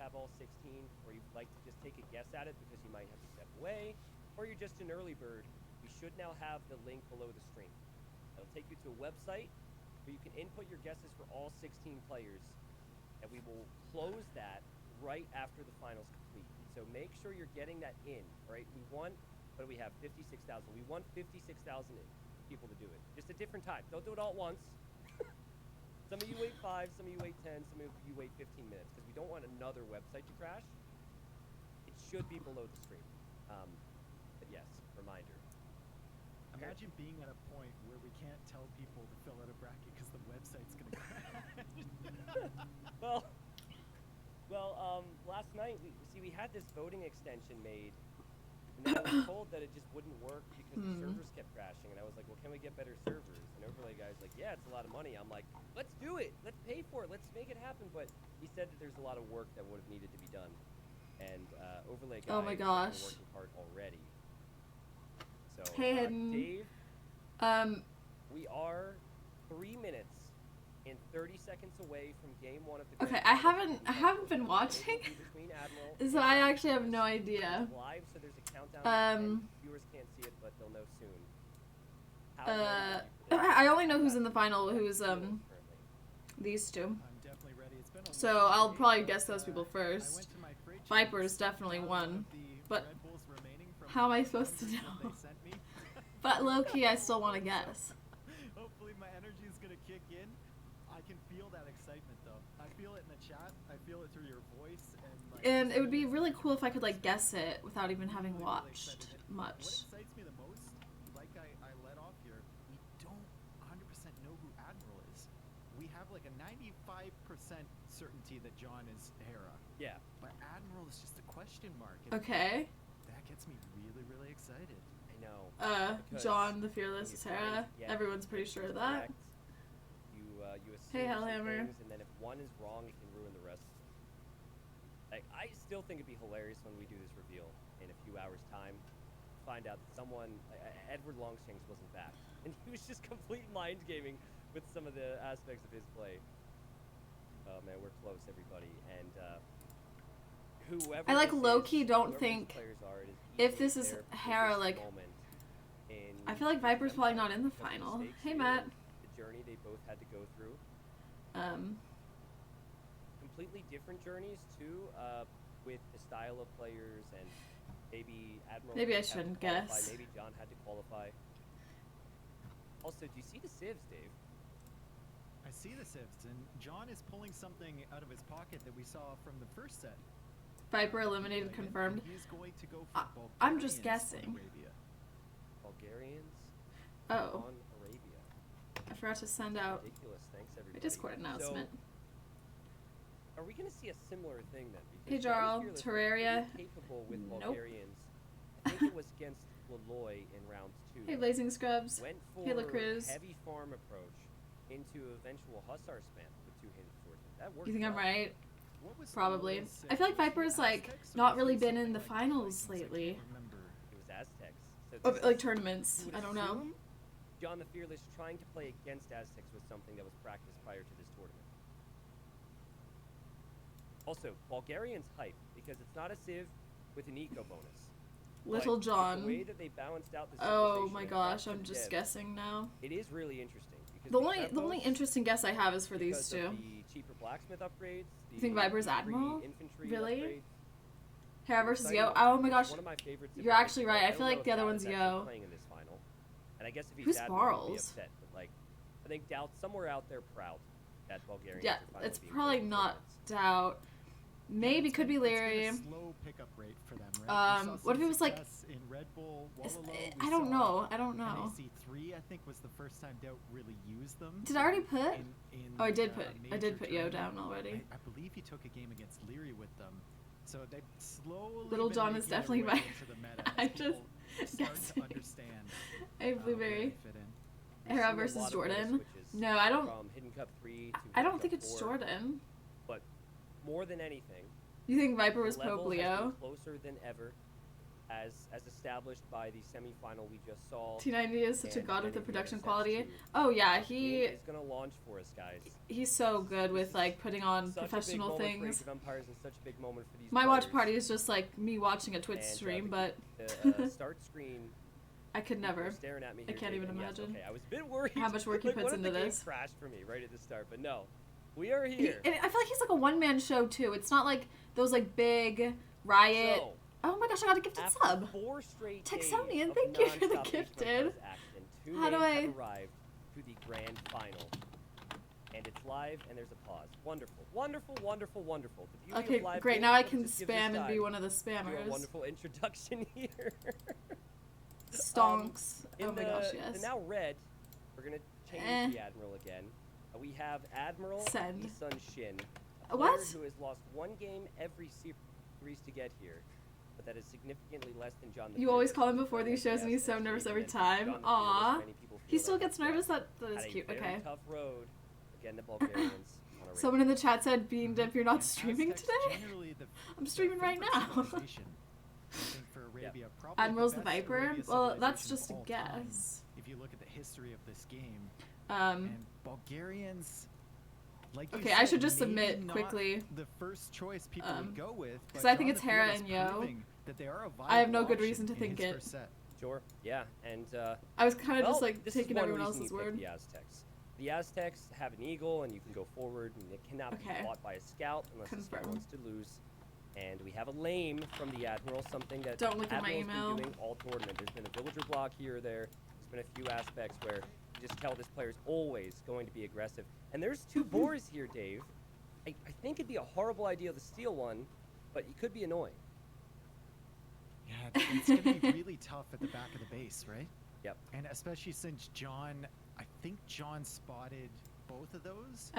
have all 16, or you'd like to just take a guess at it because you might have to step away, or you're just an early bird, we should now have the link below the stream. It'll take you to a website where you can input your guesses for all 16 players, and we will close that right after the finals complete. So make sure you're getting that in, right? We want, what do we have, 56,000. We want 56,000 people to do it. Just at different times. Don't do it all at once. Some of you wait 5, some of you wait 10, some of you wait 15 minutes, because we don't want another website to crash. It should be below the stream. But yes, reminder. Imagine being at a point where we can't tell people to fill out a bracket because the website's gonna crash. Well, last night we had this voting extension made, and then I was told that it just wouldn't work because the servers kept crashing, and I was like, well, can we get better servers? And Overlay guy's like, yeah, it's a lot of money. I'm like, let's do it. Let's pay for it. Let's make it happen. But he said that there's a lot of work that would have needed to be done, and Overlay guy Oh my gosh. is working hard already. So, Hey, Hidden. Dave, we are 3 minutes and 30 seconds away from game 1 of the Okay, Grand I Finals. haven't been watching, Between Admiral so I actually have no idea. live, so there's a countdown. And viewers can't see it, but they'll know soon. How ready are you for this? I only know who's in the final, who's Currently. these two. I'm definitely ready. It's been a So long I'll day, probably but, guess those people I went first. to my fridge and Viper's definitely found won, one of the but Red Bulls remaining from how am I the supposed to 100 that know? they sent me. But low key, I still want to guess. Hopefully my energy is gonna kick in. I can feel that excitement though. I feel it in the chat. I feel it through your voice and like. And it would be really cool if I could like guess it without even having Really watched excited. And much. What excites me the most, like I let off here, we don't 100% know who Admiral is. We have like a 95% certainty that John is Hera, Yeah. but Admiral is just a question mark. And Okay. that gets me really, really excited. I know. Because John the when Fearless you is try Hera. to get Everyone's pretty sure of that. correct, you assume Hey, some Hellhammer. things, and then if one is wrong, it can ruin the rest. Like, I still think it'd be hilarious when we do this reveal in a few hours' time. Find out that someone, Edward Longshanks wasn't back, and he was just complete mind gaming with some of the aspects of his play. Oh man, we're close, everybody, and whoever. I, like, this low-key is, don't whoever these think players are, it is if easily this is their Hera, biggest like, moment in I feel like Viper's probably not in the because final. stakes Hey, here, Matt. The journey they both had to go through. Completely different journeys too, with the style of players, and maybe Admiral. Maybe I had to shouldn't qualify, guess. Maybe John had to qualify. Also, do you see the civs, Dave? I see the sifts, and John is pulling something out of his pocket that we saw from the first set. Viper eliminated, And confirmed. He's going to go for I'm just Bulgarians on guessing. Arabia. Bulgarians Oh, on Arabia. I forgot to send out Ridiculous. Thanks, my everybody. Discord announcement. So, are we going to see a similar thing then? Hey, Because John Jarl, Fearless was Terraria. pretty capable with Nope. Bulgarians. I think it was against Laloy in round 2. Hey, Blazing Scrubs. Went for Hey, La Cruz. heavy farm approach into eventual Hussar spam with two-handed swordsman. That worked. You think I'm well. right? What was Probably. Laloy's set? I feel like Was it Viper's, like, Aztecs or not was really it been in something the like finals Vikings? I can't lately. remember. It was Aztecs. So Of, this like, is- tournaments. you would I don't know. assume John the Fearless trying to play against Aztecs was something that was practiced prior to this tournament. Also, Bulgarian's hype because it's not a civ with an eco bonus. Little But John. The way that they balanced out the Oh civilization my and gosh, crafted I'm the just dev, guessing now. It is really interesting. Because The we only have the only both interesting guess I have is for these because two. of the cheaper blacksmith upgrades. You think the Viper's free Admiral? infantry Really? upgrades. Hera versus Exciting Yo. one. Oh my gosh. One of my favorites. You're actually right. I feel like the other one's Yo. Yo. Playing in this final, and I guess if he's Who's Admiral, he'd be Barles? upset. But like, I think Doubt somewhere out there proud that Bulgarians Yeah, are finally it's being probably played in not tournaments. Doubt. Maybe It's could be been- it's Larry. been a slow pickup rate for them, right? We saw What if some it was, like, success in Red Bull, Is- Wallaloo, we I don't saw know. I don't know. NAC3, I think, was the first time Doubt really used them. Did I already put? In, Oh, I did put. I major did put Yo tournament. down already. I believe he took a game against Leary with them. So they slowly. Little been John is making their definitely way right. into the meta I as just people start guessing. to understand Hey, where Blueberry. they fit in. We've Hera seen a versus lot of Jordan. bonus switches No, I don't. From Hidden Cup 3 to I don't Hidden think Cup it's 4, Jordan. But more than anything, You think Viper the was level Pope has Leo? been closer than ever. as established by the semifinal we just saw. T90 is such a and god with the many production sets quality. too. Oh yeah, Game he is gonna launch for us, guys. he's so good with like putting on Such professional a big moment for things. Age of Empires and such a big moment for these My watch players. party is just like me watching a Twitch And, stream, the- but the start screen. I could people are never. Staring at me I here, can't Dave, even and yes, imagine okay, I was a bit worried. how much work he like, puts what if into the game this. crashed for me right at the start, but no, we are He, here. and I feel like he's like a one-man show too. It's not like those like big Riot. So, Oh my gosh, I got a gifted after sub. 4 straight Texonian, days thank of you for the nonstop Age of gifted. Empires action, 2 How do names I- have arrived to the grand final. And it's live, and there's a pause. Wonderful, wonderful, wonderful, wonderful. The beauty Okay, of live great. games Now I is can it just gives us spam and be time one of the to do a spammers. wonderful introduction here. Stonks. In Oh my the, gosh, the yes. now red, we're gonna change Eh. the Admiral again. We have Admiral Send. Sun Shin, a What? player who has lost 1 game every series to get here, but that is significantly less than John the You always Fearless, call him who's before playing these at shows and he's so CS nervous next every week, and time. John the Fearless, Aw. many people He feel still like gets he's nervous. got That is had a cute. very Okay. tough road. Again, the Bulgarians. on a Someone in the chat said, "Bean Dip, you're not And streaming Aztecs today." generally the- I'm the streaming right favorite now. civilization, I think for Arabia, probably Admiral's the best Viper. Arabia Well, that's civilization just a of all time, guess. if you look at the history of this game. Um. And Bulgarians, like you Okay, I said, should just maybe submit not quickly. the first choice people would go with, 'cause but I think John it's the Hera Fearless and Yo. proving that they are a I have viable no good option reason to in think his it. first set. Sure. Yeah, and I was kind of well, just like this is taking one everyone reason else's you pick word. The Aztecs. The Aztecs have an eagle, and you can go forward, and it cannot Okay. be fought by a scout unless the scout Confirm. wants to lose. And we have a lame from the Admiral, something that Don't look at my Admiral's email. been doing all tournament. There's been a villager block here or there. There's been a few aspects where you just tell this player's always going to be aggressive. And there's 2 boars here, Dave. I think it'd be a horrible idea to steal one, but it could be annoying. Yeah, it's going to be really tough at the back of the base, right? Yep. And especially since I think John spotted both of those.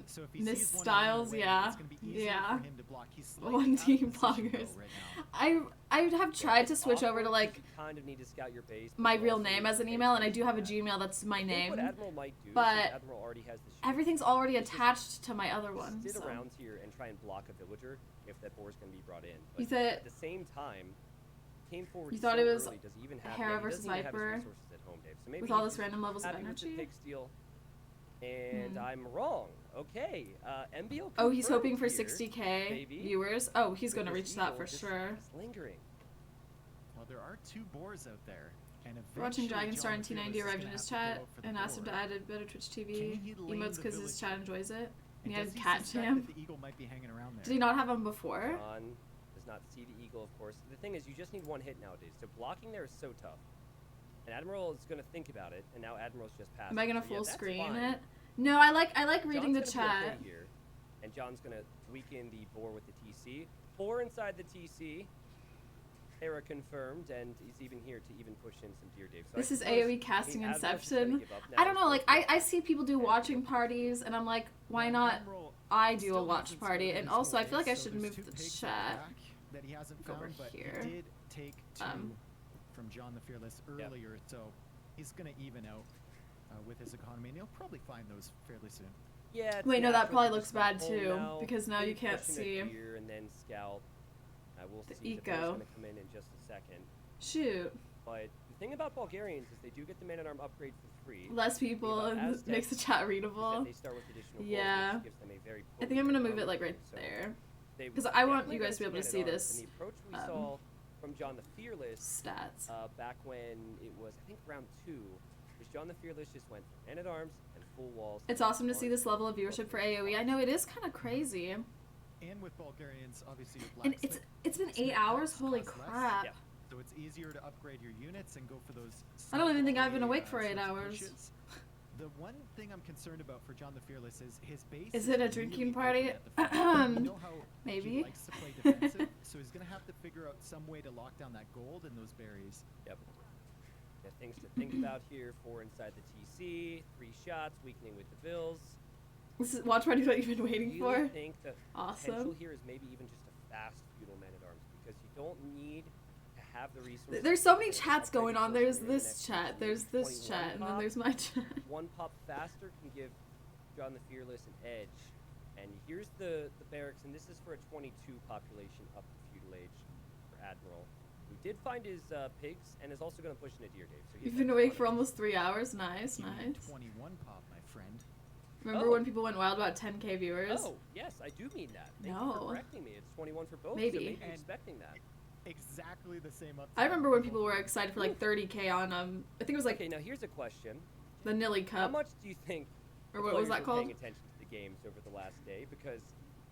So if he Miss sees one Styles, away, yeah, it's going to be easier yeah. for him to block. He's slightly One out of team position, though, bloggers. right now. I have tried to It's switch over to awkward like 'cause you kind of need to scout your base, but my you real also name need as to an pay email, and I do attention have a to that. Gmail that's my I think name. what Admiral might do, but since Admiral already has the shield, Everything's already is just attached to my other one. sit So. around here and try and block a villager if that boar is going to be brought in. You But thought- at the same time, came forward You thought so it was early, does he even have Hera yeah, he versus doesn't even have his Viper resources at home, Dave. So maybe with all he's this random levels of happy with the energy. pig steal. And Hmm. I'm wrong. Okay, MBO. Oh, he's hoping confirmed for here, 60K maybe, viewers. Oh, he's with gonna this reach that eagle for just- sure. just lingering. Well, there are 2 boars out there. And We're watching eventually Dragon Star John and the Fearless T90 is arrived gonna in his have to go chat out for the and asked him to boar. add a Better Twitch TV Can he lane emotes the because his village? chat enjoys it. And he And had does cat suspect jam. that the eagle might be hanging around there? Did he not have him before? John does not see the eagle, of course. The thing is, you just need 1 hit nowadays. So blocking there is so tough. And Admiral is going to think about it, and now Admiral's just passed. Am I gonna so, yeah, full that's screen fine. it? No, I like reading the John's gonna be okay chat. here, and John's going to weaken the boar with the TC. 4 inside the TC. Hera confirmed, and he's even here to even push in some deer, Dave. So I This is suppose, AoE casting Admiral's just gonna Inception. give up I now. don't know, like I see people do watching parties, and I'm like, why Well, not? Admiral I do a still watch hasn't party, spoken and his also I full feel like I base, so should there's move 2 the pigs out chat. back that he hasn't Go over found, but here. he did take 2 from John the Fearless Yep. earlier, so he's going to even out with his economy, and he'll probably find those fairly soon. Yeah. it's Wait, no, that natural probably to looks just go bad home too, now, because now maybe you can't pushing a see. deer and then scout. I will The see. The eco. bear's going to come in just a second. Shoot, But the thing about Bulgarians is they do get the man-at-arm upgrade for free. less people about and Aztecs makes the chat is that readable. they start with additional gold, Yeah. which gives them a very I think I'm gonna potent move it like armor right thing. So there. they 'Cause I want definitely you guys to be got able to some see man-at-arms, this, And the approach we um, saw from John the Fearless Stats. back when it was, I think, round 2, was John the Fearless just went for man-at-arms and full walls. It's awesome to see this level of viewership for AoE. I know it is kind of crazy, And with Bulgarians, obviously, your and blacksmith it's been 8 Blacksmith hours. costs Holy less. crap! Yeah. So it's easier to upgrade your units and go for those. I don't even think I've been sneaky, awake for 8 sorts of hours. pushes. The one thing I'm concerned about for John the Fearless is his base. Is it a really drinking open party? at the front. You know how Maybe. he likes to play defensive, so he's gonna have to figure out some way to lock down that gold and those berries. Yep. Yeah, things to think about here. 4 inside the TC, 3 shots, weakening with the Bills. This is watch party what you've been I waiting really for. think the Awesome. potential here is maybe even just a fast feudal man-at-arms because you don't need to have the resources. There's so to many upgrade chats your going on. force There's in the this next chat, TC. there's this 21 chat, and then pop. there's my chat. 1 pop faster can give John the Fearless an edge. And here's the barracks, and this is for a 22 population up to feudal age for Admiral. who did find his pigs and is also going to push into deer, Dave. So You've been awake for almost 3 hours. Nice, nice. 21 pop, my friend. Remember when people went wild about 10K viewers? Oh, yes, I do mean that. Thank you No. for correcting me. It's 21 for both. Maybe. So maybe And- expecting that. Exactly the same uptime. I remember when people were excited for like 30K on I think it was like Okay, now here's a question. the Nilly How Cup, much do you think or the what was players that were called? paying attention to the games over the last day? Because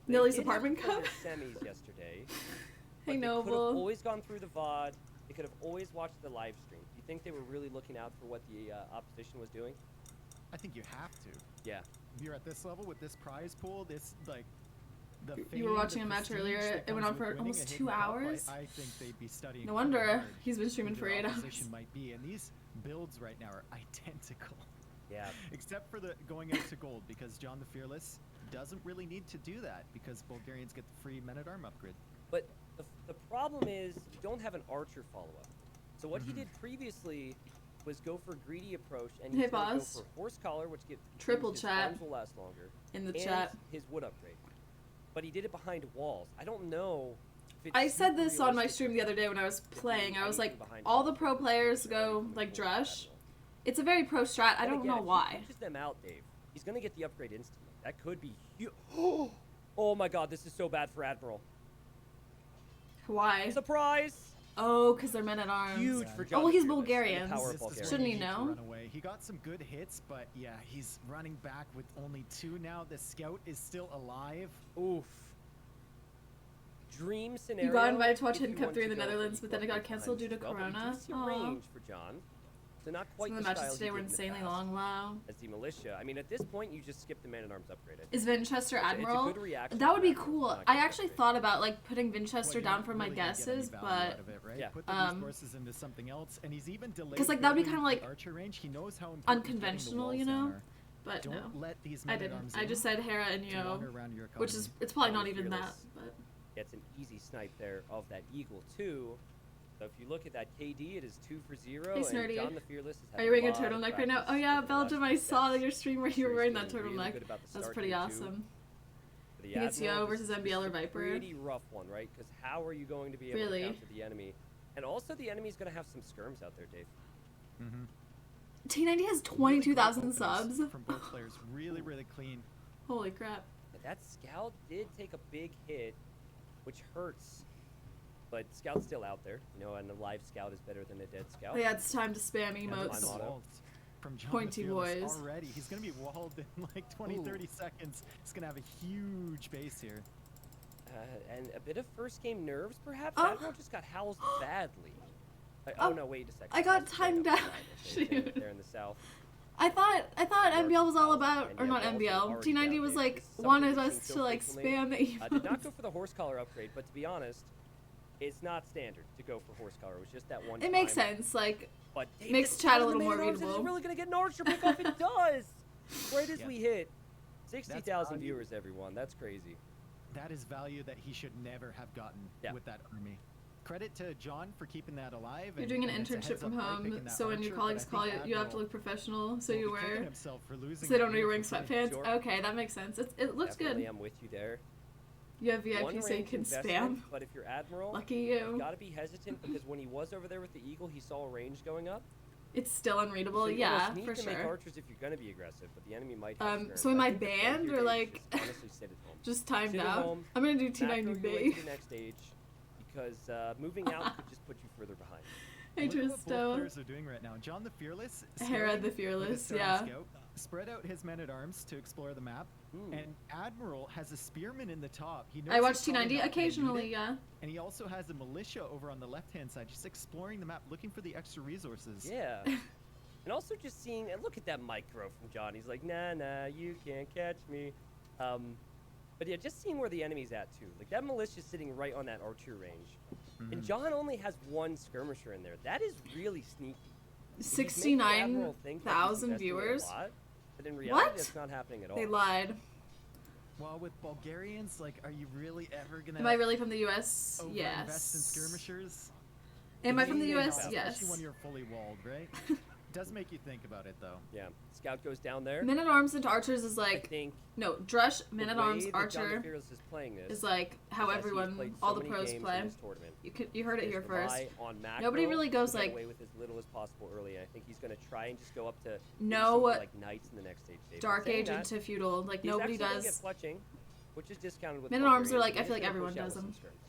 they Nilly's did have Apartment to play Cup? their semis yesterday. Hey But they could have Noble. always gone through the VOD. They could have always watched the live stream. Do you think they were really looking out for what the opposition was doing? I think you have to. Yeah. If you're at this level with this prize pool, this like the You were fame, watching the a match prestige earlier, that it went comes on for with winning almost a 2 hidden cup, hours. I think they'd be studying. No quite wonder hard he's been who streaming for their 8 opposition hours. might be, and these builds right now are identical. Yeah. Except for the going out to gold, because John the Fearless doesn't really need to do that because Bulgarians get the free men at arm upgrade. But the problem is you don't have an archer follow-up. So what he did previously was go for greedy approach, and Hey, he's going to go boss. for horse collar, which Triple his chat. farms will last longer, In the and chat. his wood upgrade. But he did it behind walls. I don't know. If it's I said super this on my realistic stream the other day when I was to do playing. I was like, anything behind all the walls. pro players They're already go coming like forward with Drush. Admiral. It's a very pro strat. I Then don't again, know if he why. pushes them out, Dave, he's going to get the upgrade instantly. That could be huge. Oh my god, this is so bad for Admiral. Why? Surprise! Oh, because they're men at arms. Huge for John Oh, he's Fearless and the Bulgarians. power of This is Bulgaria. where Shouldn't he needs to know? run away. He got some good hits, but yeah, he's running back with only 2 now. The scout is still alive. Oof. Dream scenario. You got invited to watch if Hidden you Cup want 3 in to the go for Netherlands, but then it got equal cancelled due times to as well, but Corona. we do see Aw. range for John. So not quite Some of the the matches styles today he were did in the insanely past. long. Wow. As the militia. I mean, at this point, you just skip the man-at-arms upgrade. I think. Is Vinchester It's a Admiral? good reaction That would from be Admiral, cool. not I get actually upgrade. thought about like putting Vinchester Well, down you're for my really gonna get any guesses, value but out of it, right? Yeah. Put the resources into something else, and he's even delayed. 'cause, like, that'd be building kinda, like, the archer range. He knows how important getting the unconventional, walls you down know? are. but Don't no, let these I men at didn't. arms I just in said Hera and to wander Yo, around your which is economy. it's probably John not even that. Fearless. But Gets an easy snipe there of that Eagle, too. So if you look at that KD, it is 2 for 0. Hey, and Snurdy. John the Fearless has had are you wearing a lot of turtleneck right now? practice Oh yeah, over the last Belgium. I few saw sets. your stream where you Sure were he's wearing that feeling really turtleneck. good about the That's start pretty here, too. awesome. For the I think it's Admiral, Yo this- versus this MBL or is a Viper. Pretty rough one, right? Because how are you going to be able Really? to counter the enemy? And also, the enemy's going to have some skirms out there, Dave. Mm-hmm. T90 has Really great 22,000 openers subs. from both players. Really, really clean. Holy crap! And that Scout did take a big hit, which hurts. But Scout's still out there, you know, and a live Scout is better than a dead Scout. Oh, yeah, it's time to spam And emotes. the motto. walls from John Pointy the Fearless boys. already. He's going to be walled in like 20, Ooh. 30 seconds. He's going to have a huge base here. And a bit of first game nerves, perhaps. Oh. Admiral just got housed badly. Oh, Oh no, wait a second. I got That's playing timed up out. the side, okay, Shoot. there in the south. I thought MBL was all about, And or yeah, not Walls are MBL. already T90 down was big. like This is something wanted we've us seen to so like frequently. spam the Did not emotes. go for the horse collar upgrade, but to be honest, it's not standard to go for horse collar. It was just that one. It makes time. sense. Like But Dave, makes this chat a guy little in the more main arms readable. Is really gonna get an archer pick off. It does. Right as Yeah. we hit 60,000 value. viewers, everyone. That's crazy. That is value that he should never have gotten Yeah. with that army. Credit to John for keeping that alive. you're and- doing an and it's a internship heads-up from play home, picking that so when your archer, but colleagues I call you, think you have to Admiral look professional. So will you be kicking wear, himself for losing so they that don't know you're wearing beautiful play. sweatpants. Sure. Okay, that makes sense. It looks Definitely, good. I'm with you there. You have VIP, One so you range can investment, spam. But if you're Admiral, Lucky you you. gotta be hesitant because when he was over there with the Eagle, he saw a range going up. It's still unreadable. So you Yeah, almost need for to make sure. archers if you're gonna be aggressive, but the enemy might. Have skirms. So am I think the play banned here, or, Dave, is like, just honestly sit at home. Just timed Sit at out. home, I'm gonna do macro your way T90B. to the next stage because moving out could just put you further behind. Hey Look at what both Tristo. players are doing right now. John the Fearless, Hera starting the with a Fearless, starting yeah. scout, spread out his men at arms to explore the map, and Admiral has a spearman in the top. He knows I watch he's probably T90 not gonna need occasionally, it, yeah. and he also has a militia over on the left-hand side, just exploring the map, looking for the extra resources. Yeah. And also just seeing, and look at that micro from John. He's like, nah, you can't catch me. But yeah, just seeing where the enemy's at too. Like that militia's sitting right on that archer range. And John only has one skirmisher in there. That is really sneaky. He's making the Admiral think that he's 69,000 investing a viewers. lot, but in reality, What? that's not happening at all. They lied. Well, with Bulgarians, like, are you really ever gonna Am I really from the US? overinvest in Yes. skirmishers? Am I from the Maybe US? not. Yes. Especially when you're fully walled, right? does make you think about it, though. Yeah, Scout goes down there. Men at Arms into Archers is I like think no Drush. the Men at way Arms that John the Archer Fearless is playing this is like how as he's everyone, played all so the many pros games play. in this tournament, You heard it is here first. rely on macro Nobody really goes to get like away with as little as possible early. And I think he's going to try and just go up to No like knights in the next stage. Dave. Dark Saying Age that, into feudal. Like he's nobody actually gonna does. Get fletching, which is discounted with Men at Arms are Bulgarians, like, and I he's feel like gonna everyone push out does with them. some skirms.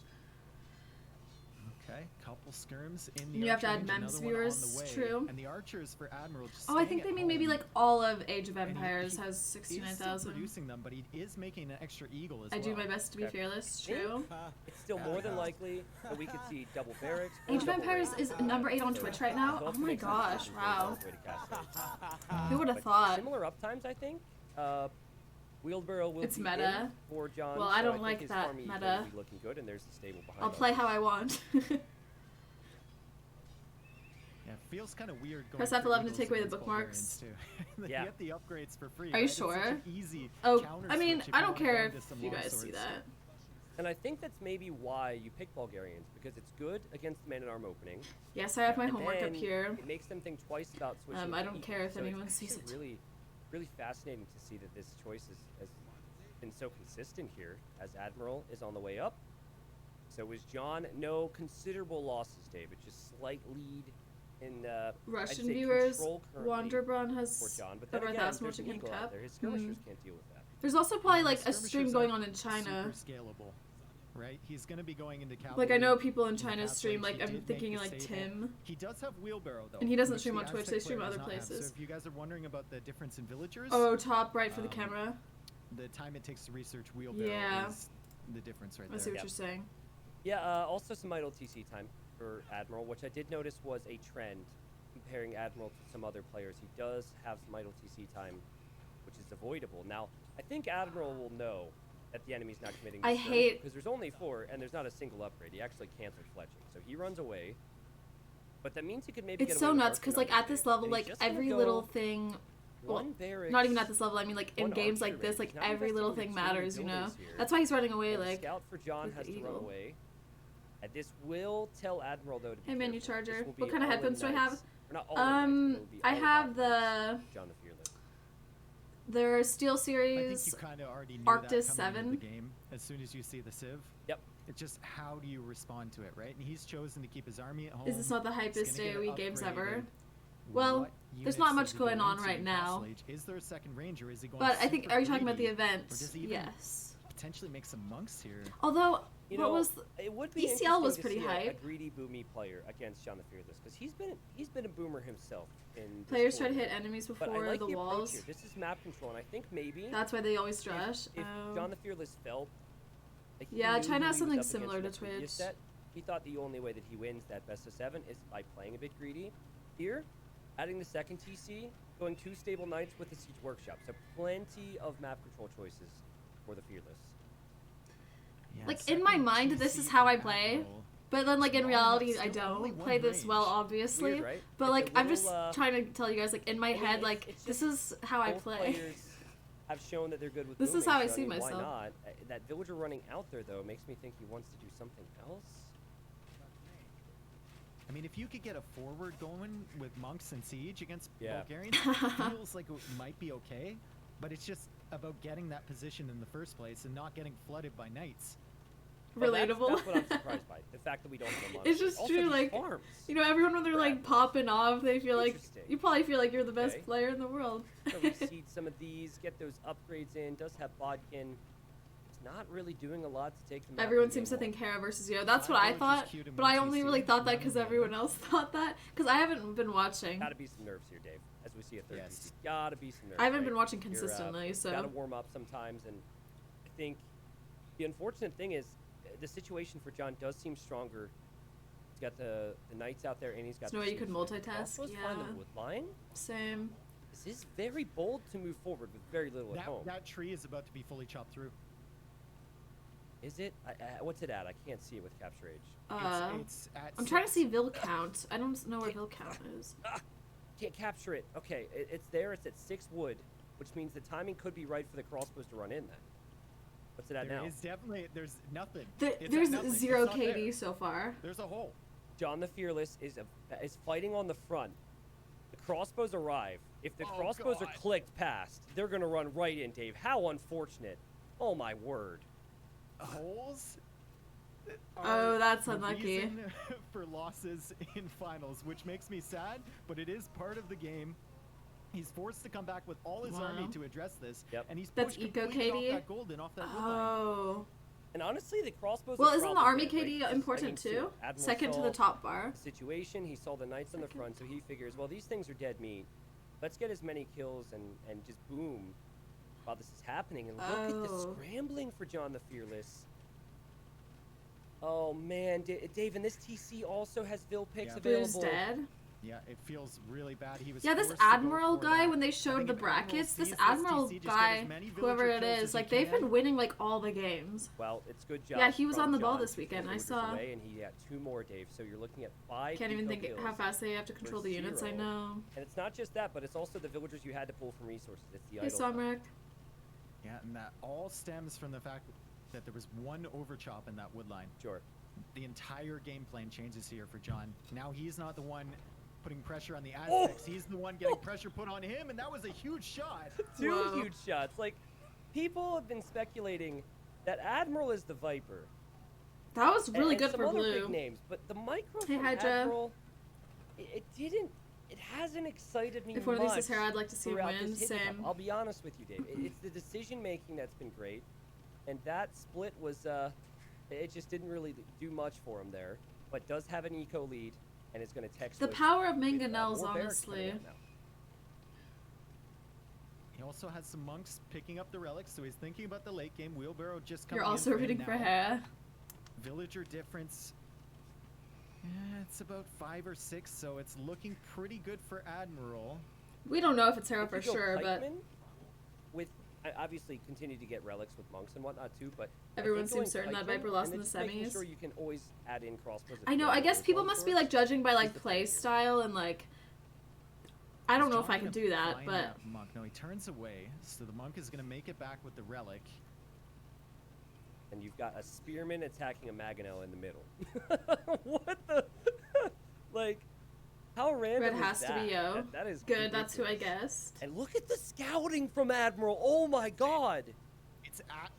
Okay, couple skirms in the You have to Archer add range, Mems another one on viewers, the way, true. And the Archers for Admiral just Oh, I staying think they at mean maybe home. like all of Age of And Empires he has He's still 69,000. producing them, but he is making an extra eagle as I well. do my best to be Okay. fearless. Think True. It's still more than likely that we could see double barracks. or Age of double Empires raids. is number 8 on So Twitch right now. we'll Oh have to my make some gosh! decisions Wow. based on the way to cast it. Who would have But thought? Similar uptimes, I think. Wheelbarrow will It's be meta. in for John. Well, so I don't think like his that farm is meta. going to be looking good, and there's the stable behind. I'll him. play how I want. Yeah, it feels kind of weird going Press for F11 to eagles take away the against bookmarks. Bulgarians, too. Yeah. You get the upgrades for free. Are you right? It's such sure? an easy Oh, counter I mean, switch if I you don't wanna go care into if some you long guys see swords. that. And I think that's maybe why you pick Bulgarians, because it's good against the man-at-arm opening. Yes, I have my and homework up then here. It makes them think twice about switching. I to don't eagle. care if So anyone it's sees actually it. Really, really fascinating to see that this choice has been so consistent here, as Admiral is on the way up. So was John. No considerable losses, David. Just slight lead in Russian I'd say viewers, control currently Wanderbron for has John. But then over again, 1,000 there's watching an him eagle out cap. there. His skirmishers can't deal with that. There's also probably Yeah, like a skirmishers stream are going on in China. Super scalable, right? He's going to be going into cavalry. Like I know people in the China cap stream. range. Like He I'm did make thinking the like stable. Tim. He does have wheelbarrow though, And he doesn't which stream the on Twitch, Aztec they stream player other does not have. places. So if you guys are wondering about the difference in villagers, Oh, top right for the Um, camera. the time it takes to research wheelbarrow Yeah. is the difference right I see there. what you're saying. Yeah, also some idle TC time for Admiral, which I did notice was a trend comparing Admiral to some other players. He does have some idle TC time, which is avoidable. Now, I think Admiral will know that the enemy's not committing I hate- because there's only 4 and there's not a single upgrade. He actually canceled fletching, so he runs away. But that means he could maybe It's get so away with nuts Archer because like numbers at this here. level, And like he's just gonna every go little thing. Well, one barracks, not even at this level. I mean, like in one games like archer this, range. like Not every little investing thing in too many matters. You know. buildings here. That's why he's running away. And Like, Scout for John with has the to run eagle. away. And this will tell Admiral though to be Hey, Menu careful. This Charger. will What be kind of all in headphones do I have? knights. Or not all in knights, but it'll be I all have about the knights. John the Fearless. their Steel I think Series. you kind of already knew Arctis that coming 7. into the game as soon as you see the Civ. Yep. It's just how do you respond to it, right? And he's chosen to keep his army at home. Is this not the He's hypest gonna get AoE games upgraded. ever? Well, What there's units not does much he go going on into right in now. Castle Age? Is there a second ranger? Is he going But I think, super are you talking about the greedy? event? Or does he even Yes. potentially make some monks here? Although, You what know, was it would be ECL was interesting to pretty see a hype. greedy boomy player against John the Fearless because he's been a boomer himself. In this players try to hit tournament. enemies But I before like the the approach walls? here. This is map control, and I think maybe That's why they always drush. if Oh. John the Fearless felt like he Yeah, knew China who has he was something up similar against to in the previous Twitch. set, he thought the only way that he wins that best of 7 is by playing a bit greedy. Here, adding the second TC, going 2 stable knights with the siege workshop, so plenty of map control choices for the Fearless. Yeah, Like, in my second mind, this TC is how I from play. Admiral. But then, like, in Small reality, enough, I still only don't one play this well, range. obviously. Weird, right? But, It's a like, I'm just little, trying to tell you guys, like, in my I mean, head, it's- like, it's this just is how I both play. players have shown that they're good with This is booming, how I so, see mean, myself. Why not? That villager running out there, though, makes me think he wants to do something else. I mean, if you could get a forward going with monks and siege against Yeah. Bulgarians, it feels like it might be okay. But it's just about getting that position in the first place and not getting flooded by knights. Well, Relatable. That's what I'm surprised by. The fact that we don't have a monster. It's just Also, true, these like, farms. You know, everyone when they're like popping off, they feel like Interesting. you probably feel like you're the best Okay. player in the world. So we seed some of these, get those upgrades in. Does have Bodkin. It's not really doing a lot to take them out. Everyone seems to think Hera versus Yo. That's what I Black Roach is thought, cute in but I one only TC, really thought that none because of the everyone other. else thought that. Because I haven't been watching. Gotta be some nerves here, Dave. As we see a third Yes. TC. Gotta be some nerves. I haven't right? been watching You're, consistently, so Gotta warm up sometimes, and I think the unfortunate thing is the situation for John does seem stronger. He's got the knights out there, and he's got. There's no the way you could siege. multitask, Crossbows find yeah. the wood line. same. This is very bold to move forward with very little at home. That tree is about to be fully chopped through. Is it? What's it at? I can't see it with capture age. It's at I'm trying to 6. see Vil count. I don't know where Vil count is. Can't capture it. Okay, it's there. It's at 6 wood, which means the timing could be right for the crossbows to run in then. What's it at There now? is definitely, there's nothing. There, It's at there's nothing. It's 0 not KD there. so far. There's a hole. John the Fearless is fighting on the front. The crossbows arrive, if the Oh, crossbows are God. clicked past, they're gonna run right in, Dave. How unfortunate. Oh my word. Holes. Oh, that's the unlucky. reason for losses in finals, which makes me sad, but it is part of the game. He's forced to come back with all his army Wow. to address this, Yep. and he's That's pushed eco completely KD? off that golden, off that wood line. Oh. And honestly, the crossbows. Well, are isn't the probably army dead, right? KD 'Cause, important too? Admiral Second to saw the top bar. the situation. He saw the knights on the Second. front, so he figures, well, these things are dead meat. Let's get as many kills and just boom while this is happening. And look at the Oh. scrambling for John the Fearless. Oh man, Dave, and this TC also has Vil picks Yeah. Boo's available. dead. Yeah, it feels really bad. He was Yeah, this forced to go Admiral for guy, that. when they I showed think the if Admiral brackets, this sees Admiral TC, just get as guy, many villager whoever it kills is, as like you they've can. been winning like all the games. Well, it's good job. Yeah, he was from on the ball John this to keep weekend, I villagers saw. away, and he got 2 more, Dave. So you're looking at 5. Can't even eco think kills. how fast they have to control the units. I 0. know. And it's not just that, but it's also the villagers you had to pull from resources. It's the Hey, idle time. Somrak. Yeah, and that all stems from the fact that there was one overchop in that wood line. Sure. The entire game plan changes here for John. Now he's not the one putting pressure on the Oh! Aztecs. He's the one getting pressure put on him, and that was a huge shot. 2 Whoa. huge shots. Like, people have been speculating that Admiral is the Viper. That was really and good some for other big blue. names, but the micro Hey, from Hydra. Admiral, it didn't. It hasn't excited me If one of these is much Hera, I'd like to see him throughout win. this hit Same. I'll be honest with you, Dave. It's the decision making that's been great, and that split was it just didn't really do much for him there. But does have an eco lead and is going to text. The switch power of with, Mangonels, more barracks coming honestly. out now. He also has some monks picking up the relics, so he's thinking about the late game. Wheelbarrow just coming You're in also him rooting for now. Hera. Villager difference. It's about 5 or 6, so it's looking pretty good for Admiral. We don't know if it's Hera If for you go sure, but pikemen, with I obviously continue to get relics with monks and whatnot too, but I Everyone think seems going certain that pikemen Viper lost and in then the just making semis. Sure, you can always add in crossbows. if I you know. want I to guess go people long must be swords. like judging by like the play thing here. style and like. I don't know if I can do that, Find but monk. No, he turns away, so the monk is going to make it back with the relic. And you've got a spearman attacking a Maganel in the middle. What the? Like, how random Red is has to be that? Yo. That is good. That's who I ridiculous. guessed. And look at the scouting from Admiral. Oh my God.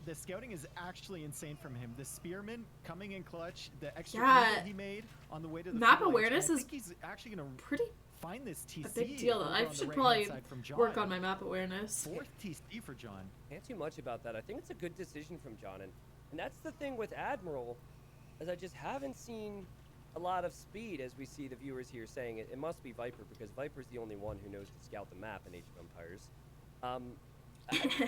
The scouting is actually insane from him. The spearman coming in clutch, the extra Yeah. eagle he made on the way to the Map front line. awareness I is think he's actually going to Pretty find this TC. a big deal. over I on the should right-hand probably side from John. work on my map awareness. 4th TC for John. Can't do much about that. I think it's a good decision from John, and that's the thing with Admiral, is I just haven't seen a lot of speed, as we see the viewers here saying it. It must be Viper, because Viper's the only one who knows to scout the map in Age of Empires.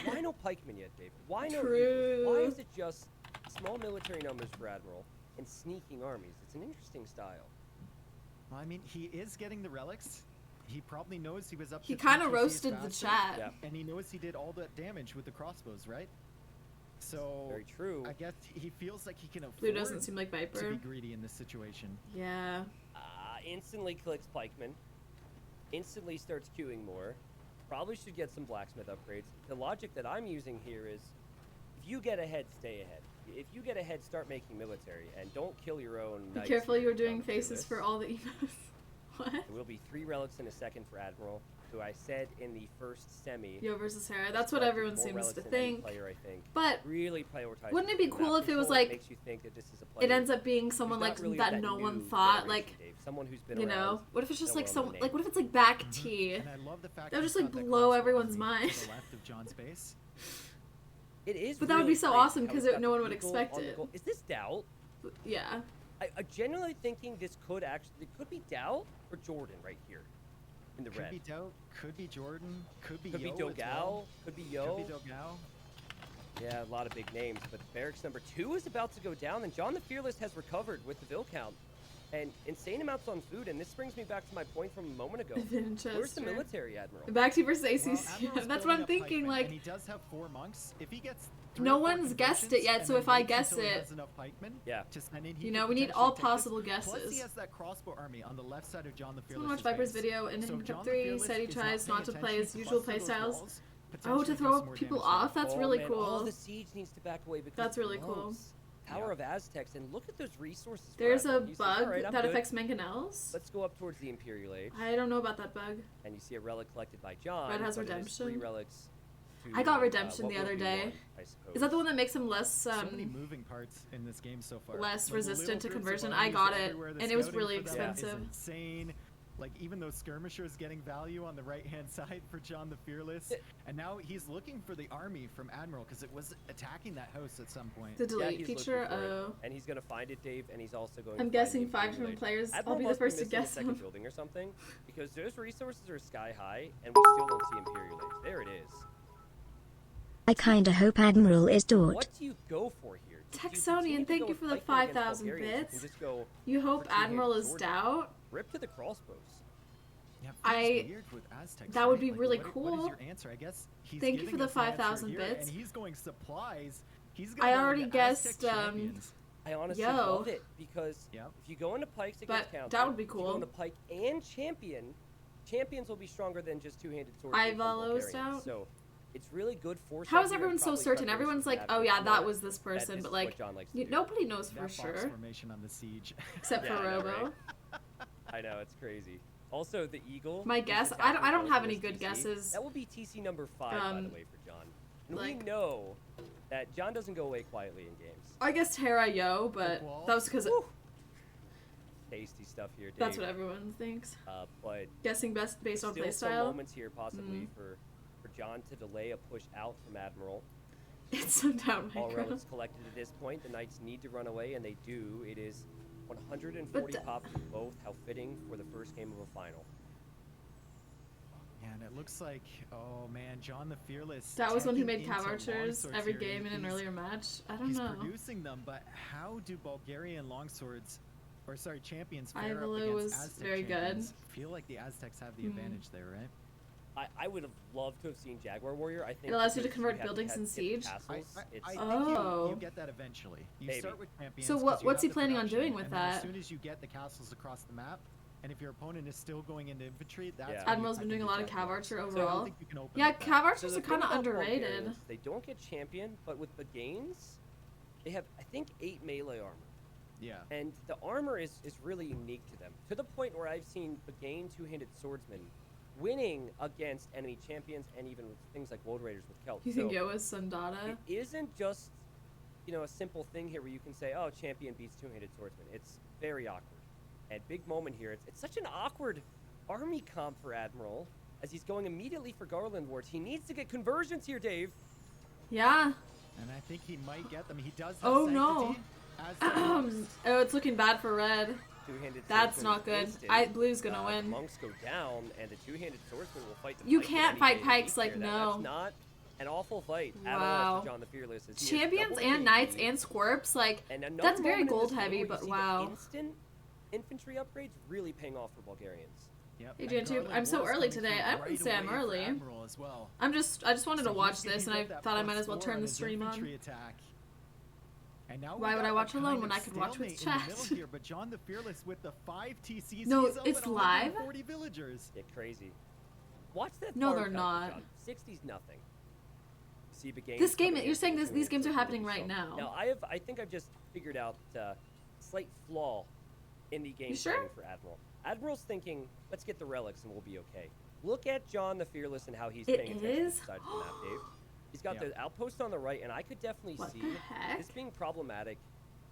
Why no pikemen yet, David? Why no True. Eagles? Why is it just small military numbers for Admiral and sneaking armies? It's an interesting style. Well, I mean, he is getting the relics. He probably knows he was up He to kind of 3 TCs roasted the faster, chat. Yeah. And he knows he did all that damage with the crossbows, right? So Very true. I guess he feels like he can afford Blue doesn't seem like to Viper. be greedy in this situation. Yeah. Instantly clicks pikeman. Instantly starts queuing more. Probably should get some blacksmith upgrades. The logic that I'm using here is, if you get ahead, stay ahead. If you get ahead, start making military, and don't kill your own. Be knights careful, here you're on doing the faces list. for all the emotes. What? There will be 3 relics in a second for Admiral, who I said in the first semi. Yo versus Hera. That's what collected everyone more seems relics to than any think. Player, I think. But Really prioritizes wouldn't it be the cool map if it was control. like Makes you think that this is a player it ends up being who's someone not like really of that no new one thought, generation, like, Dave. Someone who's been you around. know, what if it's just no like well-known some name. like what if it's like back T? And I love the fact That would he's just, like, got that blow crossbow everyone's army mind. to the left of John's base. It is. But that would be really so great awesome how 'cause it's got no the one would eagle expect on the it. goal. Is this Doubt? Yeah. I genuinely thinking this could actually, it could be Doubt or Jordan right here in the Could red. be Doubt, could be Jordan, could be Could be Yo as Dogao, well. could be Yo. Could be Dogao. Yeah, a lot of big names. But barracks number 2 is about to go down, and John the Fearless has recovered with the Vil count. And insane amounts on food, and this brings me back to my point from a moment ago. Where's the Vinchester. military, Admiral? Back to versus Well, ACC. Admiral's That's what building I'm up thinking. pikemen, Like, and he does have 4 monks. If he gets 3 No or 4 one's guessed it conversions yet, and so then if I waits guess until he it- has enough pikemen Yeah. to send in, he you could know, we need potentially all take this. possible Plus, he guesses. has that crossbow army on the left side of John the Someone Fearless. watch Viper's video and So in John Cup the 3 Fearless said he is tries paying not to play attention, his usual plus to those playstyles. walls, Oh, potentially to do throw some more people damage there. off? That's Oh, really man, cool. all the siege needs to back away because That's of really cool. gloves. power Yeah. of Aztecs, and look at those resources. for There's a Admiral. He says, bug "All right, I'm that good. affects mangonels. Let's go up towards the Imperial Age, I don't know about that bug. and you see a relic collected by John. Red has but it is 3 redemption. relics. To, I got redemption what the will other be day. 1, I suppose. Is that the one that makes him less So many moving parts in this game so far. less Like, the resistant to little groups of conversion? I armies got it, everywhere, the and it was scouting really for them is expensive. insane. Like, even those skirmishers getting value on the right-hand side for John the Fearless. And now he's looking for the army from Admiral, because it was attacking that house at some point. The Yeah, delete he's feature. looking for it, Oh, and he's gonna find it, Dave, and he's also going. I'm to guessing find the 5 Imperial different Age. players. Admiral I'll be the must first to missing a guess second them. building or something, because those resources are sky high, and we still don't see Imperial Age. There it is. I kinda hope Admiral is dort. What do you go for here? Do you Texonian, continue to thank go you with for the Pikemen against 5,000 Bulgarians? You bits. can just go You hope for two-handed Admiral is sword. doubt? rip to the crossbows. Yeah, it I- feels weird with Aztecs, that would right? be Like, really what is cool. your answer? I guess he's Thank you giving for the us an answer 5,000 here, bits. And he's going supplies. He's I gonna go already into Aztec guessed, champions. I honestly Yo. love it because Yep. if you go into Pikes But against Council, that would be if cool. you go into Pike and Champion, Champions will be stronger than just two-handed swords. I Valos out. So it's really good for. How is everyone so certain? Everyone's like, oh yeah, that was this That person, is but what like, John likes to do. nobody knows for That box sure, formation on the siege. except Yeah, for I know, Robo. right? I know, it's crazy. Also, the Eagle. My who's guess- attacking I don't have Golden any is good TC. guesses. That will be TC number 5, by the Um, way, for John. And we like- know that John doesn't go away quietly in games. I guess Terra Yo, but wall? that was because Woo! Tasty stuff here, Dave. that's what everyone thinks. But Guessing best based on still some playstyle. moments here, possibly, Mm. for John to delay a push out from Admiral. It's some down All micro. relics collected at this point. The Knights need to run away, and they do. It is 140 But pop for both. How fitting for the first game of a final. And it looks like, oh man, John the Fearless. That was when he taking made into Cav Archers longswords every here. game in an He's- earlier match. I don't He's know. producing them, but how do Bulgarian longswords, or sorry, champions fare up Ivalo against was Aztec very good. champions? Feel like the Aztecs have the Mhm. advantage there, right? I would have loved to have seen Jaguar Warrior. I think It allows you to because convert have buildings in hit the Siege? castles, I it's- think Oh. you get that eventually. You Maybe. start with champions. So 'cause what- you what's have he the planning on production, doing with and then As that? soon as you get the castles across the map, and if your opponent is still going into infantry, that's Yeah. when you Admiral's been type doing a in lot of Jaguar. Cav Archer So I don't overall. think you can open Yeah, with that. Cav So Archers the are thing kind of about underrated. Bulgarians, they don't get champion, but with the gains, they have, I think, 8 melee armor. Yeah. And the armor is really unique to them, to the point where I've seen Bagain two-handed swordsmen winning against enemy champions and even with things like Wold Raiders with Celts. You think So Yo is Sundata? it isn't just, a simple thing here where you can say, oh, champion beats two-handed swordsman. It's very awkward. And big moment here. It's such an awkward army comp for Admiral, as he's going immediately for Garland wards. He needs to get conversions here, Dave. Yeah. And I think he might get them. He does have Oh, no. Sanctity, Aztec Oh, it's looking bad for red. Two-handed That's swordsman not good. instant. Blue's gonna win. Monks go down, and the two-handed swordsman will fight the You Pike at can't any fight game Pikes, here. like, no. That's not an awful fight at all Wow. for John the Fearless. As he is Champions double and Knights KP. and Squirps, like, And another that's very moment in this gold game heavy, where you but see the wow. instant infantry upgrades really paying off for Bulgarians. Yep. Hey, and Jan, too. Garland I'm so War's early coming today. through I wouldn't right say I'm away for early. Admiral as well. I just wanted So to watch he's gonna this, and get I that thought I might plus as well 4 turn on the his stream on. infantry attack. And now we Why would got I a watch alone kind when of I could watch with stalemate in chat? the middle here, but John the Fearless with the 5 TCs. No, he's up it's at live? 140 villagers. Yeah, crazy. Watch that. No, farm they're count, not. John. 60's nothing. See Bagain This game- coming you're in saying for these two-handed games are swordsman happening right himself. now. Now I think I've just figured out a slight flaw in the game You sure? planning for Admiral. Admiral's thinking, let's get the relics and we'll be okay. Look at John the Fearless and how he's It paying attention is? to the side of the map, Dave. He's got Yeah. the outpost on the right, and I could definitely What see the heck? this being problematic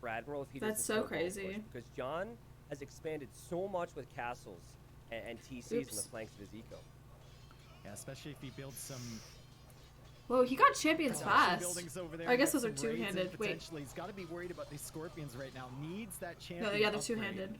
for Admiral if he That's doesn't so go Golden crazy. Force, because John has expanded so much with castles and TCs on Oops. the flanks of his eco. Yeah, especially if he builds some Whoa, he got champions production fast. buildings over there. I guess get those are some raids in two-handed. Wait. potentially. He's got to be worried about these scorpions right now. Needs that champion. No, yeah, they're upgrade two-handed.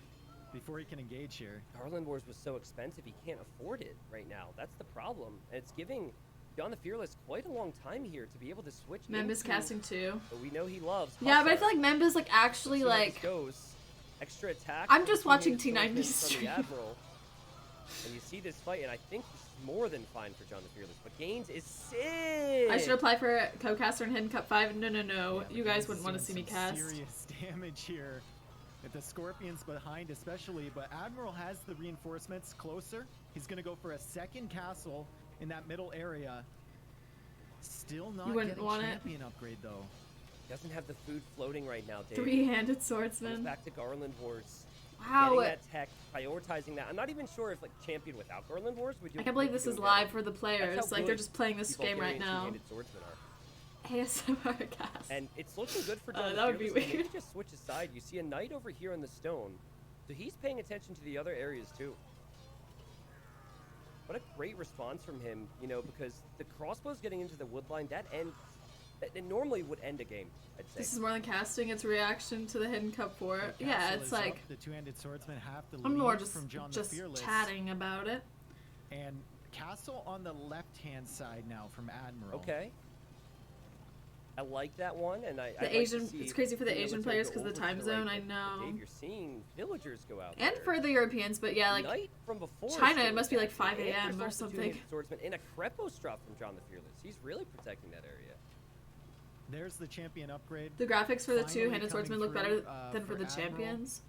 before he can engage here. Garland Wars was so expensive he can't afford it right now. That's the problem. And it's giving John the Fearless quite a long time here to be able to switch Memba's into casting too. what we know he loves. Yeah, but I Hussar. feel like Memba's like actually See how this like goes. Extra attack. I'm from just the watching two-handed T90 swordsman from stream. the Admiral. And you see this fight, and I think this is more than fine for John the Fearless. But Gaines is sick. I should apply for co-caster in Hidden Cup 5. No, no, no. Yeah, You but guys he's wouldn't want to see doing me some cast. Serious damage here. With the scorpions behind especially, but Admiral has the reinforcements closer. He's going to go for a second castle in that middle area. Still not wouldn't getting want it? champion upgrade though. Doesn't have the food floating right now, Dave. Three-handed Goes swordsman. back to Garland Horse. Wow. Getting that tech, prioritizing that. I'm not even sure if like champion without Garland Horse would do. I can't believe would this do is it live better. for the That's players. how Like they're good just playing this the game right Bulgarian now. two-handed swordsmen are. ASMR cast. And it's looking good for John. That would be Fearless. Maybe weird. just switch aside. You see a knight over here on the stone, so he's paying attention to the other areas too. What a great response from him, you know, because the crossbow's getting into the wood line. That it normally would end a game, I'd say. This is more than casting. It's reaction to the Hidden Cup 4. The Yeah, castle it's is like up. The two-handed swordsman have to I'm lead more just from John the just Fearless. chatting about it. And castle on the left-hand side now from Admiral. Okay. I like that one, and I'd The like to Asian, see it's crazy for the Asian military players go because the over to time the right, zone. I but know, Dave, you're seeing villagers go out and there. for the Europeans, but yeah, like Knight from before is China, still it must be like attacking, 5 and a.m. there's or also something. two-handed swordsman and a Krepos drop from John the Fearless. He's really protecting that area. There's the champion upgrade. The graphics for the Finally two-handed coming swordsmen look through, better than for the Admiral. champions.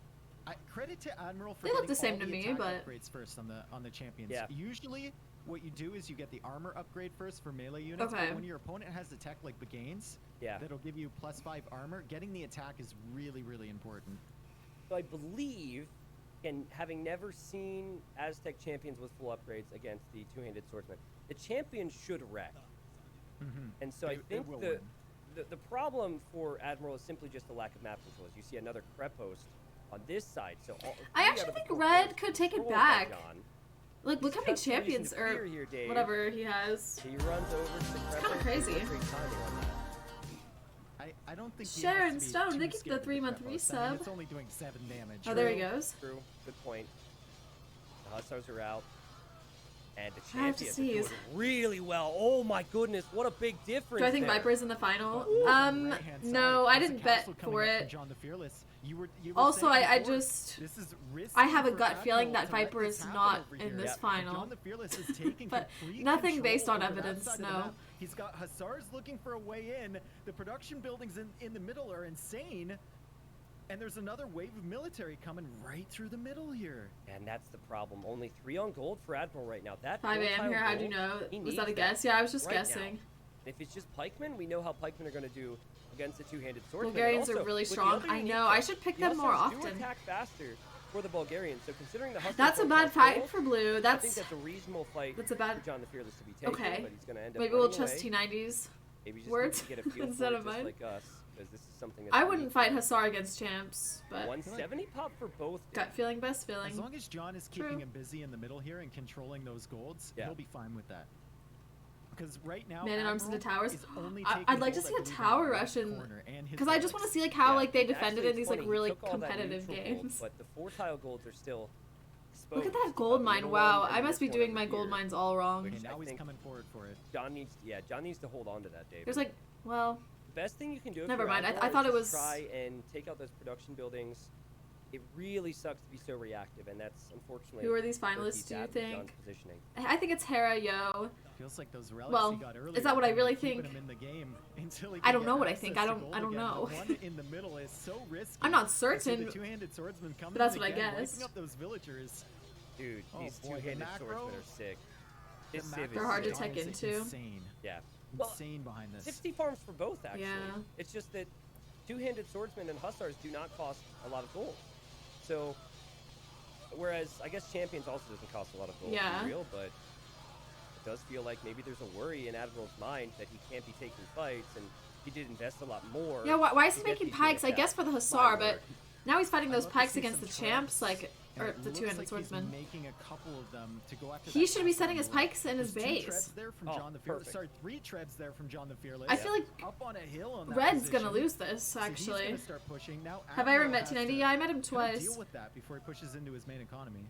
Credit to Admiral for They look getting the same all to the me, attack but- upgrades first on the champions. Yeah. Usually, what you do is you get the armor upgrade first for melee units. Okay. But when your opponent has the tech like Bagains, Yeah. that'll give you +5 armor. Getting the attack is really, really important. So I believe, and having never seen Aztec champions with full upgrades against the two-handed swordsman, the champion should wreck. And so I It think will the, win. the problem for Admiral is simply just the lack of map control. As you see another Krepos on this side, so I three out actually of the think 4 Red players could take it controlled by back. John. Like, look how many That's the reason champions to fear or here, Dave. whatever he has. He runs over to the kinda Krepos. crazy. Great timing on that. I don't think he Sharon has to be Stone, too they get the scared of 3-month Krepos. I mean, resub. it's only doing 7 damage. Oh, there he True, goes. True. Good point. The Hussars are out. And the I have to champions are see. doing really well. Oh my goodness, what a big difference Do I think there. Viper's in the final? Right-hand No, side, I there's a didn't bet castle coming for up from it. John the Fearless. You were Also, saying I before, just this is risky I have a for gut feeling Admiral that to let Viper this is happen not over in here. this Yeah. final. John the Fearless is taking But complete nothing based control on over that evidence, side of the no. map. He's got Hussars looking for a way in. The production buildings in the middle are insane. And there's another wave of military coming right through the middle here. And that's the problem. Only 3 on gold for Admiral right now. That 5 a.m. four-tile here, how'd you gold, know? he Was needs that a guess? Yeah, I was just right now. guessing. If it's just pikemen, we know how pikemen are going to do against the two-handed swordsman. Bulgarians And are also, really with the strong. other I unique know, thing, I should pick the them more Hussars do often. attack faster for the Bulgarians, so considering the Hussars That's a don't bad have fight gold, for blue. I think That's that's a reasonable fight that's a bad- for John the Fearless to be taken, okay. but he's going to end up Maybe we'll running trust away. T90s. Maybe just words need to get a feel instead for it of just mine. like us, because this is something that's I unique. wouldn't fight Hussar against champs, but 170 pop for both. gut feeling, best feeling. As long as John is keeping True. him busy in the middle here and controlling those golds, Yeah. he'll be fine with that. Because right now, Man at arms into Admiral towers. is only I'd taking like to gold, see I a believe, in tower the rush right in- corner and his Because I just want to Fearless. see like how Yeah, like they actually, defended it's in these funny, like he really took all that competitive neutral gold, games. but the 4-tile golds are still exposed. Look at that You've gold got the mine. middle Wow, one I and must this be one doing over my gold here. mines all wrong. And I now he's think- coming forward for it. John needs to hold on to that, David. There's like, well, The best thing you can do. If Never you're mind, I Admiral thought is it just was- try and take out those production buildings. It really sucks to be so reactive, and that's unfortunately. who are these where finalists? he's Do you at with think? John's positioning. I think it's Hera, yo. Feels like those relics Well, he got earlier is that what I were really keeping think? him in the game until he I could don't get know what I access think. to I don't gold know. again. The one in the middle is so risky. I'm not You see certain. the two-handed swordsman coming but that's in what I again, guessed. wiping up those villagers. Dude, Oh these boy, the two-handed macro- swordsmen are sick. This The civ macro is They're hard to sick. tech is into. Insane. Yeah. Well, Insane behind this. 60 farms for both, actually. Yeah. It's just that two-handed swordsmen and hussars do not cost a lot of gold. So, whereas I guess champions also doesn't cost a lot of gold. Yeah. To be real, but it does feel like maybe there's a worry in Admiral's mind that he can't be taking fights, and he did invest a lot more. Yeah, why is he to get making these pikes? I units guess out. for the My Hussar, but lord. now he's fighting I'd those love to pikes see against some the champs, traps, like, and or it the looks two-handed like swordsman. He's making a couple of them to go after He that should be castle setting his on the right. pikes in his There's two base. treads there from Oh, John the Fearless. perfect. Sorry, 3 treads there from John the Fearless. I feel like Up on a hill on that Red's gonna position. lose this, So he's actually. gonna start pushing. Now Have I ever Admiral met has to T90? Yeah, I met him kinda twice. Deal with that before he pushes into his main economy.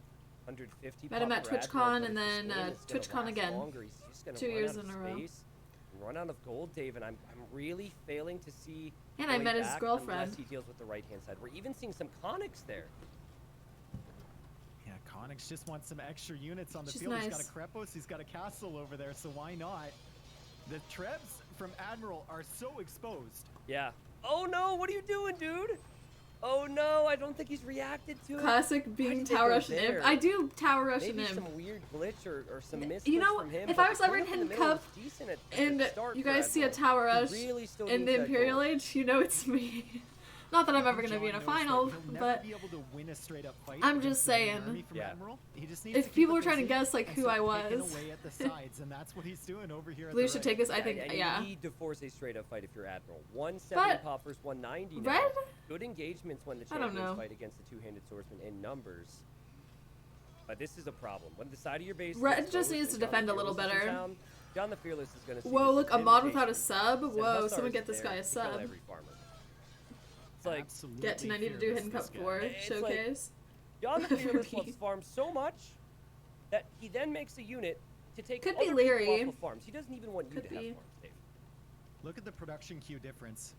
150 Met him pop at for TwitchCon Admiral, but and if this then, game is gonna TwitchCon last again. longer, he's just gonna 2 run years out in of a row. space and run out of gold, Dave, and I'm really failing to see. And I going met his back girlfriend. Unless he deals with the right-hand side. We're even seeing some conics there. Yeah, Konix just wants some extra units on the She's field. He's nice. got a Krepos, he's got a castle over there, so why not? The Trebs from Admiral are so exposed. Yeah. Oh no! What are you doing, dude? Oh no, I don't think he's reacted to it. Classic being did they Tower go Russian Imp. there? I do Tower Russian Maybe Imp. some weird glitch or some miss You know, from him. if but I was the ever in cleanup Hidden the middle Cup was decent at and the start you for guys see a Admiral. Tower He Rush really still in needs the that Imperial gold. Age, you know it's me. Not that I'm ever gonna be in a John knows final, that he'll never but be able to win a straight-up fight I'm against just the main saying. army from Yeah. Admiral. He just needs if to keep people it were trying to busy guess like and who start I picking was, away at the sides, and that's what he's doing over here. Blue at the should right. take this. I think, and yeah. you need to force a straight up fight if you're Admiral. 170 But pop versus 190 now. Red? Good engagements when the I don't champions know. fight against the two-handed swordsman in numbers. But this is a problem. When the side of your base Red is just exposed needs and to John defend the a little Fearless is in better. town, John the Fearless is going to see Whoa, this look, as a mod without a invitation. sub. Send Whoa, Hussars someone get this there guy a to kill sub. every farmer. It's like, Absolutely Get to 90 to do fearless, Hidden this Cup guy. 4 It's like- showcase. John the For Fearless me. loves farms so much that he then makes a unit to take Could other be people Leary. off of farms. He doesn't even want you Could to have be. farms, Dave. Look at the production queue difference.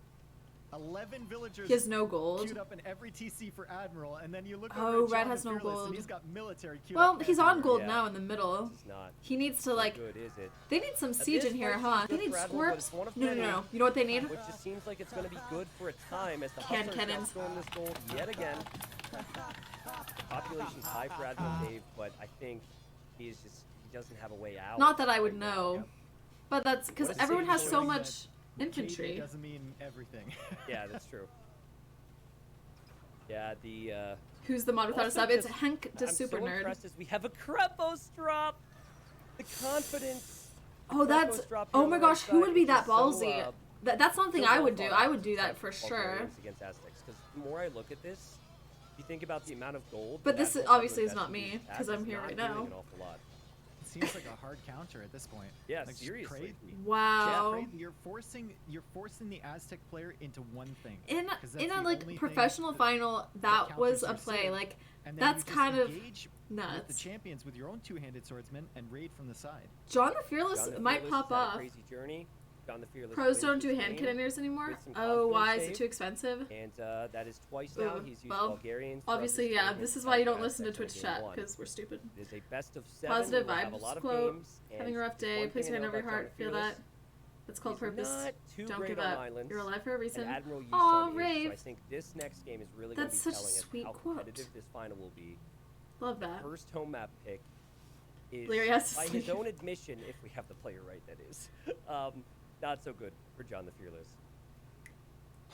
11 villagers He has no gold. queued up in every TC for Admiral, and then you look Oh, over at Red John has the no Fearless, gold. and he's got military queued Well, up he's on everywhere. gold Yeah. now in the middle. This is not He needs to so like. good, is it? They need some siege this in here, fight huh? seems They good need for Admiral, but squirps. it's one of No, no, many. no. You know what they need? Which just seems like it's going to be good for a time as the Can Hussars cannons. storm this gold yet again. Population's high for Admiral Dave, but I think he doesn't have a way out. Not that I would right now. know. Yeah. But that's because What a everyone save has so showing much JD infantry. doesn't mean everything. Yeah, that's true. Yeah, the Who's the mod without a Also sub? It's just- Henk the I'm Super so Nerd. impressed as we have a Krepos drop. The confidence. Oh, that's. Krepos drop Oh here my on the right gosh, who would side be is that just so, ballsy? That's something so I well would do. thought I out would do that of for sure. Bulgarians against Aztecs, because the more I look at this, you think about the amount of gold. But that this Admirals obviously have is not invested in me, these 'cause I'm assets, here not right doing now. An awful lot. It seems like a hard counter at this point. Yeah, like, just seriously. crazy. Wow. Crazy. You're forcing the Aztec player into one thing. In 'Cause that's in a the like only thing professional final, that counters was a your play. sword. Like And then that's you just kind of engage with the nuts. champions with your own two-handed swordsman and raid from the side. John the Fearless John the might Fearless pop has had a off. Crazy journey. John the Fearless Pros wins don't this do hand game, cannoners anymore. with some Oh, why confidence is it save. too expensive? And that is twice now. Ooh, He's used well, Bulgarians. throughout Obviously, this yeah. game This against is why you don't Aztecs listen to in Twitch game chat one. because we're stupid. It is a best of 7. Positive We'll have a vibes lot of quote. games, Having a and rough day. one Place thing your I hand know over your about heart. John Feel Fearless, that. It's called he's purpose. not too Don't great give on up. islands. You're alive for a reason. And Admiral Yuson Aw, is, so Rave. I think this next game is really going to That's be such a telling us sweet how quote. competitive this final will be. Love that. First home map pick is, Leary has to by his sleep. own admission, if we have the player right, that is, not so good for John the Fearless.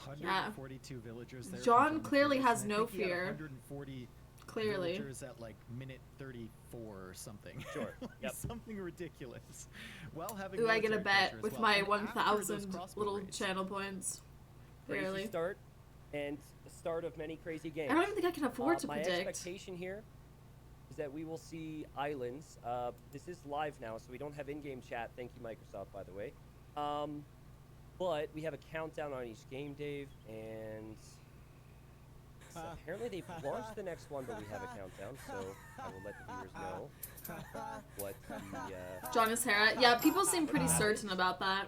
142 villagers there. John from the clearly Fearless, has and I no think he had fear. 140 Clearly. villagers at like minute 34 or something. Sure, Like, yep. Something ridiculous. Well, having Ooh, I get a military bet pressure as with well. my And after those 1,000 crossbow little raids, channel points. Crazy Barely. start, and the start of many crazy games. I don't even think I can afford to my predict. expectation here is that we will see islands. This is live now, so we don't have in-game chat. Thank you, Microsoft, by the way. But we have a countdown on each game, Dave, and so apparently they've launched the next one, but we have a countdown, so I will let the viewers know what the... John is Hera. Yeah, people seem pretty certain about that.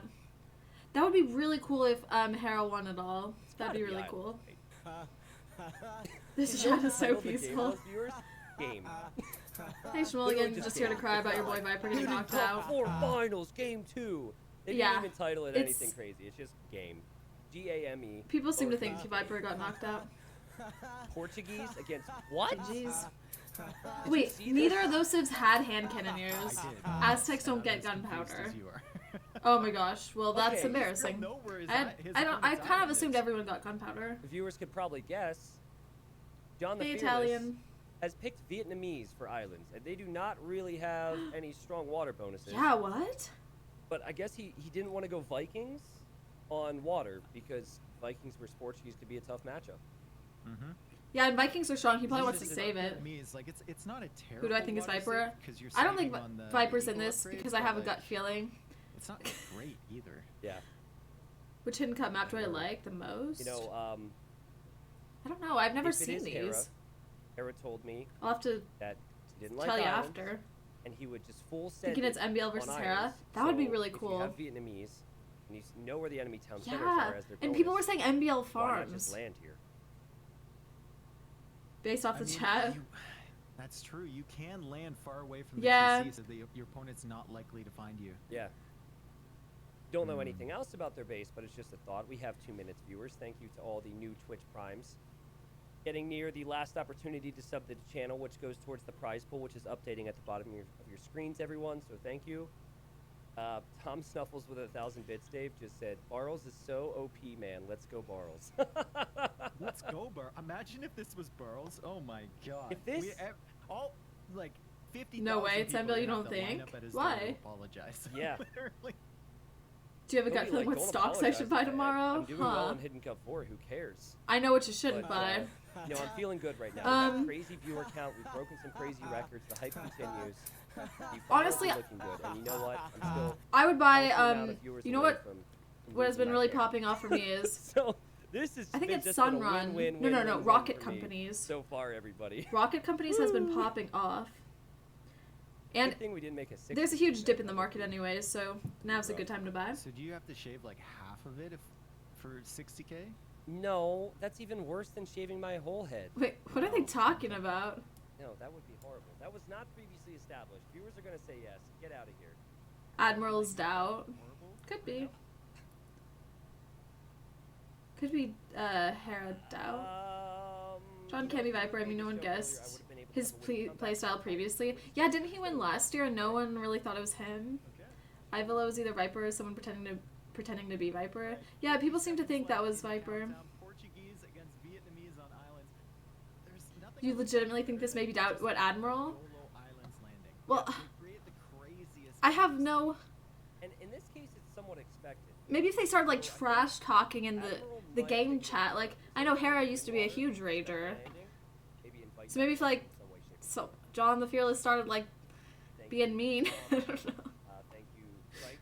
That would be really cool if Hera won it all. That'd be really cool. This chat is so Title of the game, peaceful. those viewers? Game. Hey Shmulligan, just here to cry about your boy Viper getting knocked Top out. 4 finals, game 2. They Yeah, didn't even title it it's- anything crazy. It's just game. G-A-M-E. People seem to think Viper got knocked out. Portuguese against what? Jeez. you Wait, see neither this? of those civs had hand cannoneers. I did. Aztecs don't I'm get as confused gunpowder. as you are. Oh my gosh. Well, that's Okay. embarrassing. Know where his I his don't. I opponent's kind of island assumed is. everyone got gunpowder. The viewers could probably guess. John the The Fearless Italian. has picked Vietnamese for islands, and they do not really have any strong water bonuses. Yeah. What? But I guess he didn't want to go Vikings on water because Vikings versus Portuguese could be a tough matchup. Mhm. Yeah, and Vikings are strong. He probably wants to It's save not it. Me, it's like it's not a terrible. Who do I think is water Viper? save 'cause you're I don't think saving on the Viper's in eagle this upgrades, because I but, have a like, gut feeling. It's not great either. Yeah. Which hidden cut map do I like the most? You know, I don't know. I've never if it seen is these. Hera told me I'll have to that he didn't like tell you islands, after. and he would just full send Thinking it it's MBL versus on Hera. islands. That would be So really If you cool. have Vietnamese, and you know where the enemy town centers Yeah, are as their and people were bonus, saying MBL why not just farms land here? based off I the mean, chat. That's true. You can land far away from the Yeah. TC, so your opponent's not likely to find you. Yeah. Don't know Hmm. anything else about their base, but it's just a thought. We have 2 minutes, viewers. Thank you to all the new Twitch Primes. getting near the last opportunity to sub the channel, which goes towards the prize pool, which is updating at the bottom of your screens, everyone. So thank you. Tom Snuffles with 1,000 bits, Dave, just said, Barles is so OP, man. Let's go, Barles. Let's go, Imagine if this was Burles. Oh my god. If this- all like 50,000 No way, people Samuel, are you gonna don't have to line think? up at his Why? door to apologize. Yeah. Literally. Do you have a gut Nobody, feeling what don't stocks I apologize. should buy tomorrow? I'm doing well Huh. on Hidden Cup 4. Who cares? I know what you shouldn't But, buy. No, I'm feeling good right now. We've got crazy viewer count. We've broken some crazy records. The hype continues. The finals Honestly, are looking good. And you know what? I'm still I would buy, healthy amount of viewers you know away what? from What has losing been my really hair. popping off for me is So this is. I think been it's just been a Sunrun. win, No, win, no, win, no. win Rocket for me Companies. So far, everybody. Rocket Companies has been popping off. And Good thing we didn't make a 60 there's a huge dip in the market anyways, so now's a good time to buy. So do you have to shave like half of it for 60K? No, that's even worse than shaving my whole head. Wait, what are they talking about? No, that would be horrible. That was not previously established. Viewers are gonna say yes. Get out of here. Admiral's Doubt. Horrible? Could be. Could be, Hera Doubt. John Cammy Viper, I mean, no one guessed his playstyle previously. Yeah, didn't he win last year and no one really thought it was him? Okay. Ivalo was either Viper or someone pretending to be Viper. Yeah, people seem to think that was Viper. Portuguese against Vietnamese on islands. There's nothing You legitimately think this may be Doubt? What, Admiral? Solo islands landing. Well, They create the craziest I have no... And in this case, it's somewhat expected. Maybe if they started, like, trash talking in the game chat. Like, I know Hera used to be a huge rager. So maybe if, like, so John the Fearless started, like, being mean. I don't know. Thank you, Strike.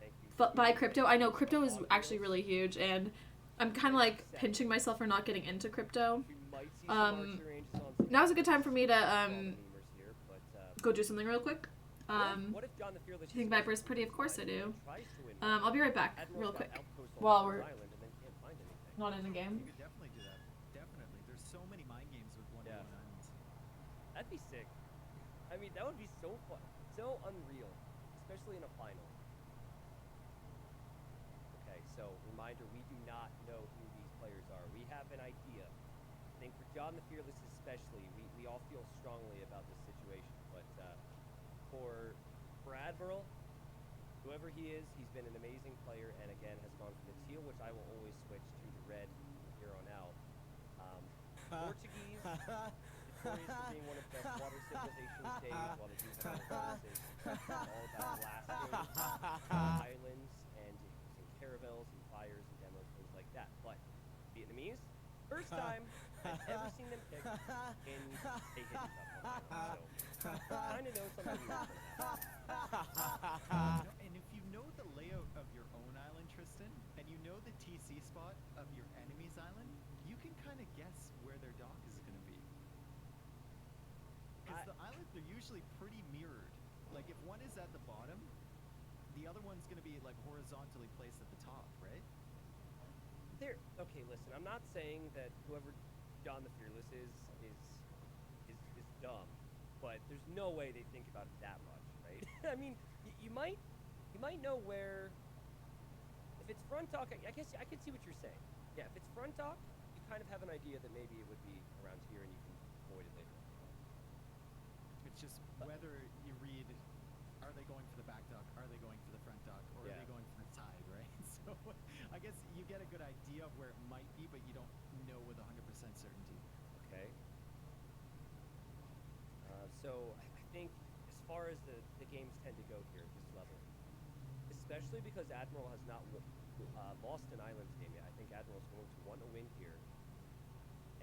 Thank you. But buy crypto. I know crypto is actually really huge, and I'm kind of like pinching myself for not getting into crypto. We might see some Archer Angels on some Now's a good time for me to memers here, but, go do something real quick. what if John the Fearless Do you think Viper is pretty? Of course I do. tries to win? I'll be right back, Admiral's real got quick. outposts all While over we're his island and then can't find anything. not in the You game. could definitely do that. Definitely. There's so many mind games with one Yeah. islands. That'd be sick. I mean, that would be so fun, so unreal, especially in a final. Okay, so reminder, we do not know who these players are. We have an idea. I think for John the Fearless especially, we all feel strongly about this situation. But for Admiral, whoever he is, he's been an amazing player, and again has gone from the teal, which I will always switch to the red from here on out. Portuguese. Notorious for being one of the best water civilizations days, while the Zeus bonuses all about blasting islands and using caravels and fires and demos, things like that. But Vietnamese, first time I've ever seen them pick in a hidden cup on island. So kind of know something new from that. And if you know the layout of your own island, Tristan, and you know the TC spot of your enemy's island, you can kind of guess where their dock is going to be. Because the islands are usually pretty mirrored. Like if one is at the bottom, the other one's going to be like horizontally placed at the top, right? Okay, listen, I'm not saying that whoever John the Fearless is dumb, but there's no way they think about it that much, right? I mean, you might know where. If it's front dock, I guess I could see what you're saying. Yeah, if it's front dock, you kind of have an idea that maybe it would be around here, and you can avoid it later. It's just whether you read, are they going for the back dock, are they going for the front dock, or are Yeah. they going for the side, right? So I guess you get a good idea of where it might be, but you don't know with 100% certainty. Okay. So I think as far as the games tend to go here at this level, especially because Admiral has not lost an islands game yet, I think Admiral's going to want to win here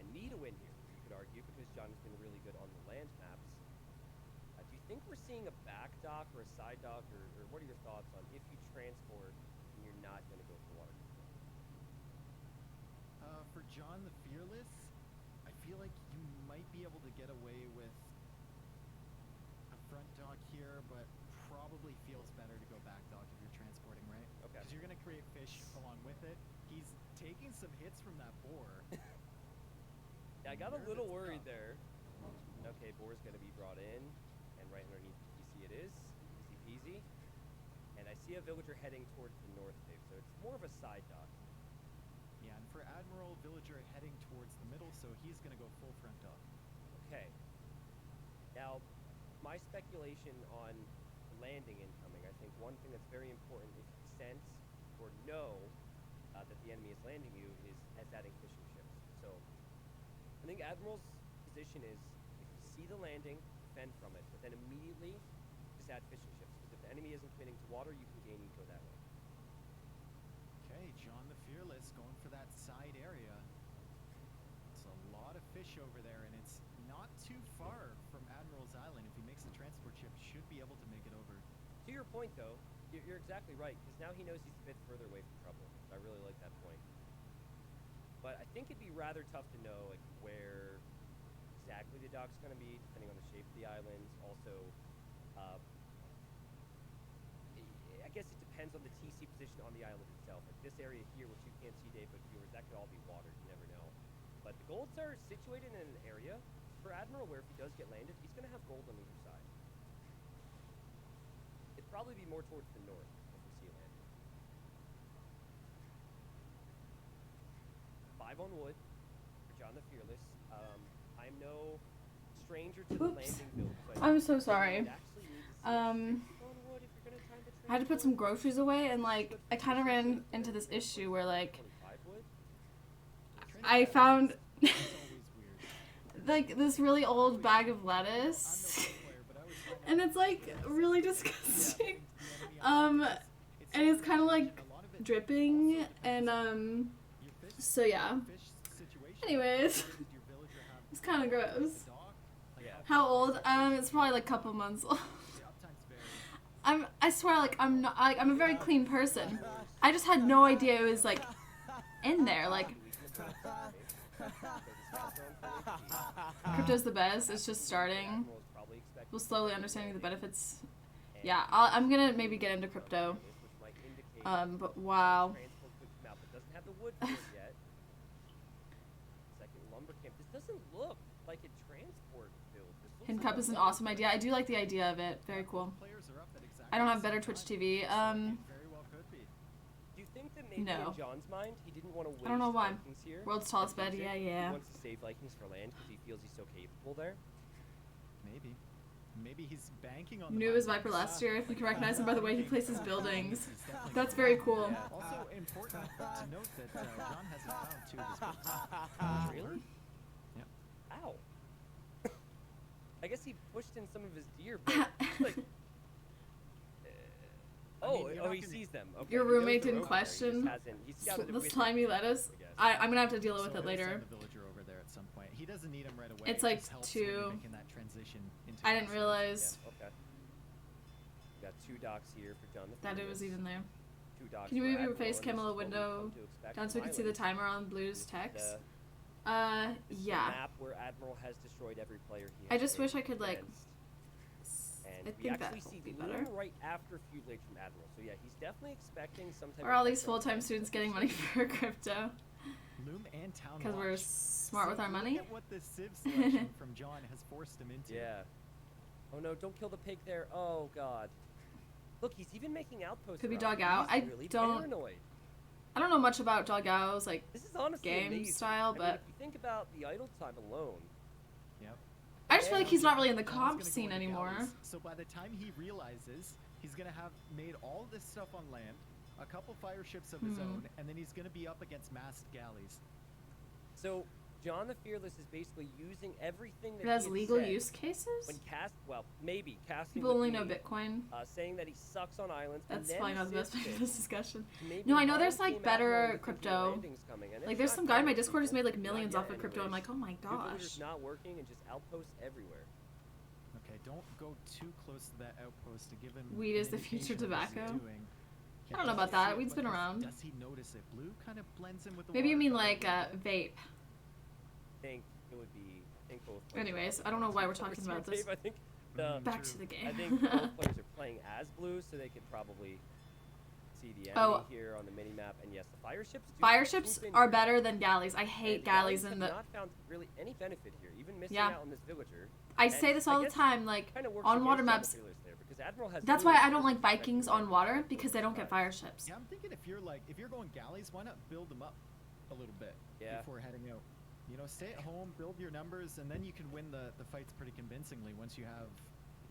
and need a win here, you could argue, because John has been really good on the land maps. Do you think we're seeing a back dock or a side dock, or what are your thoughts on if you transport and you're not going to go for water control? For John the Fearless, I feel like you might be able to get away with a front dock here, but probably feels better to go back dock if you're transporting, right? Okay. Because you're going to create fish along with it. He's taking some hits from that boar. Yeah, I got a Nervous little worried stuff. there. Okay, boar's going to be brought in, and right underneath the PC it is. Easy peasy. And I see a villager heading towards the north, Dave, so it's more of a side dock. Yeah, and for Admiral, Villager heading towards the middle, so he's going to Okay. Now, my speculation on landing incoming, I think one thing that's very important if you sense or know that the enemy is landing you is adding fishing ships. So, I think Admiral's position is if you see the landing, defend from it, but then immediately just add fishing ships. Because if the enemy isn't committing to water, you can gain eco that way. Okay, John the Fearless going for that side area. It's a lot of fish over there, and it's not too far from Admiral's Island. If he makes the transport ship, should be able to make it over. To your point, though, you're exactly right, because now he knows he's a bit further away from trouble. So I really like that point. But I think it'd be rather tough to know like where exactly the dock's going to be, depending on the shape of the island. Also, I guess it depends on the TC position on the island itself. Like this area here, which you can't see, Dave, but viewers, that could all be water. You never know. But the golds are situated in an area for Admiral where if he does get landed, he's going to have gold on either side. It'd probably be more towards the north if we see a landing. 5 on wood for John the Fearless. I'm no stranger to the Oops. landing build. So I'm so sorry. you'd actually need to see on wood if you're gonna time the I had to put some groceries away, and like I kind of ran into this issue where like 25 wood. I found It's always weird. like this really old bag of I'm no lettuce, pro player, but I was trying to and it's like really disgusting. the enemy And it's kind of like a lot of it dripping, and your fish so yeah. fish situation. Anyways, Does your villager have it's kind of gross. a dog? Like, Yeah. How old? It's probably like a couple months old. the uptime's very I swear, like I'm not, like I'm a very clean person. I just had no idea it was like in there. Like crypto's the best. It's just starting. We'll slowly understanding the benefits. Yeah, I'm gonna maybe get into crypto. But wow. Doesn't have the wood for it yet. Second lumber camp. This doesn't look like a transport build. This looks Hidden like Cup is an awesome idea. I do like the idea of it. Very cool. players are up at exactly I don't have the better same Twitch time. TV. It very well could be. Do you think that maybe No. in John's mind he didn't want to waste I don't know why. Vikings here? World's tallest and bed. use Yeah, it? yeah. He wants to save Vikings for land because he feels he's so capable there. Maybe. Maybe he's banking on Knew the it was Vikings. Viper last year. You can recognize him by the way he places buildings. He's definitely That's got very it. cool. Yeah. Also important to note that John hasn't found 2 of his books. Really? Yep. Ow. I guess he pushed in some of his deer, but like. Oh, you're oh, not he gonna- sees them. Okay, Your he knows roommate they're didn't over there. He just question hasn't- he scouted it The with him, slimy lettuce. I guess. I'm gonna have to deal with So it he'll later. send the villager over there at some point. He doesn't need him right away. It's It like just helps when you're 2. making that transition into I didn't Western. realize Yeah, okay. We got 2 docks here for John the that it Fearless, was even there. 2 docks Can you for move your Admiral, face and cam a this little is what we've window come to expect down so from we can see the Island. timer on Blue's This is text? the Yeah. map where Admiral has destroyed every player he I has just wish I faced could like. against. And I we think that actually will see be Loom better. right after Feud Lake from Admiral. So yeah, he's definitely expecting some type Or of all these background full-time noise. students getting money for crypto Loom and Town because we're Watch. smart with So our look money. at what this Civ selection from John has forced him into. Yeah. Oh no! Don't kill the pig there. Oh god. Look, he's even making outposts. Could be around. dog out. He's I really don't- Paranoid. I don't know much about Dog Owl's like. This is honestly Game amazing. style, I mean, but- if you think about the idle time alone, Yep. I just feel like he's not really in the John's comp gonna go scene into anymore. galleys. So by the time he realizes he's gonna have made all this stuff on land, a couple fire ships of his Mhm. own, and then he's gonna be up against masked galleys. so John the Fearless is basically using everything that It has he had legal said use cases. when maybe casting. People with only know me, Bitcoin. saying that he sucks on islands. and That's then probably not the best Civ part of fits. this discussion. Maybe No, I know Mine there's like came better Admiral with crypto. landings coming, and Like it's there's not some guy in my coming to Discord who's made people. like Not millions yet off of crypto. I'm anyways. like, oh my Good Villager's gosh. not working and just outposts everywhere. Okay, don't go too close to that outpost to give him. Weed an is the future indication of what he's tobacco? doing. I don't know does about he that. see it, Weed's but been around. Does he notice it? Blue kind of blends in with the Maybe you water mean color a like little bit. vape. I think it would be. I think both. players Anyways, are I don't know why we're playing talking as about Dave. this. I think the. Back True. to the game. I think both players are playing as blue, so they could probably see the enemy Oh. here on the mini map. And yes, the fire ships. Do Fire ships swoop in are here. better than galleys. I hate And galleys have in the. not found really any benefit here, even missing Yeah. out on this villager. I and say this I all the guess time. Like Kind of works on water against maps. John the Fearless there, because Admiral has That's really why I don't like respect Vikings for on water Admiral because they don't get fire. fire ships. Yeah, I'm thinking if you're going galleys, why not build them up a little bit Yeah. before heading out? You know, stay at home, build your numbers, and then you can win the fights pretty convincingly once you have,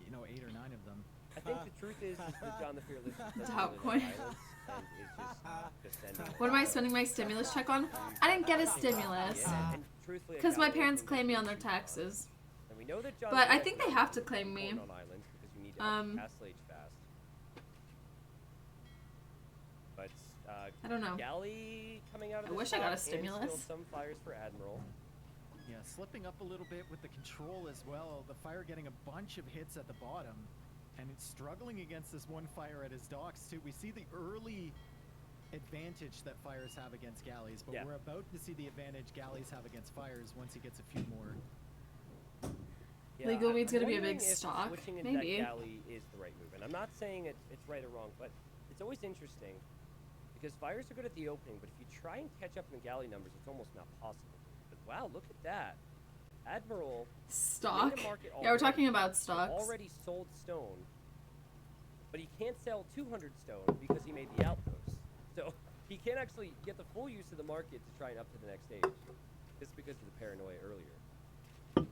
you know, 8 or 9 of them. I think the truth is that John the Fearless doesn't Top really coin. like violence and is just sending What am I spending my stimulus check on? I didn't get a stimulus. Yeah, and truthfully, Because my Galileo parents thinks claim me it's on their too far. taxes. And we know that John But I Fearless think they is have to claim me. important on islands because you need to help Um, Castle Age fast. But I don't know. Galley coming out of I this wish I got a top and still stimulus. some fires for Admiral. Yeah, slipping up a little bit with the control as well. The fire getting a bunch of hits at the bottom, and it's struggling against this one fire at his docks too. We see the early advantage that fires have against galleys, but Yeah. we're about to see the advantage galleys have against fires once he gets a few more. Legal weed's I'm gonna be a big wondering if stock, switching into maybe. that galley is the right move, and I'm not saying it's right or wrong, but it's always interesting because fires are good at the opening, but if you try and catch up in the galley numbers, it's almost not possible. But wow, look at that, Admiral Stock? made a market Yeah, we're already, talking about stocks. already sold stone, but he can't sell 200 stone because he made the outpost. So he can't actually get the full use of the market to try and up to the next stage, just because of the paranoia earlier.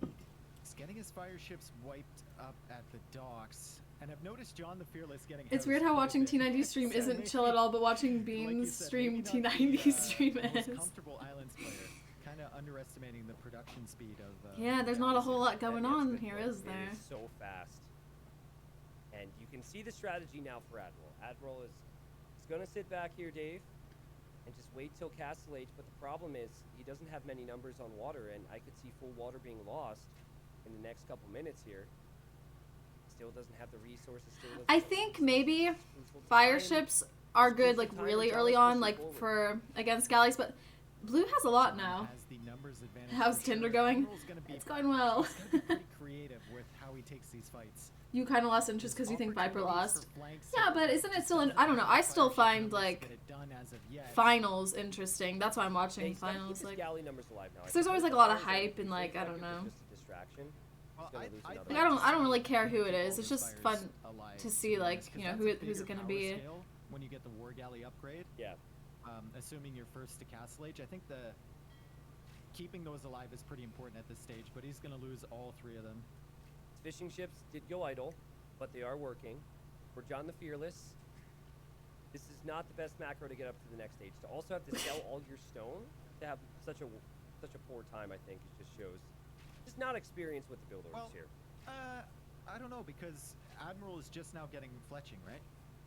He's getting his fire ships wiped up at the docks, and I've noticed John the Fearless getting. It's weird housed how quite a watching bit. T90 stream So isn't maybe- chill at all, but watching like you Beans said, stream maybe not T90 the, stream most is. comfortable islands player, kind of underestimating the production speed of. Yeah, there's not a whole lot That- going that's a on good here, point. is there? It is so fast. And you can see the strategy now for Admiral. Admiral is going to sit back here, Dave, and just wait till Castle Age. But the problem is he doesn't have many numbers on water, and I could see full water being lost in the next couple minutes here. Still doesn't have the resources. Still doesn't I have the think resources. maybe Crucial fire time. ships are good Crucial like time really and early John is on, pushing like forward. for against galleys, but Blue has a lot now. Has the numbers advantage How's for Tinder sure. going? Admiral's gonna be, It's going well. he's gonna be pretty creative with how he takes these fights. You kind of lost interest because you think Viper Opportunities lost. for flanks Yeah, and but isn't it just still? doesn't I don't know. have I the still fire ship find numbers to like get it done as of yet. finals interesting. That's why I'm Yeah, watching he's gotta keep finals. his like galley numbers alive now. I 'cause there's think always with like a lot the of fires, hype and it like seems I don't it know. was just a distraction. Well, gonna lose I'd another Like, one. I don't really care who it keep is. all It's those just fires fun alive, to see, be like, honest, you 'cause know, that's a who's it bigger gonna power be. scale when you get the war galley upgrade. Yeah. Assuming you're first to Castle Age, I think the keeping those alive is pretty important at this stage. But he's gonna lose all 3 of them. Fishing ships did go idle, but they are working. For John the Fearless, this is not the best macro to get up to the next stage. To also have to sell all your stone to have such a poor time, I think, it just shows just not experience with the build orders Well, here. I don't know, because Admiral is just now getting fletching, right?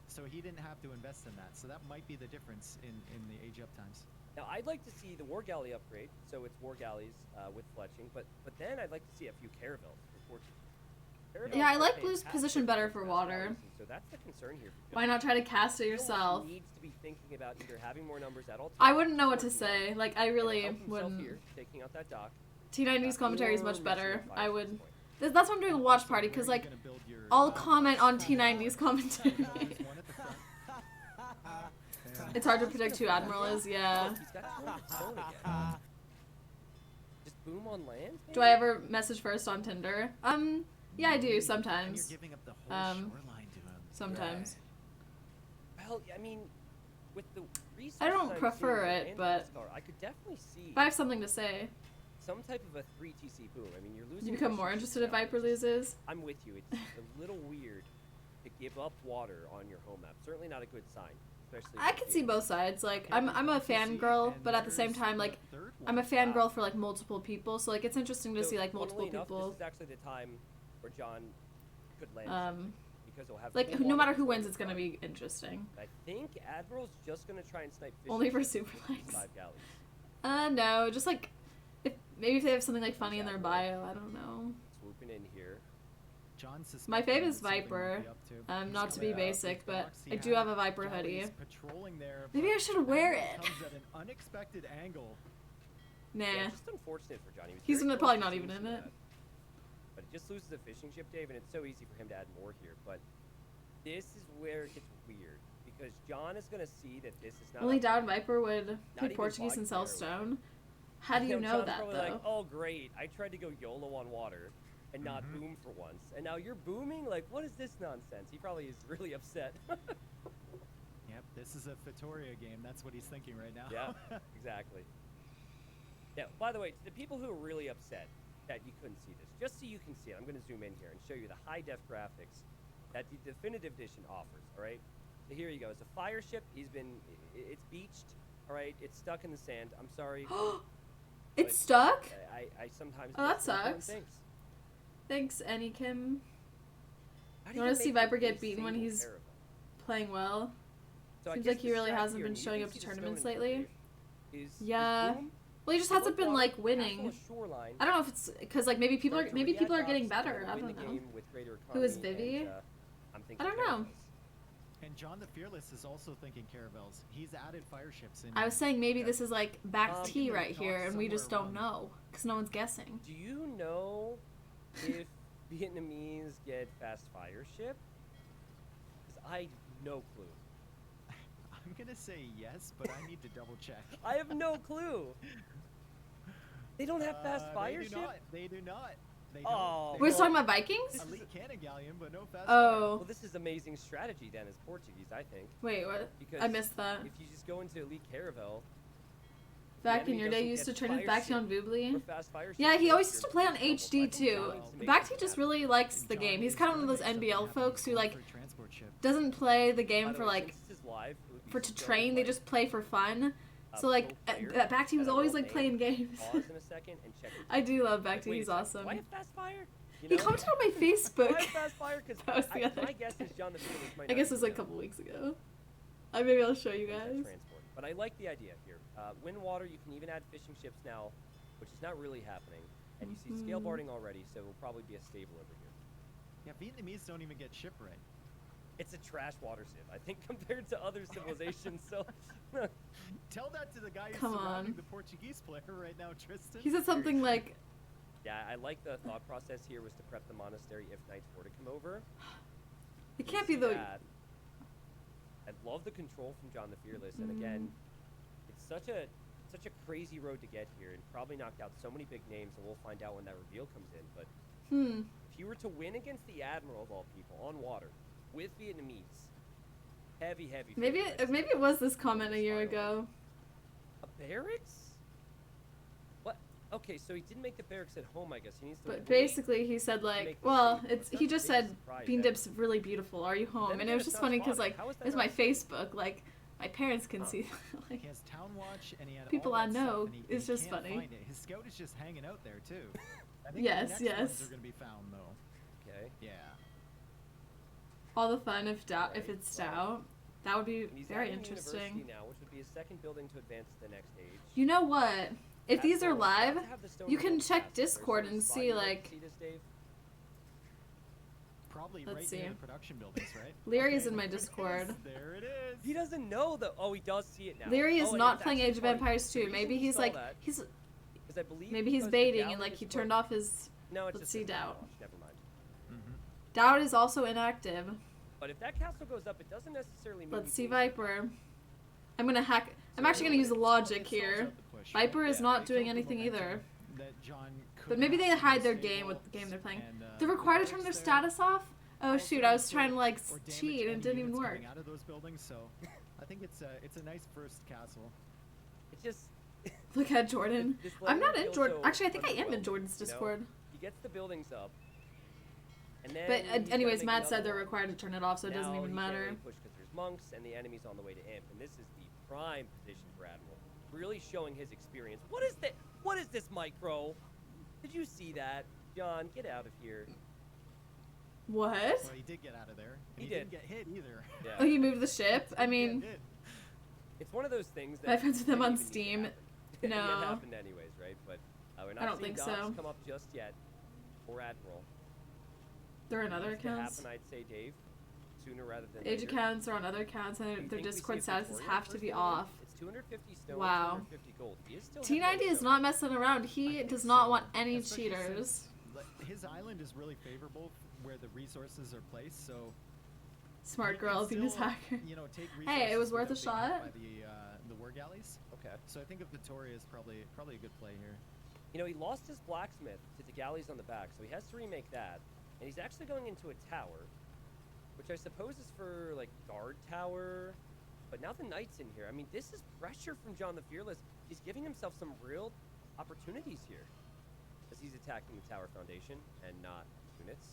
So he didn't have to invest in that. So that might be the difference in the age up times. Now, I'd like to see the war galley upgrade, so it's war galleys with fletching, but then I'd like to see a few caravels for fortune. Caravels Yeah, I are like Blue's fantastic position better against for fast water. galleys, and so that's the concern here. for Why Phil. not try to cast it He almost yourself? needs to be thinking about either having more numbers at all times. I wouldn't know what to or say. Like I and really help himself wouldn't. Here, taking out that dock. T90's commentary is or much reaching better. the fires I at would. this point. That's why I'm doing a watch party So because where are you like gonna build your I'll comment on T90's commentary. There's one at the front. It's hard to predict who Admiral is. Yeah. Look, he's got 200 stone again. Just boom on land. Do I ever message first on Tinder? Yeah, I do And you're sometimes. giving up the whole shoreline to him. Sometimes. Well, I mean, with the resources I don't I'm prefer seeing it, in but NASCAR, I could definitely see If I have something to say, some type of a 3 TC boom. I mean, you're losing. you become more efficiency interested if now, Viper which is- loses. I'm with you. It's a little weird to give up water on your home map. Certainly not a good sign, especially. I with can the- see both sides. Like Okay, I'm a well, see, fangirl, and but at the same there's time, the like third I'm a one. fangirl for like multiple people. So like it's interesting to So, see like funnily multiple enough, people. This is actually the time where John could land. Because he'll have Like full no water matter who control wins, of it's the gonna front. be interesting. I think Admiral's just gonna try and snipe fishing Only for ships super with these likes. 5 galleys. No, just like if they have something like funny in their bio, I don't know. Swooping in here. John My fave suspecting is that something Viper. might be up to. He's Not to gonna be up basic, his but docks. He I do had have a Viper galleys hoodie. patrolling there, Maybe but I should wear Admiral it. comes at an unexpected angle. Nah. Yeah, just unfortunate for Johnny. He's very probably close not to even in losing it. that. But he just loses a fishing ship, Dave, and it's so easy for him to add more here. But this is where it gets weird because John is going to see that this is not. Only a- doubt Viper would Not play even Portuguese and sell vodka or stone. How do you know John's that probably though? like, oh great, I tried to go YOLO on water and not Mhm. boom for once, and now you're booming. Like, what is this nonsense? He probably is really upset. Yep, this is a Fitoria game. That's what he's thinking right now. Yeah, exactly. Yeah, by the way, to the people who are really upset that you couldn't see this, just so you can see it, I'm going to zoom in here and show you the high-def graphics that the Definitive Edition offers, all right? So here you go. It's a fire ship. It's beached, all right? It's stuck in the sand. I'm sorry. It's stuck? I sometimes Oh, that miss important sucks. things. Thanks, Anykim. How do You wanna make see Viper a get beaten when single he's caravan? playing well? So I Seems guess like he the really strat hasn't here, been and you showing can up to see the tournaments stone in lately. here, is Yeah. boom. Well, he just So hasn't been Whitewater, like castle winning. or shoreline, I don't know if it's because like maybe people start are to maybe people are re-add getting docks better. and I win don't the know. game with greater Who is economy Vivi? and, I'm thinking I don't know. caravels. And John the Fearless is also thinking caravels. He's added fire ships in. I was saying maybe Okay. this is like back T Thinking right of here, docks and we just somewhere don't around- know because no one's guessing. Do you know if Vietnamese get fast fire ship? Because I have no clue. I'm gonna say yes, but I need to double check. I have no clue. They don't have fast fire They do ship? not. They do not. They Oh, don't. We're They just talking about Vikings? This Elite is cannon galleon, but no fast Oh, Well, this is amazing strategy then as Portuguese, I think. wait, what? Because I missed that. if you just go into Elite Caravel, Back in enemy your day, doesn't you used to get train with fire Bacti on ship or Boobly. fast fire ship, Yeah, he you're- always used to you're play on in trouble. So I HD think too. John needs to make Bacti something just happen. really likes And the John game. He's is kind of gonna one of those make something NBL happen folks who with like Comfort transport ship. doesn't play the By game the for way, like since this is live, it would be for to so train. They funny. just play for fun. So like pro player Bacti was that I always will like playing name. games. Pause in a second and check it. I do love Like, Bacti. wait a He's second, awesome. Why have fast fire? You He know? commented on my Why Facebook. have fast fire? Because That was the other my guess is John the Fearless might I not guess it was even like a know couple weeks ago. Maybe I'll show you what is guys. transport. But I like the idea here. Wind water, you can even add fishing ships now, which is not really happening. And you see scale Mhm. boarding already, so it will probably be a stable over here. Yeah, Vietnamese don't even get ship right. It's a trash water civ, I think, compared to other civilizations. So Tell that to the guy who's Come surrounding on. the Portuguese player right now, Tristan. He said something like, yeah, I like the thought process here was to prep the monastery if knights were to come over. "It You can't be see the." that. I love the control from John the Fearless, and again, it's such a crazy road to get here, and probably knocked out so many big names, and we'll find out when that reveal comes in. But if you were to win against the Admiral of all people on water with Vietnamese, heavy. Maybe favorites. it was this comment a year ago. A barracks? What? Okay, so he didn't make the barracks at home. I guess he needs to. But wait. basically, he said like, make the well, statement. it's That's he a just big said surprise Bean that- Dip's really beautiful. Are you home? Then And again, it was it just sounds funny because spotty. like How is that it's my not- Facebook. Like my parents can see. like, He has Town Watch and he had People all I that know, stuff, and he it's just can't funny. find it. His scout is just hanging out there too. I think Yes, the next ones yes. are gonna be found though. Okay. Yeah. all the fun if Right, it's well, stout. That would be And he's very adding university interesting. now, which would be a second building to advance to the next stage. You know what? If these are Castle, about live, to have the stone you can built check castle. There's Discord some and spot see you'd like to like see this, Dave? Probably Let's right see. near the production buildings, right? Leary's in there my it is. Discord. There it is. He doesn't know though. Oh, he does see it now. Leary is Oh, and not it's playing actually Age of funny. Empires The 2. reason Maybe he he's saw like that he's is I believe maybe he's because the baiting galley and like is he closed. turned off his. No, it's Let's just see a turn Doubt. off. Never mind. Mm-hmm. Doubt is also inactive. But if that castle goes up, it doesn't necessarily mean. Let's you see lose. Viper. I'm gonna hack. I'm actually gonna use the logic here. Viper is Yeah, not they doing felt the anything momentum either. that John But could maybe not they be hide their stable, game with the game they're playing. and, They're the required to turn barracks their there status off? Oh also shoot, I was kill trying to like or damage cheat and it any didn't even units work. coming out of those buildings, so I think it's a nice first castle. It's just. Look at Jordan. this I'm not level in feels Jordan. so Actually, I think I am in underwhelming, Jordan's you know? Discord. He gets the buildings up. And then But he's gotta anyways, make Matt said another they're one. required to turn it off, so it doesn't Now even he can't matter. really push because there's monks and the enemy's on the way to Imp, and this is the prime position for Admiral, really showing his experience. What is that? What is this micro? Did you see that, John? Get out of here. What? Well, he did get out of there. And He didn't did. get hit either. Yeah, Oh, he moved the ship? I He didn't mean, get hit. it's one of those things that. My friends with them didn't on even need to Steam. happen. It No. happened anyways, right? But we're not I don't seeing think docks so. come up just yet for Admiral. they're in other Needs to accounts. happen, I'd say, Dave, sooner rather than Age later. accounts are on other accounts, Do you and their think we see Discord a statuses Victorian have to first be building? off. It's 250 stone, Wow. 250 gold. He is still T90 heavy on is stone. not messing around. I He think does not so, want any especially cheaters. since, like, his island is really favorable where the resources are placed, so Smart he can girl, Venus still, hacker. You know, take Hey, it was resources worth a without being hit shot. By the war galleys. Okay. So I think that Vittoria is probably a good play here. You know, he lost his blacksmith to the galleys on the back, so he has to remake that. And he's actually going into a tower, which I suppose is for, like, guard tower. But now the knight's in here. I mean, this is pressure from John the Fearless. He's giving himself some real opportunities here as he's attacking the tower foundation and not units.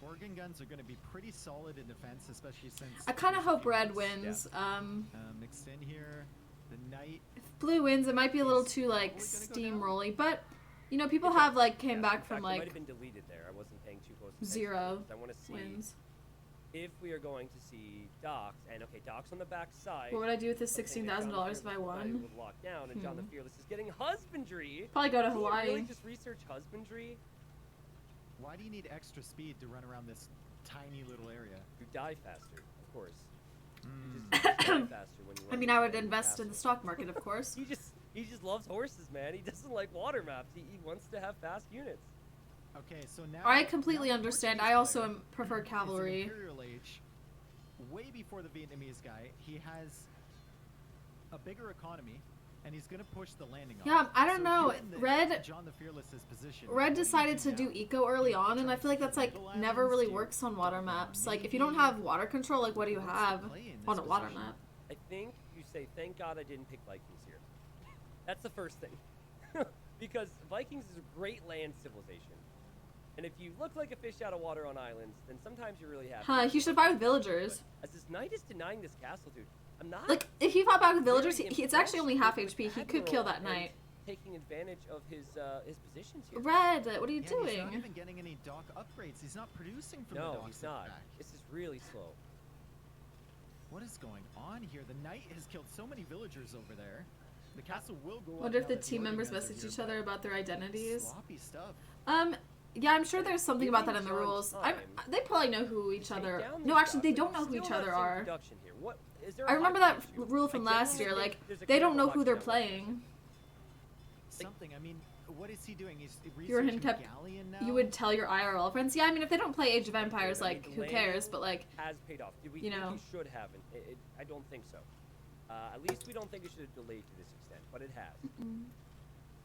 Organ guns are going to be pretty solid in defense, especially since... I kind of there's a hope few red units, wins. mixed in here. The Knight... If blue wins, it might be a little too, like, Probably gonna go down. steamrolly. But, you know, people have, like, came Yeah, in back from, fact, it might like, have been deleted there. I wasn't paying too close attention. 0 I want to see wins. if we are going to see docks. And, okay, docks on the back side. What would I do with this something that John the $16,000 if I Fearless might won? able to lock down, and John the Fearless is getting husbandry. Probably go to Did he Hawaii. really just research husbandry? Why do you need extra speed to run around this tiny little area? You die faster, of course. You Mm. just die faster when you I run mean, into I would the enemy invest in the castle. stock market, of course. He just loves horses, man. He doesn't like water maps. He wants to have fast units. Okay, so now... I completely now the understand. Portuguese I also player prefer is an cavalry. Imperial Age, way before the Vietnamese guy. He has a bigger economy, and he's gonna push the landing on. Yeah, I don't So know. given that Red- John the Fearless's position. Red what do you decided to now? do eco early on, and I feel like that's, like, Little never islands, really do you works on water double maps. down? Like, if you don't Maybe- have water control, like, what do you What's the have play in on this a water position? map? I think you say, thank God I didn't pick Vikings here. That's the first thing. Because Vikings is a great land civilization. And if you look like a fish out of water on islands, then sometimes you're really happy. Huh, he should fight with villagers. As this knight is denying this castle, dude, I'm not Like, if he fought back with very villagers, it's actually only half impressed HP. with He could kill Admiral that and knight. taking advantage of his positions here. Red, what are you Yeah, He's not doing? even getting any dock upgrades. He's not producing from the No, docks he's at the not. back. This is really slow. What is going on here? The knight has killed so many villagers over there. The castle will go Wonder up if now the that team organ members guns are message here, each but other about their identities. Sloppy stuff. Yeah, I'm sure there's something about that in the Giving John rules. time they probably know who each Take other. down No, these actually, they docks, don't but know who still each not other seeing are. production here. What is there? I a remember hockey that issue? rule from I last year. genuinely Like, think there's a they don't know Carabao who they're lockdown. playing. Something. I mean, what is he doing? He's Your researching hint kept. Galleon now. You would tell your IRL friends. Yeah, I mean, if they don't play Age of Empires, I mean, like, the who cares? landing But like, has paid off. Did we you think know. he should have? I don't think so. At least we don't think it should have delayed to this extent, but it has.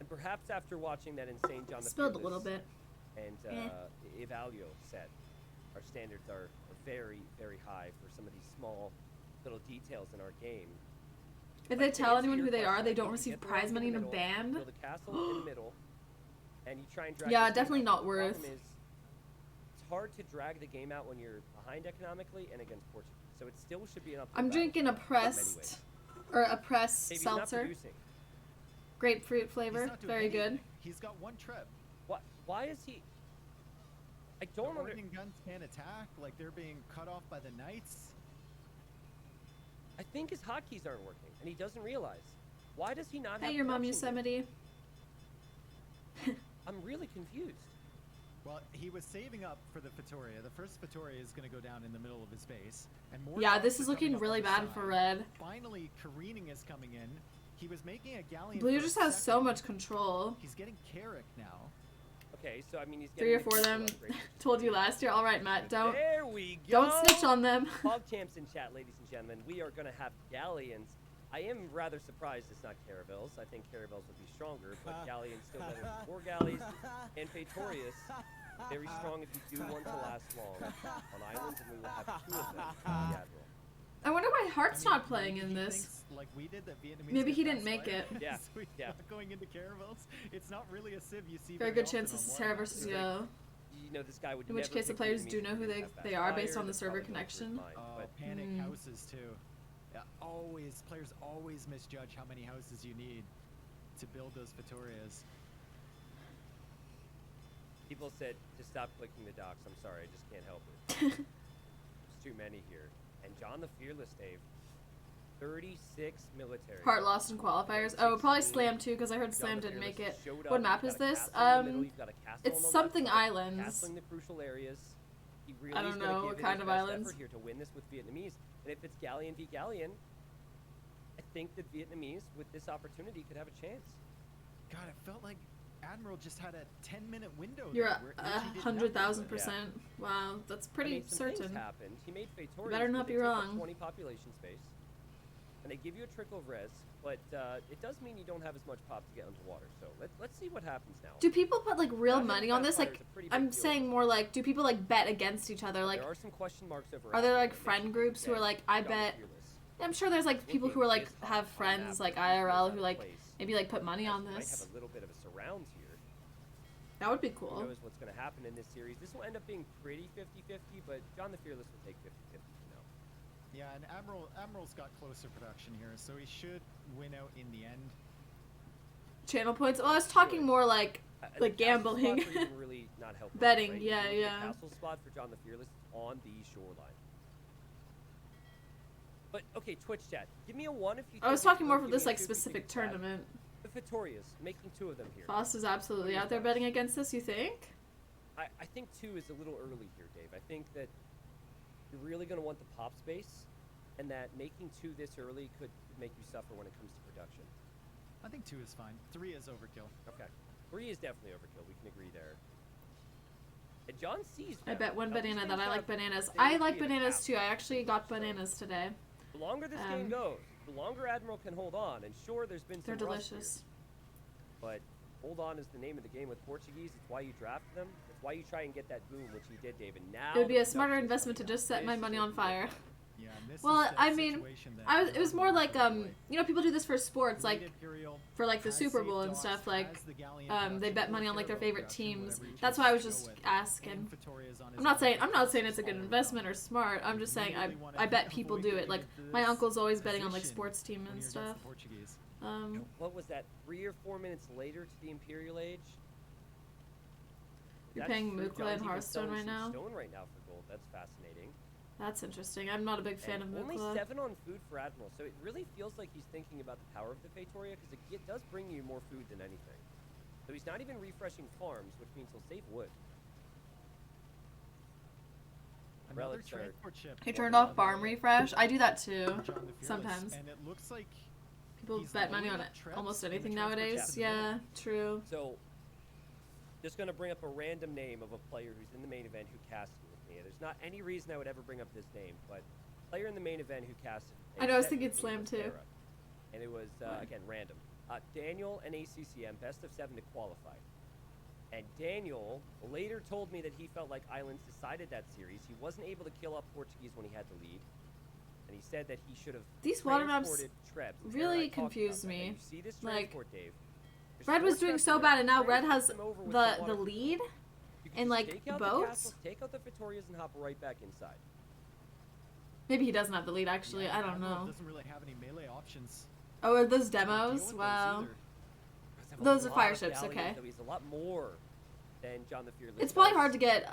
And perhaps after watching that insane John the spilled a Fearless little bit. and Eh. Evalio set, our standards are very, very high for some of these small little details in our game. If But they to tell answer anyone your who they question, are, I they think don't you receive get the prize rank in money in the a middle, band. build a castle in the middle, and you try and drag. Yeah, this game definitely out. not The worth. problem is, it's hard to drag the game out when you're behind economically and against Portugal. So it still should be an uphill I'm battle drinking a in many pressed ways. or a pressed Maybe he's not seltzer, producing. grapefruit He's flavor, not doing very good. anything. He's got one trip. What? Why is he? I The don't under. organ guns can't attack. Like they're being cut off by the knights. I think his hotkeys aren't working, and he doesn't realize. Why does he not Hey, have your mom production yet? Yosemite. I'm really confused. Well, he was saving up for the Vittoria. The first Vittoria is going to go down in the middle of his base, and more. Yeah, dogs this are is coming looking up really on the bad for side. red. Finally, careening is coming in. He was making a galleon. Blue for a just has so second. much control. He's getting Carrick now. Okay, so I mean he's 3 or getting 4 of the them. upgrades. Told you last year. All right, Matt. Don't There we go. don't snitch on them. PogChamps in chat, ladies and gentlemen. We are going to have galleons. I am rather surprised it's not caravels. I think caravels would be stronger, but galleons still better than 4 galleys. And Praetorius, very strong if you do want to last long on islands, and we will have 2 of them for the Admiral. I wonder why Heart's I mean, not playing maybe in he this. thinks, like we did, that Vietnamese Maybe get he didn't fast make fire. it. Yeah, So he's yeah. not going into caravels. It's not really a civ you see. Very good often chance on this is Warcraft. Terra versus Really? Yo. You know, this guy would In which never case the pick players Vietnamese do know who because they have fast they are based fire, on the that's server probably going through his connection. mind, Oh, but panic Hmm. houses too. Yeah, players always misjudge how many houses you need to build those Vittorias. people said to stop clicking the docs. I'm sorry, I just can't help it. There's too many here. And John the Fearless, Dave. 36 military. Heart lost in qualifiers. Oh, probably Slam too, because I heard John Slam the didn't make Fearless it. showed up. What map You've is got a this? castle in the middle, you've got a castle It's on the something left side, islands. Castling the crucial areas. He really I don't is gonna know give what it kind his of best islands. effort here to win this with Vietnamese. And if it's Galleon v Galleon, I think that Vietnamese, with this opportunity, could have a chance. God, it felt like Admiral just had a 10-minute window. You're there where Uchi did nothing. 100,000%. Wow, that's pretty I mean, some certain. things happened. He made Praetorius, better not but they be take up wrong. 20 population space, and they give you a trickle of res, but it does mean you don't have as much pop to get underwater. So let's see what happens now. Do people put like real Not having money on fast this? fire Like, is a pretty big I'm deal. saying more like, do people like bet against each other? Like, there are some question marks over. are there Admiral like that makes friend you groups who are against like, I John the bet Fearless. I'm sure there's like people who are like have friends like IRL who like maybe like put money on Might this. have a little bit of a surrounds here. That would be Who cool. knows what's going to happen in this series? This will end up being pretty 50-50, but John the Fearless will take 50-50. No. Yeah, and Admiral's got closer production here, so he should win out in the end. Channel points. Well, I was talking more like The castle gambling. spots are even really not helpful, Betting, right? yeah, You look at yeah. The castle spot for John the Fearless is on the shoreline. But okay, Twitch chat, give me a 1 if you. I was think it's talking more good, for give this me a like 2 if you think specific it's bad. tournament. The Vittorias, making 2 of them here. Foss is absolutely out there betting against this. You think? I think 2 is a little early here, Dave. I think that you're really going to want the pop space, and that making 2 this early could make you suffer when it comes to production. I think 2 is fine. 3 is overkill. Okay. 3 is definitely overkill. We can agree there. And John sees. I bet one Now, these banana things that I like have bananas. a I tendency like to bananas cap. too. I actually got So, bananas today. The longer this game goes, the longer Admiral can hold on. And sure, there's been some They're rust here, delicious. but hold on is the name of the game with Portuguese. It's why you draft them. It's why you try and get that boom, which he did, David. Now It would be the a smarter production is investment to coming just out. set my This money should on be fire. it. Yeah, and this Well, is the I mean, situation that it was more like you know, people do this for sports, like Great Imperial for like the has Super saved Bowl and Doss, stuff. Like has the Galleon they production, bet money on or like their Caravel favorite production, teams. whatever he That's chooses why I was to go just with. asking. And Vittoria's on his I'm not saying own. it's a good investment or smart. I'm just saying Really wanna I bet people avoid do it. getting Like into my this uncle's always betting on like position sports team when and you're against stuff. the Portuguese. What was that? 3 or 4 minutes later to the Imperial Age. You're That's paying true. Mukla John's and even Hearthstone selling right some now. Stone right now for gold. That's fascinating. That's interesting. I'm not a big fan And of only Mukla. 7 on food for Admiral, so it really feels like he's thinking about the power of the Faitoria because it does bring you more food than anything. So he's not even refreshing farms, which means he'll save wood. Another Relics are- transport ship. He turned off farm refresh. I do that too. John the Fearless, Sometimes. And it looks like People he's bet money on loading it. up Trebs Almost in the anything transport nowadays. ship in the middle. Yeah, true. So, just going to bring up a random name of a player who's in the main event who casted with me. There's not any reason I would ever bring up this name, but player in the main event who casted. I know, I was set thinking with me Slam was too. Sarah. And it was, again, random. Daniel and ACCM, best of 7 to qualify. And Daniel later told me that he felt like Islands decided that series. He wasn't able to kill up Portuguese when he had the lead. And he said that he should have These water maps transported Trebs. And really Sarah and I talked confused about that. me. And you see this Like, transport, Dave. There's Red 4 was doing Trebs so in bad, there. and now Red Transport has them over with the water. lead. You can and, just like, take out the boats? castles, take out the Vittorias and hop right back inside. Maybe he doesn't have the lead. Actually, Yeah, I don't Admiral know. doesn't really have any melee options. Oh, are those to deal demos? with those Wow. either. Have a Those are lot fire of ships, galleons, okay. though. He's a lot more than John the Fearless. It's probably does, hard to get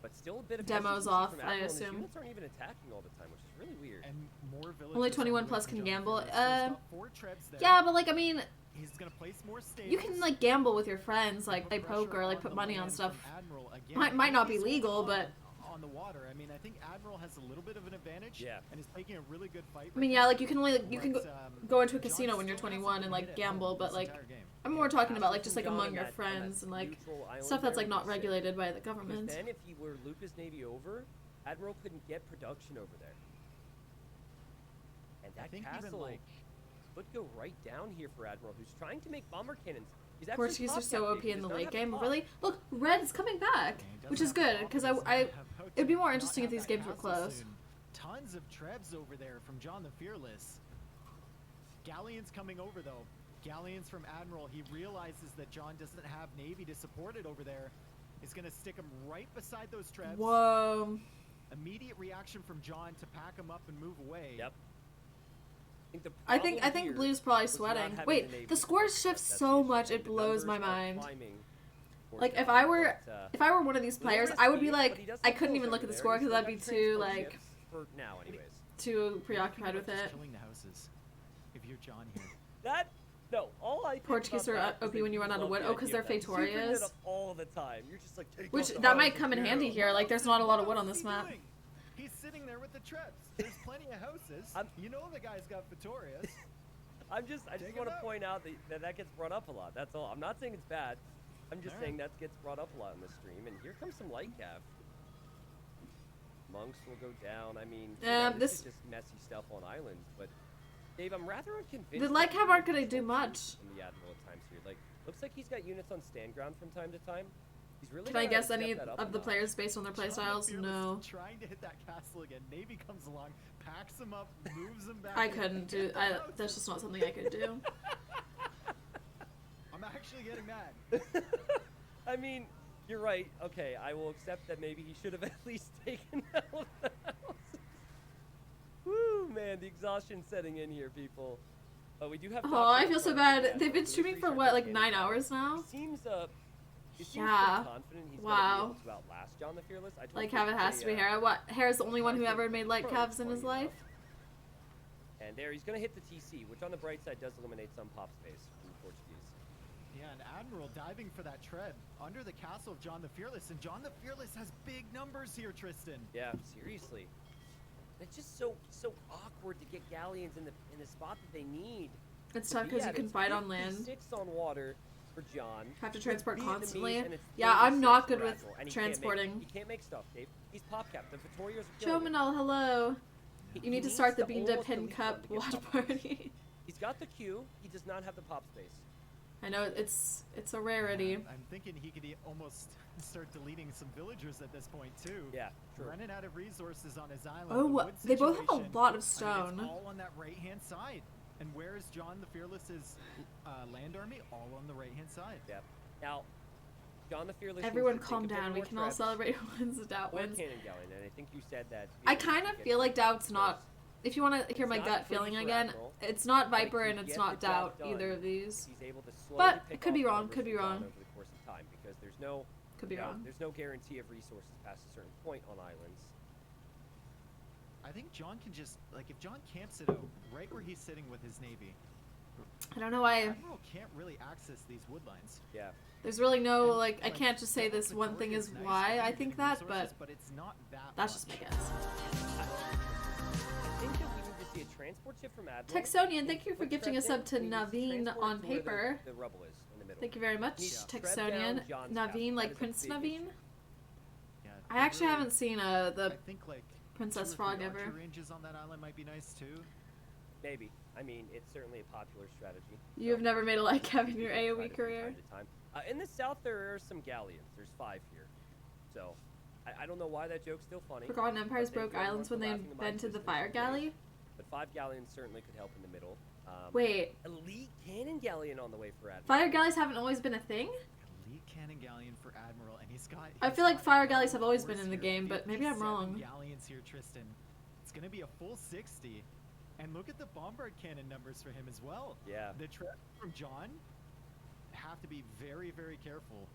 but still a bit of demos hesitancy off, from I Admiral, and his assume. Units aren't even attacking all the time, which is really weird. And more villagers Only on 21 the way plus from can John the gamble. Fearless. So he's got 4 Trebs there. Yeah, but like I mean, He's gonna place more stables. you can like gamble with your friends, like play Pressure poker, like on put the money on land stuff. from Admiral. Again, Might not be he's legal, holding but on the water. I mean, I think Admiral has a little bit of an advantage. Yeah. And is taking a really good fight. I mean, right yeah, now. like you can only you can But, go into a John casino when you're still hasn't 21 and been like hit at gamble, home but this like entire game. I'm more talking about like Castles just from like John among on your that friends and like neutral island stuff that's there like not would be sick. regulated by the Because government. then if he were Lucas Navy over, Admiral couldn't get production over there. And I that think even castle like would go right down here for Admiral, who's trying to make bomber cannons. He's actually Portuguese top are so captain. OP He in the does not late have a game. top. Really? Look, Red is coming back, Yeah, he which doesn't is have good top, because but he's gonna I have how it'd be to more not interesting if have these that games were castle close. soon. Tons of Trebs over there from John the Fearless. Galleons coming over though. Galleons from Admiral. He realizes that John doesn't have Navy to support it over there. He's gonna stick him right beside those Trebs. Whoa. Immediate reaction from John to pack him up and move away. Yep. I think here Blue's probably was not sweating. having Wait, Navy the score support. shifts That's so the much issue. it The blows my numbers are mind. climbing for Like if John, I were but, one of these little players, I would be risky, like but he does I have couldn't goals even look over at the there. score He's because still I'd be got too transport like ships for now, anyways. too preoccupied with Just it. killing the houses. If you're John here. That no, all I think Portuguese about are that is OP that when you run out of love wood. the Oh, 'cause idea they're of that. You bring Fatorias? it up all the time. You're just like, take Which out the that might houses, come in yeah. handy here. Like there's not a lot of wood on this What's he map. doing? He's sitting there with the Trebs. There's plenty of houses. You know the guy's got Vittorias. I just Take want it to out. point out that gets brought up a lot. That's all. I'm not saying it's bad. I'm just All saying that gets brought up a lot in this stream. And here comes some light cav. Monks will go down. I mean, Yeah, this this- is just messy stuff on islands. But Dave, I'm rather unconvinced. The that light he cav aren't gonna uses do soldiers much. In the Admiral at times here, like looks like he's got units on stand ground from time to time. He's really Can I gotta guess step any that up of a the notch. players based on their John the playstyles? Fearless No. is trying to hit that castle again. Navy comes along, packs him up, moves him back. I in. couldn't do. That's just not something I could do. I'm actually getting mad. I mean, you're right. Okay, I will accept that maybe he should have at least taken out the house. Woo, man, the exhaustion setting in here, people. But we do have. Oh, Taco I feel so Bell. bad. Yeah, They've been so streaming please for check what, out like Cannon 9 Bell. hours now? He seems Yeah. pretty confident he's Wow. gonna be able to outlast John the Fearless. I told Like, him how it has to be today, Hera. What? Hera's the only one who ever made light calves in his life? And there, he's gonna hit the TC, which on the bright side does eliminate some pop space from the Portuguese. Yeah, and Admiral diving for that tread under the castle of John the Fearless, and John the Fearless has big numbers here, Tristan. Yeah, seriously. It's just so awkward to get galleons in the spot that they need. It's tough because you can fight on land. 6 on water for John. Have to transport Vietnamese, constantly. and it's Yeah, I'm 36 not good for with Admiral, and transporting. He can't make stuff, Dave. He's pop capped. The Vittorios are Joe killing him. Manel, hello. He You need to needs start the to Bean to almost Pin delete Cup them to get watch pop space. party. He's got the Q. He does not have the pop space. I know it's a rarity. I'm thinking he could almost start deleting some villagers at this point too. Yeah, true. Running out of resources on his island. Oh, The wood they both have a situation, lot of I mean, stone. it's all on that right-hand side. And where is John the Fearless's land army? All on the right-hand side. Yeah. Now, John the Fearless. Everyone needs to calm take a bit down. We more can all Trebs celebrate wins and doubt or wins. Cannon Galleon, and I think you said that. I kind of feel like Doubt's not. If you want to hear It's my not gut free feeling for again, Admiral, it's not but it Viper can and it's get not the job Doubt, done. either of these. He's able to slowly But pick could be off wrong, numbers could be from John wrong. over the course of time, because there's no Could be wrong. There's no guarantee of resources past a certain point on islands. I think John can just, like, if John camps it out right where he's sitting with his navy, I don't know why. Admiral can't really access these wood lines. Yeah. There's really no, And, like, I can't just say this one thing is why I think that, but it's not that that's just my much. guess. I think that we need to see a transport ship from Admiral. Texonian, thank you for With gifting a Trebs sub in, to we need Naveen transport on to where paper. The rubble is in the middle. Thank you very much, Need Treb Texonian. down, John's Naveen, castle. like That is a Prince big Naveen? issue. Yeah, I actually really- haven't seen I the think, like, Princess 2 or 3 Frog archer ever. ranges on that island might be nice too. Maybe. I mean, it's certainly a popular strategy. You have never made a like cap in your Try AoE it from career. time to time. In the south, there are some galleons. There's 5 here. So, I don't know why that joke's still funny. Forgotten Empires but they broke feel islands when they laughing in my invented the existence fire these galley. days. But 5 galleons certainly could help in the middle. Wait, Elite cannon galleon on the way for Admiral. fire galleys haven't always been a thing? Elite cannon galleon for Admiral, and he's got. I he's feel like got fire all galleys have always the been in the force here. game, but maybe I'm 57 wrong. Galleons here, Tristan. It's gonna be a full 60, and look at the bombard cannon numbers for him as well. Yeah. The trap from John have to be very, very careful.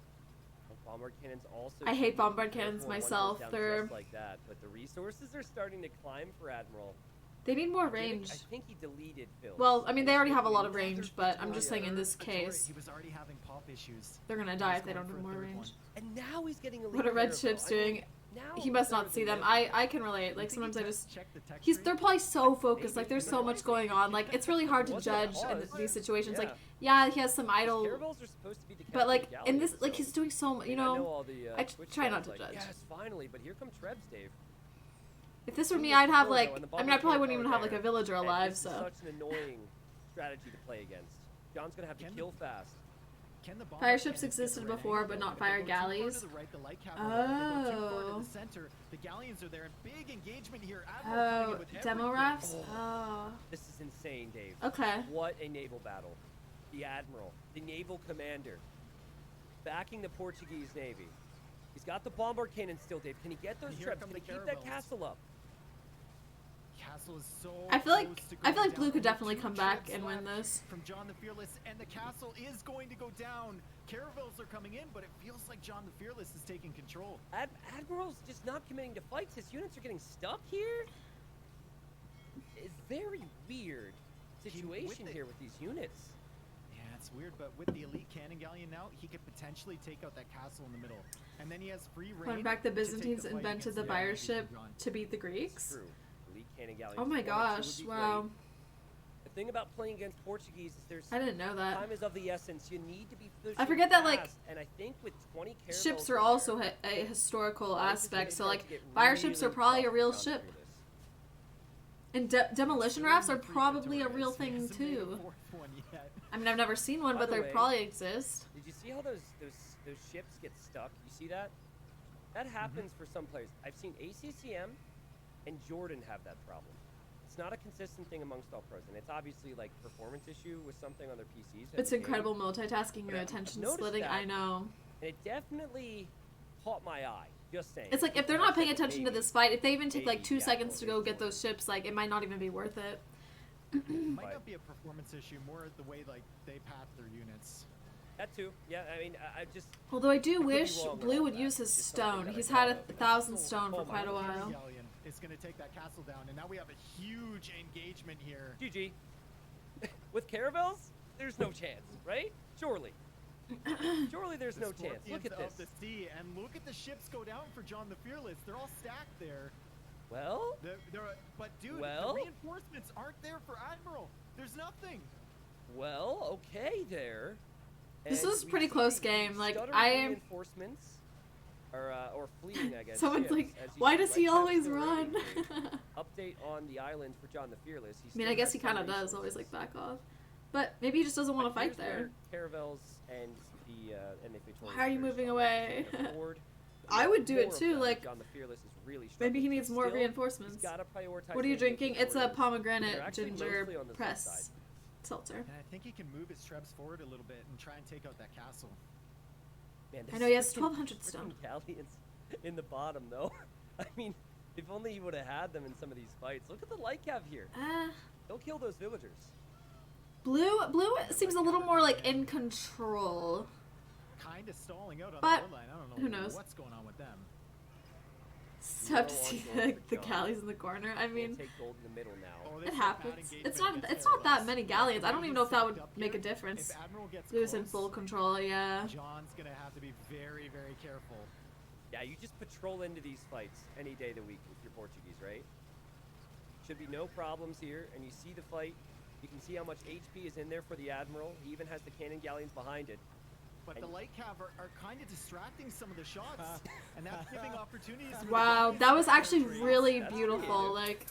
Bombard cannons also. I hate should be bombard careful cannons when one goes myself. down They're- just like that, but the resources are starting to climb for Admiral. They need more Jimmy, range. I think he deleted Phil. Well, I mean, they already have a lot of Well, range, there's but I'm just Victoria. saying in this Victoria, case, he was already having pop issues. they're gonna He die was if they going don't for have a more third range. And now he's getting elite. What are red Caravel. ships I mean, doing? now He must they're not see the them. middle. I can relate. You Like think sometimes he I just checked the text they're rate? probably so focused. Like there's so much going on. Like it's really hard to Wasn't it judge in was? these situations. Like Yeah. yeah, he has some idle, Caravels are supposed to be the but like captain in this, galleons, like so- he's doing so much. You I know know, all the, I Twitch try not chats to like, judge. Yes, finally, but here come Trebs, Dave. if this were Soon me, as I'd have Frodo like. and the I mean, I probably bombard wouldn't even cannons have are like a there, villager and alive. this is So such an annoying strategy to play against. John's gonna have to Can kill fast. Can the Fire bombard ships cannons get existed the right before, angle? but not If they fire go too far to galleys. the right, the light cavalry. If they go too far to Oh. the center, the galleons are there, and big engagement here. Admiral coming oh, in with demo everything. rafts. Oh, This is insane, Dave. okay. What a naval battle. The Admiral, the naval commander, backing the Portuguese Navy. He's got the bombard cannon still, Dave. Can he get those And here Trebs? come Can he the keep that caravels. castle up? Castle is so I feel like close to I feel going like Blue down. could Only definitely 2 come back Trebs and win left this. from John the Fearless, and the castle is going to go down. Caravels are coming in, but it feels like John the Fearless is taking control. Admiral's just not committing to fights. His units are getting stuck here. It's very weird situation the- here with these units. Yeah, it's weird, but with the elite cannon galleon now, he could potentially take out that castle in the middle, and then he has free reign. Fun fact: the to take Byzantines fight invented against the the fire Navy ship from John. to beat the Greeks. True. Elite cannon galleons. Oh my 1 or 2 would gosh! be Wow, great. The thing about playing against Portuguese is there's I didn't know that. time is of the essence. You need to be pushing I forget that, like, fast, and I think with 20 caravels Ships in are also there, a historical life is aspect. gonna So start like to get fire ships are really probably tough a for real John ship, Fearless. and demolition Still rafts in are the Greek probably a Victorias. real He thing hasn't made a too. 4th one yet. I mean, I've never seen one, By but the they way- probably exist. Did you see how those those ships get stuck. You see that? That happens for some players. I've seen ACCM and Jordan have that problem. It's not a consistent thing amongst all pros, and it's obviously like performance issue with something on their PCs. It's incredible multitasking and I've attention noticed splitting. that. I know. And it definitely caught my eye. Just saying. It's like if they're not paying attention to this fight, if they even take like maybe 2 seconds to Admiral go is get those ships, like it might not even be worth it. Might But- not be a performance issue, more the way like they path their units. That too. Yeah, I mean, I just Although I do could be wish wrong with Blue all would that. use his It's just something stone. that I He's thought had of. 1,000 stone for Oh my quite a God. while. Galleon is going to take that castle down, and now we have a huge engagement here. GG. With caravels, there's no chance, right? Surely. Surely there's The no chance. Look at Scorpions this. of the sea, and look at the ships go down for John the Fearless. They're all stacked there. Well, But dude, Well? the reinforcements aren't there for Admiral. There's nothing. okay there. This And is we pretty see close the game, like, stuttering I am- reinforcements or fleeing, I guess. Someone's ships, like, as you why see, does he Lightcap's always still run? raiding, Dave. Update on the island for John the Fearless. I mean, I guess he kind of does always like back off, but maybe he just doesn't want to fight there. Caravels and the Victorious Why are you First moving Officer away? can afford I would do more it of too. them. Like John the Fearless is really maybe he struggling. needs more Still, reinforcements. He's gotta prioritize What are you getting drinking? It's a Victorious. They're pomegranate actually ginger mostly on the south press side. seltzer. And I think he can move his trebs forward a little bit and try and take out that castle. Man, I know he has this freaking- 1,200 stone. freaking galleons in the bottom, though. I mean, if only he would have had them in some of these fights. Look at the light cav here. Don't kill those villagers. Blue seems a little more like in control. Kind of stalling out on But the wood line. I don't know who knows? what's going on with them. Stop to No see on gold the for John. galleys in the corner. I We'll mean, take gold in the middle now. Oh, they it start happens. patting It's engagement not against that Fearless. many galleons. I don't The even way know if that he's would stacked up make a here, difference. If Admiral gets Blue's in close, full control. Yeah. John's gonna have to be very, very careful. Yeah, you just patrol into these fights any day of the week if you're Portuguese, right? Should be no problems here, and you see the fight. You can see how much HP is in there for the Admiral. He even has the cannon galleons behind it. But the light cav are kind of distracting some of the shots, and that's giving opportunities. for the Wow, galleons that to was get actually trades. really That's beautiful. creative. Like,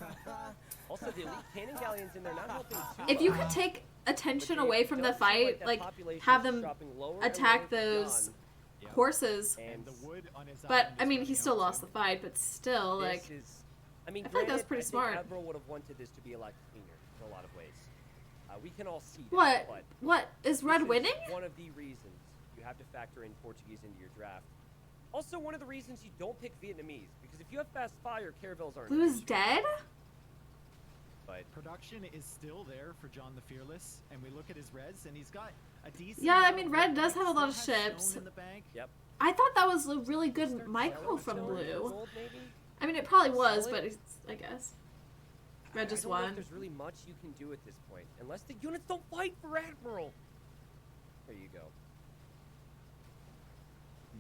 Also, the elite cannon galleons in there not helping too if you much. could take But attention Dave, away it from the does seem fight, that like population have is them dropping lower and attack lower for those John. Yep. horses. And the wood on his But island I is mean, running he still out lost too. the fight. But still, like, This is, I mean, I feel like that was granted, pretty I smart. think Admiral would have wanted this to be a lot cleaner in a lot of ways. We can all see that. what? But What is this Red is winning? One of the reasons you have to factor in Portuguese into your draft. Also, one of the reasons you don't pick Vietnamese, because if you have fast fire, caravels aren't. an Blue is issue. dead. But Production is still there for John the Fearless, and we look at his res, and he's got a decent. Yeah, I amount mean, of Red red does bank, have a lot of still has ships. stone in the bank. yep. I thought that was a really good Start micro selling from stone for Blue. gold, maybe? I mean, it probably was, Sell it? but it's, I guess Red just I don't know if won. there's really much you can do at this point, unless the units don't fight for Admiral. There you go.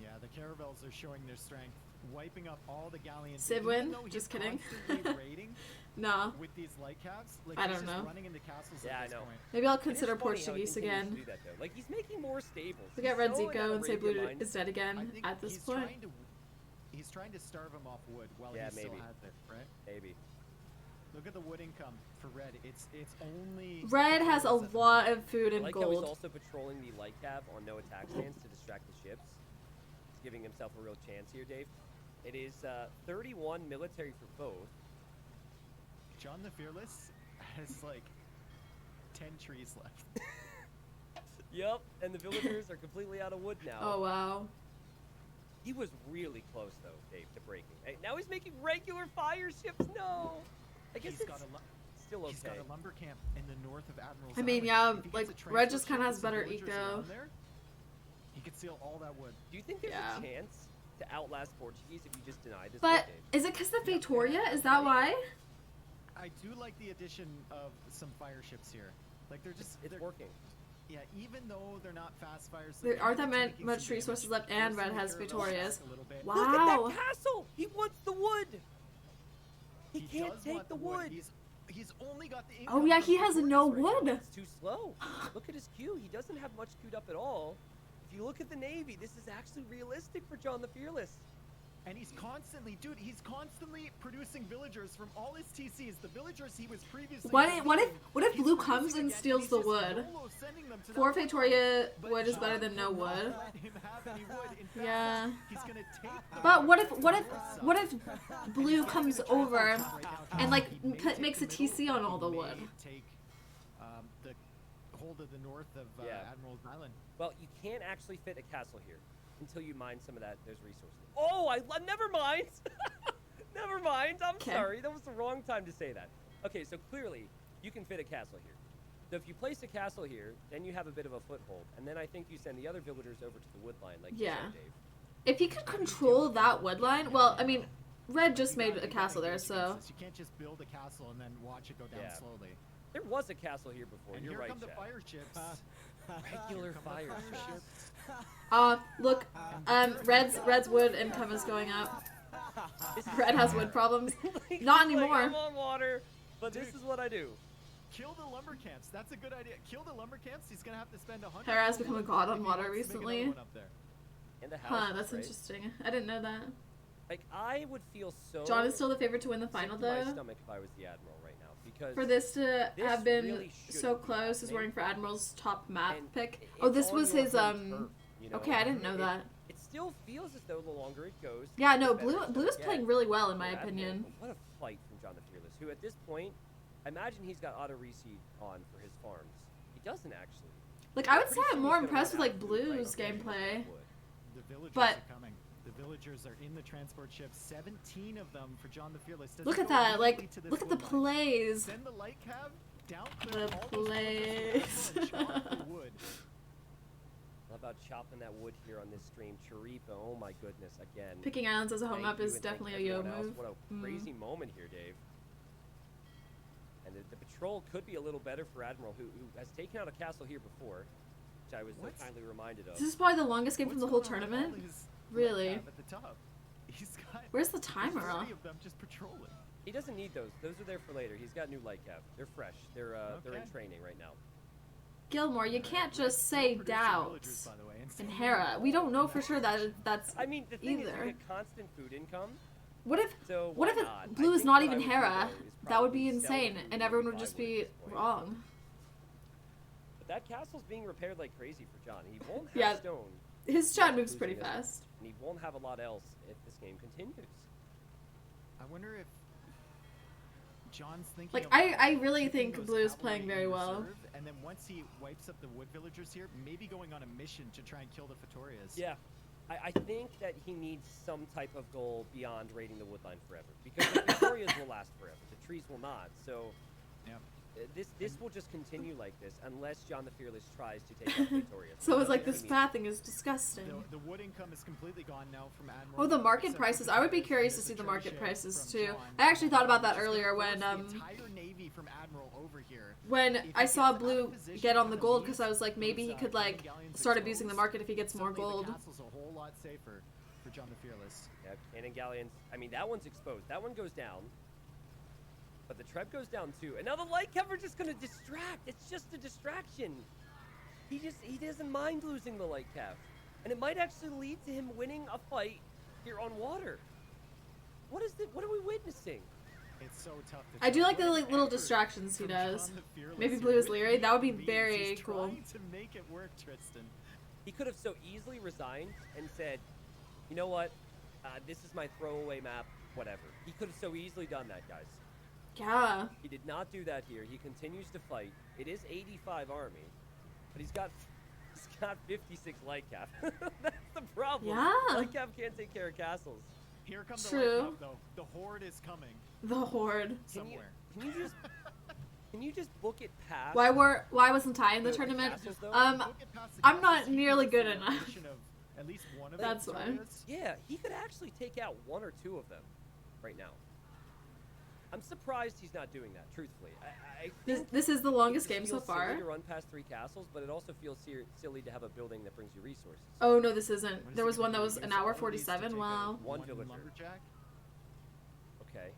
Yeah, the caravels are showing their strength, wiping up all the galleons. Civ Even win? though he's Just kidding. constantly raiding No, with these light calves, like I he's don't just know. running into castles Yeah, I at this know. point. maybe I'll It is consider funny how he Portuguese continues to again. do that, though. Like, he's making more stables. Look at He's Red so in Zico and say Arabian Blue mind. is dead I again think at this he's point. he's trying to starve him off wood while Yeah, he still maybe. has it, right? Maybe. Look at the wood income for Red. It's only Red has a potatoes at the lot moment. of food I and like how he's gold. also patrolling the light cab on no attack stance to distract the ships. He's giving himself a real chance here, Dave. It is 31 military for both. John the Fearless has like 10 trees left. Yep, and the villagers are completely out of wood now. Oh wow. He was really close, though, Dave, to breaking. Hey, now he's making regular fire ships. No, I guess He's it's got a still okay. He's got a lumber camp in the north of Admiral's I mean, Island. yeah, If he like, gets a Red transport just kinda ship has with some better villagers eco. around there, he could steal all that wood. Do you think there's Yeah. a chance to outlast Portuguese if you just deny this? But wood, Dave? is it because the Victoria? Is that why? I do like the addition of some fire ships here. Like they're just It's they're, working. yeah, even though they're not fast fires. There aren't that they're much taking some resources damage, left, and forcing Red the has caravels Victorias. back a little bit. Wow. Look at that castle! He wants the wood. He He can't does take want the wood. He's only got the Oh income yeah, from he has Victorias no right now. wood. It's too slow. Look at his queue. He doesn't have much queued up at all. If you look at the Navy, this is actually realistic for John the Fearless. And he's constantly producing villagers from all his TCs. The villagers he was previously. What if he's blue producing comes and again, steals the he's just wood? solo sending them to For that Victoria, But wood is John better than no will not wood. let him have any wood. In fact, Yeah. he's gonna take the But what wood if blue comes over and like makes a TC on all the wood? Take the hold of the north of Yeah. Admiral's Island. Well, you can't actually fit a castle here until you mine some of those resources. Oh, never mind. Never mind. I'm 'Kay. sorry. That was the wrong time to say that. Okay, so clearly you can fit a castle here. So if you place a castle here, then you have a bit of a foothold, and then I think you send the other villagers over to the wood line, like you Yeah. said, Dave. If he could control that wood line, well, I mean, Red just made a castle there, so You can't just build a castle and then watch it go down Yeah. slowly. There was a castle here before. And You're here right, come the Chad. fire ships. Regular Come the fire fire ships. look, Red's wood income is going up. Red has wood problems. Like, Not he's like, anymore. I'm on water, but this Dude. is what I do. Kill the lumber camps. That's a good idea. Kill the lumber camps. He's gonna have to spend 100. Hera has become a god on if he water wants to make recently. another one up there. And the Huh, houses, that's right? interesting. I didn't know that. Like, I would feel so John is still the favorite to win the sick final, to my though. stomach if I was the admiral right now, because For this to This have been really so shouldn't be close is happening. running for Admiral's top map and pick. it's Oh, this on was your his home turf, you know? Okay, I didn't know that. It still feels as though the longer it goes, Yeah, no, the better it's blue gonna is get playing really well in for my Admiral. opinion. But what a fight from John the Fearless, who at this point, I imagine he's got auto reseed on for his farms. He doesn't actually. Like I would Pretty say I'm soon more he's gonna impressed with run like out of food, right? Blue's Okay, gameplay. wood. The villagers But- are coming. The villagers are in the transport ship. 17 of them for John the Fearless. Does Look he at go that, like immediately to this look at the wood line? plays. Send the light cab down. The plays. Wood. How about chopping that wood here on this stream? Chiripa, oh my goodness, again. Picking islands as a home Thank map you, is and thank definitely a yo everyone else. move. What a Mm. crazy moment here, Dave. And the patrol could be a little better for Admiral, who has taken out a castle here before, which I was so What's- kindly reminded of. This is probably the longest game from the What's whole going on with all tournament. his Really? light cab at the top? He's got Where's the timer? 30 of them just patrolling. He doesn't need those. Those are there for later. He's got new light cap. They're fresh. They're in Okay. training right now. Gilmore, you can't just Still say producing doubt. villagers, by the way, And still Hera, we don't know for sure that that's I mean, the thing is, either. you get constant food income. What if So what why if it, not? Blue I is think not what I even would do, Hera? though, is That would probably be sell the insane, food and everyone would buy just wood at be this point. wrong. But that castle's being repaired like crazy for John. He won't have Yeah. stone, His chat moves losing pretty this. fast. and he won't have a lot else if this game continues. I wonder if John's thinking. Like of I really keeping think those Blue is cavalry playing in very well. reserve, and then once he wipes up the wood villagers here, maybe going on a mission to try and kill the Fetorias. Yeah, I think that he needs some type of goal beyond raiding the woodline forever, because the Victorias will last forever. The trees will not. So Yeah. this will just continue like this unless John the Fearless tries to take out the Victorias. So it's like He this needs- pathing is disgusting. The wood income is completely gone now from Admiral. Oh, the market except for prices. the I would be treasure curious to ship see the market prices from too. John. I actually thought about that Which is gonna earlier when force the entire navy from Admiral over here. when If I he saw gets out of Blue position get on for the the gold lead, because I was like maybe he those, could like Cannon galleons start abusing the exposed, market if he gets more suddenly gold. The castle's a whole lot safer for John the Fearless. Yeah, Cannon Galleons. I mean, that one's exposed. That one goes down. But the Treb goes down too. And now the light cover's just gonna distract. It's just a distraction. He doesn't mind losing the light cap. And it might actually lead to him winning a fight here on water. What are we witnessing? It's so tough. To I do tell. like the What like, an little effort distractions he from John does. the Fearless Maybe here Blue is with leery. That would be the leads. very He's cool. trying to make it work, Tristan. He could have so easily resigned and said, you know what? This is my throwaway map, whatever. He could have so easily done that, guys. Yeah. He did not do that here. He continues to fight. It is 85 army, but he's got 56 light cap. That's the problem. Yeah. Light cap can't take care of castles. Here comes the True. light up, though. The horde is coming The horde. somewhere. Can you just book it past? Why wasn't I in the The tournament? castles, though? Look at past the I'm not castles, he nearly needs good the enough. location of at least one of the That's why. Victorias. Yeah, he could actually take out one or two of them right now. I'm surprised he's not doing that. Truthfully, I think This is the longest it game so feels silly far. to run past 3 castles, but it also feels silly to have a building that brings you resources. Oh no, this What isn't. is There he was gonna one that do? was Use an all hour of these to 47. take Wow. out One villager. lumberjack? Okay.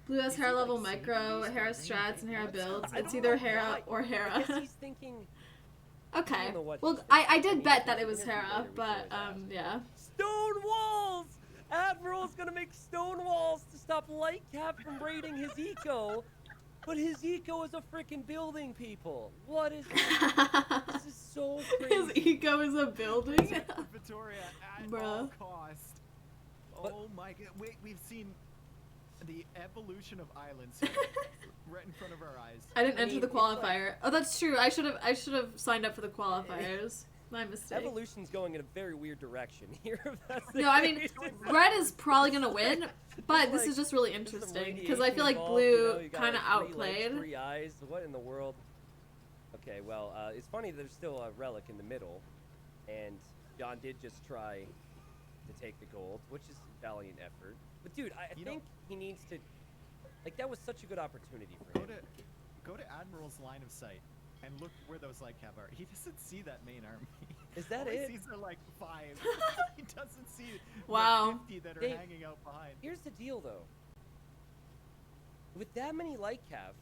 Blue has Is he, Hera like, level secretly micro, starting Hera to strats, and Hera what's builds. going It's I either don't know Hera why. or I guess Hera. he's thinking Okay. don't know what Well, he's I thinking. did mean, bet if that there's it was an interview Hera, later, we can but always ask. yeah. Stone walls! Admiral's gonna make stone walls to stop Lightcap from raiding his eco, but his eco is a freaking building, people. What is this? Is so His crazy. ego is a building. Protect Victoria at all Bruh. cost. But- Oh my god! Wait, we've seen the evolution of islands here, right in front of our eyes. I didn't I enter mean, the it's like- qualifier. Oh, that's true. I should have signed up for the qualifiers. My mistake. Evolution's going in a very weird direction here. if that's the No, I mean, case. red is probably gonna win, but this like- is just really There's some interesting because I radiation feel like involved, blue you got, kind of like, 3 legs, outplayed. 3 eyes. What in the world? Okay, well, it's funny there's still a relic in the middle, and John did just try to take the gold, which is a valiant effort. But dude, I You know- think he needs to. Like that was such a good opportunity for him. Go to Admiral's line of sight and look where those light cab are. He doesn't see that main army. Is that All it? He sees are like 5. He doesn't see Wow. the 50 that are Dave, hanging out behind. Here's the deal, though. With that many light cav,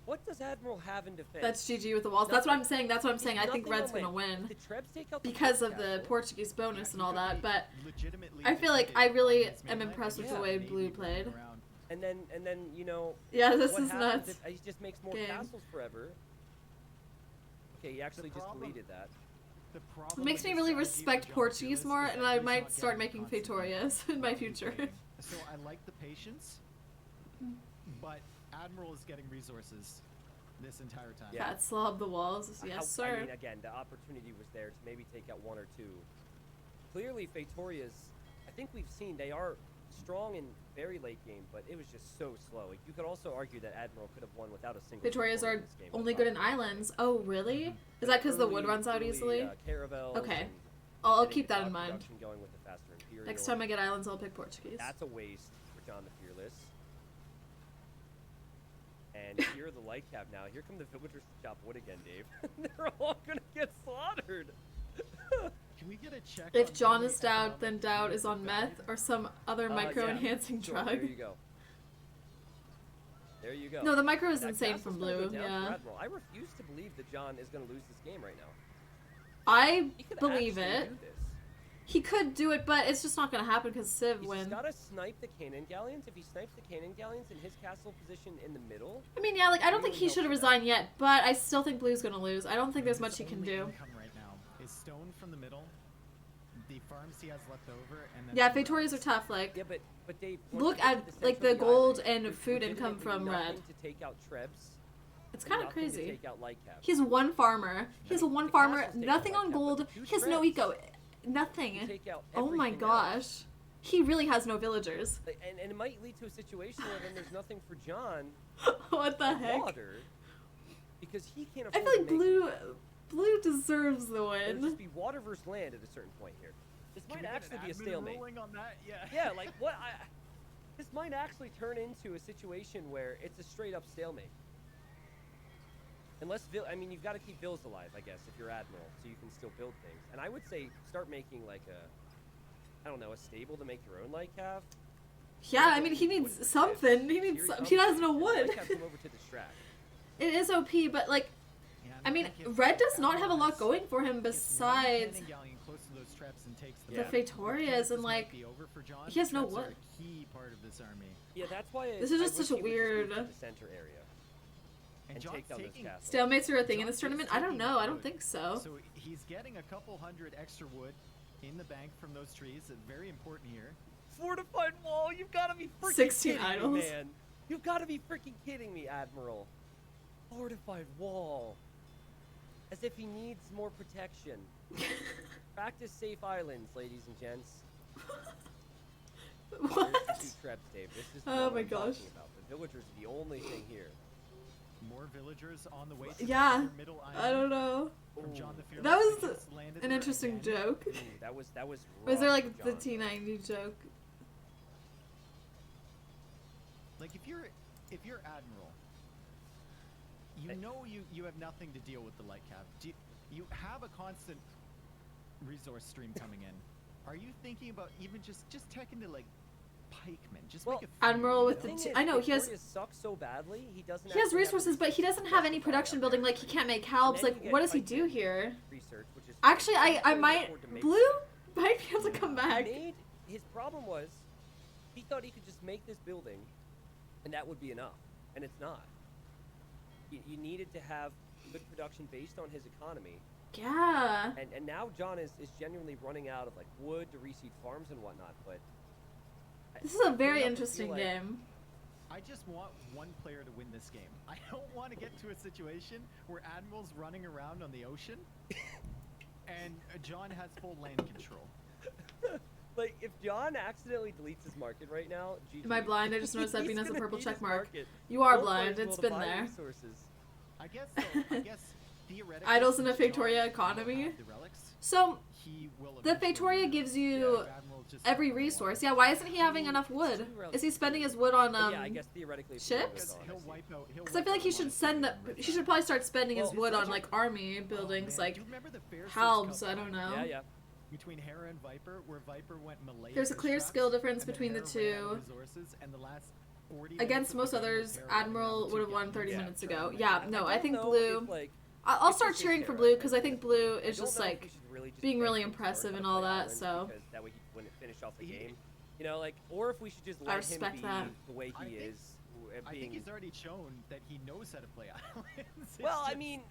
what does Admiral have in defense? That's GG with the walls. That's what I'm saying. That's what I'm saying. I think Nothing red's on gonna land. win Did Trebs take out the because light of the castle? Portuguese bonus Yeah, and he all could that. be But legitimately I feel like defeated I really on this am mainland impressed with the and way maybe blue running played. around. And then you know. yeah, this what is happens nuts. if he just makes more Game. castles forever. Okay, he actually just problem- deleted that. The It problem makes with me this really strategy for respect John Portuguese Lewis more, is and that I he's might not start getting making constant Fetorias in my future. playing. So I like the patience, but Admiral is getting resources this entire time. Yeah. Fat slob the walls. Yes, I sir. mean, again, the opportunity was there to maybe take out 1 or 2. Clearly, Fetoria's, I think we've seen they are strong in very late game, but it was just so slow. Like, you could also argue that Admiral could have won without a single. Fetorias support are in this game, only I good in thought. islands. Oh, really? Is that because the wood Early- runs out early, easily? Caravels Okay. and I'll getting keep the that in dog mind. production going with the faster Imperial. Next time I get islands, I'll pick Portuguese. That's a waste for John the Fearless. And here are the light cap now. Here come the villagers to chop wood again, Dave. They're all gonna get slaughtered. Can we get a check? If on John how is many Dowd, then economic Dowd units is on are meth valued? or some other micro-enhancing Sure, drug. There you go. There you go. No, the micro is That insane castle's from gonna go blue. down for Yeah, Admiral. I refuse to believe that John is gonna lose this game right now. I He could believe actually it. do this. He could do it, but it's just not gonna happen because Civ He's wins. just gotta snipe the cannon galleons. If he snipes the cannon galleons in his castle position in the middle, I mean, yeah, like I don't really think he helps should have that. resigned yet, but I still think Blue's gonna lose. I don't think there's much His he can only do. income right now is stone from the middle, the farms he has left over, and then Yeah, some Fetorias are rocks. tough. Like, yeah, but Dave. once look you get at to like center the of gold island, and there's food income legitimately from nothing red. to take out Trebs. It's kind of nothing to crazy. take out Lightcap. He's one farmer. He's one The farmer. castle's taken Nothing like on that, but gold. the two He has no Trebs, eco. you Nothing. take out Oh my everything else. gosh. He really has no villagers. And it might lead to a situation where then there's nothing for John What the but heck? water because he can't I afford feel like to make blue deserves the It'll win. just be water versus land at a certain point here. This Can might we get actually an be a admin stalemate. ruling on that? Yeah. Yeah, like what? This might actually turn into a situation where it's a straight up stalemate. Unless I mean, you've got to keep Vills alive, I guess, if you're Admiral, so you can still build things. And I would say start making like I don't know, a stable to make your own light calf. Yeah, I mean he needs something. He needs. He has no wood. Light calf come over to distract. It is OP, but like, Yeah, I mean, think if red does not have a lot Admiral going for him gets one besides cannon galleon close to those traps and takes them The out, Fetorias and, this like, might be over for John. he has no Traps are wood. a key part of this army. Yeah, that's why. This is I just wish such a he would just move to weird- the center area And and John's take down those taking castles. stalemates are a thing in this John's tournament. I don't taking know. I don't wood. think so. So he's getting a couple hundred extra wood in the bank from those trees. It's very important here. Fortified wall, you've got to be freaking 16 kidding idols. me, man. You've got to be freaking kidding me, Admiral. Fortified wall. As if he needs more protection. Practice safe islands, ladies and gents. Here's the What? two Trebs, Dave. This is Oh what my I'm talking gosh. about. The villagers are the only thing here. More villagers on the way to Yeah, the middle island. I don't know. From John the Fearless. That was They just landed An there interesting again. joke. Ooh, that was Was there rough like for the John. T90 joke? Like if you're Admiral, you I- know you have nothing to deal with the light cap. You have a constant resource stream coming in. Are you thinking about even just tech into like pikemen. Just Well, make a few, Admiral with The the thing two, is, I know he has Victoria sucks so badly. He doesn't. he has actually have the resources, but he doesn't have any production justify building. up Like he there. can't make And halbs. then Like you get what does he Pike do and here? Research, which is Actually, fine. I He might can afford to make Blue shit. might be able to come back. His problem was he thought he could just make this building and that would be enough, and it's not. You needed to have good production based on his economy, Yeah. and now John is genuinely running out of like wood to reseed farms and whatnot. But This is a I very feel interesting like- game. I just want one player to win this game. I don't want to get to a situation where Admiral's running around on the ocean and John has full land control. Like, if John accidentally deletes his market right now, GG. Am I blind? I just noticed that He's Bean has a gonna purple need check his mark. market. You are No blind. players It's will been buy there. resources. I guess theoretically, Idols in a since John Victoria will economy? have the relics, So he will the eventually Victoria win. gives Yeah, you if Admiral's just every stuck on resource. water. Yeah. Why isn't he having enough wood? Two relics. Is he spending his wood on But yeah, I guess theoretically. if you go ships? with He'll on, I see. wipe out. Because I feel like he should send. He should probably start spending his Well, wood on it's like army buildings, Man, like do you remember the Fair Search halbs. Cup I don't know. Yeah, yeah. between Hera and Viper, where Viper went Malay. There's a fish clear traps, skill difference and then between the Hera ran out two. of resources, and the last 40 Against minutes of most the game was others, Hera running Admiral around would have two won guns 30 Yeah. minutes trying to ago. make Yeah, it no, don't I think know Blue. if, like, I'll if start this is cheering for Hera, Blue because I think think Blue I is don't just know if like we should really just being bet really him for impressive how and to all play that, Island, so- because that way he wouldn't finish off the He- game. You know, like, or if we should just let him respect be that. the way I he think- is, I think being. he's already shown that he knows how to play Islands. It's Well, I just- mean,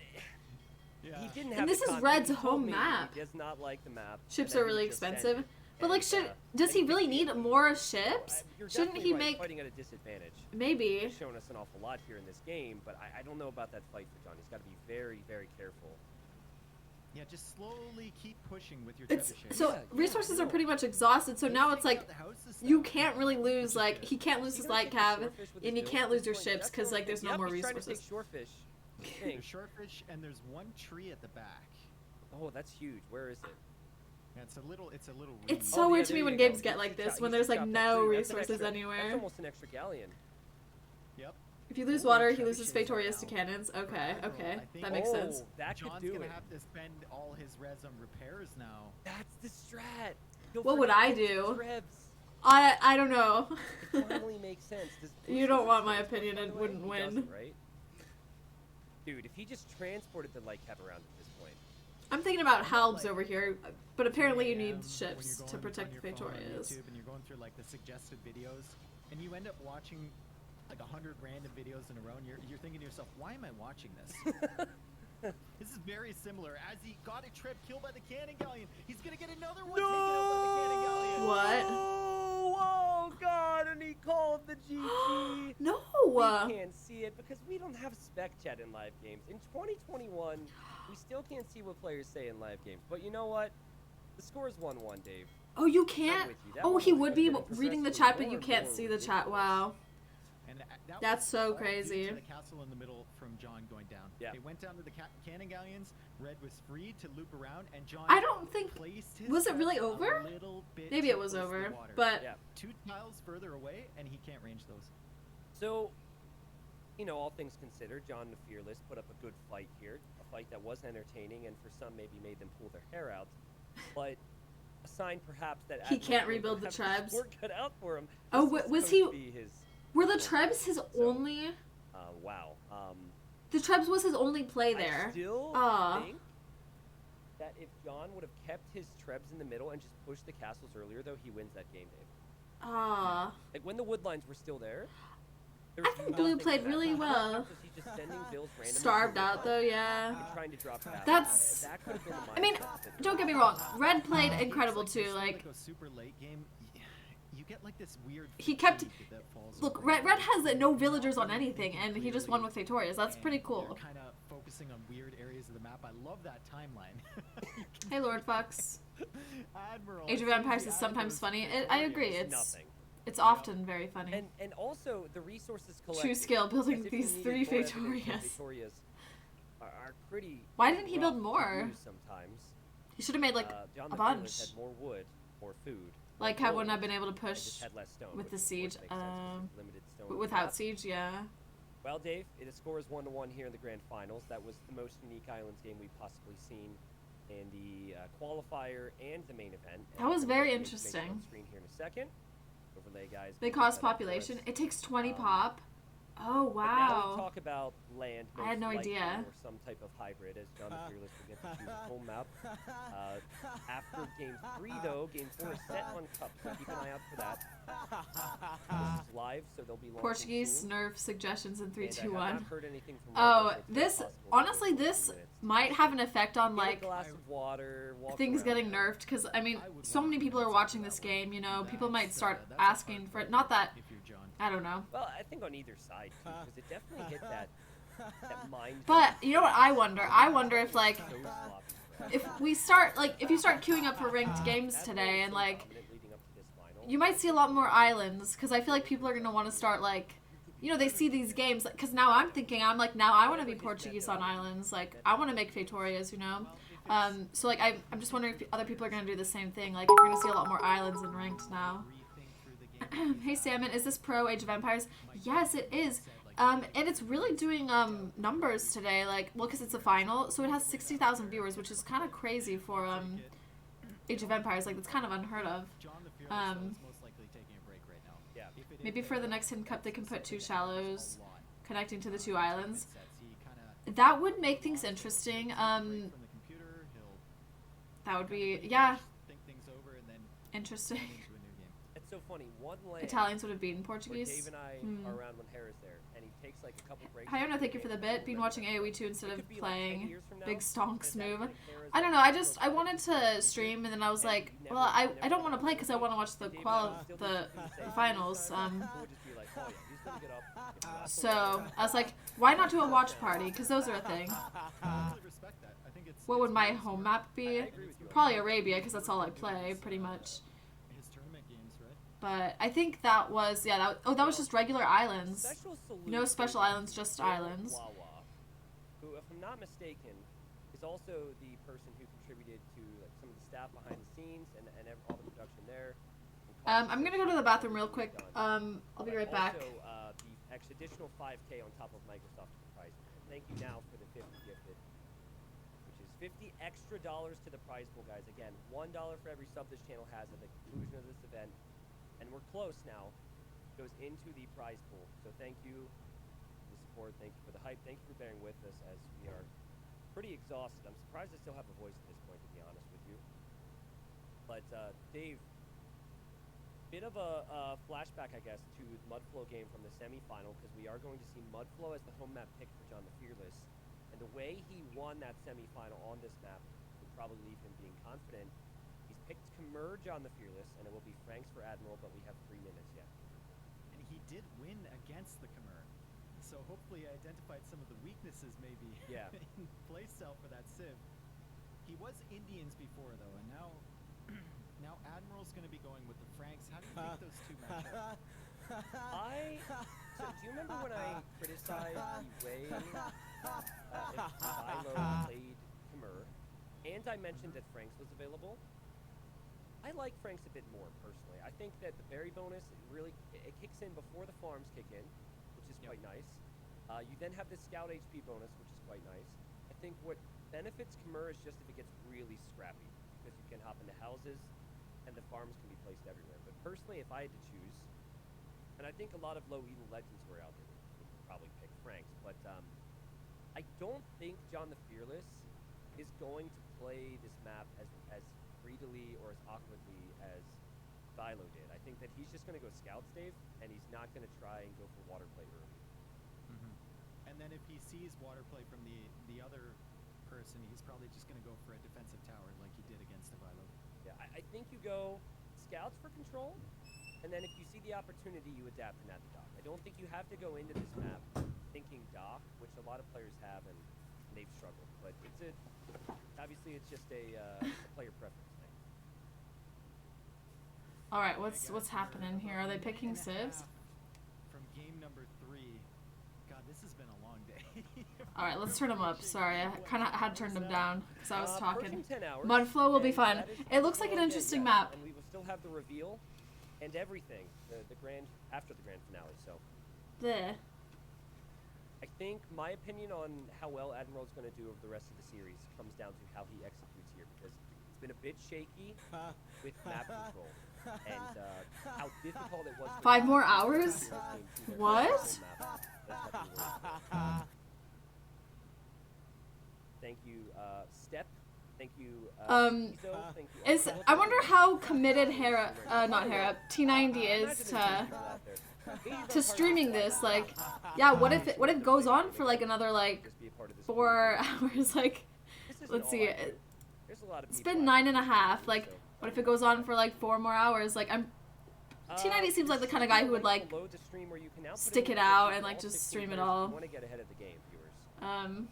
yeah. he didn't And have. this the is content. Red's He told home me map. He does not like the map. Ships and are that he really just sent expensive. it. But like, And, does he and really he- need more ships? You're Shouldn't definitely he right, make fighting at a disadvantage? maybe? He's shown us an awful lot here in this game, but I don't know about that fight for John. He's got to be very, very careful. Yeah, just slowly keep pushing with your It's trebuchet. so Yeah, resources yeah, are no. pretty much exhausted. So He's now it's taking like out the houses you now, can't really which lose is like good. he can't lose Is he his gonna light take the cav swordfish with and his you bill can't at lose this your point? ships That's because the like only there's thing. no Yep, more he's trying to resources. take shorefish. There's Dang. shortfish and there's one tree at the back. Oh, that's huge. Where is it? Yeah, it's a little. It's reed. so Oh, weird yeah, to there me you when go. games get He like should this chop- when he there's should like chop that no tree. That's an resources extra- That's anywhere. almost an extra galleon. Yep. If you lose Holy water, he trebuchets loses right Fatorius to now. cannons. Okay, Admiral, okay, I think- that makes Oh, sense. that could John's do gonna it. have to spend all his res on repairs now. That's the strat. He'll What would forget I his do? Trebs. I don't know. It finally makes sense. Does You Bruce don't have want my transport, opinion, by it the way? wouldn't He win. doesn't, right? Dude, if he just transported the light cab around at this point. I'm thinking about halbs like, over here, but apparently you 3 need a.m. ships when to you're going protect on the your phone on Fatorius. YouTube and you're going through like the suggested videos, and you end up watching like 100 random videos in a row, and you're thinking to yourself, why am I watching this? This is very similar. As he got a trip killed by the cannon galleon, he's gonna get another one taken out by the cannon galleon. What? Oh God! And he called the GG. No. We can't see it because we don't have spec chat in live games. In 2021, we still can't see what players say in live games. But you know what? The score is 1-1, Dave. Oh, you I'm can't. with you. That Oh, one he was would be progressively reading the more chat, but and you more can't see the chat. ridiculous. Wow. And that That's was so all due crazy. to the castle in the middle from John going down. Yeah. They went down to the cannon galleons. Red was free to loop around, and John. I don't think. placed his Was it really traps a over? little bit Maybe too it was close to the over, water. but Yeah. 2 tiles further away, and he can't range those. So, you know, all things considered, John the Fearless put up a good fight here. A fight that was entertaining and for some maybe made them pull their hair out. But a sign perhaps that He Admiral can't would rebuild the have tribes. Work cut out for him. Oh, This was supposed he- to be his, were the Trebs his So- only? wow. The Trebs was his only play I there. still Ah. think that if John would have kept his Trebs in the middle and just pushed the castles earlier, though, he wins that game, Dave. Ah. Like when the wood lines were still there. there I was think Blue nothing played that really happened. well. Was he just sending bills randomly Starved through the out though, yeah. and trying to drop castles? That's- That could have been the I mean, mindset. don't get me wrong. Red played It's incredible like too. this, Like a super late game. You get like this weird. He kept- fatigue that falls look, over Red you. has no villagers on anything, and he just won with Fatorius. That's pretty cool. Kind of focusing on weird areas of the map. I love that timeline. Hey, Lord Fox. Admiral. Age of as soon as Empires the is sometimes Admiral's funny. I agree. victorious. Nothing. It's often very funny. And also the resources collected. True skill building as if these you 3 needed more evidence than Fatorias. Fatorias are pretty. Why didn't he rough build to more? use Sometimes. He should have made like John a the Fearless bunch. had more wood, more food. Like more I wouldn't have gold, been able to and push just had less stone, with which the of course siege. makes sense 'cause there's limited stone on the Without map. siege, yeah. Well, Dave, the score is 1-1 here in the grand finals. That was the most unique Islands game we've possibly seen in the qualifier and the main event. That was And very we'll get the information interesting. On screen here in a second. So overlay, guys. They We'll cost set that for population. us. It takes 20 Um, pop. Oh, But now we wow. talk about land. I had most no likely, idea. Or some type of hybrid, as John the Fearless will get to choose a home map. After Game 3, though, Game 4 is set on Cup, so keep an eye out for that. This is live, so they'll be launching Portuguese soon. Nerf suggestions in 3, And 2, I have 1. not heard anything from Oh, Rebels, so it's very this, possible honestly, it'll take a this few minutes. might have an effect on, Get a like, glass of water, walk things around. getting nerfed. Because, I mean, I would so want many to people are answer watching that this one. game, you know? People might That's, start that's a asking hard for it. one Not that, if you're John. I don't know. Well, I think on either side, too, because it definitely hit that mind. But, you know what I wonder? I wonder if, like, So sloppy, right? if we start, like, if you start queuing up for ranked games today and, like, Leading up to this final. you might see a lot more islands, because I feel like people are going to want to start, like, you know, they see these games, because now I'm thinking, I'm like, now I want to be Portuguese on islands, like, I want to make Vitorias, you know? So, like, I'm just wondering if other people are going to do the same thing, like, if you're going to see a lot more islands in ranked now. Rethink through the game. Hey, Salmon, is this pro Age of Empires? Yes, it is. And it's really doing numbers today, like, well, because it's a final, so it has 60,000 viewers, which is kind of crazy for Age of Empires, like, that's kind of unheard of. John the Fearless though, Um, is most likely taking a break right now. Yeah. If it is Maybe for there, the next Hidden Cup, they can put 2 it's shallows a lot. connecting to the 2 islands. Sets, he kinda That would make things interesting. break from the computer, he'll That would be, kinda yeah, think things over and then interesting. into a new game. It's so funny. One land Italians would have beaten where Portuguese. Dave and I Hmm. are around when Harris there, and he takes like a couple breaks. Hiona, in thank you for the game, bit. Been remember watching that. AoE 2 instead It of could be, like, 10 playing years from now, Big Stonks and at that move. point, Harris, I don't know. like, I still wanted to playing stream, and then I was and like, he well, never I don't want to play because I want to watch the Dave and I qual would still do the the same finals. thing. He would just be like, oh yeah, he's gonna get up. If you ask him, So I was like, why not do a watch party? Because those are a thing. I really respect that. I think it's What would it's my very home smart. map be? I agree with you. Probably Arabia, because that's all I play, pretty much. His tournament games, right? But I think that was, yeah, that was just regular islands. Special salute No to special islands, just Bill islands. Wawa, who, if I'm not mistaken, is also the person who contributed to like some of the staff behind the scenes and all the production there. I'm gonna go to the bathroom real quick. I'll be right back. Also, the additional 5K on top of Microsoft prize. Thank you now for the 50 gifted, which is 50 extra dollars to the prize pool, guys. Again, $1 for every sub this channel has at the conclusion of this event, and we're close now. Goes into the prize pool. So thank you for the support. Thank you for the hype. Thank you for bearing with us as we are pretty exhausted. I'm surprised I still have a voice at this point, to be honest with you. But Dave, bit of a flashback, I guess, to the Mudflow game from the semifinal, because we are going to see Mudflow as the home map pick for John the Fearless. And the way he won that semifinal on this map would probably leave him being confident. He's picked Khmer John the Fearless, and it will be Franks for Admiral, but we have 3 minutes yet. And he did win against the Khmer. So hopefully I identified some of the weaknesses maybe Yeah. in playstyle for that Civ. He was Indians before though, and now now Admiral's going to be going with the Franks. How do you think those two match up? So do you remember when I criticized the way Philo played Khmer, and I mentioned that Franks was available? I like Franks a bit more, personally. I think that the berry bonus, it kicks in before the farms kick in, which is quite nice. You then have the scout HP bonus, which is quite nice. I think what benefits Khmer is just if it gets really scrappy, because you can hop into houses, and the farms can be placed everywhere. But personally, if I had to choose, and I think a lot of low Eden legends who are out there would probably pick Franks, but I don't think John the Fearless is going to play this map as greedily or as awkwardly as Philo did. I think that he's just going to go Scouts, Dave, and he's not going to try and go for water play early. And then if he sees water play from the other person, he's probably just going to go for a defensive tower like he did against Philo. Yeah, I think you go Scouts for control, and then if you see the opportunity, you adapt and add the dock. I don't think you have to go into this map thinking dock, which a lot of players have, and they've struggled. But obviously it's just a player preference thing. All right, what's happening here? Are they picking civs? From game number 3. God, this has been a long day. All right, let's turn them up. Sorry, I kind of had turned them down because I was talking. Approaching 10 hours, Mudflow will be and fun. that is It looks like an Mudflow interesting again, yes, map. and we will still have the reveal and everything, the grand after the grand finale. So There. I think my opinion on how well Admiral's going to do over the rest of the series comes down to how he executes here, because been a bit shaky with map control and how difficult it was. For 5 more to hours? steer this game to their What? control map. That's heavy work. Thank you, Step. Thank you, Izo. Thank you. I wonder how committed Hera, not Hera, T90 is to streaming this. Like, yeah, what if it goes on for like another like 4 hours? Like, let's see, it's been 9.5. Like, what if it goes on for like 4 more hours? Like, T90 seems like the kind of guy who would like stick it out and like just stream it all. Want to get ahead of the game, viewers.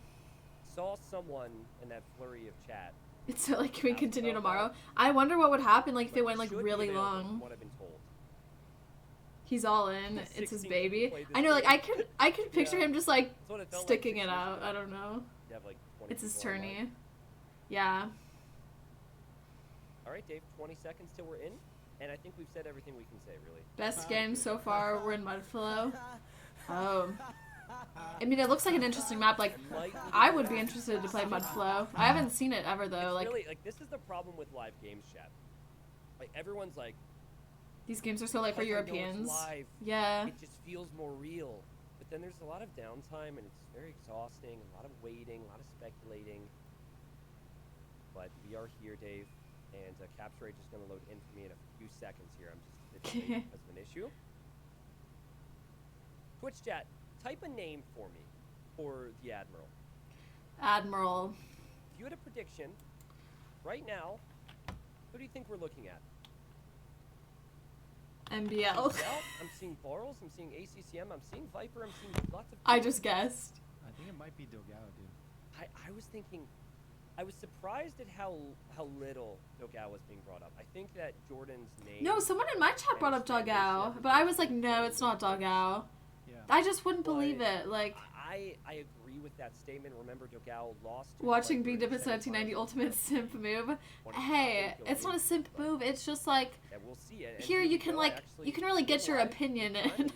Saw someone in that flurry of chat. So like, can we continue tomorrow? I wonder what would happen like if they went like really long. What I've been told. He's all in. It's his baby. I know, like I could picture him just like sticking it out. I don't know. It's his tourney. Yeah. All right, Dave. 20 seconds till we're in, and I think we've said everything we can say. Really. Best game so far. We're in Mudflow. Oh. I mean, it looks like an interesting map. Like, I would be interested to play Mudflow. I haven't seen it ever though. Like, really, like this is the problem with live games chat. Like everyone's like, these games are so like for Europeans. Live, yeah. It just feels more real. But then there's a lot of downtime and it's very exhausting. A lot of waiting, a lot of speculating. But we are here, Dave, and Capture Rate is going to load in for me in a few seconds here. I'm just a bit late because of an issue. Twitch chat. Type a name for me for the Admiral. Admiral. If you had a prediction right now, who do you think we're looking at? MBL. I'm seeing Barrels, I'm seeing ACCM, I'm seeing Viper, I'm seeing lots of... I just guessed. I think it might be Dogao, dude. I was thinking... I was surprised at how little Dogao was being brought up. I think that Jordan's name... No, someone in my chat brought up Dogao, but I was like, no, it's not Dogao. Yeah. I just wouldn't believe it. Like, I agree with that statement. Remember, Dogao lost... Watching B Dip 1990 Ultimate Simp move. Hey, it's not a simp move. It's just like... Yeah, we'll see it. Here you can like... You can really get your opinion in.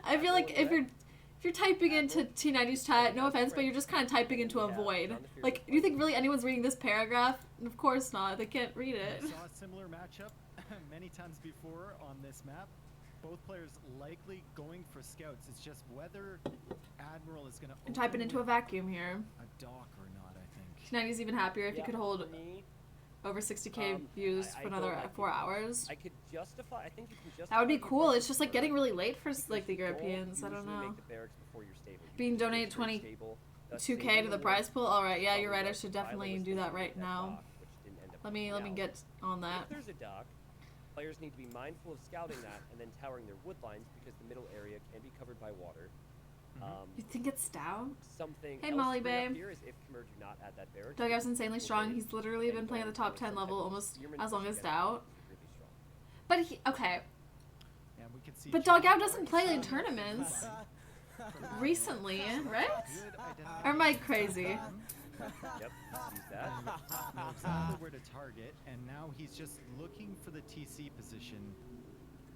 I feel like if you're typing into T90's chat, no offense, but you're just kind of typing into a void. Like, do you think really anyone's reading this paragraph? Of course not. They can't read it. I saw a similar matchup many times before on this map. Both players likely going for scouts. It's just whether Admiral is going to... And type it into a vacuum here. A dock or not, I think. T90's even happier if you could hold over 60k views for another 4 hours. I could justify... I think you can justify... That would be cool. It's just like getting really late for like the Europeans. I don't know. Being donated 22k to the prize pool. All right, yeah, you're right. I should definitely do that right now. Let me get on that. If there's a dock, players need to be mindful of scouting that and then towering their wood lines because the middle area can be covered by water. You think it's down? Something hey, else Molly to bring up babe. here is if Khmer do not add that barracks, Doghouse insanely strong. He's literally been playing the top 10 level almost as long as Doubt. But he, okay. Yeah, we can see but Doghouse doesn't play in tournaments recently, right? Or am I crazy? Yep, sees that. Knows exactly where to target, and now he's just looking for the TC position.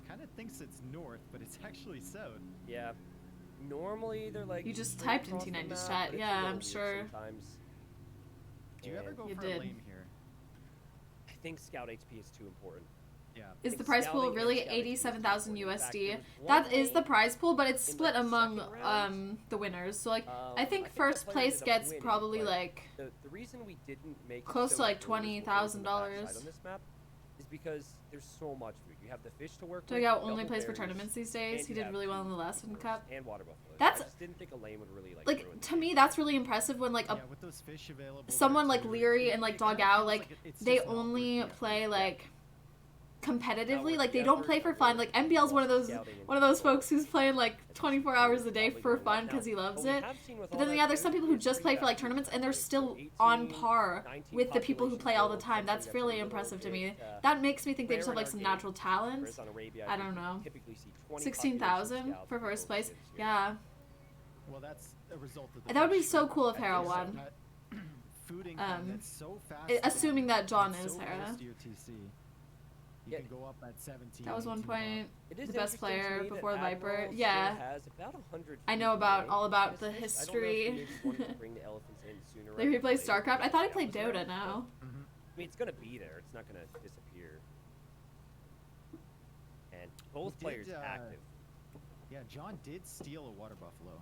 Kind of thinks it's north, but it's actually south. Yeah. Normally they're like... You just straight typed in across the T90's map, chat. but it's Yeah, a little I'm weird sure. Sometimes. Do you ever go You for did. a lame here? I think Scout HP is too important. Yeah. Is the prize pool really 87,000 USD? That is the prize pool, but it's split among the winners. So like I think first place gets probably like The reason we didn't make close to like $20,000 $20,000. on this map is because there's so much food. You have the fish to work with. Doghouse only double plays for berries, tournaments these days. and He you did have really well in two the Lesson coolers Cup. and water buffalo. That's- I just didn't think a lane would really like ruin Like to me, that's really impressive when like a Yeah, with those fish available. someone there, like too, Leary and like it kinda Doghouse feels like it's they just not only working out. play like competitively. Now, Like they the don't effort play for that fun. we're Like MBL's one of those scouting and folks who's playing like 24 hours a day probably for going fun up because now. he loves But we it. have seen with But all then that yeah, there's some food, people who it's just pretty play for like fast. tournaments and they're So still 18, on par 19 with the people who population play all the growth, time. That's something really a little impressive to me. bit, That makes me think they rare just have in like our some game. natural talent. Whereas on Arabia, I you don't know. typically see 20 16,000 population for scouts first per place. sphere. Yeah. Well, that's a result of the That would be fish. so cool if I Hera think so, won. that food income that's so fast Assuming that John and is so Hera. close to your TC. You Yeah. can go up at 17. That was 1 18 point. It is The best interesting to player me that before the Viper. Admiral still Yeah. has about 100 I know feet about away all about in the this space. history. I don't know if he maybe wanted to bring the elephants in sooner They rather replay than later, StarCraft. I because thought he Scout played was around, Dota now. I mean, it's gonna be there. It's not gonna disappear. And both players active. Yeah, John did steal a water buffalo.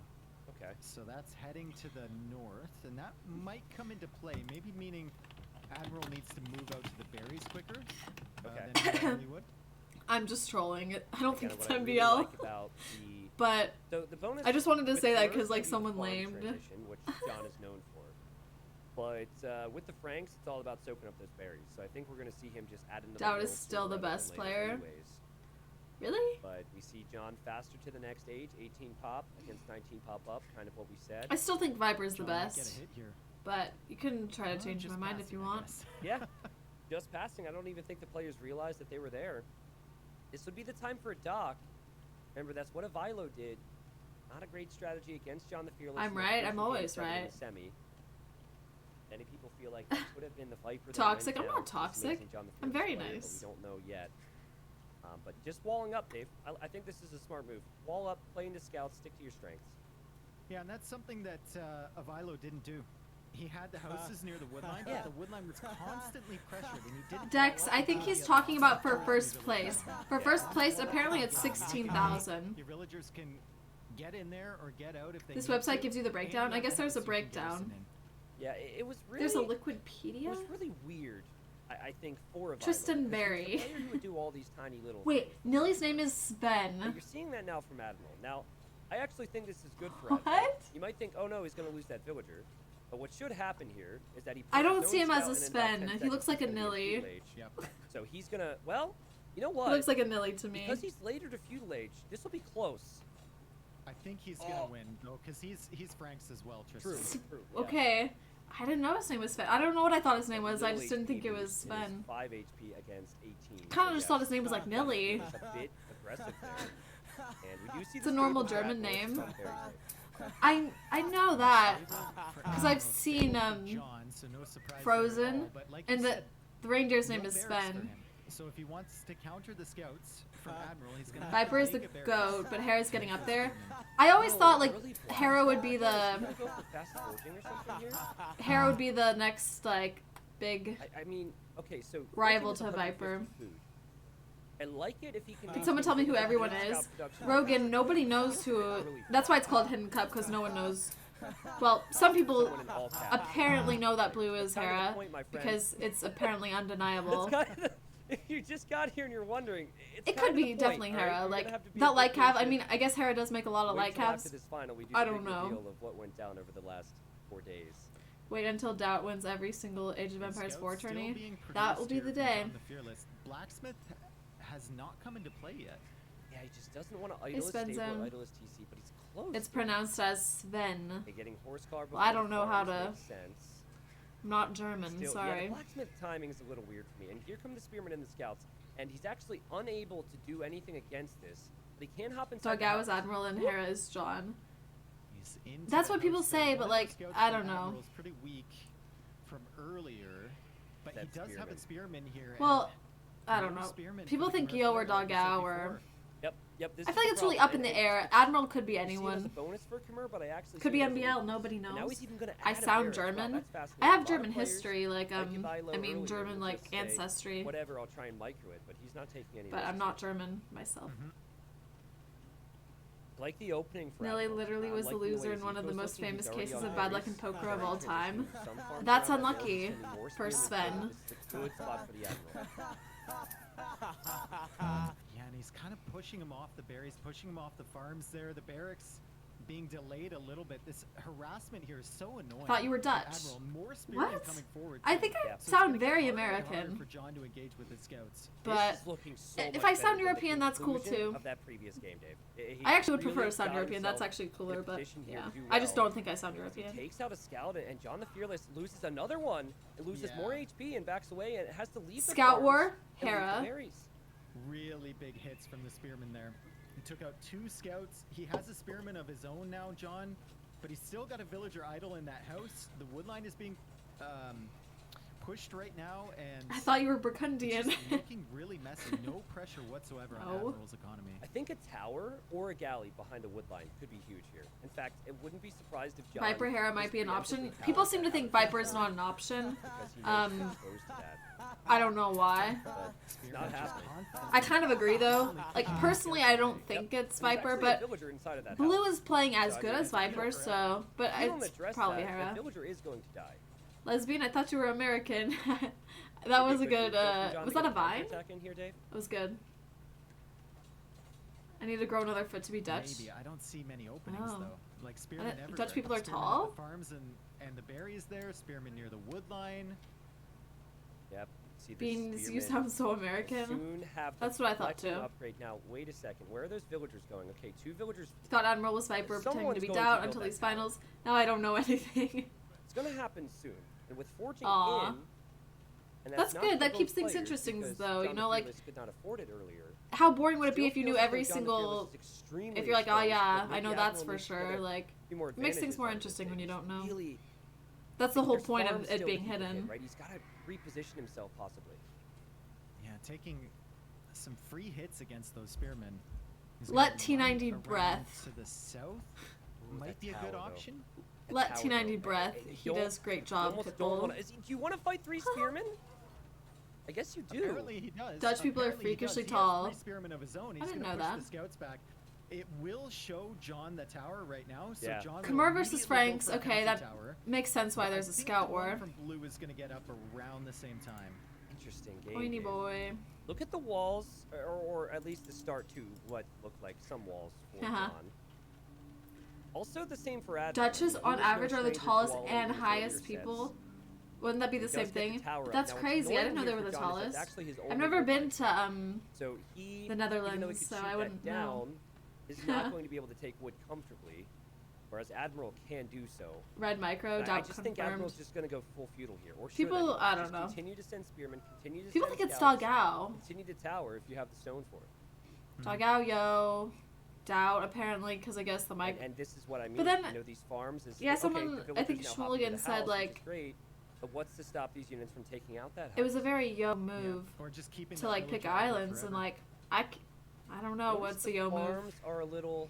Okay. So that's heading to the north, and that might come into play. Maybe meaning Admiral needs to move out to the berries quicker than he normally would. I'm just trolling it. I don't think it's What I MBL. really like about the, But so the bonus I just wanted to with say that Merc because like can be someone farm lamed. transition, which John is known for. But with the Franks, it's all about soaking up those berries. So I think we're gonna see him just add another. Doubt is mill still sooner the rather best than later player. anyways. Really? But we see John faster to the next age, 18 pop against 19 pop up, kind of what we said. I still think Viper's the John might best. Get a hit here. But you can try to change Just my mind if passing, you I want. guess. Yeah, just passing. I don't even think the players realized that they were there. This would be the time for a dock. Remember, that's what Avilo did. Not a great strategy against John the Fearless. I'm in the right, first I'm game always 7 in the right. Semi. Many people feel like this would have been the Viper. that Toxic? went I'm not down. This toxic. amazing John the I'm Fearless very player, nice. But we don't know yet. But just walling up, Dave. I think this is a smart move. Wall up, play into scouts, stick to your strengths. Yeah, and that's something that Avilo didn't do. He had the houses near the woodline, Yeah. but the woodline was constantly pressured, and he didn't. Dex, follow I up think on he's the talking other about for side. first place. For first place, apparently it's 16,000. Your villagers can get in there or get out if they This need website to, gives you the and breakdown. you I have guess the there's a house you can breakdown. garrison in. Yeah, it was really. There's a It Liquidpedia? was really weird. I think for Avilo. Tristan because Berry. he's a player who would do all these tiny little. Wait, things. Nilly's name is But Sven. you're seeing that now from Admiral. Now, I actually think this is good for Admiral. What? You might think, oh no, he's going to lose that villager. But what should happen here is that he. I puts don't his see own him as scout, a and in about 10 Sven. He seconds looks like he's a gonna be Nilly. feudal age. Yep. So he's gonna. Well, you know He what? looks like a Nilly to me. Because he's later to feudal age, this will be close. I think he's gonna win though, because he's Frank's as well, Tristan. True. Yeah. Okay. I didn't know his name was Sven. I don't know what I thought his name was. I Middle just didn't think HP it was is Sven. 5 HP against 18. Kinda just thought his name was like Nilly. It's a bit aggressive there. And we do see It's a this normal good German Admiral, name. it's very safe. I know that because I've seen John, so no surprise there at Frozen, all, but like and you the said, the reindeer's no name is bears for Sven. him. So if he wants to counter the scouts from Admiral, he's gonna have Viper to is the take a bear. goat, but Hera's getting up there. I always thought like Early block. Hera would be You the wanna go for fast foraging or something here? Hera would be the next like big. I mean, okay, so Rival foraging is to 150 Viper. food. I like it if he can. Can someone tell me who everyone is? Rogan, nobody knows who. That's why it's called Hidden Cup because no one knows. Well, some people Someone in all caps. apparently know that blue is Kind of the Hera point, my friend. because it's apparently undeniable. That's kind of if you just got here and you're wondering, it's It kind could of the be point, definitely all right? Hera. You're Like gonna have to be a that bit light cav. I patient. mean, I guess Hera does make a lot of Wait light till after calves. this final, we do I the don't big know. reveal of what went down over the last 4 days. Wait until Doubt wins every single Age of Empires 4 Scouts still tourney. being That will produced be here the from day. John the Fearless. Blacksmith has not come into play yet. Yeah, he just doesn't want to idle his spend stable, zone. idle his TC, but he's close. It's to it. pronounced as Sven. Okay, getting horsecar Well, I before don't know how farms to- makes sense. I'm not German, Still, yeah, sorry. the blacksmith timing is a little weird for me. And here come the spearmen and the scouts, and he's actually unable to do anything against this. But he can hop inside. the Dogao is house. Admiral and Hera is John. He's into That's the what people house there. say, One but, of like, the scouts I from don't know. Admiral's pretty weak from earlier, but he That does have spearman. a spearman here. Well, and I don't no know. spearman People for the think Merc Gyo or player, like we said Dogao or. before. Yep. This I is feel like the it's really problem. up in the And air. Admiral could be you see it as anyone. a bonus for Khmer, but I actually Could see be it as a NBL, weakness. nobody And now knows. he's even gonna I add a sound bear as well. German. That's fascinating. I A have lot of German players, history, like Ivilo I mean earlier German would like just say, ancestry. Whatever, I'll try and micro it, but he's not taking any. But risks. I'm not German myself. Like the opening for Nelly Admiral. literally was Like the loser way in he one of the goes most looking, famous he's already cases on of bad luck base. in poker Trying of to all transition. time. Some farms That's around that unlucky area, sending more for spearmen Sven. forward. This is a good spot for the Admiral. Yeah, and he's kind of pushing him off the berries, pushing him off the farms there. The barracks being delayed a little bit. This harassment here is so annoying. Thought you were for Dutch. Admiral. More spearmen What? coming forward. I too. think I Yeah. So So it's sound gonna get very harder and harder American. for John to engage with his scouts. But This is looking so if much I better sound than the European, that's cool conclusion too. Of that previous game, Dave. He I actually would really prefer to sound got European. That's himself actually in a cooler, but position here yeah. to do I just well. don't think I sound Because he European. takes out a scout, and John the Fearless loses another one. It loses Yeah. more HP and backs away, and has to leave. the Scout farms War, and leave the Hera. berries. Really big hits from the spearman there. He took out 2 scouts. He has a spearman of his own now, John, but he's still got a villager idle in that house. The woodline is being pushed right now, and I thought you were it's Burgundian. just looking really messy. No pressure whatsoever on Oh. Admiral's economy. I think a tower or a galley behind a wood line could be huge here. In fact, it wouldn't be surprised if John Viper Hera just might be an preemptively option. towers People seem that to think house Viper is not an option. because he knows he's Um, exposed to that. I don't know why. But it's not Spearman just happening. constantly I kind of agree though. Like personally, I don't think it's There's Viper, actually a but villager inside of that Blue house. is playing as So, I good mean, as if you don't Viper, so but If you don't it's address probably that, Hera. the villager is going to die. Lesbian, I thought you were American. That Maybe was a quick good. move from John Was to that a get vine? counterattack in here, Dave? It was good. I need to grow another foot to be Dutch. Maybe. I don't see many openings Oh. though. Like Spearman everywhere. Dutch people are Spearman tall? at the farms and the berries there. Spearman near the wood line. Yep. See this Beans, you spearman sound so will American. Soon have the That's what I thought collecting too. Upgrade. Now, wait a second. Where are those villagers going? Okay, 2 villagers. Thought Admiral was Viper, pretending Someone's to be going to Doubt build until that these tower. finals. Now I don't know anything. It's going to happen soon. And with forging Aw. in. And That's not good, for that both keeps things players interesting, because though, you John know, the like- Fearless could not afford it earlier. How boring would it be Still if you knew feels as every though John the single? Fearless is extremely If you're like, oh exposed, yeah, but I know maybe that's Admiral for needs to get sure. a Like few more it makes things advantages more out of this interesting when thing. you don't know. Really, That's the whole there's point farms of it still being he can hit, hidden. right? He's got to reposition himself possibly. Yeah, taking some free hits against those spearmen. He's Let gonna run T90 around breath. to the south. Ooh, Might that be a tower, good though. option. That Let tower, T90 though, breath. I He don't- does great you job, almost don't Pitbull. wanna- do you want to fight 3 spearmen? I guess you do. Apparently he does. Dutch people are Apparently he does. freakishly He has tall. 3 spearmen of his own. I He's didn't gonna know push that. the scouts back. It will show John the tower right now. So Yeah. John will Khmer versus immediately go Franks. for a Okay, counter that tower. makes sense why But I there's a think scout the one war. from Blue is gonna get up around the same time. Interesting game. Oiny Dave. boy. Look at the walls, or at least the start to what looked like some walls for Uh-huh. John. Also the same for Admiral. Dutches He on was no average are the stranger to tallest all of and these earlier highest sets. people. Wouldn't that be the He same does get the thing? tower up. That's Now, what's crazy. I didn't know annoying they were here the for John is that's tallest. actually his I've only never wood been line. to So he, the even though he Netherlands, could so shoot I that wouldn't know. down, is not going to be able to take wood comfortably, whereas Admiral can do so. Red Micro. And I Doubt just think Admiral's confirmed. just going to go full feudal here, or should People- I don't just know. Continue to send spearmen, continue to People send think it's scouts, Dogao. continue to tower if you have the stone for it. Dogao, yo. Doubt apparently because I guess the mic. And this is what I mean. But then- you know, these farms is yeah, okay, someone- the I think villagers now hop into Schmulligan the said, house, which is like- great, but what's to stop these units from taking out that house? It was a very yo Yeah. move Or just keeping to that like pick villager idle islands and forever. like I don't know Notice what's the a yo move. farms are a little.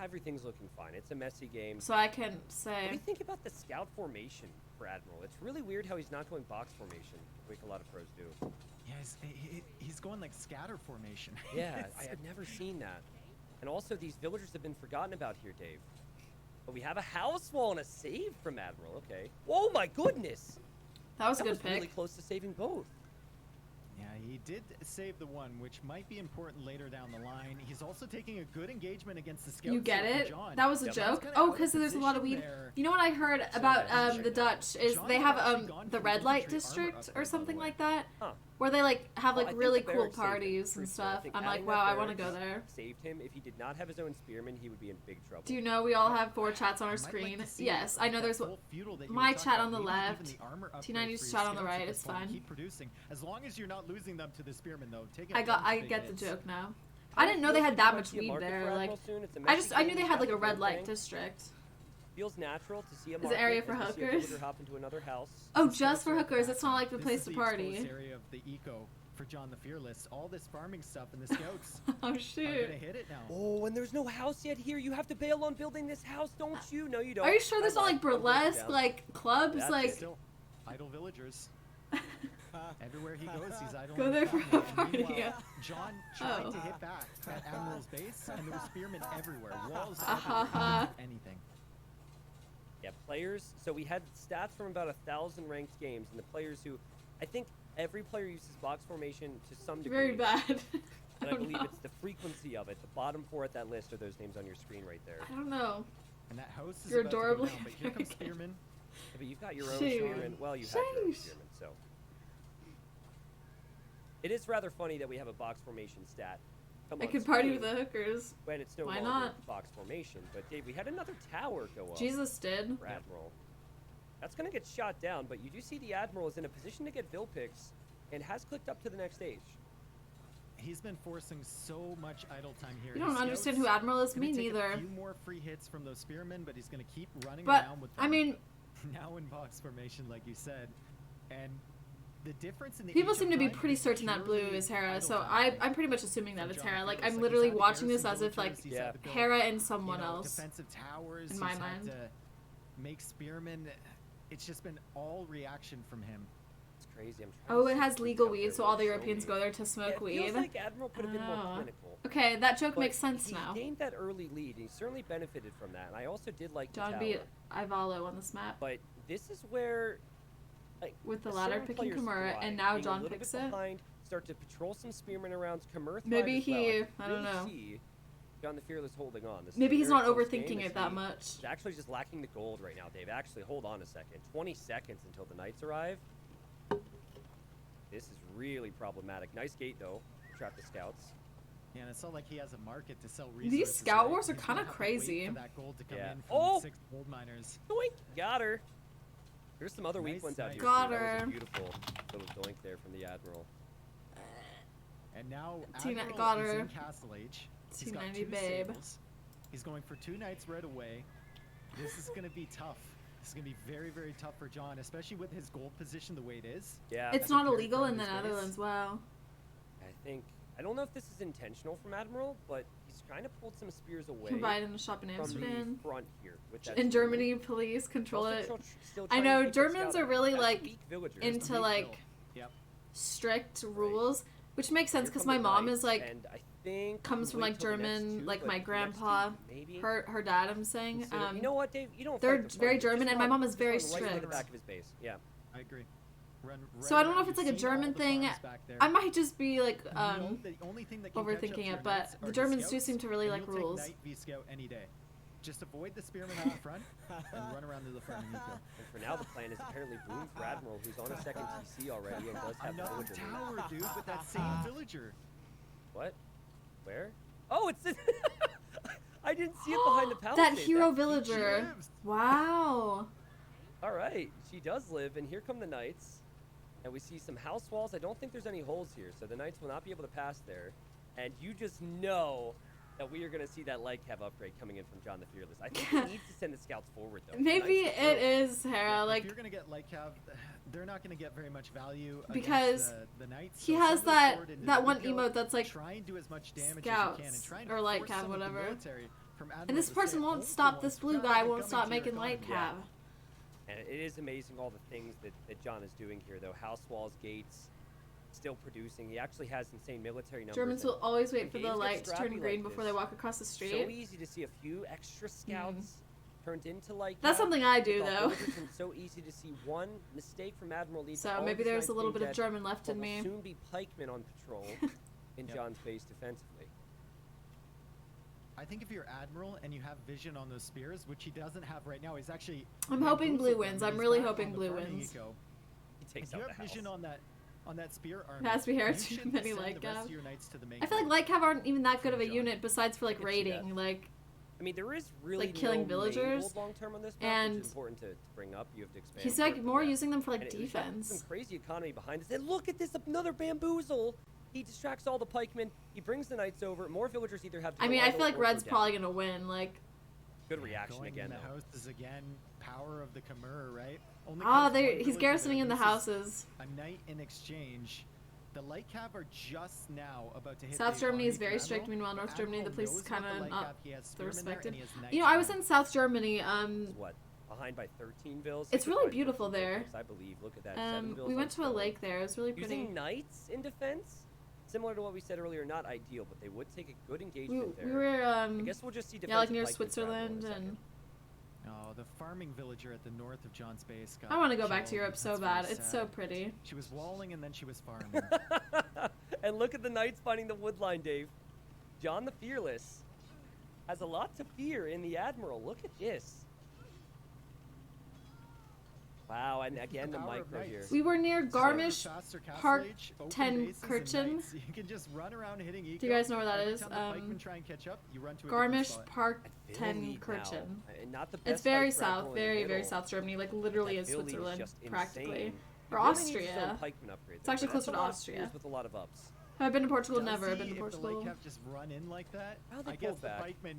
Everything's looking fine. It's a messy game. So I can What do say you think about the scout formation for Admiral? It's really weird how he's not going box formation, like a lot of pros do. Yeah, he's going like scatter formation. Yeah, I have never seen that. And also, these villagers have been forgotten about here, Dave. But we have a house wall and a save from Admiral. Okay. Oh my goodness! that was a That good was really pick. close to saving both. Yeah, he did save the one, which might be important later down the line. He's also taking a good engagement against the scouts. You get here from it? John. That was a Yeah, John's joke. kinda Oh, out of because there's a lot of weed. position there. You know what I heard about bad. the Check Dutch is John they had have actually gone the for red the light infantry armor district upgrade, or by the something way. like that, Huh. where they like have Well, like I think really the cool barracks saved him, parties and truthfully. I stuff. think I'm like, adding that wow, I want to go barracks there. Saved him. If he did not have his own spearmen, he would be in big trouble. Do you know we all have 4 chats on our Might like screen? to see Yes, I know that there's whole feudal that you my were talking chat about, on the maybe even left, the armor upgrade T90's for your chat on the scouts right, at it's this point. fine. Keep producing, as long as you're not losing them to the spearmen, though. Taking I big get the hits. joke now. I I didn't know they had that much see a weed market for there. Admiral Like soon. It's a I messy knew game, they had like a that's the red whole light thing. district. Feels natural to see a Is market it area for and to see a hookers? villager hop into another house. Oh, The just scouts for are hookers. That's not like the this place is to the party. exposed area of the eco for John the Fearless. All this farming stuff and the scouts Oh are shoot. gonna hit it now. Oh, and there's no house yet here. You have to bail on building this house, don't you? No, you don't. Are you sure there's I not lied. like I'm breaking burlesque down. like clubs That's like it. Still, idle villagers. Everywhere he goes, he's idle. Go in there the for a family. And party, meanwhile, yeah. John tried Oh. to hit back at Admiral's base, and there were spearmen everywhere. Walls ha. everywhere. Anything. Yeah, players. So we had stats from about 1,000 ranked games, and the players who, I think every player uses box formation to some degree. very bad. But I don't believe know. it's the frequency of it. The bottom 4 at that list are those names on your screen right there. I don't know. And that house is You're about to go adorably down, but here comes American. spearmen. Yeah, but you've got your own Sheesh. spearmen. Well, you had your own Sheesh. spearmen, so. It is rather funny that we have a box formation stat. Come I on could party screen with the hookers. when it's no Why longer not? box formation. But Dave, we had another tower go up. Jesus did. For Admiral. That's going to get shot down, but you do see the Admiral is in a position to get Vil picks and has clicked up to the next stage. He's been forcing so much idle time here. You don't His understand scouts who Admiral is? gonna Me take neither. A few more free hits from those spearmen, but he's gonna keep running But around with them. I mean, now in box formation, like you said. And the difference in the People age seem of to be time pretty is certain that blue purely is Hera, idle so time. I'm pretty much assuming that For it's John Hera. Like, Fearless. I'm He's literally had to watching this garrison as if, like, villagers, he's Yeah. had to build, Hera and someone you know, else. defensive towers. in my He's had mind. to make spearmen. It's just been all reaction from him. It's crazy. I'm trying Oh, to it see has if legal out weed, there so all will the show Europeans me. go there to Yeah, smoke it weed. feels like Admiral could have been more Oh. clinical. Okay, that joke But makes sense he now. gained that early lead, and he certainly benefited from that. And I also did like John the beat tower. Ivalo on this map But this is where, like, with the a ladder certain picking players Kimura, thrive, and now being a John little picks bit it. behind, start to patrol some spearmen around. Kimura Maybe thrive as well. he- can I don't really know. see John the Fearless holding on. This is Maybe a he's very not close overthinking game it as that he much. is actually just lacking the gold right now, Dave. Actually, hold on a second. 20 seconds until the Knights arrive. This is really problematic. Nice gate, though. Trap the scouts. Yeah, and it's not like he has a market to sell These resources. scout right? wars are He's kinda gonna have to wait crazy. For that gold to come Yeah. in from Oh! 6 gold miners. Doink! Got her. There's some other weak Nice, ones out nice. here. Got too. That was her. a beautiful little doink there from the Admiral. And now Tina Admiral got is her. in Castle Age. He's got 290 2 babe. sables. He's going for 2 knights right away. This is going to be tough. This is going to be very, very tough for John, especially with his gold position the way it is. Yeah. It's As a not player illegal from in the his base. Netherlands. Wow. I don't know if this is intentional from Admiral, but he's kind of pulled some spears away You can buy it in a shop in from Amsterdam. the front here. With that In spearman. Germany, police control Also it. still I trying know, to keep the Germans scout are out. really, That's like, weak villagers. into, Weak like, kill. Yep. strict rules, which makes sense Here because come my the mom Knights, is like and I think comes we from wait like till the next German, two, like but my the next grandpa, two, maybe her dad. I'm saying, consider- you know what, Dave? You don't. they're fight the very front, you German, just and my run- mom is just very run right to the strict. back of his base. Yeah. I agree. Run So I don't right know if around. it's like a You've seen all German the thing. farms back there. I might just be like The only thing that can catch up to overthinking your it, but knights the are Germans do scouts, seem to really and like you'll take rules. Knight v scout any day. Just avoid the spearmen out front and run around to the front and meet them. And for now, the plan is apparently boom for Admiral, who's on a second TC already and does have the Another villager lead. tower, dude, with that same villager. What? Where? Oh, it's. I didn't see it behind the palisade. That hero That's- villager. lives. Wow. All right, she does live, and here come the Knights. And we see some house walls. I don't think there's any holes here, so the Knights will not be able to pass there. And you just know that we are going to see that light cav upgrade coming in from John the Fearless. I think he needs to send the scouts forward, though. The Maybe Knights it will. is Hera. Yeah, Like if you're gonna get light cav, they're not gonna get very much value Because against the knights. he so has send them that forward into that the one kill, emote that's like try and do as much damage as you scouts can and try and or light force cav, some of the whatever. military from And this Admiral to person stay won't open stop. ones This blue rather guy than won't coming stop to your making light economy. cav. And it is amazing all the things that John is doing here, though. House walls, gates, still producing. He actually has insane military numbers. Germans and will always when wait for the games get light to turn scrappy green like before this, they walk across the so street. easy to see a few extra scouts turned into light That's cav. something I do With all though. villagers, and so easy to see one mistake from Admiral leads to So all maybe his there's knights a little being bit of dead, German left but in will me. soon be pikemen on patrol in Yep. John's base defensively. I think if you're Admiral and you have vision on those spears, which he doesn't have right now, he's actually. I'm hoping blue bamboozled wins. them, I'm he's really back hoping on the blue farming wins. eco. He takes If you out have the house. vision on that spear army, It has to be Hera you too shouldn't many send light the rest cav. of your knights to the main I feel like gate. light cav aren't even that good of a John. unit besides for like I can see that. raiding. Like I mean, there is really Like, killing no villagers, long term on this map, and which is important to bring up. You have to expand. he's for like it, more yeah. using them for like And we've got some defense. crazy economy behind us. And look at this, another bamboozle. He distracts all the pikemen. He brings the knights over. More villagers either have to I go mean, I idle feel like or go Red's down. probably gonna win. Like Good reaction Going again, in the though. houses again, power of the Khmer, right? Only oh, comes they one he's villager garrisoning there. in the This is houses. A knight in exchange. The light cav are just now about to hit. South the Germany is economy very for strict. Admiral. Meanwhile, North Germany, the Admiral police is knows about kind the of light not cav. He has so spearmen there, respected. and he has knights You know, I was behind. in South Germany. It's what? Behind by 13 vills? It's He could really find beautiful 13 there. vills, I believe. Look at that. 7 vills We on went to a stone. lake there. It was really pretty. Using knights in defense, similar to what we said earlier, not ideal, but they would take a good We, engagement there. we were I guess we'll just see yeah, like defensive near pikemen for Admiral in a Switzerland, second. and Oh, the farming villager at the north of John's base got I want to go back to killed. Europe so That's bad. very It's so sad. pretty. She was walling and then she was farming. And look at the knights finding the wood line, Dave. John the Fearless has a lot to fear in the Admiral. Look at this. Wow, and again the power of micro here. knights. We were near Garmisch Faster Castle Park Age, open 10 bases and Kirchen. knights. You can just run around hitting eco. Do you guys know where that Every is? time the pikemen try and catch up, you run to a different Garmisch spot. Park Phil 10 lead now, Kirchen. and not the It's best very fight for Admiral south, in the very middle. South Germany, like literally in That Phil lead is Switzerland, just practically. insane. Or He really needs his own Austria. pikeman upgrade It's there, actually but that's closer a to lot of Austria. spears with a lot of ups. Have I been to Portugal? Does Never. I've been he, to if the Portugal. light cap just run in like that, How they I guess pulled the back. pikemen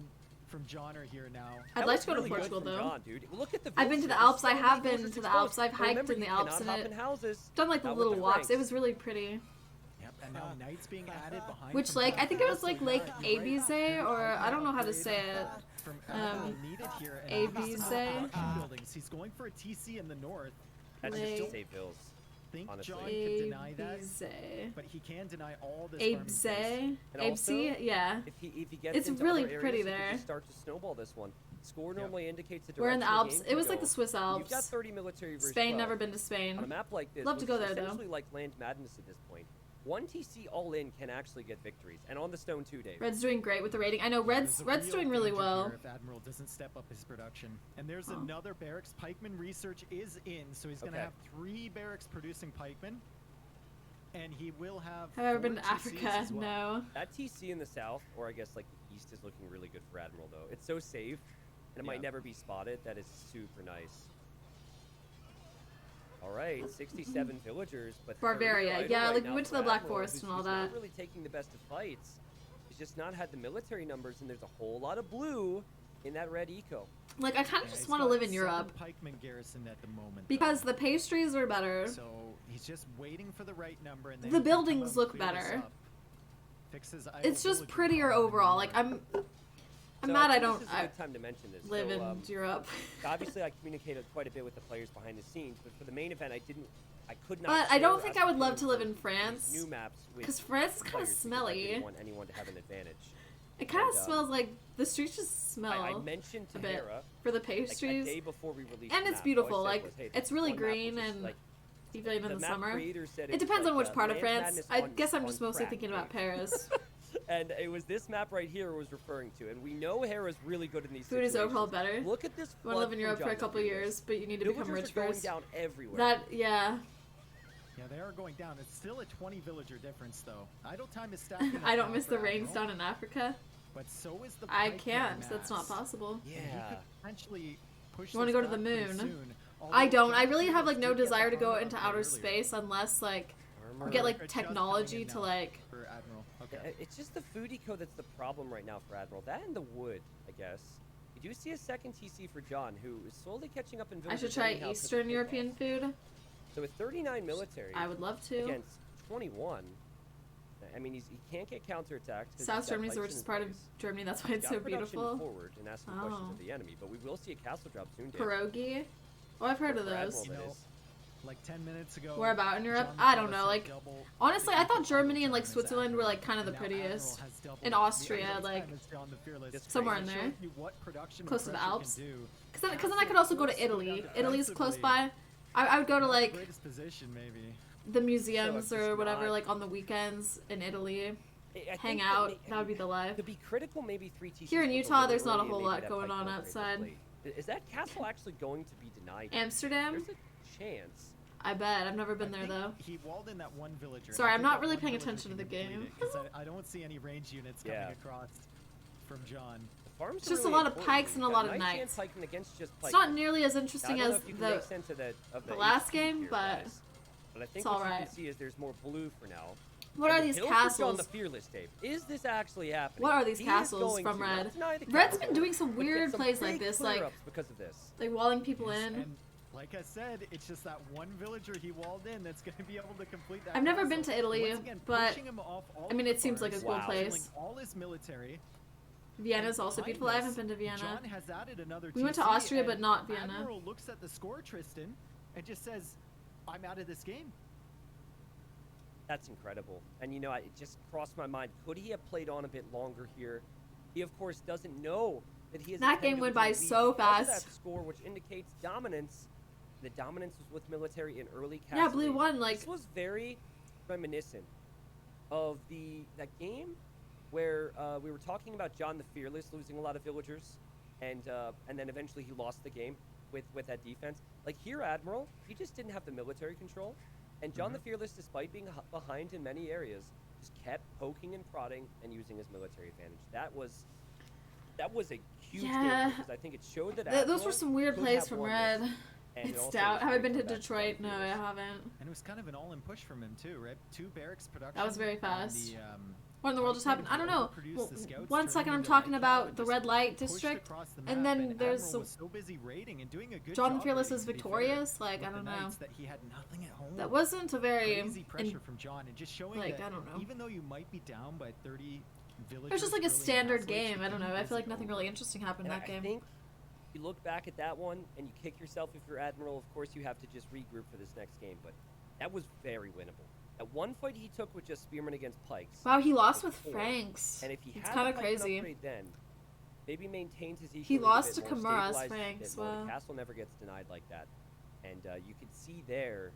from John are here now. I'd That like was to go to really good Portugal, from though. John, dude. Look at the I've been views to the here. Alps. So I many have villagers been to the exposed. Alps. I've But hiked remember, in the you Alps, cannot and hop in houses. done like the Not with little the walks. It Franks. was really pretty. Yep, and now Knight's being added behind. Which from lake? I think it was John. like Lake Abize, or I don't know how to say it. From Admiral needed here, and Abize. production buildings. He's going for a TC in the north. That's Lake- just to save bills. Think Honestly. John could deny that, Abize. but he can deny all this farming space. Abize. And also, Abse? Yeah. If he gets It's into really other pretty areas, he there. can just start to snowball this one. Score normally indicates the We're in the direction Alps. game It can was like go. the Swiss You've got Alps. 30 military versus Spain, 12. never been to On a Spain. map like this, Love to which go is there, though. essentially like Land Madness at this point. One TC all in can actually get victories, and on the stone too, Dave. Red's doing great with the rating. I know There's a Red's real doing really danger well. here if Admiral doesn't step up his production. And there's Oh. another barracks. Pikeman research is in, so he's going to Okay. have 3 barracks producing pikemen. And he will have. Have I ever 4 been to TCs Africa? as well. No. That TC in the south, or I guess like the east, is looking really good for Admiral though. It's so safe, and it might Yeah. never be spotted. That is super nice. All right, 67 villagers, but 30 Bavaria, idle yeah, right like we now went to for the Black Admiral, Forest who's- and all who's not that. really taking the best of fights. He's just not had the military numbers, and there's a whole lot of blue in that red eco. Like I kind of Yeah, just he's want to got live in 7 Europe pikemen garrisoned at the moment. because the pastries are better. So he's just waiting for the right number, and then The he can come buildings out and look clear this better. up. Fix his idle It's just villager prettier problem in the overall. Like north. I'm So mad I think don't This is a good time to mention this. live So, in Europe. obviously, I communicated quite a bit with the players behind the scenes, but for the main event, I could not. But I don't share think as I would many love to live in these France, New maps because France is kind of I smelly. didn't want anyone to have an advantage. It kind of and, smells like the streets just smell I mentioned to a bit Hera for the like a pastries, day before we released and the it's map, beautiful. all I said Like was, hey, it's this really one map will green just, and like, even in the map summer. creator said It it's depends on like, which part of Land France. Madness I on- guess I'm on just mostly crack, thinking about Dave. Paris. And it was this map right here was referring to, and we know Hera's really good in these Food is situations. overall better. Look at this. You want to live in flood Europe from for a John couple Lefebvre. years, but you need to become Villagers rich are going first. down everywhere. That yeah. Yeah, they are going down. It's still a 20 villager difference, though. Idle time is stacking up I don't now miss for the rains Admiral, down in Africa. But so is the I pikeman can't. That's not mass. possible. And he Yeah. could potentially push You wanna this go to the back pretty moon? soon, I although don't. I John really have like Fields no did get desire the to go armor into upgrade outer earlier. space unless like Armor. we get Or like just coming technology in to now like. for Admiral. Okay. It's just the food eco that's the problem right now for Admiral. That and the wood, I guess. You do see a second TC for John, who is slowly catching up in I villagers should try anyhow to the Eastern kickoff. European food. So with 39 military I would love to. against 21, I mean, he can't get counterattacked. 'cause South he's got Germany's the pikes richest in part of place. Germany. That's why He's it's got so production beautiful. forward and asking questions Oh. of the enemy, but we will see a castle drop soon. Dave. Pierogi. Oh, I've heard of For Admiral, those. that You know, is. Like 10 minutes ago. Where about in Europe? John I don't Nicholas know, had like, double Honestly, I thought the Germany and like time as Switzerland were Admiral, like kind of the and now Admiral prettiest. has doubled In the Austria, idle like, time as John the Fearless. Just somewhere crazy. in That there. shows you what production and Close to the pressure can Alps. do. Because then I could also go to Italy. Italy's close by. I would go to Not the like greatest position, maybe. the museums So it's or just whatever, not- like on the weekends in Italy. I Hang think out. That would be the life. To be critical, maybe 3 TCs. Here in was Utah, little there's not a early, whole and maybe lot that going pike on upgrade was outside. late. Is that castle actually going to be denied? Amsterdam? There's a chance. I bet. I've never been there I though. think he walled in that one villager. and Sorry, I I'm think not that really one paying villager attention to can the complete game. it, 'cause I don't see any range units coming Yeah. across from John. The farms It's are just a really lot of important. pikes and You've a got lot of knights and knights. pikemen against just It's pikemen. not nearly as Now, I interesting don't know as if you can the. make sense of the last HP game, here, but guys. But I think it's what you alright. can see is there's more blue for now. What And are the these hill for John castles? the Fearless, Dave. Is this actually happening? What are these He is castles going from to not Red? deny the Red's castle, been doing some but get weird some plays like big this, like clear-ups because of this. walling people Yes, in. And like I said, it's just that one villager he walled in that's going to be able to complete that. I've never been castle. to Italy, Once again, but, pushing him off all I mean, of it the seems like a farms, cool Wow. place. killing all his military. Vienna's And also behind beautiful. I haven't this, been to Vienna. John has added another We went to TC, Austria, but and not Vienna. Admiral looks at the score, Tristan, and just says, "I'm out of this game." That's incredible. And you know, it just crossed my mind. Could he have played on a bit longer here? He, of course, doesn't know that he has. That game went by so fast. That score, which indicates dominance. The dominance was with military in early. Yeah, Blue Castle. won. Like This was very reminiscent of that game where we were talking about John the Fearless losing a lot of villagers, and then eventually he lost the game with that defense. Like here, Admiral, he just didn't have the military control, and John the Fearless, despite being behind in many areas, just kept poking and prodding and using his military advantage. That was a huge Yeah. game because I think it showed that those Admiral were some weird could plays have from won Red. this, and it It's also stout. was Have I great been to comeback from Detroit? John No, I Fearless. haven't. And it was kind of an all-in push from him too, right? 2 barracks production. That was very on fast. The What in the world just happened? I don't know. overproduced Well, the scouts, one turning second them I'm into talking night about and the just red light pushed district, across the and map, then there's Admiral was so busy raiding and doing a good John the job Fearless raiding, is to be fair, victorious. Like, with I don't the know. Knights, that he had nothing at home. That wasn't a very Crazy pressure from John, and just showing like, that I don't know. even though you might be down by 30 villagers, It was just like a early in standard Castle Age, game. the I don't know. I game feel like isn't nothing over. really interesting happened in And that I game. think you look back at that one and you kick yourself if you're Admiral. Of course, you have to just regroup for this next game, but that was very winnable. That one fight he took with just Spearman against Pikes. Wow, he lost with Four. Franks. And if he It's had kind the of Pike crazy. upgrade then, maybe maintains his He equilibrium lost a to bit more, Kamura's stabilizes it a bit Franks, more. wow. The castle never gets denied like that. And you can see there,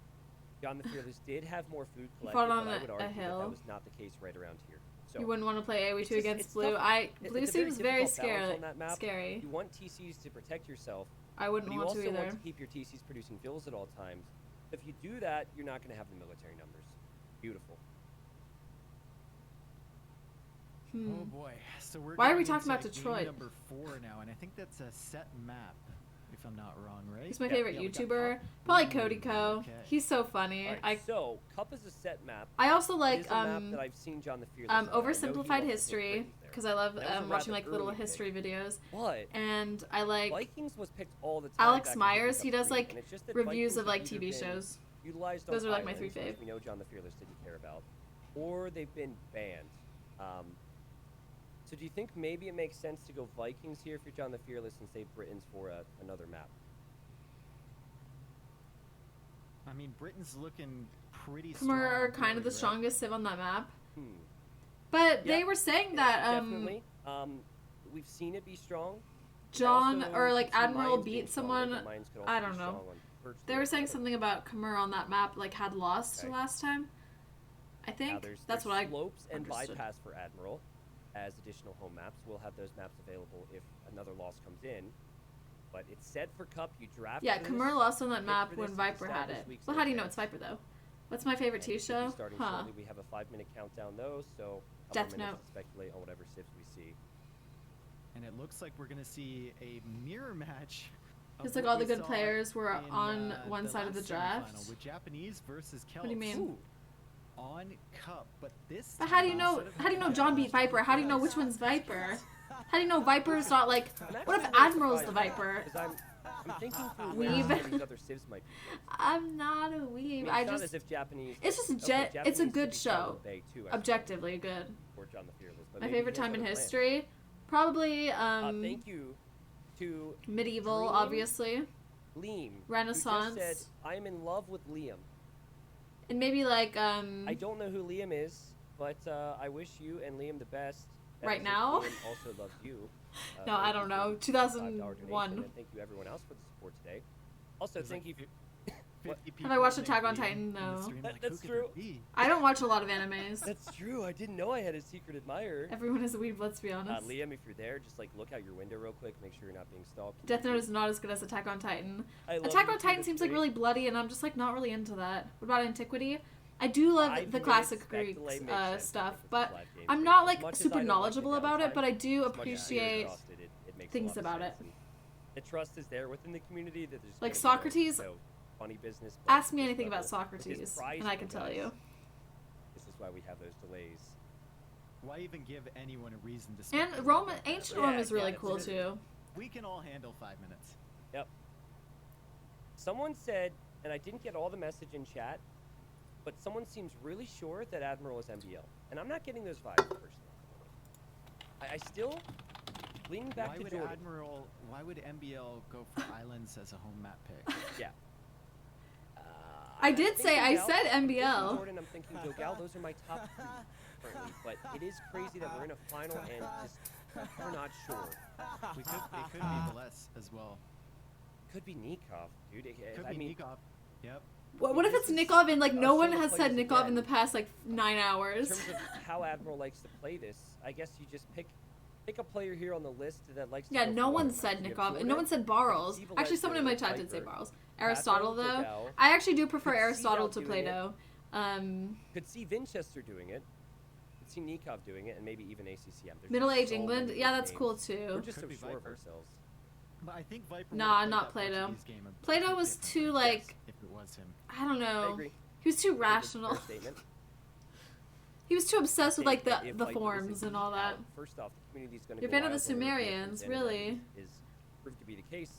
John the Fearless did have more food He collected, fought but on I would a argue that hill. that was not the case right around here. So You wouldn't want to play AoE2 it's just- against it's blue. tough. Blue It's a very seems very difficult balance on that map. scary. You want TCs to protect yourself, I but wouldn't you want also to either. want to keep your TCs producing fills at all times. If you do that, you're not going to have the military numbers. Beautiful. Oh boy. So we're Why are we going talking about into game Detroit? number 4 now, and I think that's a set map, if I'm not wrong, right? He's my Yeah, favorite yeah, we got YouTuber. Cup. Probably Ooh, Cody Co. okay. He's so funny. All right, I so Cup is a set map. I also It like is a map that I've seen John the Fearless. on. I know he oversimplified wants to history pick Britons there. because I love That was a watching rather like little early pick. history videos, But and I like Vikings was picked all the time. Alex back in Myers. Cup He does 3, like and it's just that reviews Vikings of like have either TV been shows. Utilized Those on are, like, my islands, three which fave. we know John the Fearless didn't care about, or they've been banned. So do you think maybe it makes sense to go Vikings here if you're John the Fearless and save Britons for another map? I mean, Britain's looking pretty Khmer strong. are kind of really, the right? strongest civ on that map, Hmm. but Yeah, they were saying that Definitely. We've seen it be strong. John Also, or we've like seen Admiral Mayans being beat strong, someone. but Mayans could also I be don't know. strong on virtually They were saying every something about Khmer on that map like had lost Okay. last time. I Now, think there's that's what I slopes and understood. bypass for Admiral as additional home maps. We'll have those maps available if another loss comes in. But it's set for Cup. You draft. Yeah, for Khmer this. lost on that Pick map for when this to Viper had establish it. weak Well, how do you know side it's Viper though? What's my favorite And T it should be show? starting Huh? shortly. We have a 5-minute countdown though, so a Death couple minutes Note. to speculate on whatever civs we see. And it looks like we're going to see a mirror match. of It's like what all the we good saw players were in, on one the side of the last draft. semifinal with Japanese versus Celts. What do you mean? Ooh, On Cup, but this. But how do you time, know? instead of How do you know having John beat Japanese Viper? How do you know versus which one's Celts, Viper? How do you know Viper's not like? I'm What if actually really Admiral's the surprised Viper? Because I'm thinking through Weeb. where some of these other civs might be. built. I'm not a I weeb. mean, I it's not just as if Japanese. it's just okay, it's a Japanese good could be John show. the Bay too, I suppose, Objectively good. or John the Fearless. But My maybe favorite he has time in other plans. history, probably Thank you to medieval, Dream. obviously, Liam, Renaissance. who just said, "I'm in love with Liam." and maybe like I don't know who Liam is, but I wish you and Liam the best. Right That now? Liam also loves you. No, I thank don't you know. for the $5 2001. donation, and thank you everyone else for the support today. Also, There's thank like you. 50 Have I watched people Attack on named Liam Titan? in the No. stream, That- like, that's who could there true. be? I don't watch a lot of animes. That's true. I didn't know I had a secret admirer. Everyone is a weeb. Let's be honest. Liam, if you're there, just like look out your window real quick. Make sure you're not being stalked. Death Note is not as good as Attack on Titan. I love Attack you on too, Titan that's seems like great. really bloody, and I'm just like not really into that. What about Antiquity? I do love I the didn't classic expect Greek delay makes sense stuff, because but it's live game I'm stream. not As like much as I super don't like the knowledgeable about it. downtime, But I do as much as you're appreciate exhausted, it makes a things lot of about sense, it. and the trust is there within the community that there's Like gonna be Socrates. no funny business. but Ask me this anything about level is Socrates, prized and I can tell guys. you. This is why we have those delays. Why even give anyone a reason to spend And Rome, time? ancient Yeah, Rome is yeah, really it's cool good. too. We can all handle 5 minutes. Yep. Someone said, and I didn't get all the message in chat, but someone seems really sure that Admiral is MBL, and I'm not getting those vibes personally. I still leaning back Why to would Jordan. Why would MBL go for islands as a home map pick? Yeah. I I'm did say thinking I Gal, said I'm thinking MBL. Jordan, I'm thinking Dogal. Those are my top 3 currently, but it is crazy that we're in a final and just we're not sure. It could be Bless as well. Could be Nikov, dude. Could I be mean, Nikov. Yep. What if this it's is Nikov and like us no one showing has said players Nikov in the again. past like 9 in hours? terms of how Admiral likes to play this, I guess you just pick a player here on the list that likes to Yeah, go no for one one. said You have Nikov, and no Jordan, one said Barles. Steve Actually, someone in my Alexander, chat did say Viper, Barles. Aristotle, Pato, though. Dogal. I actually do prefer Could see Aristotle Gal to doing it. Plato. Could see Vinchester doing it. Could see Nikov doing it, and maybe even ACCM. There's Middle just Age so England, many yeah, good that's names. cool We're too. just so Could be sure of Viper. ourselves. But I think Viper. Nah, would've played not that Plato. Portuguese game a Plato bit was differently too like if it was him. I don't I know. agree. He was too I think it's a fair rational. statement. He was too obsessed with like think the if, like, there was forms a and all leak that. out, First off, the community's going to You're go a fan of wild the when it Sumerians, happens, and that really? is proved to be the case.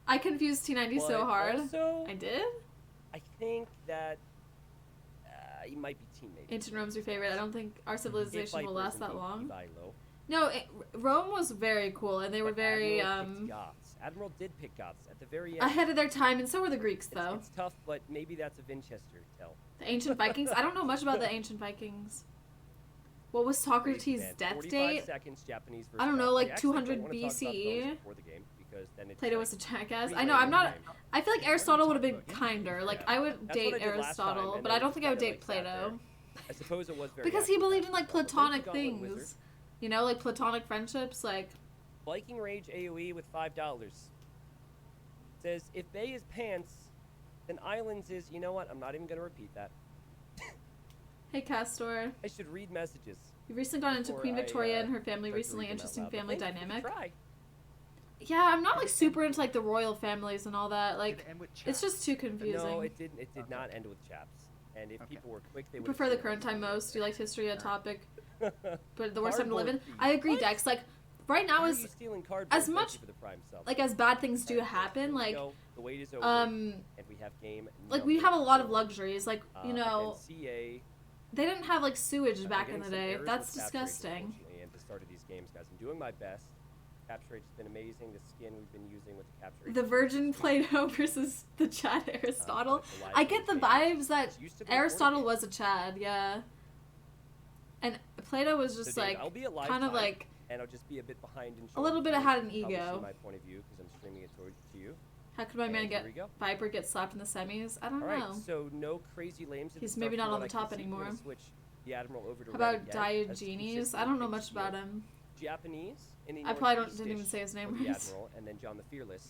I confused T90 so But hard. also, I did? I think that he might be teammates. Ancient Rome's your favorite. I don't think our civilization will last that long. No, Rome was very cool, and they were very Admiral did pick Goths at the very end. ahead of their time, and so were the Greeks, though. It's tough, but maybe that's a Vinchester tell. The ancient Vikings? I don't know much about the ancient Vikings. What was Socrates' death 45 date? seconds, Japanese versus I don't know, Goths. like I actually don't 200 wanna talk about BCE. those before the game, because then it's Plato like was a jackass. I pretty know, late I'm in the not... game. I feel like Aristotle would have been kinder. Like, Yeah. I would That's date what I did last time, Aristotle, and but then I don't just think I would kinda, date like, sat there. Plato. I suppose it was very Because he accurate. believed in, like, Well, thank you, platonic Gauntlet Wizard. things. You know, like platonic friendships, like... Viking Rage AoE with $5. Says, if Bay is pants, then Islands is, you know what, I'm not even going to repeat that. Hey, Castor. I should read messages. You've recently gone into before Queen I, Victoria and her family. start to Recently read them out interesting loud, but family thank you for the dynamic. try. Yeah, I'm not, like, super into, like, the royal families and all that. Like, Did it end with it's chaps? just too confusing. No, it didn't. It did Okay. not end with chaps. And if Okay. people were quick, they You would prefer the current time most. You liked history, a topic, like but the worst time to live in. Cardboard I agree, What? Dex. Like, right now How are is you stealing cardboard? as Thank much- you for the prime sub. like as bad things do Alright, so here happen. we Like, go. The wait is over, um, and we have game. like we number have a lot of 4. luxuries. Like, you know, CA. they didn't have like sewage I'm back getting in the some day. errors That's with capture rates, disgusting. unfortunately, at the start of these games, guys. I'm doing my best. Capture rate's been amazing. The skin we've been using with the capture rate. The Virgin Plato versus the Chad Aristotle. I get the vibes that Aristotle was a Chad, yeah. And Plato was just like I'll be at live kind of time, like and I'll just be a bit behind in a little showing bit you. ahead in You'll probably ego. see my point of view because I'm streaming it to you. how could my man And get here we go. Viper get slapped in the semis? I don't All right, know. so no crazy lames. at the He's start maybe from not what on I the can top see. We're gonna anymore. Switch the Admiral over to How red about again, as Diogenes? consistently I don't know picks much about Shield. him. Japanese in the I probably didn't Northeast-ish even say his name for the right. Admiral, and then John the Fearless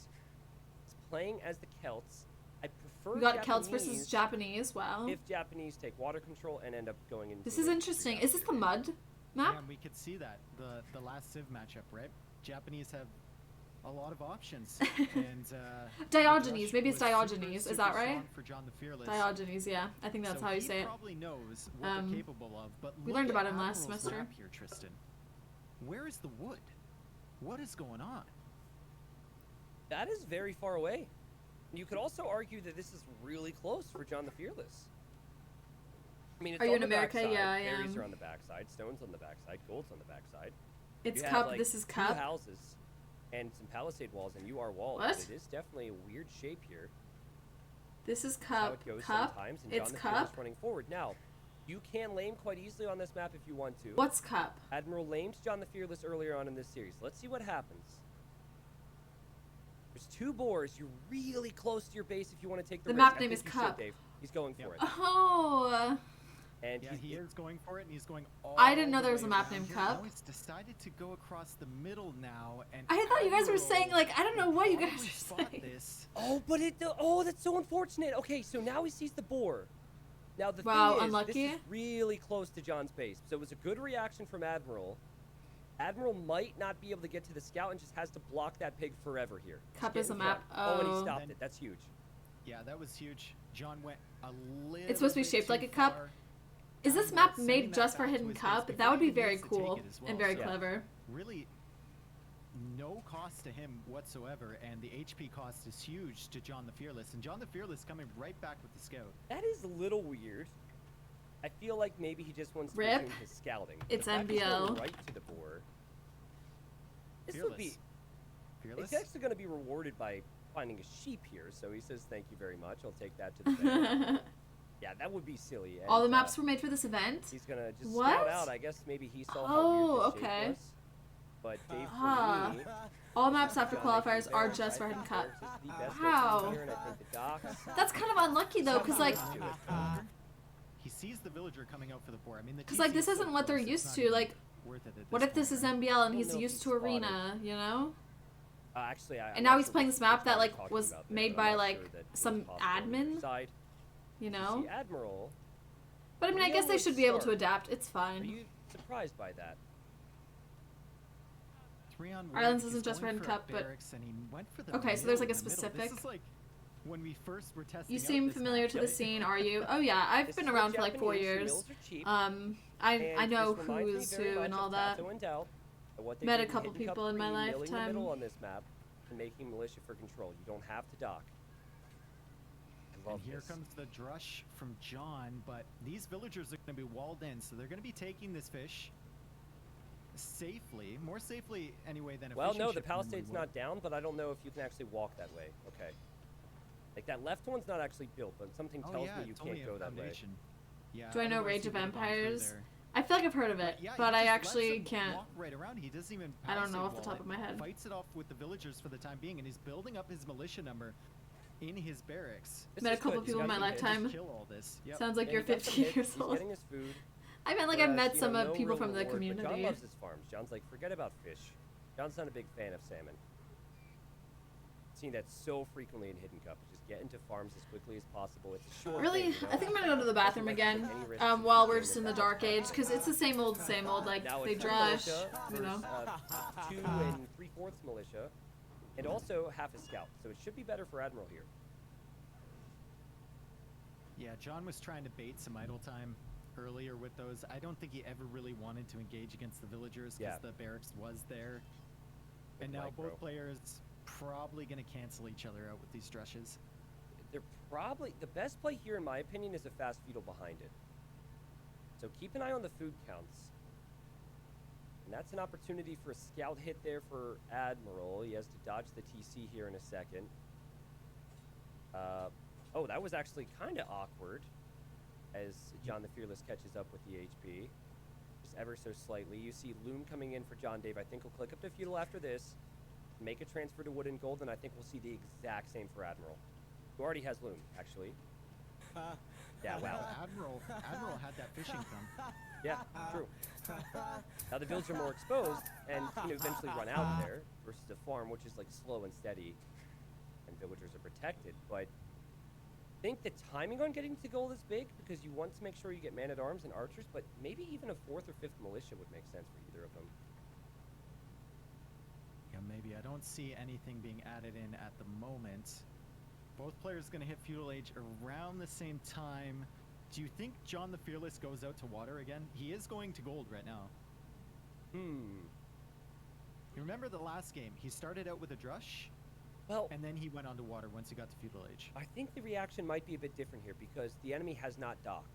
is playing as the Celts. I prefer We got Celts versus Japanese Japanese. Wow. if Japanese take water control and end up going into. This is interesting. Is this the mud map? Yeah, and we could see that the last Civ matchup, right? Japanese have a lot of options, and Diogenes, the maybe it's Rush was Diogenes, super, is that super right? strong for John the Fearless. Diogenes, yeah. I think that's So how you he say it. probably knows what Um, they're capable of, but we look learned at about him last Admiral's semester. map here, Tristan. Where is the wood? What is going on? That is very far away. You could also argue that this is really close for John the Fearless. I mean, it's Are you on in the America? backside. Yeah, I Berries am. are on the backside. Stone's on the backside. Gold's on the backside. It's You have, cup. like, This is 2 cup. houses and some palisade walls, and you are walled. What? But it is definitely a weird shape here. This is That's how cup. it goes Cup. sometimes, and It's John the Fearless cup. running forward. Now, you can lame quite easily on this map if you want to. What's cup? Admiral lamed John the Fearless earlier on in this series. Let's see what happens. There's 2 boars. You're really close to your base if you want to take the The risk. map I name think is you should, Cup. Dave. He's going for Yep. it. Oh. And Yeah, he's, he is going for it, and he's going all I didn't know the there was way a map around named here. Cup. Now he's decided to go across the middle now, and I thought you guys were Admiral saying, like, I don't know will what you guys probably are spot saying. This. Oh, but oh, that's so unfortunate. Okay, so now he sees the boar. Now the Wow, thing is, unlucky. this is really close to John's base. So it was a good reaction from Admiral. Admiral might not be able to get to the scout and just has to block that pig forever here. Just Cup get is in a map. front. Oh, and he Oh. stopped Then- it. That's huge. Yeah, that was huge. John went a little. It's supposed to be bit shaped too like a cup. far. Is this Admiral map sending made that just for back to Hidden his base Cup? before That would be he very needs to take cool it as well. and very Yeah. clever. Really, no cost to him whatsoever, and the HP cost is huge to John the Fearless, and John the Fearless coming right back with the scout. That is a little weird. I feel like maybe he just wants to Rip. resume his scouting. It's the fact he's going NBL. right to the boar. This Fearless. would be. Fearless. He's actually going to be rewarded by finding a sheep here, so he says thank you very much. I'll take that to the bank. Yeah, that would be silly. All the and, maps were made for this event? He's gonna just What? scout out. I guess maybe he saw how Oh, weird this okay. shape was. But Dave, for Ah. me, All maps after John qualifiers Nick are Barrett, just for I Hidden think Cup. Barrett is the best Wow. team here, and I think the docks. That's kind of unlucky though, because like, do it. He sees the villager coming out for the boar. I mean, the because like this TC is so isn't what they're close, it's used not to. even Like, worth it at what if this point, is right? MBL and I don't he's know if used he's to Arena? You know? Actually, And I'm now not he's sure playing what this map that, you're like, talking was about there, made but I'm by, not like, sure that it was some possible on either admin, side. You You know? see, Admiral, But I mean, I Leo guess they would should be able to start. adapt. It's are fine. you surprised by that? 3-on-1, Islands he's isn't just for going Hidden a Cup, but- barracks, and he went for the Okay, so there's, like, a middle in the middle. specific- This is like when we first were testing. You out seem this familiar map, to the right? scene, are you? Oh yeah, I've This been is around what for like 4 Japanese years. mills are cheap, I and know this who reminds me is very who and much all of that. Tato and Dell, and what they Met did a in couple Hidden Cup people in my 3, milling the lifetime. middle on this map and making militia for control. You don't have to dock. I love And here this. comes the drush from John, but these villagers are going to be walled in, so they're going to be taking this fish safely, more safely anyway than a Well, fishing no, the ship normally palisade's would. not down, but I don't know if you can actually walk that way. Okay. Like, that left one's not actually built, but something Oh tells yeah, me you it's only can't a go that way. foundation. Yeah. Do I know otherwise Rage he of would've gone through Empires? there. I feel like I've heard of it, Yeah, but he I just actually lets them can't. walk right around. He doesn't even. I don't know palisade off the wall top it. of my head. Fights it off with the villagers for the time being, and he's building up his militia number in his barracks. This Met a is couple good. He's people in got my some hits. lifetime. Just kill all this. Yep. Sounds like And you're he got some 15 hits, years he's old. getting his food. I meant like I've Whereas, met you some know, of no people real from the reward, but community. John loves his farms. John's like, forget about fish. John's not a big fan of salmon. Seen that so frequently in Hidden Cup. Just get into farms as quickly as possible. It's a short Really, thing, you know? I think I'm gonna go to the bathroom Doesn't like to again take any risks in while the we're game just in with the that Dark farm. Age, because it's the same old, like Now they it's drush, militia you know. versus, 2 and 3/4 militia, and also half a scout. So it should be better for Admiral here. Yeah, John was trying to bait some idle time earlier with those. I don't think he ever really wanted to engage against the villagers because Yeah. the barracks was there. With And now micro. both players probably going to cancel each other out with these drushes. They're probably the best play here, in my opinion, is a fast feudal behind it. So keep an eye on the food counts. And that's an opportunity for a scout hit there for Admiral. He has to dodge the TC here in a second. Oh, that was actually kind of awkward as John the Fearless catches up with the HP. Just ever so slightly. You see Loom coming in for John Dave. I think he'll click up to feudal after this, make a transfer to wood and gold, and I think we'll see the exact same for Admiral, who already has Loom, actually. Yeah, wow. Admiral had that fishing come. Yeah, true. Now the builds are more exposed and eventually run out there versus a farm which is like slow and steady and villagers are protected. But I think the timing on getting to gold is big because you want to make sure you get man-at-arms and archers, but maybe even a 4th or 5th militia would make sense for either of them. Yeah, maybe. I don't see anything being added in at the moment. Both players going to hit Feudal Age around the same time. Do you think John the Fearless goes out to water again? He is going to gold right now. You remember the last game? He started out with a drush, Well, and then he went on to water once he got to Feudal Age. I think the reaction might be a bit different here because the enemy has not docked.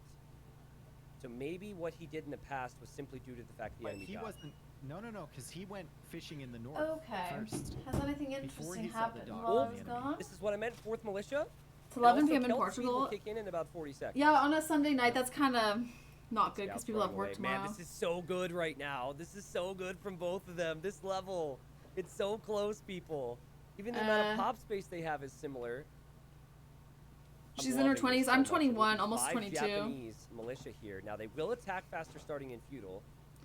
So maybe what he did in the past was simply due to the fact the But enemy he docked. wasn't. No, because he went fishing in the north Okay. first. Has anything Before interesting he saw the happened dog while I on was the enemy. gone? This is what I meant, 4th militia. It's 11 Also, p.m. in Kelt Speed will Portugal. kick in about 40 seconds. Yeah, on a Sunday night, that's kind of not good because Scouts people have running work away. tomorrow. Man, this is so good right now. This is so good from both of them. This level, it's so close, people. Even the amount of pop space they have is similar. I'm She's in her loving this 20s. so I'm much. It will 21, be almost 5 22. Japanese militia here. Now they will attack faster starting in feudal,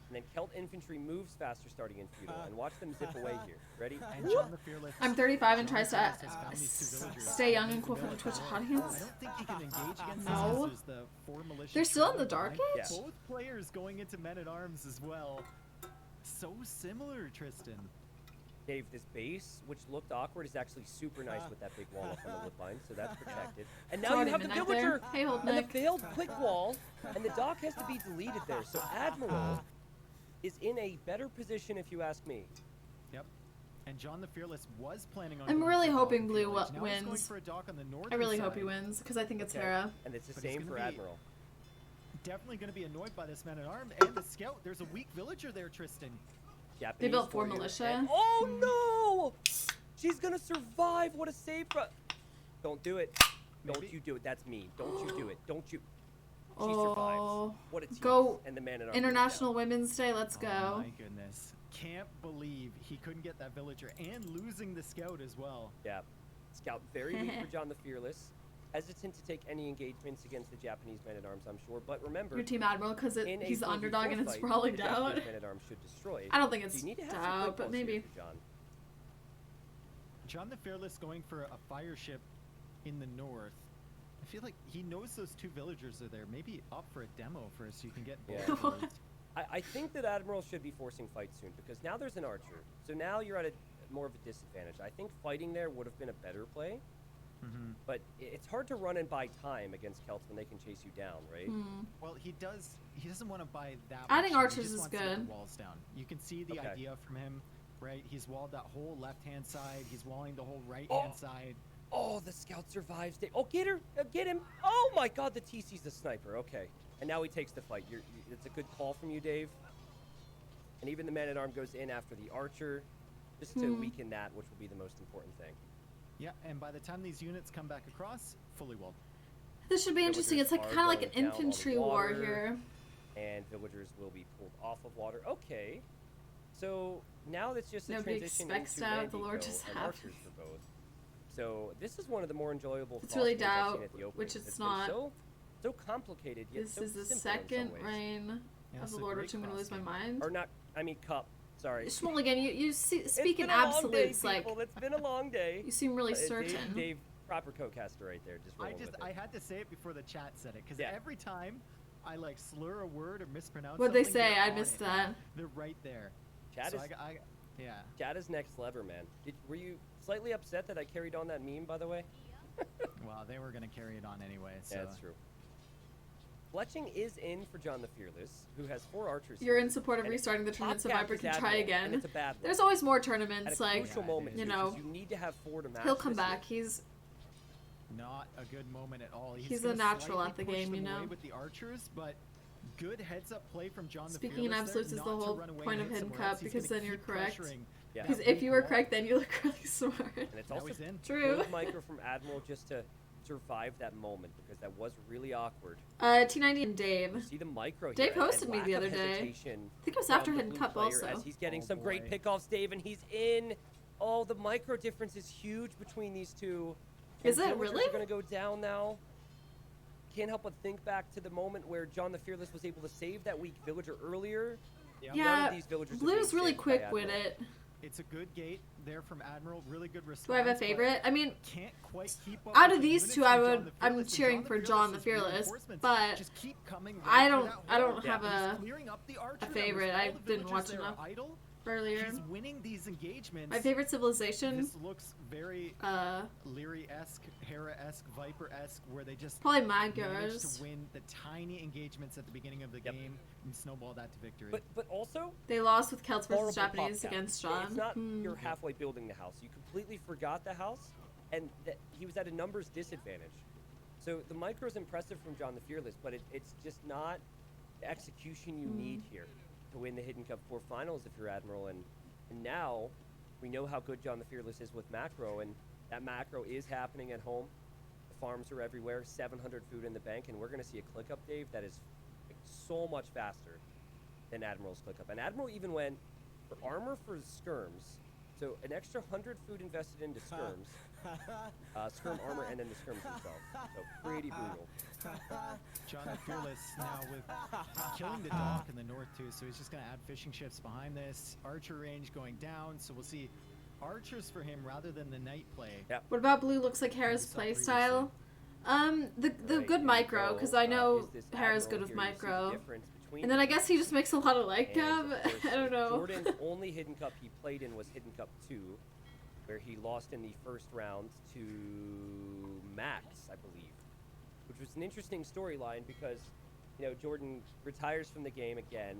and then Celt infantry moves faster starting in feudal. And watch them zip away here. Ready? And John the Fearless. I'm 35 and John tries the to Fearless has found these two villagers. stay young and cool for the Twitch I audience. don't think he can engage against No. this. There's the 4 militia. They're still in the trailing Dark behind. Age? Yeah. Both players going into men at arms as well. So similar, Tristan. Dave, this base, which looked awkward, is actually super nice with that big wall up on the wood line, so that's protected. And now you already have the midnight villager there. Hey, Hold and the Nick. failed quick wall, and the dock has to be deleted there. So Admiral is in a better position, if you ask me. Yep. And John the Fearless was planning on. I'm going really for a hoping dock Blue village. Now he's going wins. for a dock on the northern I really hope he side. wins because I think it's Okay. Hera. And it's the But he's same for gonna be- Admiral. Definitely going to be annoyed by this man at arms and the scout. There's a weak villager there, Tristan. Japanese built 4 warrior, militia. and- oh no! She's gonna survive. What a save! Don't do it. Don't Maybe. you do it. That's mean. Don't you do it. Don't you. She Oh. survives. What a tease. Go And the man at arms. International Women's Day. Let's Oh go. my goodness. Can't believe he couldn't get that villager and losing the scout as well. Yeah. Scout very weak for John the Fearless. Hesitant to take any engagements against the Japanese men-at-arms, I'm sure. But remember, Your Team Admiral because in a he's the 4v4 underdog and it's fight, probably the Dowd. Japanese men-at-arms should destroy. I don't think So it's you need to have some Dowd, quick but balls here maybe. for John. John the Fearless going for a fire ship in the north. I feel like he knows those 2 villagers are there. Maybe opt for a demo first so you can get both Yeah. of those. I think that Admiral should be forcing fights soon because now there's an archer. So now you're at a more of a disadvantage. I think fighting there would have been a better play. But it's hard to run and buy time against Celts when they can chase you down, right? Well, he doesn't want to buy that Adding much. archers He just is wants to get good. the walls down. You can see the Okay. idea from him, right? He's walled that whole left-hand side. He's walling the whole right-hand side. Oh, the scout survives. Oh, get her! Get him! Oh my God, the TC's the sniper. Okay, and now he takes the fight. It's a good call from you, Dave. And even the man-at-arm goes in after the archer, just to weaken that, which will be the most important thing. Yeah, and by the time these units come back across, fully walled. This should be interesting. It's like Villagers kind of are like an going down on the infantry war water. here. And villagers will be pulled off of water. Okay, so now it's just a Nobody transition expects into that. The Lord Randy just and happened. archers for both. So this is one of the more enjoyable. It's really cross games I've seen doubt, at the opening. which it's been not. So complicated yet This so is the simple in second some ways. reign Yeah, of it's the a Lord, great which I'm going to lose my cross mind. Or not? I mean cup. Sorry. Schmulligan, you speak It's in been a long absolutes. day, Like people. It's been a long day. you seem really Dave- certain. Dave, proper co-caster right there. Just rolling with it. I had to say it before the chat said it, because Yeah. every time I like slur a word or mispronounce What'd they something, say? they're I on missed it. that. They're right there. Chad so is yeah. Chad is next level, man. Were you slightly upset that I carried on that meme, by the way? Well, they were gonna carry it on anyway. So. Yeah, that's true. Fletching is in for John the Fearless, who has 4 archers. You're here, in support of and restarting the tournament so top gap Viper is can try Admiral, again. and it's a bad one. There's always more At tournaments, a like, crucial Yeah, moment, you too, know, 'cause you need to have 4 to match. he'll come this back. year. He's Not a good moment at all. He's gonna a natural slightly at the push game, you them away know? with the archers, but good heads-up play from John Speaking the in Fearless absolutes there, is the not to whole run away point and of hit Hidden somewhere else. Cup, He's because gonna then you're keep correct. pressuring Yeah. that because if weak you were wall. correct, then you look really smart. And it's Now also he's in. True. good micro from Admiral just to survive that moment, because that was really awkward. T90 and Dave. You see the micro Dave here, and hosted me lack the of other day. hesitation I think it was from after the Hidden blue Cup player also. As he's getting Oh, some great boy. pickoffs, Dave, and he's in. Oh, the micro difference is huge between these two. Is And it villagers really? are going to go down now. Can't help but think back to the moment where John the Fearless was able to save that weak villager earlier. None Yeah, of these villagers are Blue's being really saved by quick with Admiral. it. It's a good gate there from Admiral. Really good response. Do I have a but favorite? I mean, Can't quite keep up out with of the these units two, from I John would. the I'm Fearless, and cheering for John the Fearless, reinforcements but just keep coming right I through don't. that I don't wall. have He's a clearing up the archer numbers. favorite. All I the didn't villagers watch there are enough idle. earlier. He's winning these engagements. My favorite civilization. This looks very Uh, Leary-esque, Hera-esque, Viper-esque, where they just probably managed Magyars. to win the tiny engagements at the beginning of the Yep. game and snowball that to victory. But also, They lost with Celts versus horrible Japanese pop cap. against John. It's not Hmm. you're halfway building the house. You completely forgot the house, and that he was at a numbers disadvantage. So the micro's impressive from John the Fearless, but it's just not the execution you need here to win the Hidden Cup 4 finals if you're Admiral. And now we know how good John the Fearless is with macro, and that macro is happening at home. The farms are everywhere, 700 food in the bank, and we're going to see a click up, Dave, that is like, so much faster than Admiral's click up. And Admiral even went for armor for skirms, so an extra 100 food invested into skirms, skirm armor, and then the skirms themselves. So pretty brutal. John the Fearless now with killing the dock in the north too, so he's just going to add fishing ships behind this. Archer range going down, so we'll see archers for him rather than the night play. Yeah. What about Blue? Looks like Hera's saw playstyle. The Right, good here we micro, go. because I know Is this Hera's Admiral good with here? You see the micro. difference between And then I them. guess he just makes a lot of light cap. And, of course, I don't know. Jordan's only Hidden Cup he played in was Hidden Cup 2, where he lost in the first round to Max, I believe, which was an interesting storyline because, you know, Jordan retires from the game again,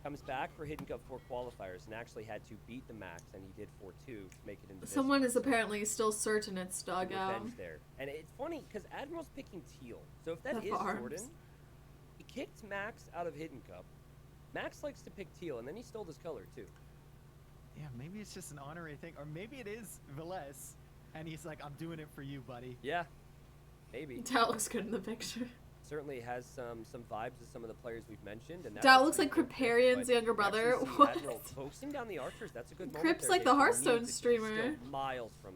comes back for Hidden Cup 4 qualifiers, and actually had to beat the Max, and he did 4-2 to make it into this Someone one. is apparently still certain it's Some dugout. revenge there. And it's funny because Admiral's picking Teal. So if that The is farms. Jordan, he kicked Max out of Hidden Cup. Max likes to pick Teal, and then he stole his color too. Yeah, maybe it's just an honorary thing, or maybe it is Velez, and he's like, I'm doing it for you, buddy. Yeah, maybe. That looks good in the picture. Certainly has some vibes of some of the players we've mentioned. And that's That a looks pretty like good pick, Kriparian's but younger you actually brother. see What? Admiral focusing down the archers. That's a good moment. Krip's there, like Dave. the He Hearthstone needs it. He's streamer. still miles from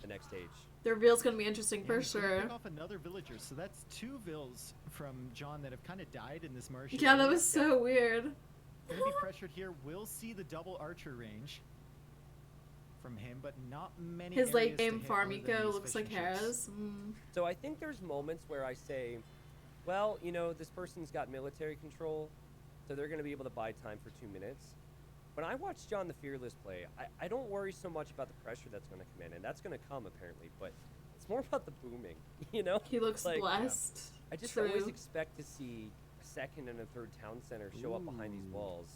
the next stage. The reveal's gonna be interesting Yeah, for he's gonna sure. pick off another villager, so that's 2 vills from John that have kind of died in this marsh. Yeah, that was so weird. Gonna be pressured here. We'll see the double archer range from him, but not many. His late areas to game hit farm other than eco these looks like fishing ships. Hera's. Mm. So I think there's moments where I say, well, you know, this person's got military control, so they're going to be able to buy time for 2 minutes. When I watch John the Fearless play, I don't worry so much about the pressure that's going to come in, and that's going to come apparently, but It's more about the booming, you know? He looks Like, blessed. I just True. always expect to see a second and a third town center show up behind these Ooh. walls.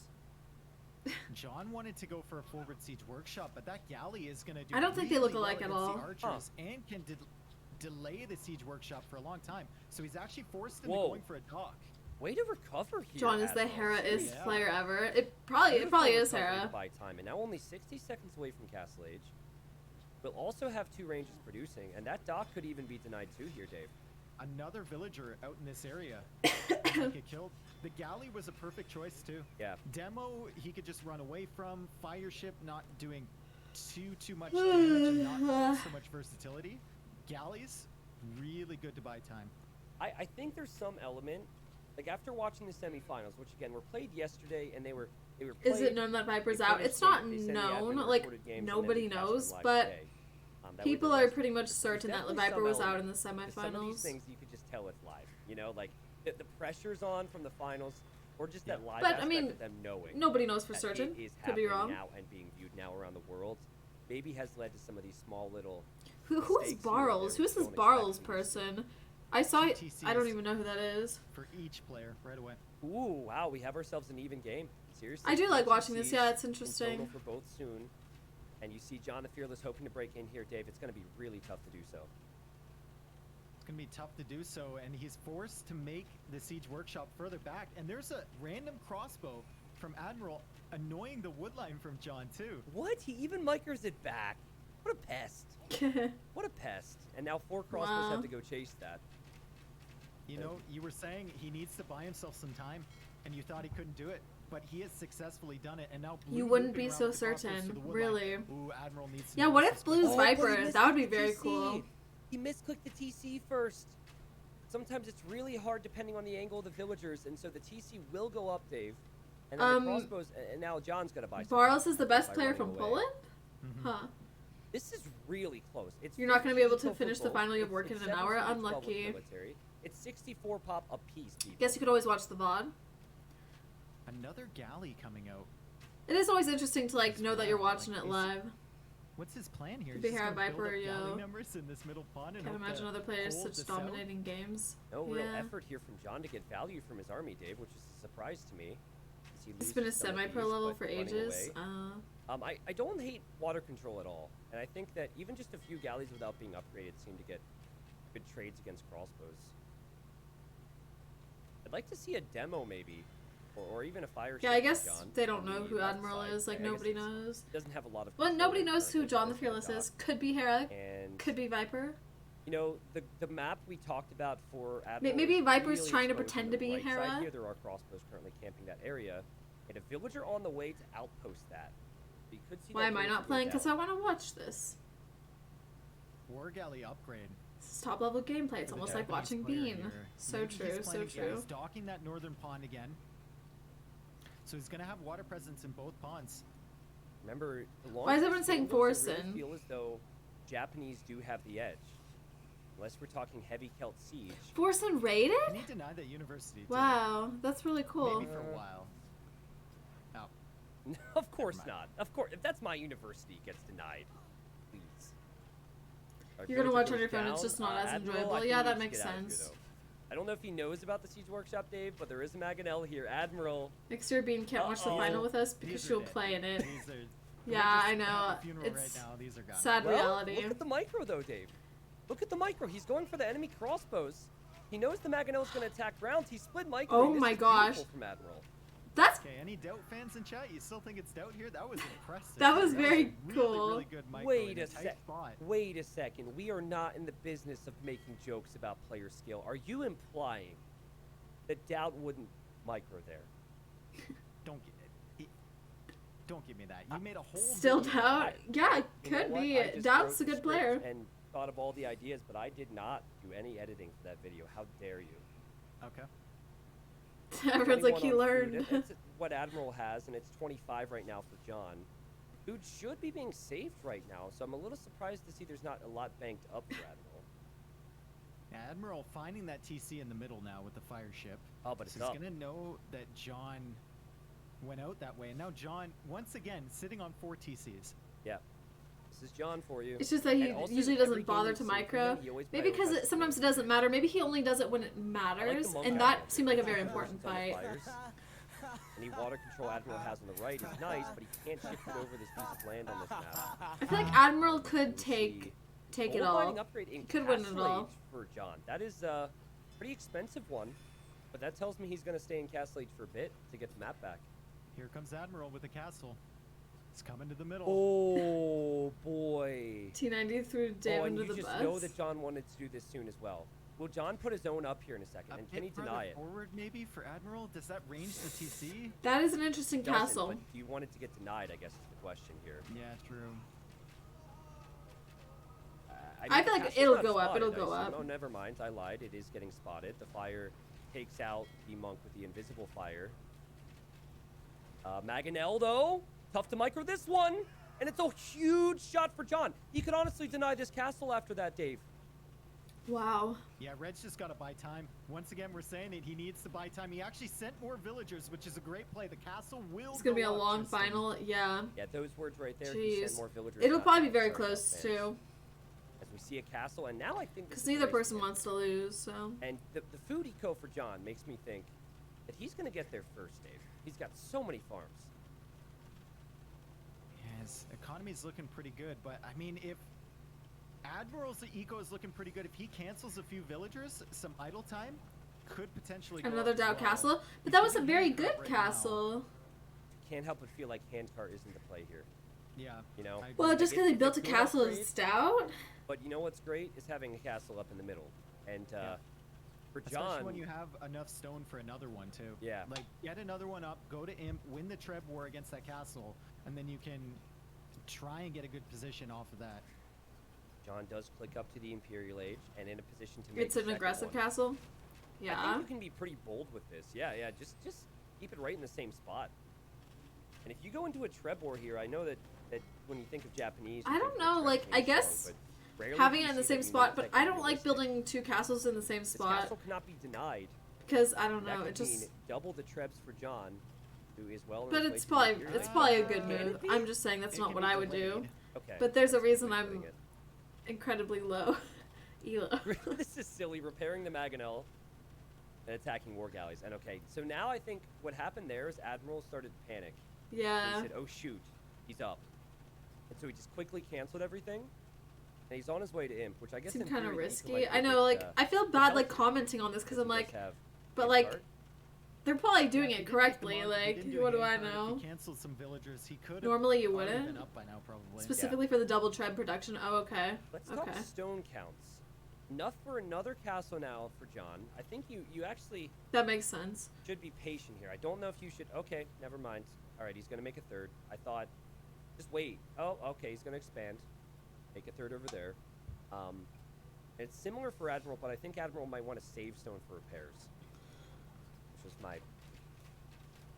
John wanted to go for a forward siege workshop, but that galley is going to do I don't think they look really well alike at against all. the archers and can delay the siege workshop for a long time. So he's actually forced into Whoa. going for a dock. Way to recover here. John is the Admiral. Hera-ist Yeah. player ever. It probably is Beautiful recovery Hera. to buy time, and now only 60 seconds away from Castle Age. We'll also have 2 ranges producing, and that dock could even be denied too here, Dave. Another villager out in this area might get killed. The galley was a perfect choice too. Yeah. Demo, he could just run away from. Fire ship not doing too much damage and not so much versatility. Galleys, really good to buy time. I think there's some element, like after watching the semifinals, which again were played yesterday, and they were Is played, it known that Viper's they out? finished It's not they said the known. admin Like, recorded games and then nobody we cast them knows, live but today. That was people the are rest. pretty much There's certain that definitely Viper some was out in element. the There's some of these semifinals. things you could just tell it's live, you know, like the pressure's on from the finals, or just that live But, I aspect mean, of them knowing. Nobody knows for that certain. It is Could be happening wrong. now and being viewed now around the world. Maybe has led to some of these small little. Who's mistakes here and Barles? there Who's this don't expect Barles from these two. person? I saw it. I don't TTCs. even know who that is. For each player, right away. Ooh, wow, we have ourselves an even game. Seriously. I do like 2 watching this. TCs Yeah, it's in total interesting. for both soon. And you see John the Fearless hoping to break in here, Dave. It's going to be really tough to do so. It's going to be tough to do so, and he's forced to make the siege workshop further back. And there's a random crossbow from Admiral annoying the woodline from John too. What? He even micers it back. What a pest. What a pest. And now 4 crossbows Wow. have to go chase that. You know, you were saying he needs to buy himself some time, and you thought he couldn't do it, but he has successfully done it, and now You Blue wouldn't looping be around so with the crossbows to certain, the woodline. really. Ooh, Admiral needs to Yeah, know what this if is Blue's going but he Viper? missed That would the be very TC. cool. He misclicked the TC first. Sometimes it's really hard depending on the angle of the villagers, and so the TC will go up, Dave. And then the crossbows, and now John's going to buy some Barles time is the by best player running from away. Poland? Mhm. Huh. This is really close. It's You're not gonna be able to 50 finish the both. final you have It's- work in it's an hour? 17 to 12 with Unlucky. military. It's 64 pop a piece, people. Guess you could always watch the VOD. Another galley coming out. It is always interesting to like That's know that you're wild, watching like, it is- live. What's his plan here? Could He's be just Hera gonna build Viper, up galley yo. members in this middle pond and Can't hope imagine to other players hold such this out? dominating games. No real Yeah. effort here from John to get value from his army, Dave, which is a surprise to me. as he It's been a loses some of semi-pro these, level but for running ages. away. I don't hate water control at all, and I think that even just a few galleys without being upgraded seem to get good trades against crossbows. I'd like to see a demo maybe, or even a fire. Yeah, I ship from guess John they don't on know the who left Admiral side. is. Like, I guess nobody it's- knows. He doesn't have a lot of. Well, control nobody knows who currently John the because Fearless of is. Could be Hera. And Could be Viper. you know, the map we talked about for Admiral Maybe is Viper's really trying to exposed on pretend the to be right side Hera. Here, there are crossbows currently camping that area, and a villager on the way to outpost that. We could see Why that am I villager not go playing? Because down. I want to watch this. War galley upgrade. This is top level gameplay. It's for the almost like Japanese watching player Bean. here. So Maybe he's true, so planning- yeah, true. he's docking that northern pond again. So he's gonna have water presence in both ponds. Remember, the Why is longer everyone this saying game goes, I really Forsen? feel as though Japanese do have the edge, unless we're talking heavy Celt siege. Forsen raided? Can he deny that university? too? Wow, that's really cool. Maybe for a while. Oh, Of course Never not. Of course, if that's my university, it gets denied. Please. Our You're gonna villager watch goes on your phone, it's down. just not as Admiral, enjoyable. I think Yeah, we that should makes get out of here, sense. though. I don't know if he knows about the Siege Workshop, Dave, but there is a Maganel here. Admiral. Next year, Bean can't watch the Uh-oh. final with us because these are she'll dead. play in it. These are- Yeah, we're just I at know. the funeral It's right now. These are gone. sad Well, reality. look at the micro, though, Dave. Look at the micro. He's going for the enemy crossbows. He knows the Maganel's going to attack rounds. He split micro. Oh my gosh. From Admiral. That's Okay, any doubt fans in chat? You still think it's doubt here? That was impressive. That was a very really, cool. Really good micro Wait in a tight sec. spot. Wait a second. We are not in the business of making jokes about player skill. Are you implying that Doubt wouldn't micro there? Don't give me that. You made a whole still video. doubt. Yeah, You know could what? be. I just Doubt's a wrote the good player. script and thought of all the ideas, but I did not do any editing for that video. How dare you? Okay. Everyone's like, 21 he on learned. food. It's what Admiral has, and it's 25 right now for John. Food should be being saved right now, so I'm a little surprised to see there's not a lot banked up for Admiral. Admiral finding that TC in the middle now with the fire ship. Oh, but it's So he's up. gonna know that John went out that way, and now John once again sitting on 4 TCs. Yeah. This is John for you. It's just that he And also, usually every doesn't game bother we've to seen from micro. him, he always Maybe because prioritizes sometimes it the doesn't matter. Maybe he only does it when it matters, monk and Admiral that seemed like a here. very He important forces on the fight. fires. Any water control Admiral has on the right is nice, but he can't shift it over this piece of land on this map. I feel like Admiral could We take see it gold all. mining upgrade in could win it Castle all. Age for John. That is a pretty expensive one, but that tells me he's going to stay in Castle Age for a bit to get the map back. Here comes Admiral with the castle. It's coming to the middle. Oh boy. T90 threw Dave Oh, and under you the just bus. know that John wanted to do this soon as well. Will John put his own up here in a second? A And can he bit further deny it? forward, maybe, for Admiral? Does that range the TC? That is an interesting Doesn't, castle. But do you want it to get denied, I guess is the question here. Yeah, true. I feel the like castle's it'll not go up, spotted, it'll go I assume. up. Oh, never mind. I lied. It is getting spotted. The fire takes out the monk with the invisible fire. Mangonel, though, tough to micro this one. And it's a huge shot for John. He could honestly deny this castle after that, Dave. Wow. Yeah, Red's just got to buy time. Once again, we're saying it. He needs to buy time. He actually sent more villagers, which is a great play. The castle will It's gonna be a go up, long Tristan. final. Yeah. Yeah, those words right there. He sent Jeez. more villagers. It'll not probably be down. very Sorry about close fans. too, As we see a castle, and now I think this because is neither the race person again. wants to lose. So. And the food eco for John makes me think that he's going to get there first, Dave. He's got so many farms. Yeah, his economy's looking pretty good, but I mean, if Admiral's eco is looking pretty good, if he cancels a few villagers, some idle time could potentially go Another up as Doubt well. Castle, but He's that was a getting very handcart good right now. castle. Can't help but feel like handcart isn't the play here. Yeah. You know? I Well, agree. just because he It's a built a good castle upgrade. is stout. But you know what's great is having a castle up in the middle. And Yeah. for Especially John, when you have enough stone for another one too. Yeah. Like get another one up, go to Imp, win the Treb War against that castle, and then you can try and get a good position off of that. John does click up to the Imperial Age and in a position to make It's the an second aggressive one. castle. I Yeah. think you can be pretty bold with this. Yeah, just keep it right in the same spot. And if you go into a Trebor here, I know that when you think of Japanese, you I think don't of know, Trebor like, being I guess strong, but rarely Having do it you in the see same that you spot, make but that I don't like realistic. building two castles in the same This spot castle cannot be denied. because I don't That know. could It just. mean double the Trebs for John, who is well. on But his it's way to the probably Imperial it's Age. probably a good Can move. it be? I'm just saying that's It not can what be I would do. delayed. Okay. But there's a that's way reason of I'm putting it. incredibly low elo. This is silly. Repairing the Mangonel and attacking war galleys. And okay, so now I think what happened there is Admiral started to panic. And Yeah. he said, "Oh shoot, he's up," and so he just quickly canceled everything. And he's on his way to Imp, which I guess Seemed in kind of theory, Imp could, risky. like, I know, predict, like I feel bad health like commenting on this because he I'm does like, have but Imp like card. they're probably doing Yeah, he it did take the correctly. monk, he Like didn't do a what do I handcart. If know? He canceled some villagers. He could. Normally you already wouldn't. Been up by now, probably. Specifically for the double tread production. Oh, okay. Let's Okay. talk stone counts. Enough for another castle now for John. I think you actually That makes sense. should be patient here. I don't know if you should. Okay, never mind. All right, he's gonna make a third. I thought, just wait. Oh, okay, he's gonna expand. Make a third over there. It's similar for Admiral, but I think Admiral might want to save stone for repairs. Which was my.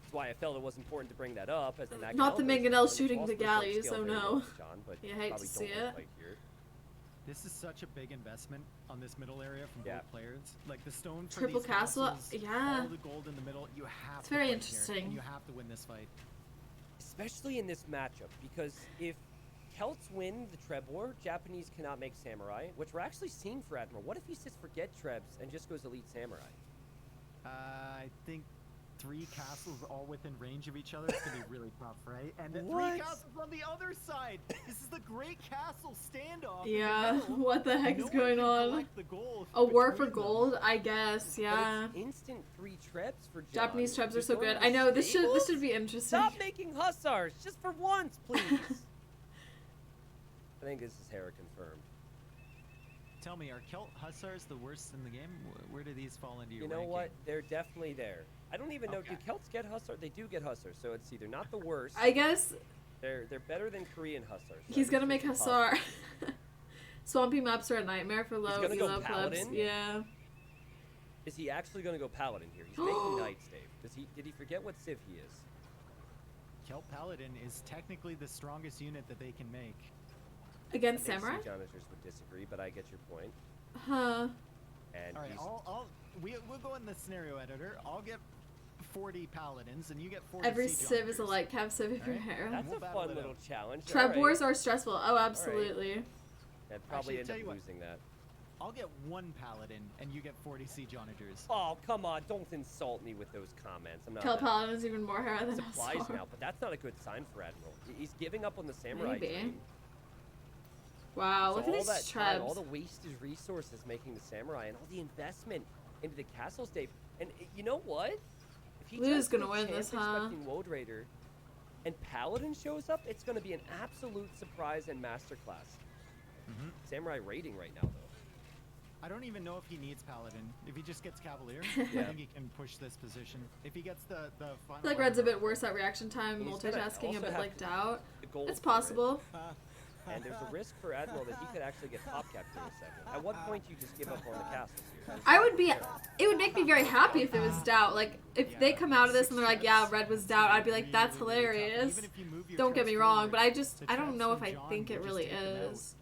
That's why I felt it was important to bring that up as the Not the version, Mangonel which shooting also the don't galleys, scale oh very well no. with John, but You hate probably to see don't wanna it. fight here. This is such a big investment on this middle area from Yeah. both players. Like the stone for Triple these castle, castles, yeah. all the gold in the middle. You have. It's to very fight here, interesting. and you have to win this fight. Especially in this matchup, because if Celts win the Treb War, Japanese cannot make Samurai, which we're actually seeing for Admiral. What if he says forget Trebs and just goes Elite Samurai? I think 3 castles all within range of each other. It's gonna be really tough, right? And the 3 What? castles on the other side. This is the Great Castle standoff. in the Yeah. middle. What the heck No is one going can on? collect the gold A war for between them. gold, I guess. Yeah. But it's instant 3 Trebs for John. Japanese trebs are Just so going good. to the I know this should stables? be interesting. Stop making hussars just for once, please. I think this is Hera confirmed. Tell me, are Celt Hussars the worst in the game? Where do these fall into your You know ranking? what? They're definitely there. I don't even know. Do Okay. Celts get hussar? They do get hussars, so it's either not the worst. I guess They're better than Korean hussars. so he's I gonna guess make it's Hussar. possible. Swampy maps are a nightmare for low gonna go elo clubs. Paladin? Yeah. Is he actually going to go paladin here? He's making knights, Dave. Did he forget what civ he is? Celt Paladin is technically the strongest unit that they can make. Against I think Samurai? Siege Onagers would disagree, but I get your point. Huh. And All right, he's we'll go in the scenario editor. I'll get 40 paladins, and you get 40 Every siege civ is a officers. light cap civ if you're Alright. Hera. That's We'll a battle fun it little out. challenge. Treb Alright. wars are stressful. Oh, absolutely. I'd probably Actually, end tell up you what. losing that. I'll get 1 paladin, and you get 40 siege onagers. Oh, come on. Don't insult me with those comments. I'm not Kel that Paladin is even more Hera than supplies Asar. now, but that's not a good sign for Admiral. He's giving up on the samurai Maybe. dream. Wow, So look at all these that time, all Trebs. the wasted resources making the samurai and all the investment into the castles, Dave. And you know what? If he Blue's does gonna go win champ this, huh? expecting Woad Raider, and Paladin shows up, it's going to be an absolute surprise and masterclass. Mhm. Samurai raiding right now, though. I don't even know if he needs paladin. If he just gets cavalier, Yeah. I think he can push this position. If he gets the final. I feel like Red's a armor bit worse at reaction time, And he's gonna multitasking, a also bit have like to- doubt. The gold It's for it. possible. And there's a risk for Admiral that he could actually get top capped in a second. At what point do you just give up on the castles here? I would be. It would make me very happy if it was doubt. Like if they come out of this and they're like, "Yeah, Red was doubt," I'd be like, "That's hilarious." Don't get me wrong, but I don't know if I think it really is.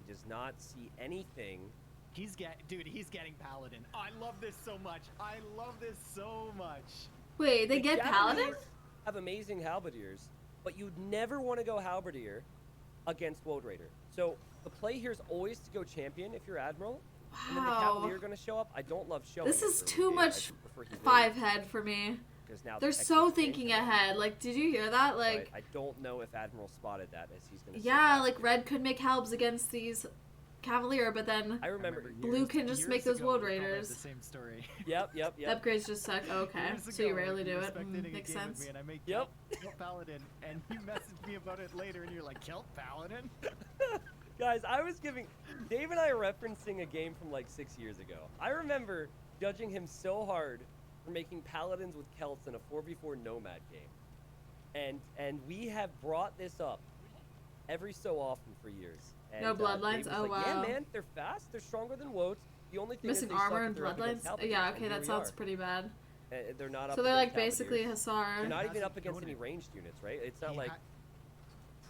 He does not see anything. He's getting paladin. I love this so much. I love this so much. Wait, they The get Paladin? Japanese have amazing halberdiers, but you'd never want to go halberdier against Woad Raider. So the play here is always to go champion if you're Admiral. And then the Wow. Cavalier going to show up. I don't love showing. This it is for too Woad much Raider. I prefer he wins, 5 head for me. 'cause now They're the so extra thinking change. ahead. Like, did you hear that? Like, Right. I don't know if Admiral spotted that as he's going to. yeah, like Red could make halbs against these Cavalier, but then I remember. Blue can just make those Woad The Raiders. same story. Yep. upgrades just suck. Oh, okay, Years so you ago, rarely do were it. spectating a Makes game with sense. me and I make Yep. Kelt Paladin, and you messaged me about it later, and you're like, Kelt Paladin? Guys, I was giving Dave and I are referencing a game from like 6 years ago. I remember judging him so hard for making paladins with Celts in a 4v4 Nomad game, and we have brought this up every so often for years. And, No bloodlines? Dave was Oh, like, wow. Yeah, man, they're fast. They're stronger than Woads. The only thing Missing is they suck armor if and they're up against bloodlines. halberdiers, Yeah, and okay, here that we sounds are. pretty bad. They're not up So they're like against basically halberdiers. Hassar. They're not even Hasn't up against shown any it. ranged units, right? It's not He like ha-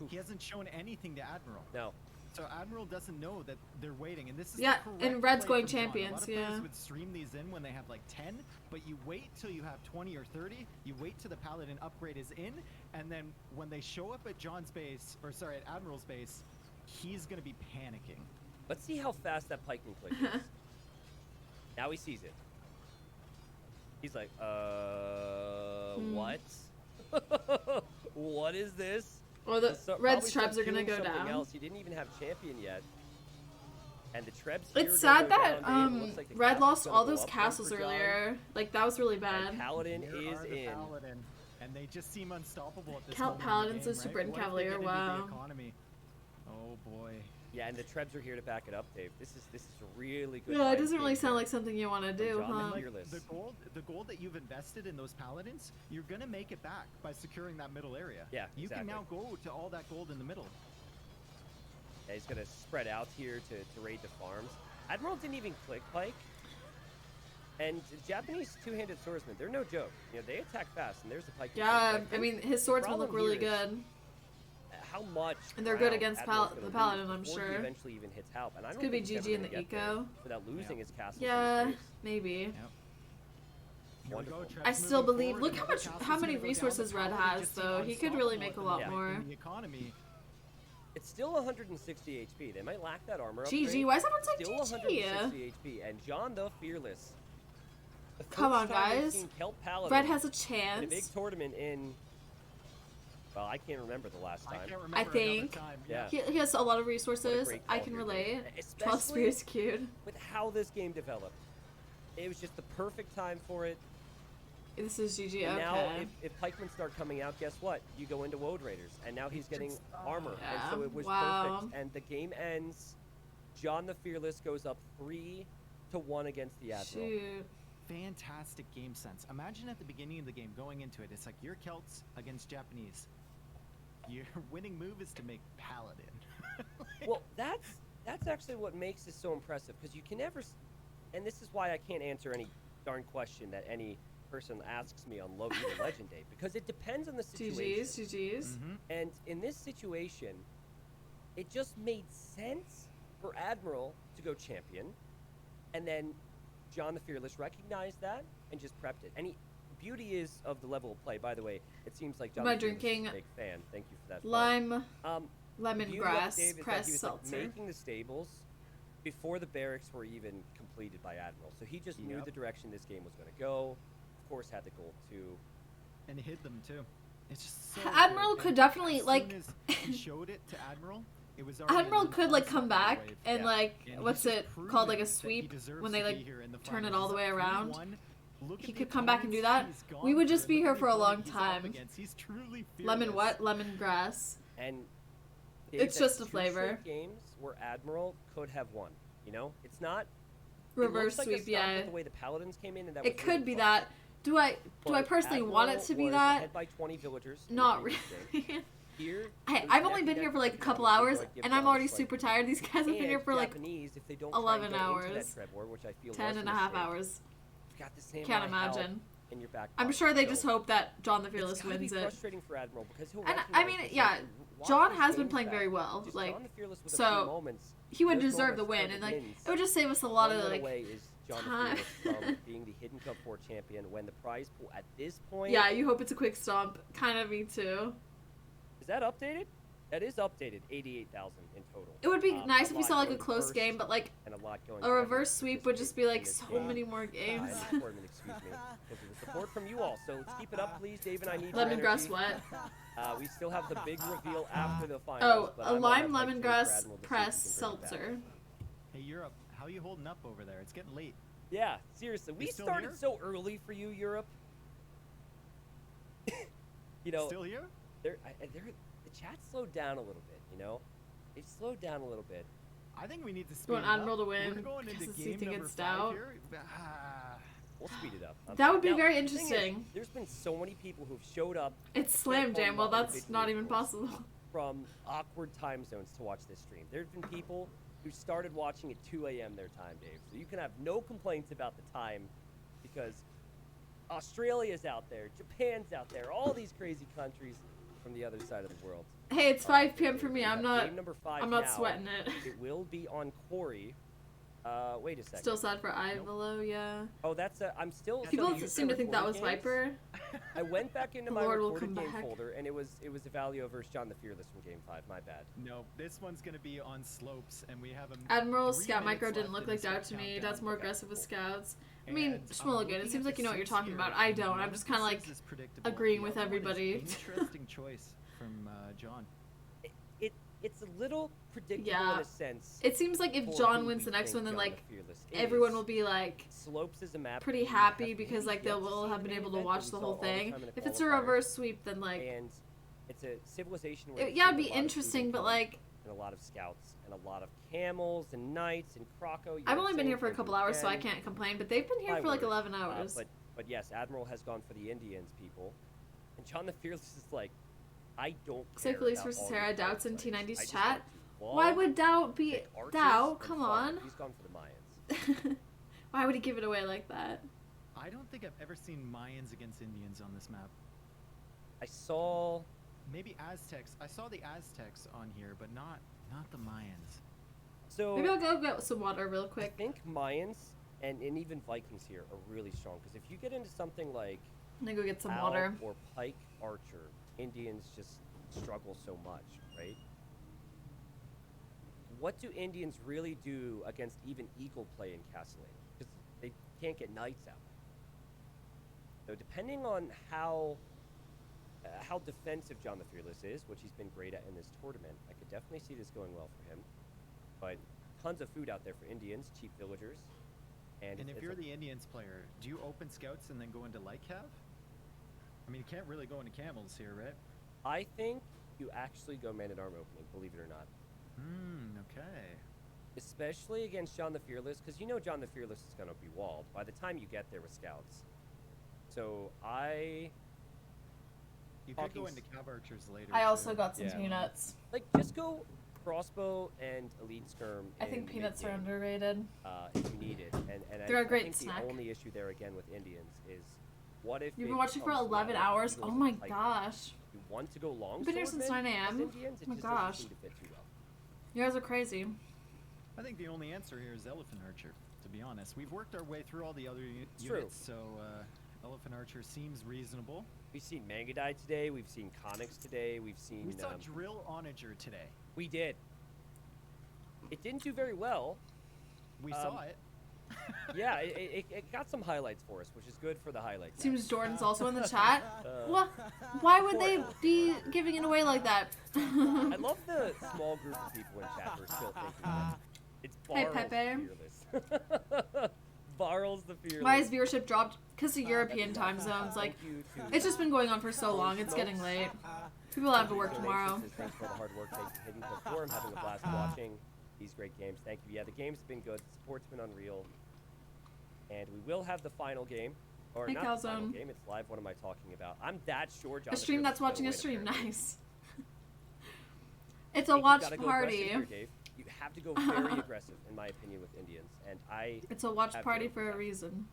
He hasn't shown anything to Admiral. no. So Admiral doesn't know that they're waiting, and this is Yeah, the and correct Red's play going from John. A champions, lot of players yeah. would stream these in when they have like 10, but you wait till you have 20 or 30, you wait till the Paladin upgrade is in, and then when they show up at John's base, or sorry, at Admiral's base, he's gonna be panicking. Let's see how fast that pikeman click is. Now he sees it. He's like, what? What is this? Or the So- Red's probably Trebs are gonna doing go something down. Else. He didn't even have champion yet. And the Trebs here It's are gonna sad go that down. Dave. It looks like the Red castle's lost gonna all go those up one castles for John. earlier. Like that was really And bad. Paladin Here is are the in. Paladin, and they just seem unstoppable at this Kelt moment in the Paladin's a game, super right? What if they Cavalier, get into wow. the economy? Oh boy. Yeah, and the Trebs are here to back it up, Dave. This is a really good. Yeah, it fight doesn't really game sound here. like something you want to do, John huh? and Fearless. The gold that you've invested in those paladins, you're gonna make it back by securing that middle area. Yeah, You exactly. can now go to all that gold in the middle. Yeah, he's gonna spread out here to raid the farms. Admiral didn't even click Pike. And the Japanese two-handed swordsmen, they're no joke. You know, they attack fast, and there's the Pike. Yeah, I mean his swords will look problem really here is- good. How much? And they're good ground against Admiral's the gonna Paladin, lose I'm before he sure. eventually even hits help, and I don't could be think he's ever GG in gonna the get there eco. without losing Yeah. his castle. Yeah, maybe. Here we Wonderful. go, Trebs I still moving believe. forward, Look how another much, castle's how many gonna go down. resources The Red Paladin has, just though. seem He could really make a unstoppable lot Yeah. more. in the economy. It's still 160 HP. They might lack that armor GG. upgrade. Why is everyone Still saying 160 GG? HP, and John the Fearless. The Come first on, time we've guys. seen Kelt Paladin Red has a in a chance. big tournament in. Well, I can't remember the last I time. can't remember another think- time. Yeah. He has a lot of resources. great I call can here, relate. Dave. 12 Especially spears cute. with how this game developed. It was just the perfect time for it. This is GG. And now, Okay. if pikemen start coming out, guess what? You go into Woad Raiders, and now he's getting armor, and so Yeah, it was wow. perfect. And the game ends. John the Fearless goes up 3-1 against the Admiral. Shoot. Fantastic game sense. Imagine at the beginning of the game going into it, it's like you're Celts against Japanese. Your winning move is to make Paladin. Well, that's actually what makes this so impressive, because you can never, and this is why I can't answer any darn question that any person asks me on Loki the Legend Day, because it depends on the situation. GG's. Mhm. And in this situation, it just made sense for Admiral to go champion, and then John the Fearless recognized that and just prepped it. And beauty is of the level of play. By the way, it seems like Am John I is a drinking big fan. Thank you for that. lime Um, the beauty of lemongrass Dave is that pressed he was seltzer. making the stables before the barracks were even completed by Admiral. So he just knew Yep. the direction this game was going to go. Of course, had the goal to. And hit them too. It's just so Admiral good. could And definitely, as like- soon as he showed it to Admiral, it was already Admiral an could like come impossible back wave. and Yeah. like And he's what's just it called, like a proven that he sweep deserves when to they be like here in the turn it finals. all the He's way up around. 3-1. Look He at could the come back and do opponents that. he's gone We would just through. be Look here at for the a long opponent he's up time. against. He's truly Lemon fearless. what? Lemongrass. And It's that's just a 2 flavor. straight games where Admiral could have won. You know, it's not. Reverse it looks like a sweep, stump yeah. with the way the Paladins came in, and that It was could really be fun. that. Do I But personally want it Admiral to be was that? ahead by 20 villagers in the Not previous really. game. Here, Hey, it was I've only neck been and here neck for like a between couple Admiral, hours, so I'd give and I'm John already this, like, super tired. These guys have been here and for like Japanese, if they don't 11 try and go into hours. that tread war, which I feel 10 was and a a half mistake. hours. You've got the same Can't amount of health imagine. in your back I'm pocket, sure they so just hope that John the it's Fearless gotta be wins it. frustrating for Admiral because he'll And I recognize mean, this, yeah, like, watch John these has been games playing back. very well. Just Like, John the Fearless with a so few moments, he would those deserve the moments win, turn and to like wins. it would just save us a lot One of win like away is John the time. Fearless from being the Hidden Cup 4 champion when the prize pool at this point. yeah. You hope it's a quick stomp. Kind of me too. Is that updated? That is updated. 88,000 in total. It would be nice if a we lot saw like a going close first game, but like and a lot going a to reverse Everett sweep would just be like in this so game. many more games. And Portman, excuse me, because of the support from you all. So let's keep it up, please, Dave. And I need your Lemongrass energy. what? We still have the big reveal after the Oh, finals. but a I'm on lime that fight for lemongrass Admiral to see if he press can bring it back. seltzer. Hey, Europe, how you holding up over there? It's getting late. Yeah, seriously, we still started here? so early for you, Europe. You know, Still here? the chat slowed down a little bit. You know, it slowed down a little bit. I think we need to speed want it up. Admiral to win? We're going into Guess it's game seating number against 5 Stout. here. We'll speed it up. That would be Now, very the thing is, interesting. there's been so many people who've showed up It's I Slam can't call Jam. them Well, out that's not even individually, possible. from awkward time zones to watch this stream. There have been people who started watching at 2 a.m. their time, Dave. So you can have no complaints about the time because Australia's out there, Japan's out there, all these crazy countries from the other side of the world. Hey, it's 5 p.m. for We me. have I'm not. game number 5 I'm not now. sweating it. It will be on Corey. Wait a second. Still sad for Ivalo, yeah. Oh, that's a. I'm still. People still using seem to think that was recorded games. Viper. I went back into The my Lord will recorded come game back. folder, and it was Evalio versus John the Fearless from Game 5. My bad. No, this one's going to be on slopes, and we have a Admiral 3 Scout minutes Micro didn't left look in like this doubt to me. countdown. That's more Okay, aggressive with cool. scouts. I mean, And just I'm look good. It looking seems at like you know what the you're Sims talking here, about. I and don't. one I'm of just the kind of Sims like is predictable. agreeing The with other one is everybody. Interesting choice from John. It's a little predictable Yeah. in a sense. It seems like if for John who wins we the next think one, then John like the Fearless everyone is. will be like Slopes is a map pretty we happy have because really like they yet to will see have in been the able to event, watch but the we whole saw all the thing. time in the If it's a qualifier. reverse sweep, then like And it's a civilization where yeah, it'd there's be a lot of interesting, food but and like and a lot of scouts and a lot of camels and knights and Croco. I've only been here for a couple hours, so I can't complain. But they've been here for like 11 hours. But yes, Admiral has gone for the Indians, people, and John the Fearless is like, I don't care. Cyclists about versus all Sarah, your Doubts in fights. I T90's just chat. want to Why log, would Doubt be pick archers, Doubt? and Come farm. on. He's gone for the Mayans. Why would he give it away like that? I don't think I've ever seen Mayans against Indians on this map. I saw. Maybe Aztecs. I saw the Aztecs on here, but not the Mayans. So Maybe I'll go get some water real I quick. think Mayans and even Vikings here are really strong because if you get into something like I'm gonna go get some Alp water. or Pike Archer, Indians just struggle so much, right? What do Indians really do against even Eagle play in Castellane? Because they can't get knights out. So depending on how defensive John the Fearless is, which he's been great at in this tournament, I could definitely see this going well for him. But tons of food out there for Indians, cheap villagers. And And if it's you're a- the Indians player, do you open scouts and then go into light cav? I mean, you can't really go into camels here, right? I think you actually go man-at-arm opening, believe it or not. Okay. Especially against John the Fearless, because you know John the Fearless is going to be walled by the time you get there with scouts. So You could go Hawking's- into cav archers later. I also too. got some Yeah. peanuts. just go crossbow and elite skirm. I think in peanuts are mid-game, underrated. if you need it. And They're a I great think snack. The only issue there again with Indians is what if You've it been watching for becomes 11 now hours? Eagles Oh and my Tigers? gosh. You want to go long. You've been here since 9 a.m.? Indians, it Oh my just gosh. doesn't seem to fit too well. You guys are crazy. I think the only answer here is elephant archer. To be honest, we've worked our way through all the other It's true. units, so Elephant Archer seems reasonable. We've seen Mangadai today. We've seen Conics today. We've seen. We saw Drill Onager today. We did. It didn't do very well. We saw it. Yeah, it got some highlights for us, which is good for the highlights. Seems Jordan's also in the chat. What? Why would they be giving it away like that? I love the small group of people in chat who are still thinking that it's Hey, Barrels Pepe. the Fearless. Barrels the Fearless. Why has viewership dropped? Because of European time zones. Like, Thank you to it's just been going on for so long. It's getting late. People have to work tomorrow. Thanks for the hard work making Hidden Cup 4. I'm having a blast watching these great games. Thank you. Yeah, the game's been good. The support's been unreal. And we will have the final game. Or Hey, not the final Calzone. game, it's live. What am I talking about? I'm that sure John A stream Fearless that's is gonna watching a win, stream. apparently. Nice. It's Dave, a you watch gotta go party. aggressive here, Dave. You have to go very aggressive, in my opinion, with Indians. And I It's a watch have party to for a go. reason.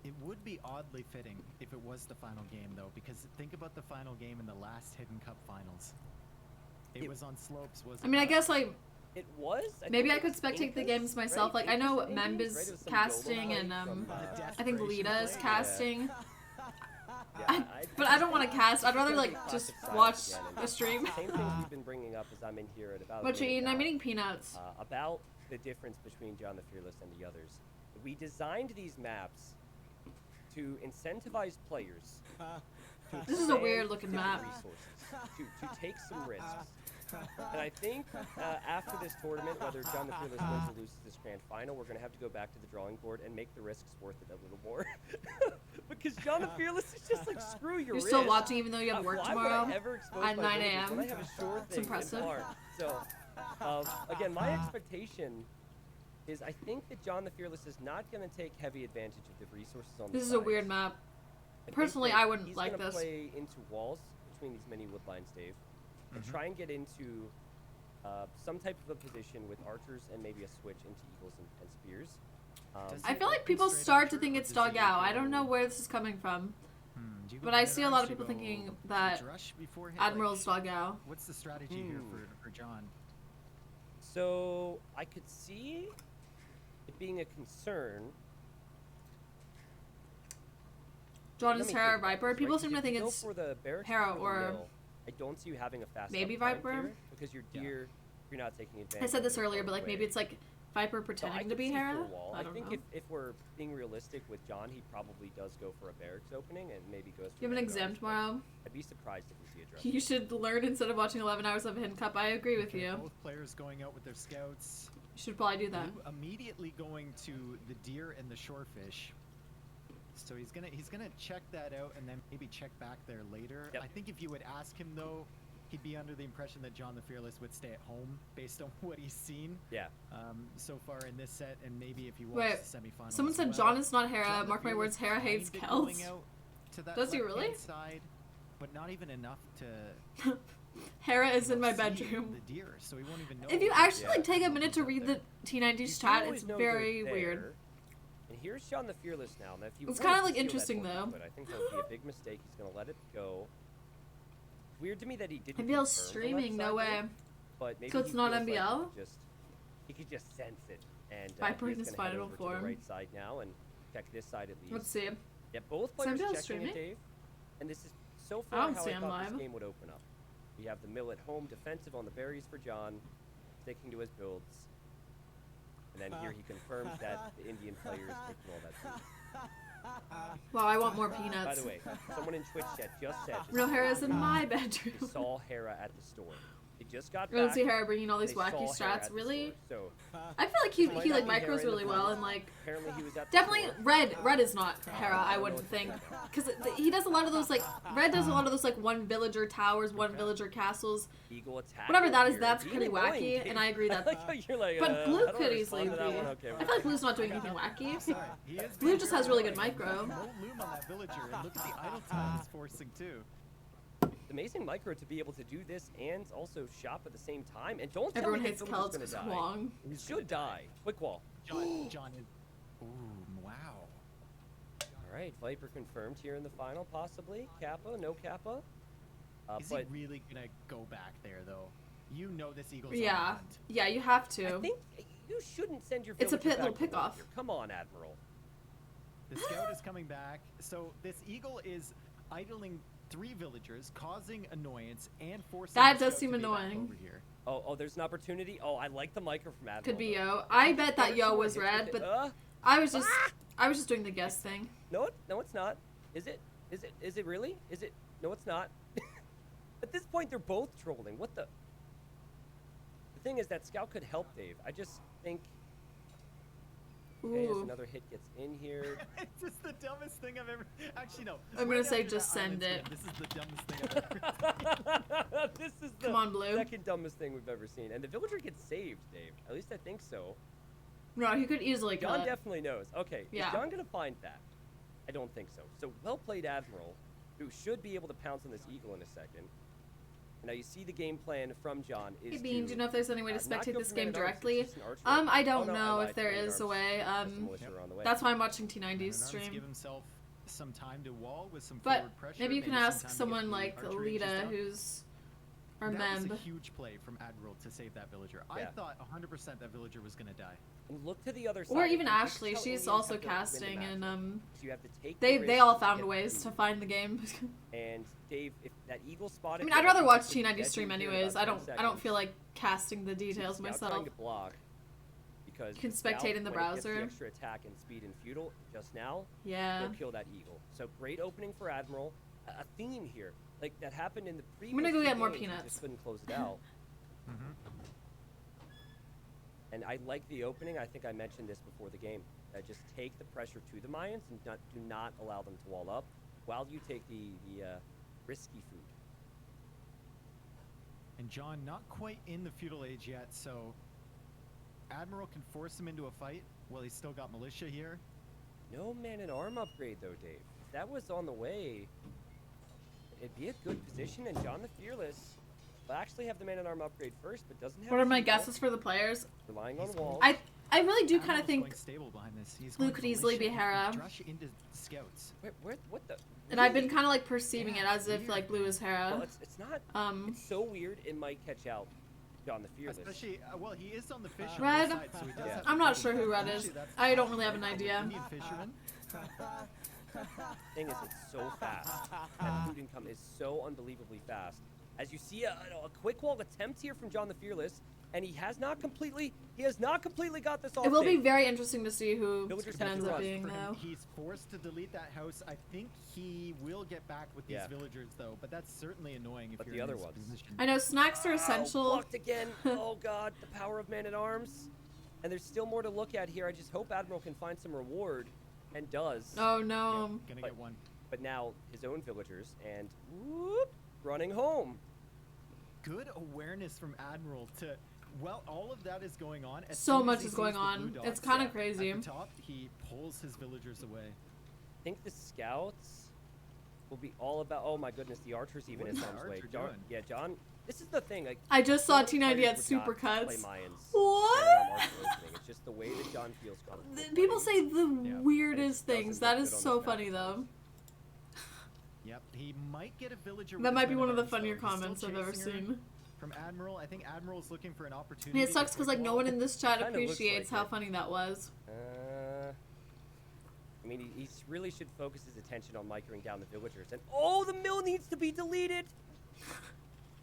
It would be oddly fitting if it was the final game, though, because think about the final game in the last Hidden Cup finals. It was on slopes, was it I mean, I not? guess like It was. maybe I think could it's spectate the Incas, games myself. right? Like I know Incas and Indians, Memb right? It was is some casting Yola and fight from, I think Desperation Lita is play. casting. Yeah, But I don't want to cast. I'd rather like Classic just science watch again, and a stream. Same things we've been bringing up as I'm in here at about. What you eating? I'm now, eating peanuts. about the difference between John the Fearless and the others. We designed these maps to incentivize players. To This is a expand weird looking different map. Resources, to take some risks. And I think after this tournament, whether John the Fearless wins or loses this grand final, we're going to have to go back to the drawing board and make the risks worth it a little more. Because John the Fearless is just like, screw your You're risk. still watching even though you have work Why tomorrow. would I ever expose at my 9 villagers when I a.m.? have a sure It's thing impressive. in March? So, again, my expectation is I think that John the Fearless is not going to take heavy advantage of the resources on the This is a sides. weird map. I think Personally, that I wouldn't he's like gonna this. play into walls between these many woodlines, Dave, and try and get into some type of a position with archers and maybe a switch into eagles and spears. Does I he feel like open people straight start to archer, think or it's does he Dog Out. I go- don't know where this is coming from, Do you go but I mid see a arch, lot of do you people go thinking that Drush beforehand? Admiral's Dog Out. What's the strategy here for John? So I could see it being a concern. John Let is me Hera think about Viper. this, People right? seem to 'Cause if think you go it's for the barracks Hera or or mill, I don't see you having a fast maybe up climb Viper? here because your Yeah. deer, you're not taking advantage. I said of this it earlier, far but like maybe away. it's like Viper So I pretending to could be see Hera. full wall. I I don't think know. if we're being realistic with John, he probably does go for a barracks opening and maybe goes. You have an for exam guards, but tomorrow. I'd be surprised if we see a dress. You should learn instead of watching 11 hours of Hidden Cup. I agree with Okay, you. Both players going out with their scouts. You should probably do that. Blue immediately going to the deer and the shorefish. So he's gonna check that out and then maybe check back there later. Yep. I think if you would ask him though, he'd be under the impression that John the Fearless would stay at home based on what he's seen Yeah. so far in this set, and maybe if you watch Wait, the semifinals. someone as said well. John is not Hera. John the Mark my Fearless words, Hera hates kinda going Celts. out to that Does he left-hand really? Side, but not even enough to. Hera is in my see bedroom. The deer, so he won't even know. If you if actually Yeah. like take a minute to read the T90s You chat, always it's know they're very there. weird. And here's John the Fearless now. Now if you It's wanted kinda, to like, steal that interesting, point, though. But I think that would be a big mistake. He's gonna let it go. Weird to me that he didn't. MBL confirm the streaming, left no side way. there, But maybe So it's he not feels like MBL? he could just sense it, and Viper in he's his gonna head final over to form. the right side now and check this side at least. Let's see. Yeah, both Is players MBL checking streaming? it, Dave. And this is so I far don't how see I him thought live. this game would open up. We have the mill at home defensive on the berries for John, sticking to his builds. And then here he confirms that the Indian player is taking all that food. Wow, I want more By peanuts. the way, someone in Twitch chat just said Real Hera's in my they bedroom. saw Hera at the store. They just got I don't back. see Hera bringing all these they saw wacky Hera strats. at the Really? store. So I feel like he Might he not like be Hera micros in the really well final. and like apparently he was at the definitely store. Red is not Hera. I wouldn't think because he does a lot of those like Red does a lot of those like one villager towers, one villager castles. Eagle attack. Whatever that is, here. that's Being pretty annoying, wacky, Dave. and I agree I that. like how you're like, But Blue I don't could respond easily to be. that one. Okay, I feel like Blue's not doing anything wacky. Sorry, he is Blue being just very has really good annoying. micro. No loom on that villager, and look at the idle time he's forcing too. Amazing micro to be able to do this and also shop at the same time. And don't tell Everyone me hates that Villager's Celts gonna because die. Kwong. He should die. Quick wall. John is. Ooh, wow. All right, Viper confirmed here in the final, possibly. Kappa, no Kappa. Is But he really gonna go back there though? You know this Eagle's on Yeah, hunt. yeah, you have I to. think you shouldn't send your It's a villagers little back to pick-off. Villager. Come on, Admiral. The scout is coming back. So this eagle is idling 3 villagers, causing annoyance and forcing That the does scout seem to be back annoying. over here. Oh, there's an opportunity. Oh, I like the micro from Admiral. Could be though. Yo. I bet that One or Yo two more was hits red, with it. but I was just doing the guess thing. No, it's not. Is it? Is it really? Is it? No, it's not. At this point, they're both trolling. What the? The thing is that Scout could help Dave. I just think. Okay, as Ooh. another hit gets in here. It's just the dumbest thing I've ever. Actually, no. I'm gonna Right say after just that island send it. spin, This is the dumbest thing I've ever seen. This is the Come on, Blue. second dumbest thing we've ever seen. And the villager gets saved, Dave. At least I think so. No, he could easily John cut. definitely knows. Okay, Yeah. is John gonna find that? I don't think so. So well played, Admiral, who should be able to pounce on this eagle in a second. And now you see the game plan from John is Hey Bean, do you know if there's any way to not spectate go this for game Man-at-Arms, it's directly? just an archer. I Oh, don't no, I know lied, if there Man-at-Arms. is a way. That's the militia are on the way. That's why I'm watching T90's Man-at-Arms stream. give himself some time to wall with some But forward pressure. maybe you can some ask time to get someone the like archer inches Alita, down. who's or That was a Memb. huge play from Admiral to save that villager. I Yeah. thought 100% that villager was gonna die. And look to the other side. Or even This is Ashley, how she's Indians also have to win the casting, match. and So you have to take the they risk all to found get ways the to food. find the game. And Dave, if that eagle spotted. I mean, there, I'd rather think watch it would T90 get stream you here in anyways. about I 10 don't feel seconds. like casting the details Scout myself. trying to block because You can the Scout, spectate in the when it gets browser. The extra attack and speed and feudal just now. Yeah. Will kill that eagle. So great opening for Admiral. A theme here, like that happened in the previous. gonna go two get more games, we peanuts. Just couldn't close it out. And I like the opening. I think I mentioned this before the game. Just take the pressure to the Mayans and do not allow them to wall up, while you take the risky food. And John not quite in the feudal age yet, so Admiral can force him into a fight while he's still got militia here. No man-at-arm upgrade though, Dave. If that was on the way, it'd be a good position. And John the Fearless will actually have the man-at-arm upgrade first, but doesn't have. What are his my eagle, guesses for the players? Relying on He's walls. I really do kind of Admiral's think, going stable behind this. He's Blue going could easily be militia and Hera. Drush into scouts. Where, what the? and I've been Really? kind of like perceiving it Yeah, as if weird. like Blue is Well, Hera. it's not. It's so weird. It might catch out John the Fearless. Especially, well, he is on the fish on Red? both sides, so he does Yeah. have I'm to not be sure who careful. Red is. Actually, that's I don't really have an idea. Indian fisherman. Thing is, it's so fast. That food income is so unbelievably fast. As you see, a quick wall attempt here from John the Fearless, and he has not completely got this off. It will be Dave. very interesting to see who Villagers it have to ends up run. being, For him, though. he's forced to delete that house. I think he will get back with these Yeah. villagers, though, but that's certainly annoying if But you're the in other this ones. position. I know snacks are essential. Blocked again. Oh God, the power of Man-at-Arms. And there's still more to look at here. I just hope Admiral can find some reward, and does. Oh no. Gonna But- get one. But now his own villagers, and whoop, running home. Good awareness from Admiral to, well, all of that is going on. As So soon as much he is sees going the on. blue It's dots kind yeah, of crazy. at the top, he pulls his villagers away. I think the scouts will be all about. Oh my goodness, the archers even What in is the harm's way. archer John, doing? yeah, John. This is the thing. Like I just saw so many T90 at players would not Supercuts. play Mayans What? Man-at-Arm archer opening. It's just the way that John feels comfortable. People playing. say the Yeah. weirdest And it things. doesn't That look is good on so the funny, back. though. Yep, he might get a villager. with That his might be one of the Man-at-Arms, funnier though. He's still comments I've ever chasing her seen. From Admiral, I think Admiral's looking for an opportunity. And it to sucks because quick like no wall. one in this chat Kinda looks appreciates like how it. funny that was. I mean, he really should focus his attention on microing down the villagers. And oh, the mill needs to be deleted.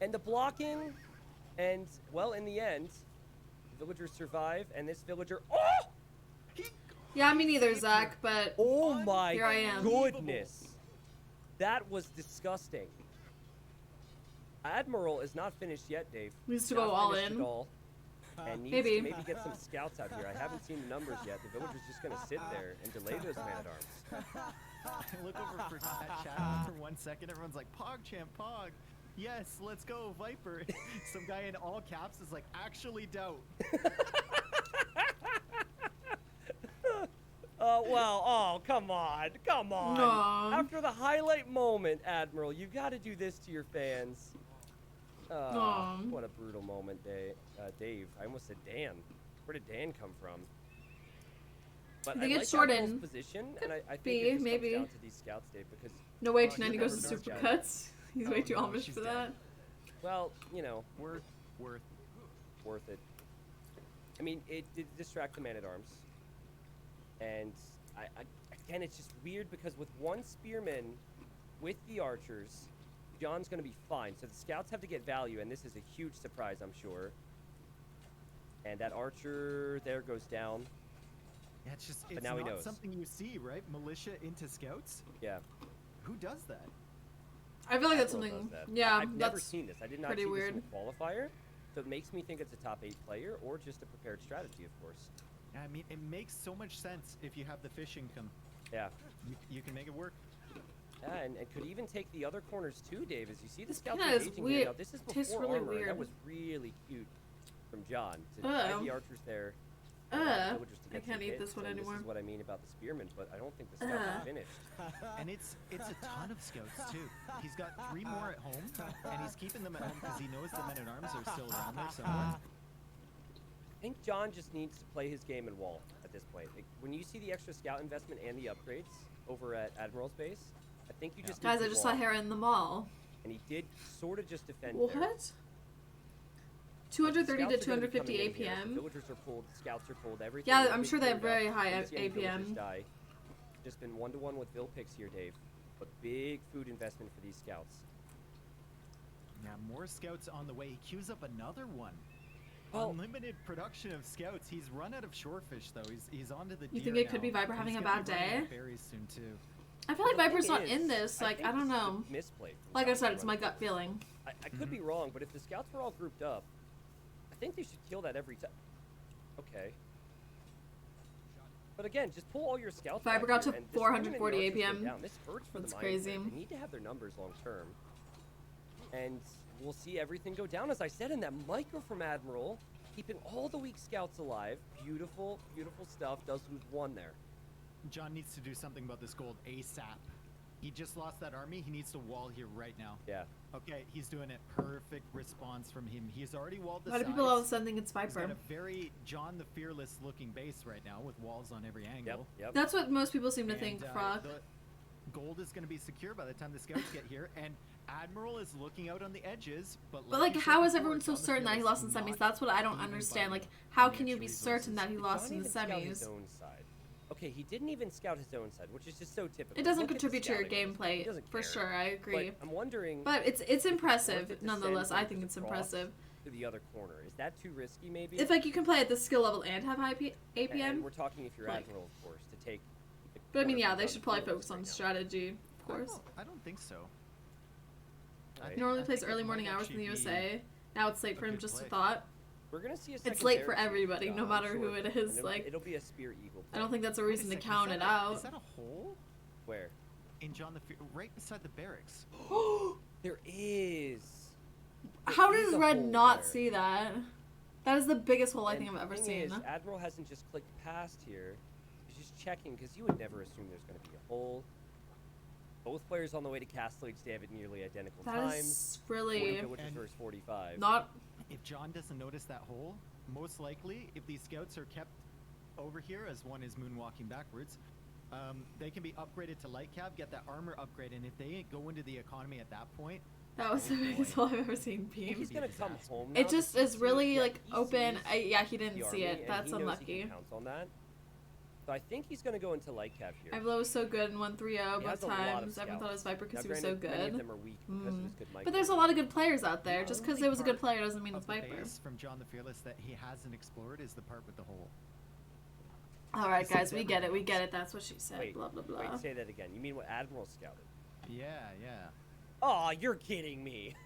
And the blocking, and well, in the end, the villagers survive, and this villager. Oh! Yeah, me neither, Zach. But Oh my Here I am. goodness. That was disgusting. Admiral is not finished yet, Dave. needs to Not go all finished in. at all, and needs Maybe. to maybe get some scouts out here. I haven't seen the numbers yet. The villager's just going to sit there and delay those man-at-arms. I look over for that chat for 1 second. Everyone's like, "PogChamp, Pog, yes, let's go, Viper." Some guy in all caps is like, "Actually, doubt." Well, oh, come on. Aw. After the highlight moment, Admiral, you've got to do this to your fans. Aw. What a brutal moment, Dave. I almost said Dan. Where did Dan come from? But I think like it's Jordan. Admiral's position, and I think be, it just maybe. comes down to these scouts, Dave, because, No way Oh, T90 you goes to never know, Supercuts. He's way Oh, too no, Amish she's for dead. that. well, you know, Worth. worth it. I mean, it did distract the man-at-arms. And I again, it's just weird because with one spearman with the archers, John's going to be fine. So the scouts have to get value, and this is a huge surprise, I'm sure. And that archer there goes down. Yeah, it's just But it's now he not knows. something you see, right? Militia into scouts. Yeah. Who does that? I feel like that's Admiral something. does that. Yeah, I've never that's seen this. I did not pretty see weird. this in the qualifier. So it makes me think it's a top 8 player or just a prepared strategy, of course. I mean, it makes so much sense if you have the fish income. Yeah. You can make it work. Yeah, and could even take the other corners too, Dave. As you see the This scouts kinda is engaging weird. here. Now, this is Tastes before really armor, and that weird. was really cute from John to tie the archers there. Villagers to I get can't some eat hits, this one and anymore. This is what I mean about the spearmen, but I don't think the scouts are finished. And it's a ton of scouts too. He's got 3 more at home, and he's keeping them at home because he knows the men-at-arms are still around there somewhere. I think John just needs to play his game and wall at this point. Like, when you see the extra scout investment and the upgrades over at Admiral's base, I think you just need Guys, to I just saw wall. Hera in the mall. And he did sort of just defend there. What? 230 to Scouts are gonna be 250 coming in here. APM. Villagers are pulled, scouts are pulled, everything. Yeah, is I'm being sure they have cleared up. very high Don't see any villagers APM. die. Just been 1-to-1 with Bill picks here, Dave. But big food investment for these scouts. Yeah, more scouts on the way. He queues up another one. Well- Unlimited production of scouts. He's run out of shorefish though. He's onto the You deer think it could now. be Viper He's having a gonna bad be running out day? of berries soon too. I feel like The Viper's thing not in is, this. Like, think I don't this is a know. misplay from Like I John said, to it's run my it. gut feeling. I could be wrong, but if the scouts were all grouped up, I think they should kill that every time. Okay. But again, just pull all your scouts Viper back got here, to and the 440 spearmen and the archers APM. go down. This hurts for That's the crazy. Mindflayer. They need to have their numbers long term. And we'll see everything go down, as I said, in that micro from Admiral, keeping all the weak scouts alive. Beautiful, beautiful stuff. Does lose 1 there. John needs to do something about this gold ASAP. He just lost that army. He needs to wall here right now. Yeah. Okay, he's doing it. Perfect response from him. He's already walled the Why do sides. people all of a sudden think it's He's got Viper? a very John the Fearless looking base right now with walls on every Yep, angle. yep. That's what most people seem to And, think, Frog. the gold is going to be secure by the time the scouts get here, and Admiral is looking out on the edges. But Like, you said how is before, everyone so John the certain that he Fearless lost in semis? not That's what I don't even understand. by Like, how the can you extra be certain resources. that he Did lost John in the even scout his semis? own side? Okay, he didn't even scout his own side, which is just so typical. It doesn't Look at the contribute to your scouting. He gameplay, doesn't for care. sure. I agree. But I'm wondering. But it's worth impressive it to nonetheless. send I him think it's across impressive. To the other corner. Is that too risky, maybe? If like you can play at the skill level and have high And APM, we're talking if you're like- Admiral, of course, to take. the but I mean, corner yeah, from they John should probably Fearless focus on right now. strategy, of course. I don't think so. Right. He normally I plays think it early might morning hours in the actually be USA. Now it's late a for him. good Just a play. thought. We're gonna see a It's second late for Bear Chief, everybody, no I'm matter sure who of it it. is, And like- it'll be a Spear Eagle. I don't think that's a Wait a reason to second, count is it that out. Is that a hole Where? in John the right beside the barracks? There is. How There is does a Red hole not there. see that? That is the biggest hole I think And I've ever the thing seen. is, Admiral hasn't just clicked past here. He's just checking, because you would never assume there's going to be a hole. Both players on the way to Castle Age Stay at nearly identical That times. is 40 really villages And- versus 45. not. If John doesn't notice that hole, most likely, if these scouts are kept over here as one is moonwalking backwards, they can be upgraded to light cab, get that armor upgrade, and if they go into the economy at that point, That was the Oh, biggest boy. hole I've ever seen. I think Beam. he's be going a to come disaster. home now. It just because is he really sees- like he open. sees Yeah, he the didn't see army, it. and That's he knows he unlucky. can count on that. So I think he's going to go into light cab here. Ivlo was so good in 1-3-0 He both has a lot of times. Everyone thought it was Viper because Now, he was so granted, many of good. them are weak because of his good But there's a micro. lot of good players out there. The Just because only it was a good part player doesn't mean of it's the Viper. base from John the Fearless that he hasn't explored is the part with the hole. All right, He guys, sees we get it. We everyone's. get it. That's what she said. Wait, blah blah blah. Wait, say that again. You mean what Admiral scouted? Yeah, yeah. Oh, you're kidding me.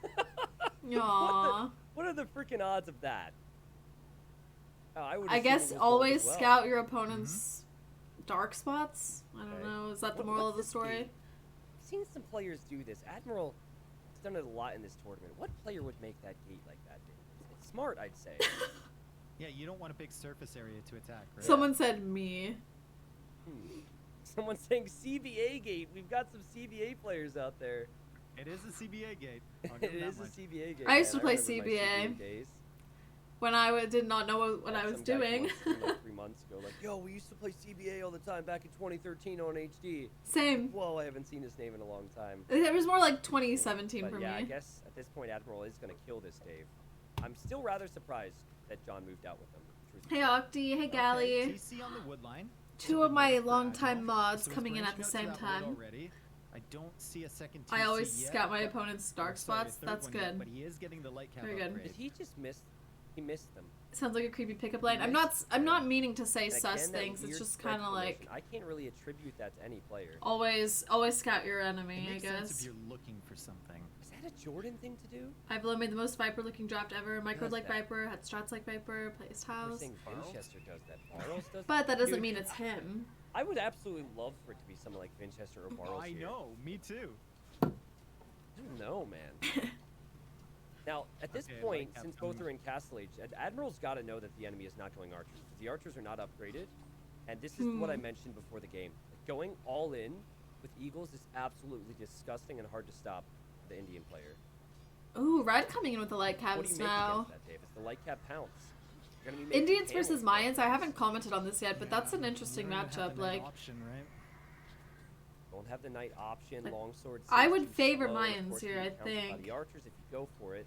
Aww. What are the freaking odds of that? Oh, I would I assume guess it was both always as well. scout your opponent's dark spots. I don't Okay. know. Is that the What- moral of what's the this story? gate? I've seen some players do this. Admiral has done it a lot in this tournament. What player would make that gate like that? It's smart, I'd say. Yeah, you don't want a big surface area to attack, right? Someone said me. Someone's saying CBA gate. We've got some CBA players out there. It is a CBA gate. I'll It give him that is a much. CBA gate. I used to man. play remember my CBA. days. When I did not know what Yeah, I was some guy doing. called us like 3 months ago, like, yo, we used to play CBA all the time back in 2013 on HD. Same. Whoa, I haven't seen his name in a long time. It was more like 2017 But for yeah, I me. guess at this point, Admiral is going to kill this, Dave. I'm still rather surprised that John moved out with him. Hey Octi, hey Galley. Okay, TC on the wood line. two of my longtime mods So it's coming in at branching the out to same that time. ward already. I don't see a second I TC always yet, scout my but- opponent's or dark sorry, a spots. third That's one yet, good. But he is getting the light cap Very good. upgrade. Did he just miss? He missed them. Sounds like a creepy pickup line. I'm missed not them. meaning to say And sus again, that things. It's weird just spread kind of like formation. I can't really attribute that to any player. always scout your enemy. It I makes sense guess. if you're looking for something. Is that a Jordan thing to do? Ivelo made the most Viper looking draft ever. Micro does like that? Viper, had strats like Viper, plays We're house. saying Winchester does that. Barros does But that doesn't Dude, mean it's him. I would absolutely love for it to be someone like Winchester or Barros I here. know, me too. I don't know, man. Now, at this Okay, point, Lightcap since both coming. are in Castle Age, Admiral's got to know that the enemy is not going archers. Because the archers are not upgraded. And this is what I mentioned before the game. Going all in with Eagles is absolutely disgusting and hard to stop for the Indian player. Ooh, Red coming in with the light What do caps you make now. against that, Dave? It's the light cap pounce. You're gonna be making Indians versus paneling Mayans. I haven't commented on this yet, but that's Yeah, an interesting you don't even have matchup. the night Like, option, right? Don't have the knight option, Like, longsword. I seems would too favor slow, Mayans of course, here, being I countered by think. the archers, if you go for it,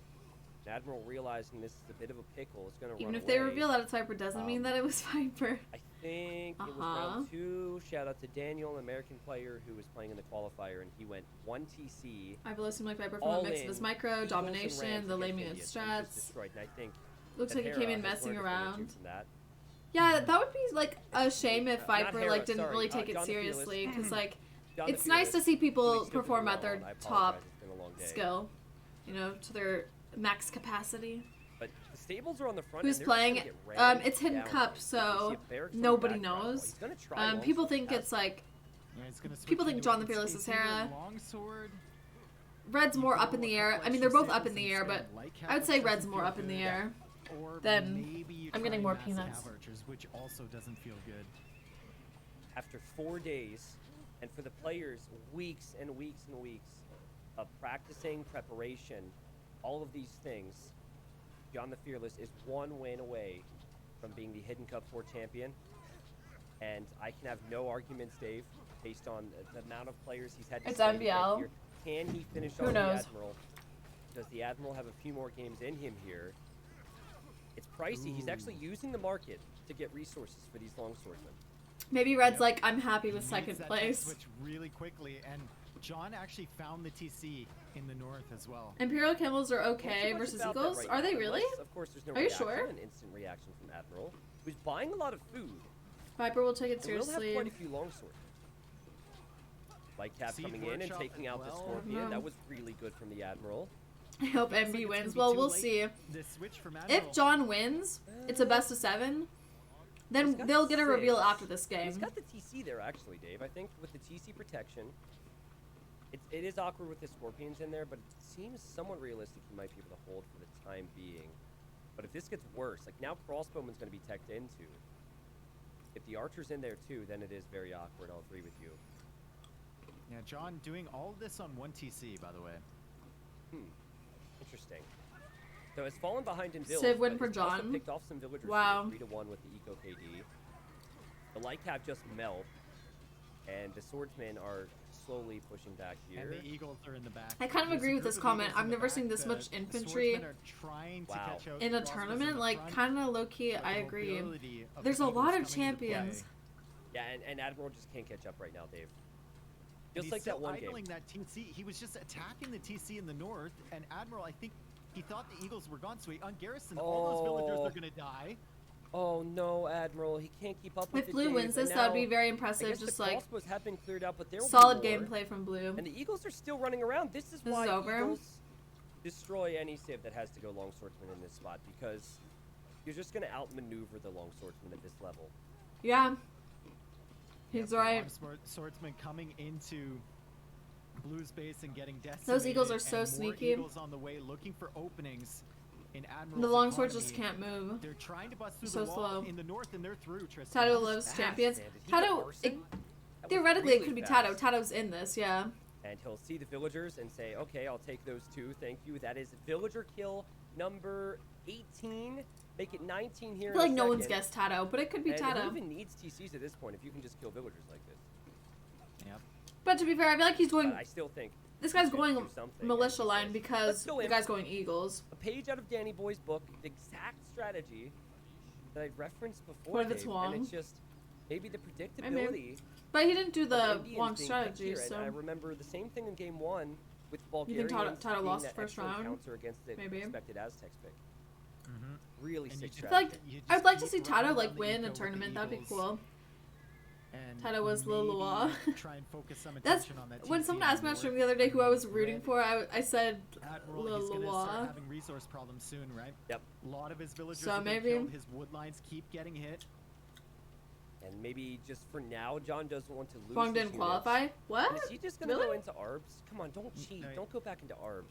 and Admiral realizing this is a bit of a pickle, is going to even run if they away. reveal that it's Viper, doesn't mean that it was Viper. I think it was Uh-huh. round 2. Shout out to Daniel, an American player who was playing in the qualifier, and he went 1 TC. Ivelo seemed like Viper from all a mix in, of his micro, Eagles and domination, Rams the against Lamia Indians, and just strats. destroyed. And I think Looks that like he came in Hera has messing learned a thing or two around. from that. Yeah, that would be like a shame if Not Viper Hera, like didn't sorry, really take it John the Fearless. seriously, because like John the it's nice to Fearless, see who people makes Stupid perform Wall, at their and I top apologize, it's been a long day. skill, you know, to their max capacity. But the stables are on the front. Who's and they're just playing? gonna get ran It's Hidden down. Cup, You see so a Barracks on the nobody back drop. knows. He's gonna try People longsword think pass. it's like Yeah, he's gonna People switch think into John it. the Fearless is It's either Hera. Longsword, Red's more up in the air. I mean, they're both up in the Staples air, but instead. Light cap, I would which say Red's doesn't more feel up in the good. air. Or Then maybe you I'm try getting more massive peanuts. Cav Archers, which also doesn't feel good. After 4 days, and for the players, weeks and weeks and weeks of practicing, preparation, all of these things, John the Fearless is 1 win away from being the Hidden Cup 4 champion. And I can have no arguments, Dave, based on the amount of players he's had to It's play to get MBL. here. Can he finish Who on knows? the Admiral? Does the Admiral have a few more games in him here? It's pricey. He's actually using the market to get resources for these longswordmen. Maybe Red's Yep. like, I'm happy with He needs second that place. Switch really quickly, and John actually found the TC in the north as well. Imperial Camels are Can't do okay much versus about that Eagles. right Are they now, really? unless, of course, there's no Are you reaction, sure? an instant reaction from Admiral, who's buying a lot of food. Viper will take it But we'll have seriously. quite a few longswords. Lightcap Siege coming in and Workshop taking as out the well. Scorpion. Mhm. That was really good from the Admiral. I hope Looks like MB it's gonna wins. be Well, too we'll late. see. The switch from If Admiral. John wins, it's a best of 7. Then He's got they'll get a reveal 6. after this He's game. got the TC there, actually, Dave. I think with the TC protection, it is awkward with the Scorpions in there, but it seems somewhat realistic he might be able to hold for the time being. But if this gets worse, like now Crossbowman's going to be teched into. If the Archer's in there too, then it is very awkward. I'll agree with you. Yeah, John doing all of this on 1 TC, by the way. Interesting. So it's fallen behind in build. Civ win but for he's also John. picked off some villagers. Wow. 3-1 with the Eco KD. The light cap just melt, and the swordsmen are slowly pushing back here. And the Eagles are in the back. I kind of There's a agree with group this of comment. Eagles in I've the never back. seen this The much infantry swordsmen are trying to Wow. catch out in the a crossbows tournament. the Like, front, kind of low key, but I the agree. mobility of There's the a Eagles lot of coming into champions. play. Yeah, and Admiral just can't catch up right now, Dave. And Just he's like that still one idling game. that TC. He was just attacking the TC in the north, and Admiral, I think he thought the Eagles were gone, so he ungarrisoned all those villagers. Oh. They're gonna die. Oh no, Admiral, he can't keep up with If it, Blue Dave, wins and this, that would be now, very I impressive. guess Just the like crossbows have been cleared out, but there will be solid more. gameplay from Blue. And the Eagles are still running around. This is This why is over. Eagles destroy any civ that has to go longswordsman in this spot, because you're just going to outmaneuver the longswordsman at this level. Yeah, he's Yep, right. Swordsman coming into Blue's base and getting decimated. Those Eagles are so and more sneaky. Eagles on the way looking for openings in Admiral's The longswords just economy. can't move. They're trying to bust through So the wall slow. in the north, and they're through. Tristan. Tato That was loves fast, champions. man. Did he get Tato, arson? That was theoretically, it really could be fast. Tato. Tato's in this, yeah. And he'll see the villagers and say, okay, I'll take those 2. Thank you. That is villager kill number 18. Make it 19 here I feel like in a no one's second. guessed Tato, but it could be And Tato. who even needs TCs at this point if you can just kill villagers like this? Yep. But to be fair, I feel like he's going. But I still think This guy's should going do something, militia and he line says, because "Let's go the in." guy's going Eagles. a page out of Danny Boy's book, the exact strategy that I referenced before. What if it's Dave, Wong? And it's just maybe the predictability. But he didn't do of the Indians long being picked here, strategy, and so I remember the same thing in game 1 with you Bulgarians think Tata being lost that the first excellent round? counter against the Maybe. expected Aztecs pick. Mm-hmm. Really And sick you I feel strategy. like You just I'd like to keep see running Tata on like the win eco a with the tournament. That'd be Eagles cool. and Tata was maybe Lilua. try and focus some That's attention on that when TC someone asked me on north. stream the other day who I was Red rooting for. I said Admiral, he's gonna start Lilua. having resource problems soon, right? Yep. A lot of his villagers So have been maybe- killed. His wood lines keep getting hit. And maybe just for now, John doesn't want to lose Huang his didn't units. qualify. What? And is he just gonna Really? go into ARBs? Come on, don't cheat. No, Don't go back into ARBs.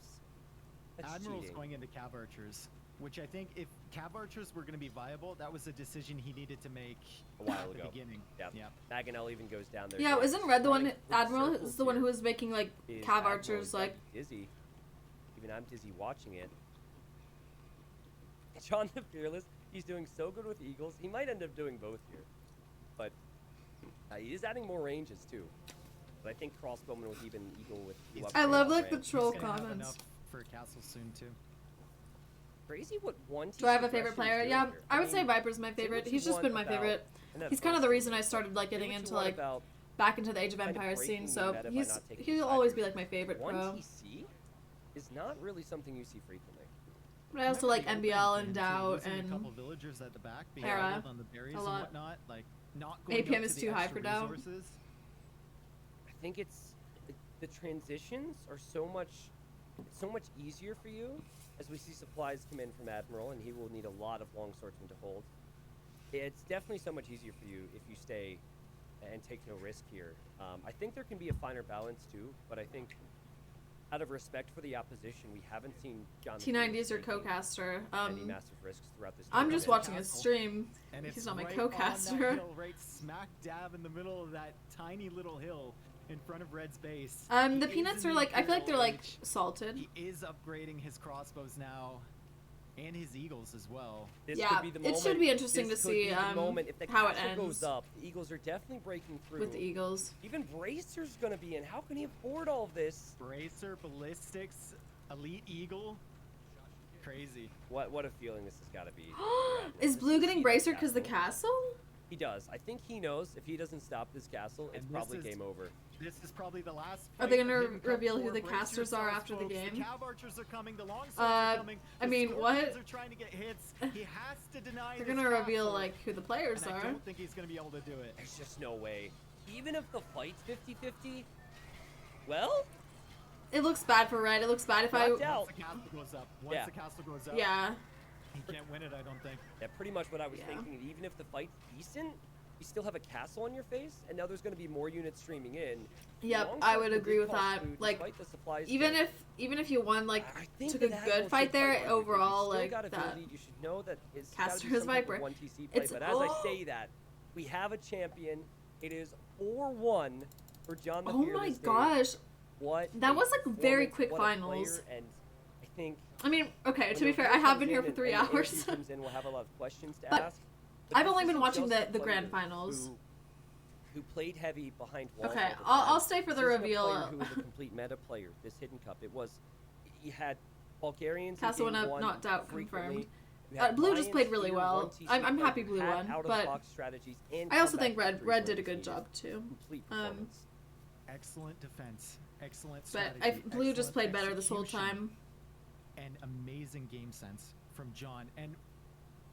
That's Admiral's cheating. going into Cav Archers, which I think if Cav Archers were going to be viable, that was a decision he needed to make A while at the ago. beginning. Yep. Yeah. Maganel even goes down there. Yeah, saying, isn't Red the one? running with Admiral circles is the one here who was making like is Cav Admiral. Archers He's like. dizzy. Even I'm dizzy watching it. John the Fearless, he's doing so good with Eagles. He might end up doing both here, but he is adding more ranges too. But I think Crossbowman was even Eagle with. two I upgrades love on like the range. troll He's gonna have comments. enough for Castle soon too. Crazy what one. Do I have a TC favorite Freshen is player? doing Yeah, here. I would say mean, Viper's my say favorite. what He's you just been my want about- favorite. and that's He's kind of the awesome. reason I started like Say getting what you into want like about back into the Age of kind of Empires breaking scene. the So meta by he's not taking he'll the always be Vipers. like my favorite one pro. TC is not really something you see frequently. But I also Remember like the opening MBL game, and too, Doubt losing a couple and villagers at the back, being Hera idled on the berries a and lot. whatnot, like not going APM up is to too the high extra for Doubt. resources. I think the transitions are so much easier for you as we see supplies come in from Admiral, and he will need a lot of long swordsmen to hold. It's definitely so much easier for you if you stay and take no risk here. I think there can be a finer balance too, but I think out of respect for the opposition, we haven't seen John the T90 Fearless is your taking co-caster. any massive risks throughout this. I'm just tournament. watching his Castle. stream. And He's it's not my right on that co-caster. hill, right smack dab in the middle of that tiny little hill in front of Red's base. The He is peanuts in are the like I feel like they're Imperial like Age. salted. He is upgrading his crossbows now, and his eagles as well. This Yeah, could be the it moment. should be interesting this to could be see, the moment. If the how it castle ends goes up, the Eagles are definitely breaking through. With the Eagles. Even Bracer's gonna be in. How can he afford all of this? Bracer, ballistics, elite eagle, crazy. What a feeling this has got to be. Is Just Blue to getting see Bracer that because the castle? He does. I think he knows if he doesn't stop this castle, it's And this probably is- game over. This is probably the last. Are they fight gonna of Hidden Cup reveal who for the Brace casters are yourselves, after the folks. game? The Cav Archers are coming. The longswords Uh, are coming. I The mean, what? Scorpions are trying to get hits. He has to deny. They're this gonna reveal castle, like who the players and I are. don't think he's gonna be able to do it. There's just no way. Even if the fight's 50-50, well, It looks bad for Red. It looks bad if I. Knocked out. Once the castle goes up. Once Yeah. the castle goes up. Yeah. He can't win it. I don't think. yeah, pretty much what I was Yeah. thinking. Even if the fight's decent, you still have a castle on your face, and now there's going to be more units streaming in. Yep, Long I shot would will agree with cost that. food Like, despite the supplies even kit. if you won like I think took a that good Admiral fight should there fight Viper, but overall you still like gotta that. You should know that it's Caster gotta be is some type of Viper. 1TC play. It's- But as I oh. say that, we have a champion. It is 4-1 for John the Oh my Fearless Dave. gosh. What That a was, like, very performance, quick what a finals. player, and I think I mean, okay, when to the be fair, I reveal have comes been here in for and 3 the interview hours. comes in, we'll have a lot of questions to But ask. I've this only is been watching just a the grand player finals. Who played heavy behind walls. Okay, all the I'll time. stay for the This isn't a reveal. player who was a complete meta player. This Hidden Cup, it was. You had Bulgarians. Castle in game went up, one not Doubt frequently. confirmed. You had Blue just Lions played really here, well. one TC I'm player happy who Blue had won, out-of-the-box strategies and I also comeback think Red victories did a where good we've job too. Complete Um, performance. Excellent defense. Excellent But strategy. Blue just excellent played better this whole execution, time. And amazing game sense from John. And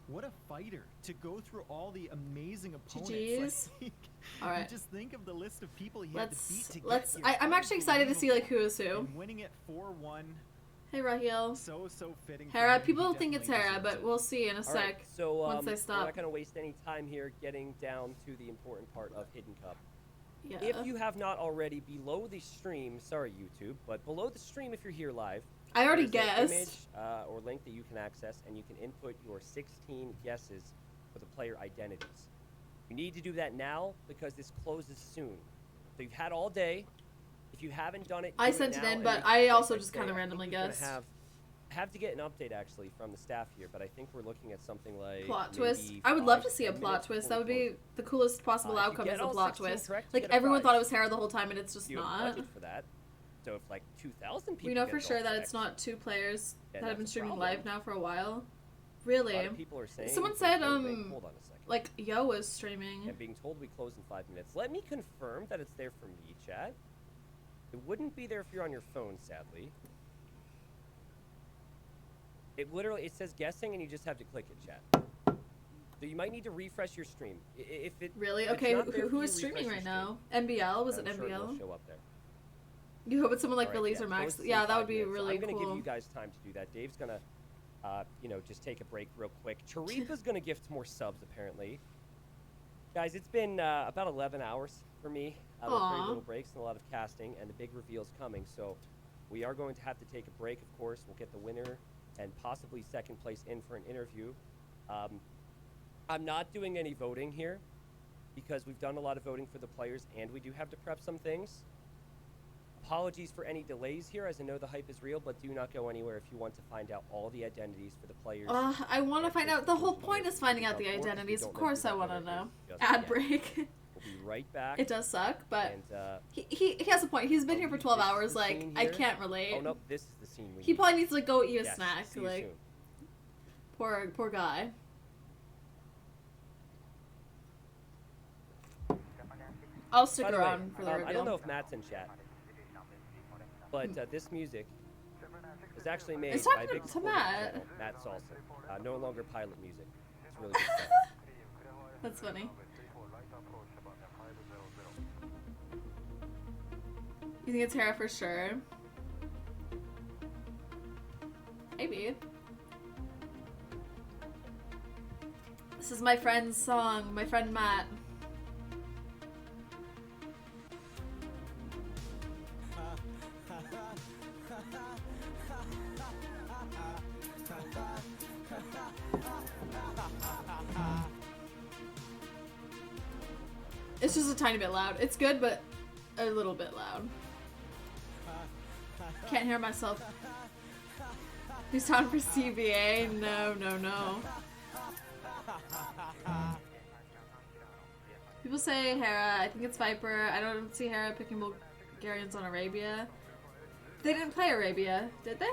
what a fighter to go through all the amazing opponents. GGs. Like, All right. you just think of the list of people he had to beat to Let's. get here. I'm actually excited to see like who is who. And winning it 4-1. Hey Raheel. So fitting. for Hera. him. He People think it's definitely Hera, deserves but it. we'll see in a All right, sec. so once they we're stop. not going to waste any time here getting down to the important part of Hidden Cup. Yeah. If you have not already, below the stream, sorry YouTube, but below the stream if you're here live, I already there's an image guessed. or link that you can access, and you can input your 16 guesses for the player identities. You need to do that now because this closes soon. So you've had all day. If you haven't done it, I do sent it now, in, and but we- I like also I just say, kinda I think randomly we're gonna guessed. have to get an update actually from the staff here, but I think we're looking at something like Plot twist. maybe I would love 5 to see a 10 plot minutes twist. before That would we be close. the coolest possible If you outcome get is a all plot 16 twist. correct, you Like get a everyone prize. thought it was Hera the whole time, and it's just You have not. budget for that. So if like 2,000 people We know get for it all sure that correct, it's not 2 players then that have been that's a streaming problem. live now for a while. A Really? lot of people are saying. Someone there's said, no link. Hold on a second. like, Yo was streaming. I'm being told we close in 5 minutes. Let me confirm that it's there for me, chat. It wouldn't be there if you're on your phone, sadly. It says guessing, and you just have to click it, chat. So you might need to refresh your stream. If it Really? if it's Okay, not there who for is you, streaming refresh right your now? NBL? Was stream. it I'm sure NBL? it'll show up there. You hope it's someone like All right, Belize or yeah, Max? close in Yeah, that 5 would be minutes. really I'm gonna cool. give you guys time to do that. Dave's gonna, just take a break real quick. Charifa's gonna gift more subs apparently. Guys, it's been about 11 hours for me. With very Aw. little breaks and a lot of casting, and the big reveal's coming. So we are going to have to take a break. Of course, we'll get the winner and possibly second place in for an interview. I'm not doing any voting here because we've done a lot of voting for the players, and we do have to prep some things. Apologies for any delays here, as I know the hype is real, but do not go anywhere if you want to find out all the identities for the players. I want to and find for out. The whole conclusion point here. is finding out the Of course, we identities. don't Of know course, who I the want to winner know. is just Ad yet. break. We'll be right back. It does suck, but And, he has a point. He's been here for 12 this is hours. the Like, scene I here. can't relate. Oh, no, this is the scene we He need. probably needs to like, go eat a Yes, snack. see you Like, soon. poor guy. I'll stick By the way, around for the reveal. I don't know if Matt's in chat, but this music is actually made It's by a talking big to supporter Matt. channel, Matt Salson. No longer Pilot Music. It's really good stuff. That's funny. You think it's Hera for sure? Maybe. This is my friend's song, my friend Matt. It's just a tiny bit loud. It's good, but a little bit loud. Can't hear myself. Who's on for CBA? No. People say Hera. I think it's Viper. I don't see Hera picking Bulgarians on Arabia. They didn't play Arabia, did they?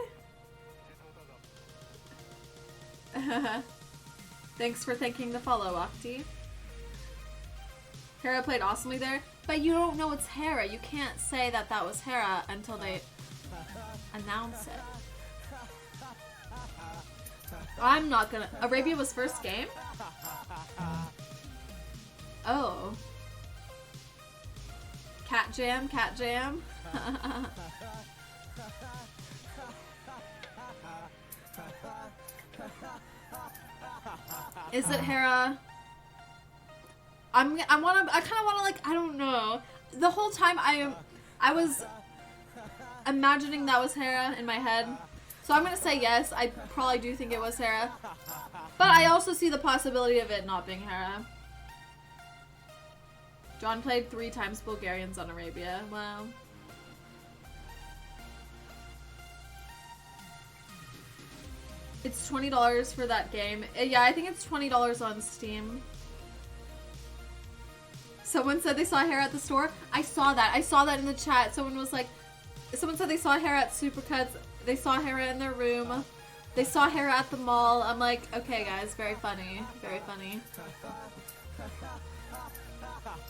Thanks for thanking the follow, Octi. Hera played awesomely there, but you don't know it's Hera. You can't say that that was Hera until they announce it. I'm not gonna. Arabia was first game? Oh. Cat Jam? Is it Hera? I kind of want to like, I don't know. The whole time I was imagining that was Hera in my head. So I'm going to say yes. I probably do think it was Hera. But I also see the possibility of it not being Hera. John played 3 times Bulgarians on Arabia. Wow. It's $20 for that game. Yeah, I think it's $20 on Steam. Someone said they saw Hera at the store. I saw that. I saw that in the chat. Someone said they saw Hera at Supercuts. They saw Hera in their room. They saw Hera at the mall. I'm like, okay guys, very funny. Very funny.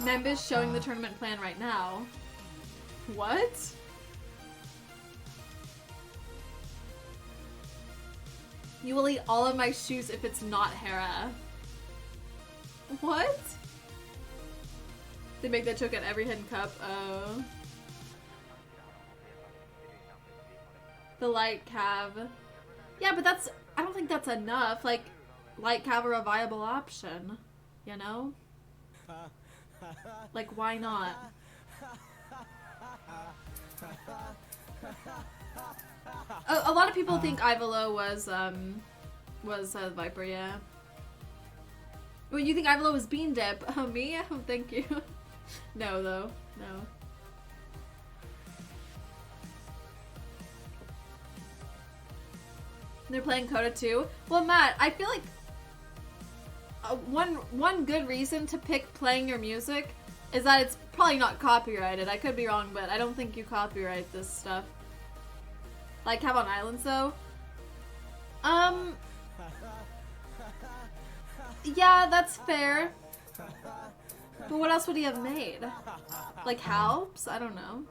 Membi's showing the tournament plan right now. What? You will eat all of my shoes if it's not Hera. What? They make that joke at every hidden cup. Oh. The light cav. Yeah, but I don't think that's enough. Like, light cav are a viable option. You know? Like, why not? A lot of people think Ivalo was Viper, yeah. Well, you think Ivalo was Bean Dip? Oh, me? Oh, thank you. No, though. No. They're playing Coda 2. Well, Matt, I feel like one good reason to pick playing your music is that it's probably not copyrighted. I could be wrong, but I don't think you copyright this stuff. Like Have on Islands, though. Yeah, that's fair. But what else would he have made? Like Halps? I don't know.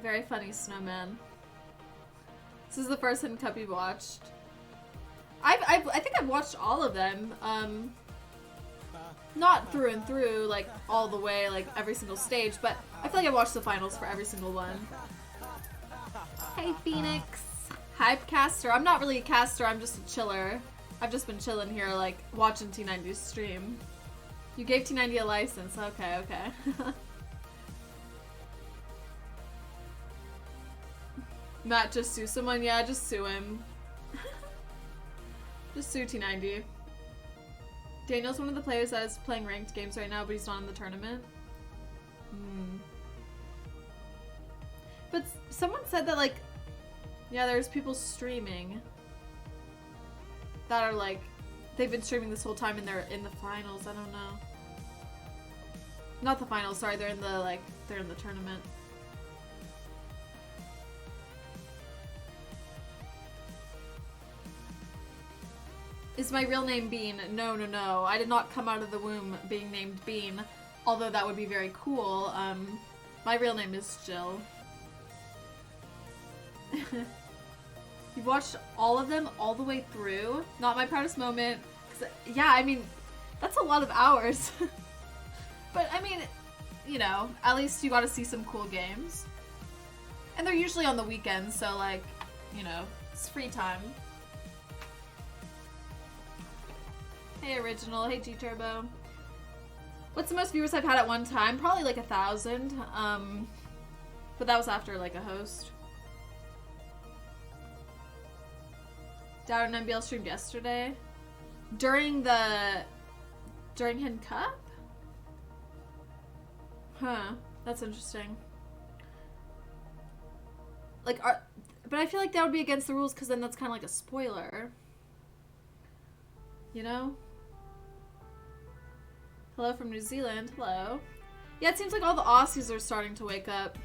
Very funny snowman. This is the first Hidden Cup you've watched. I think I've watched all of them. Not through and through, like all the way, like every single stage, but I feel like I watched the finals for every single one. Hey Phoenix. Hypecaster. I'm not really a caster, I'm just a chiller. I've just been chilling here, like, watching T90's stream. You gave T90 a license. Okay, okay. Matt, just sue someone? Yeah, just sue him. Just sue T90. Daniel's one of the players that is playing ranked games right now, but he's not in the tournament. But someone said that, like, yeah, there's people streaming that are like, they've been streaming this whole time and they're in the finals. I don't know. Not the finals, sorry, they're in the, like, they're in the tournament. Is my real name Bean? No, no, no. I did not come out of the womb being named Bean, although that would be very cool. My real name is Jill. You've watched all of them all the way through? Not my proudest moment. 'Cause, yeah, I mean, that's a lot of hours. But, I mean, you know, at least you got to see some cool games. And they're usually on the weekends, so, like, you know, it's free time. Hey, Original. Hey, G-Turbo. What's the most viewers I've had at one time? Probably, like, 1,000. But that was after, like, a host. Down and NBL streamed yesterday. During Hidden Cup? Huh. That's interesting. Like, but I feel like that would be against the rules because then that's kind of like a spoiler. You know? Hello from New Zealand. Hello. Yeah, it seems like all the Aussies are starting to wake up.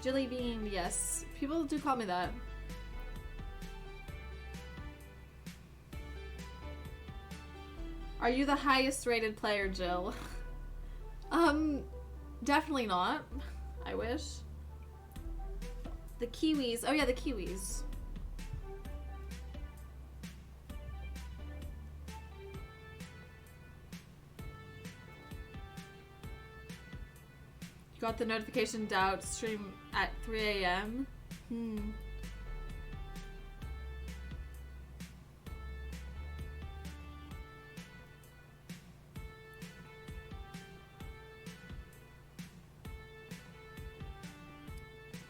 Jilly Bean, yes. People do call me that. Are you the highest rated player, Jill? Definitely not. I wish. The Kiwis. Oh yeah, the Kiwis. Got the notification doubt stream at 3 a.m.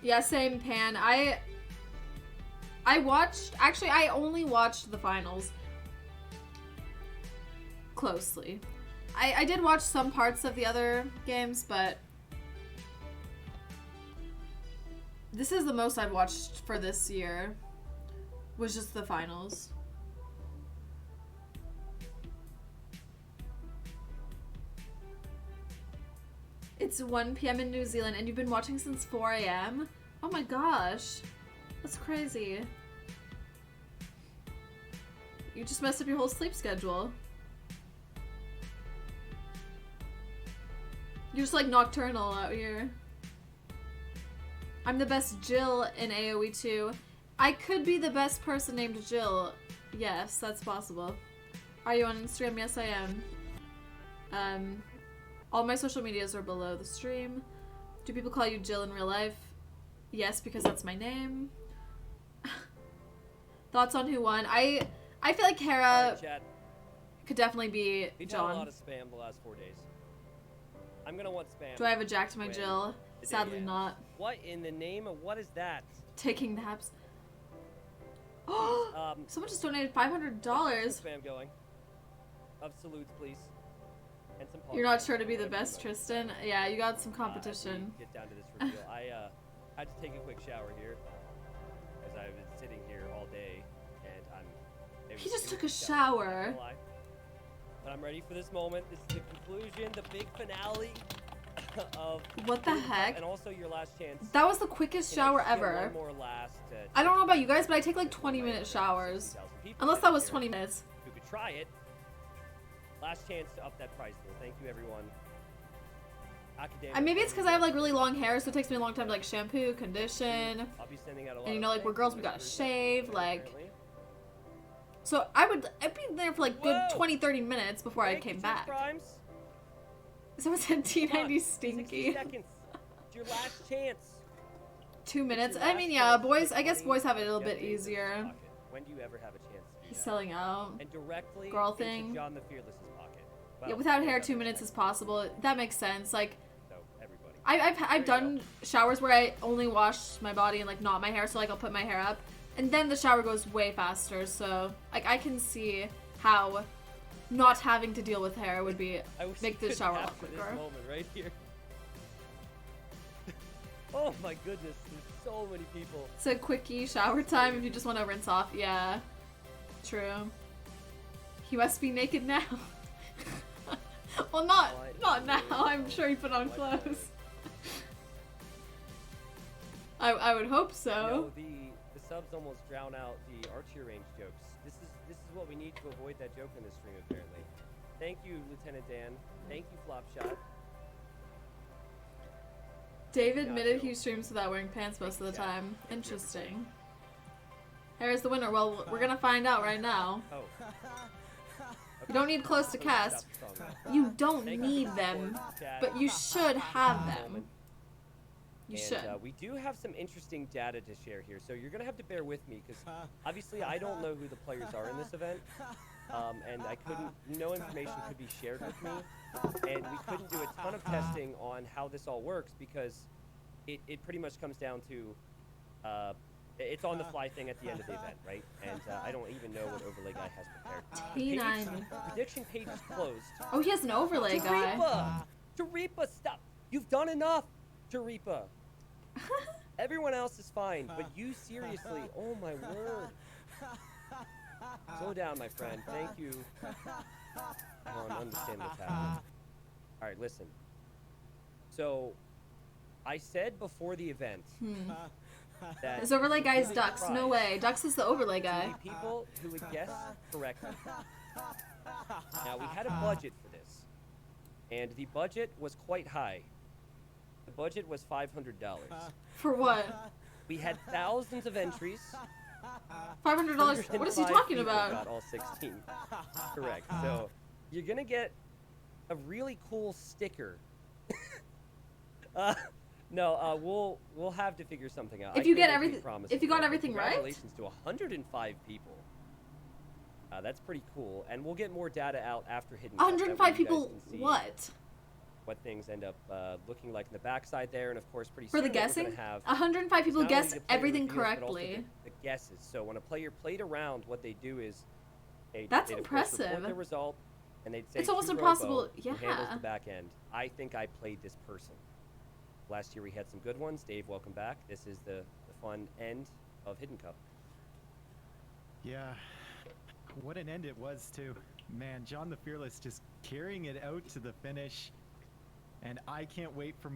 Yeah, same, Pan. I watched, actually I only watched the finals closely. I did watch some parts of the other games, but this is the most I've watched for this year, was just the finals. It's 1 p.m. in New Zealand and you've been watching since 4 a.m.? Oh my gosh. That's crazy. You just messed up your whole sleep schedule. You're just like nocturnal out here. I'm the best Jill in AoE 2. I could be the best person named Jill. Yes, that's possible. Are you on Instagram? Yes, I am. All my social medias are below the stream. Do people call you Jill in real life? Yes, because that's my name. Thoughts on who won? I feel like Hera could definitely be We've John. had a lot of spam the last 4 days. I'm gonna want spam. Do I have a Jack to my Jill? Sadly not. What in the name of what is that? Taking naps. Oh, someone just donated $500. Spam going. Of salutes, please. And some You're not sure to be the best, Tristan? Yeah, you got some competition. Get down to this reveal. I had to take a quick shower here because I've been sitting here all day and He just took a shower. But I'm ready for this moment. This is the conclusion, the big finale. of What the Hidden Cup, heck? and also your last chance. That was the quickest You know, shower just get ever. one more last, I don't know about you guys, chance but I take like to 20-minute invite showers. 60,000 people Unless that was here 20 minutes. Who could try it? Last chance to up that prize pool. Thank you, everyone. And maybe it's because I have like really long hair, so it takes me a long time to like shampoo, condition. I'll be sending out a lot And you of know, like we're thank girls, you we gotta messages shave, after like. apparently. So I'd be there for like good Whoa! 20-30 minutes before I Thank you, came Tim back. Primes. Someone said Come on, T90 60 stinky. seconds. It's your last chance. 2 minutes. Your I last mean, yeah, chance to boys. get I guess 20 boys have it a little Jeff bit Bezos' easier. pocket. When do you ever have a chance to do He's that? selling out. And directly Girl into thing. John the Fearless's pocket. Yeah, Well, without yeah, hair, that 2 makes minutes sense. is possible. That makes sense. Like, So, everybody. I've There you done showers where I only wash my body and like not my hair, so like I'll put my hair up, and then the shower goes way faster. So like I can see how not having to deal with hair would be I wish make you the could shower a lot capture this quicker. moment right here. Oh my goodness, there's so many people. It's a quickie shower time if you just want to rinse off. Yeah, true. He must be naked now. Well, not now. I'm sure he put on clothes. I would hope so. No, the subs almost drown out the archery range jokes. This is what we need to avoid that joke in this stream, apparently. Thank you, Lieutenant Dan. Thank you, Flopshot. David Not admitted Joe. he streams without wearing pants most of the Exactly. time. Thank you, Interesting. Here's the winner. Well, we're gonna find out right now. Oh. You don't need clothes to cast. Stop the song now. You don't Thank you need for them, support, chat. but you should have them. Moment. You And, should. we do have some interesting data to share here, so you're gonna have to bear with me because obviously I don't know who the players are in this event, and no information could be shared with me, and we couldn't do a ton of testing on how this all works because it pretty much comes down to it's on the fly thing at the end of the event, right? And I don't even know what overlay guy has prepared. T90. The prediction page is closed. Oh, he has an overlay guy. Taripa! Taripa, stop! You've done enough, Taripa. Everyone else is fine, but you seriously, oh my word. Slow down, my friend. Thank you. I don't understand what's happening. Alright, listen. So, I said before the event that This overlay guy is giving Dux. No prize way. Dux is the overlay to guy. the people who would guess correctly. Now, we had a budget for this, and the budget was quite high. The budget was $500. For what? We had thousands of entries. $500. What is he 105 talking people about? Got all 16. Correct. So you're gonna get a really cool sticker. We'll have to figure something out. If I you can't get make any everything- promises, if you got but everything right? Congratulations to 105 people. That's pretty cool, and we'll get more data out after Hidden Cup. That way 105 you guys people. can see What? What things end up looking like in the backside there, and of course, pretty For soon the what we're guessing? gonna have 105 people not only guess the player everything reveals, but also correctly. The guesses. So when a player played around, what they do is That's they'd of course report impressive. their result, and they'd say It's almost to impossible- Robo, who handles yeah. the back end. I think I played this person. Last year we had some good ones. Dave, welcome back. This is the fun end of Hidden Cup. Yeah. What an end it was, too. Man, John the Fearless just carrying it out to the finish. And I can't wait for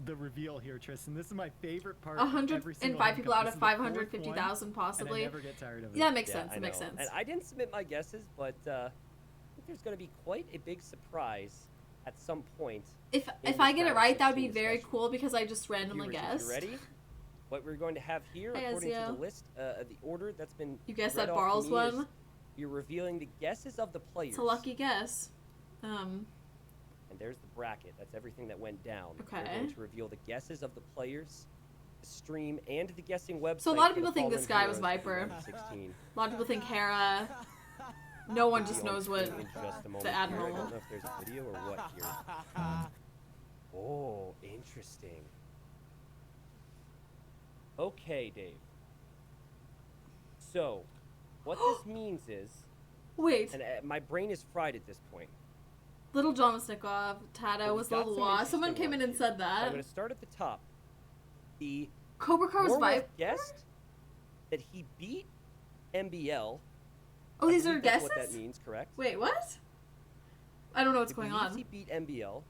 the reveal here, Tristan. This is my favorite part. of every single 105 Hidden people Cup. out This of is the fourth 550,000 one, possibly. And I never get tired of it. Yeah, that makes Yeah, sense. I It makes know. sense. And I didn't submit my guesses, but I think there's going to be quite a big surprise at some point. If in I the get it round right, that would be 16 very especially. cool because I just randomly Viewers, if guessed. you're ready? What we're going to have here, Hey, according to Ezio. the list, the order that's been You guessed read that off to Barl's me is one? You're revealing the guesses of the players. It's a lucky guess. And there's the bracket. That's everything that went down. We're Okay. going to reveal the guesses of the players, the stream, and the guessing website. So a lot of for the people think Fallen this guy was Heroes Viper. 2016. A lot of people think Hera. No one We'll just be on knows what screen in just a moment the here. I Admiral. don't know if there's a video or what here. Oh, interesting. Okay, Dave. So, what this means is, Wait, and my brain is fried at this point. Little John Snikov, Tata But was we've got Little some Wah. Someone interesting came in and ones said here. I'm that. going to start at the top. The Cobra Car was Warwolf Viper? guessed that he beat MBL. Oh, these I are believe that's guesses? what that means, correct? Wait, what? I don't know what's He going believes on. He beat MBL.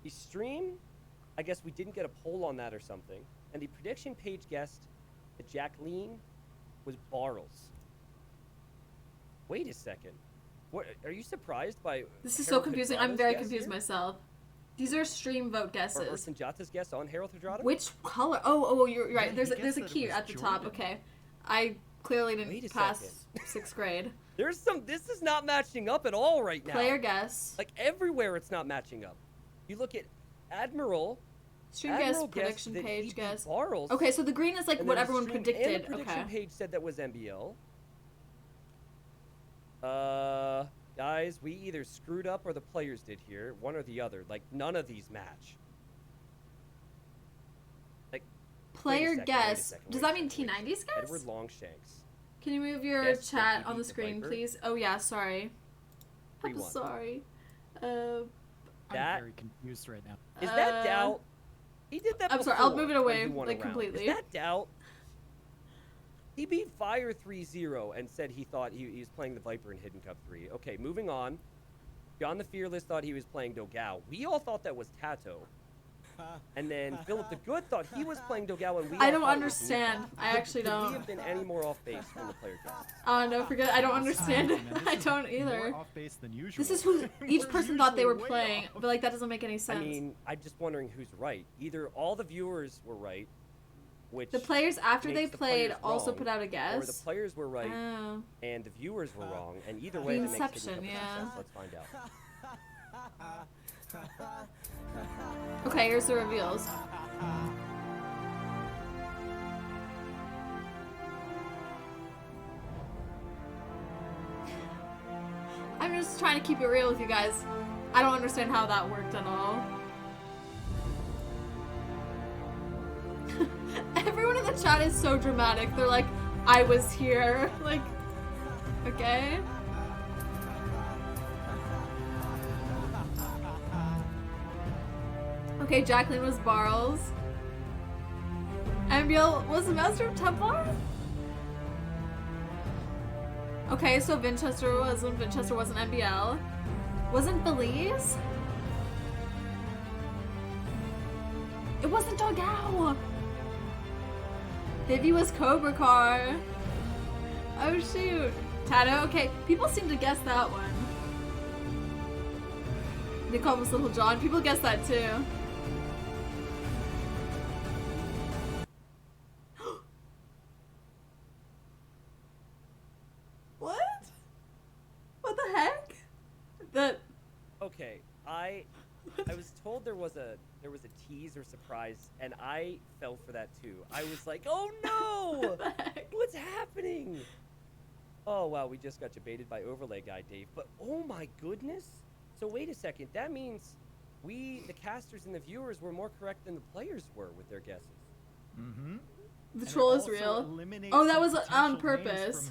He streamed I guess we didn't get a poll on that or something. And the prediction page guessed that Jacqueline was Barles. Wait a second. What are you surprised by? This is so Harold confusing. Hadrada's I'm very guess confused here? myself. These are stream vote Or guesses. Sanjata's guess on Harold Hadrada? Which color? Oh, you're right. Yeah, There's he a, there's a guessed that key it was at the top. Jordan. Okay, I clearly Wait a didn't pass second. 6th grade. There's some. This is not matching up at all right now. Player guess. Like everywhere, it's not matching up. You look at Admiral. Stream Admiral guess. guessed Prediction that he page beat guess. Barles, Okay, so the green is like and what then the everyone stream and predicted. the prediction Okay. page said that was MBL. Guys, we either screwed up or the players did here. One or the other. Like none of these match. Like Player second, guess. wait a Does second, that mean wait a second. T90's guess? Edward Longshanks. Can you move your Guess that chat he on the beat the screen, Viper. please? Oh yeah, sorry. I'm 3-1. sorry. I'm That- very confused right now. Is that Uh, doubt? He did that. I'm sorry, I'll before move it away, when he won a like, round. completely. Is that doubt? He beat Fire 3-0 and said he thought he was playing the Viper in Hidden Cup 3. Okay, moving on. John the Fearless thought he was playing Dogao. We all thought that was Tato. And then Philip the Good thought he was playing Dogao, and we I all don't thought it was understand. Nika. I actually Could we don't. have been any more off base from the player guesses? Oh no, forget. I don't understand it. Man, this I is don't either. More off base than usual. This is who each We're person thought they were usually way playing, off. but like that doesn't make any sense. I mean, I'm just wondering who's right. Either all the viewers were right, which the players after they makes the played players also wrong, put out a or the guess. players were right Oh. and the viewers were wrong, and either way, The that makes Inception, Hidden Cup a yeah. success. Let's find out. Okay, here's the reveals. I'm just trying to keep it real with you guys. I don't understand how that worked at all. Everyone in the chat is so dramatic. They're like, I was here. Like, okay. Okay, Jacqueline was Barles. Ambiel was the Master of Templar? Okay, so Vinchester wasn't MBL. Wasn't Belize? It wasn't Dogao! Vivi was Cobra Car. Oh shoot. Tato, okay, people seem to guess that one. Nicole was Little John, people guess that too. What? What the heck? That Okay, I was told there was a tease or surprise, and I fell for that too. I was like, oh no! what the heck? What's happening? Oh wow, we just got debated by Overlay Guy Dave. But oh my goodness! So wait a second. That means we, the casters and the viewers, were more correct than the players were with their guesses. Mm-hmm. The troll is real. Oh, that was on purpose.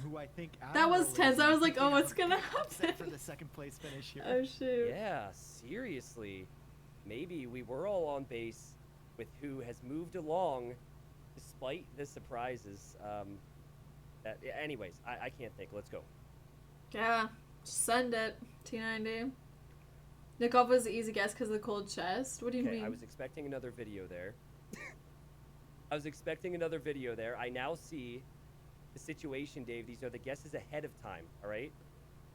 That was tense. I was like, oh, what's gonna happen? For the second place finish here. Oh shoot. Yeah, seriously. Maybe we were all on base with who has moved along despite the surprises. Anyways, I can't think. Let's go. Yeah, just send it. T90. Nikov was the easy guess because of the cold chest. What do you Okay, mean? I was expecting another video there. I now see the situation, Dave. These are the guesses ahead of time, all right?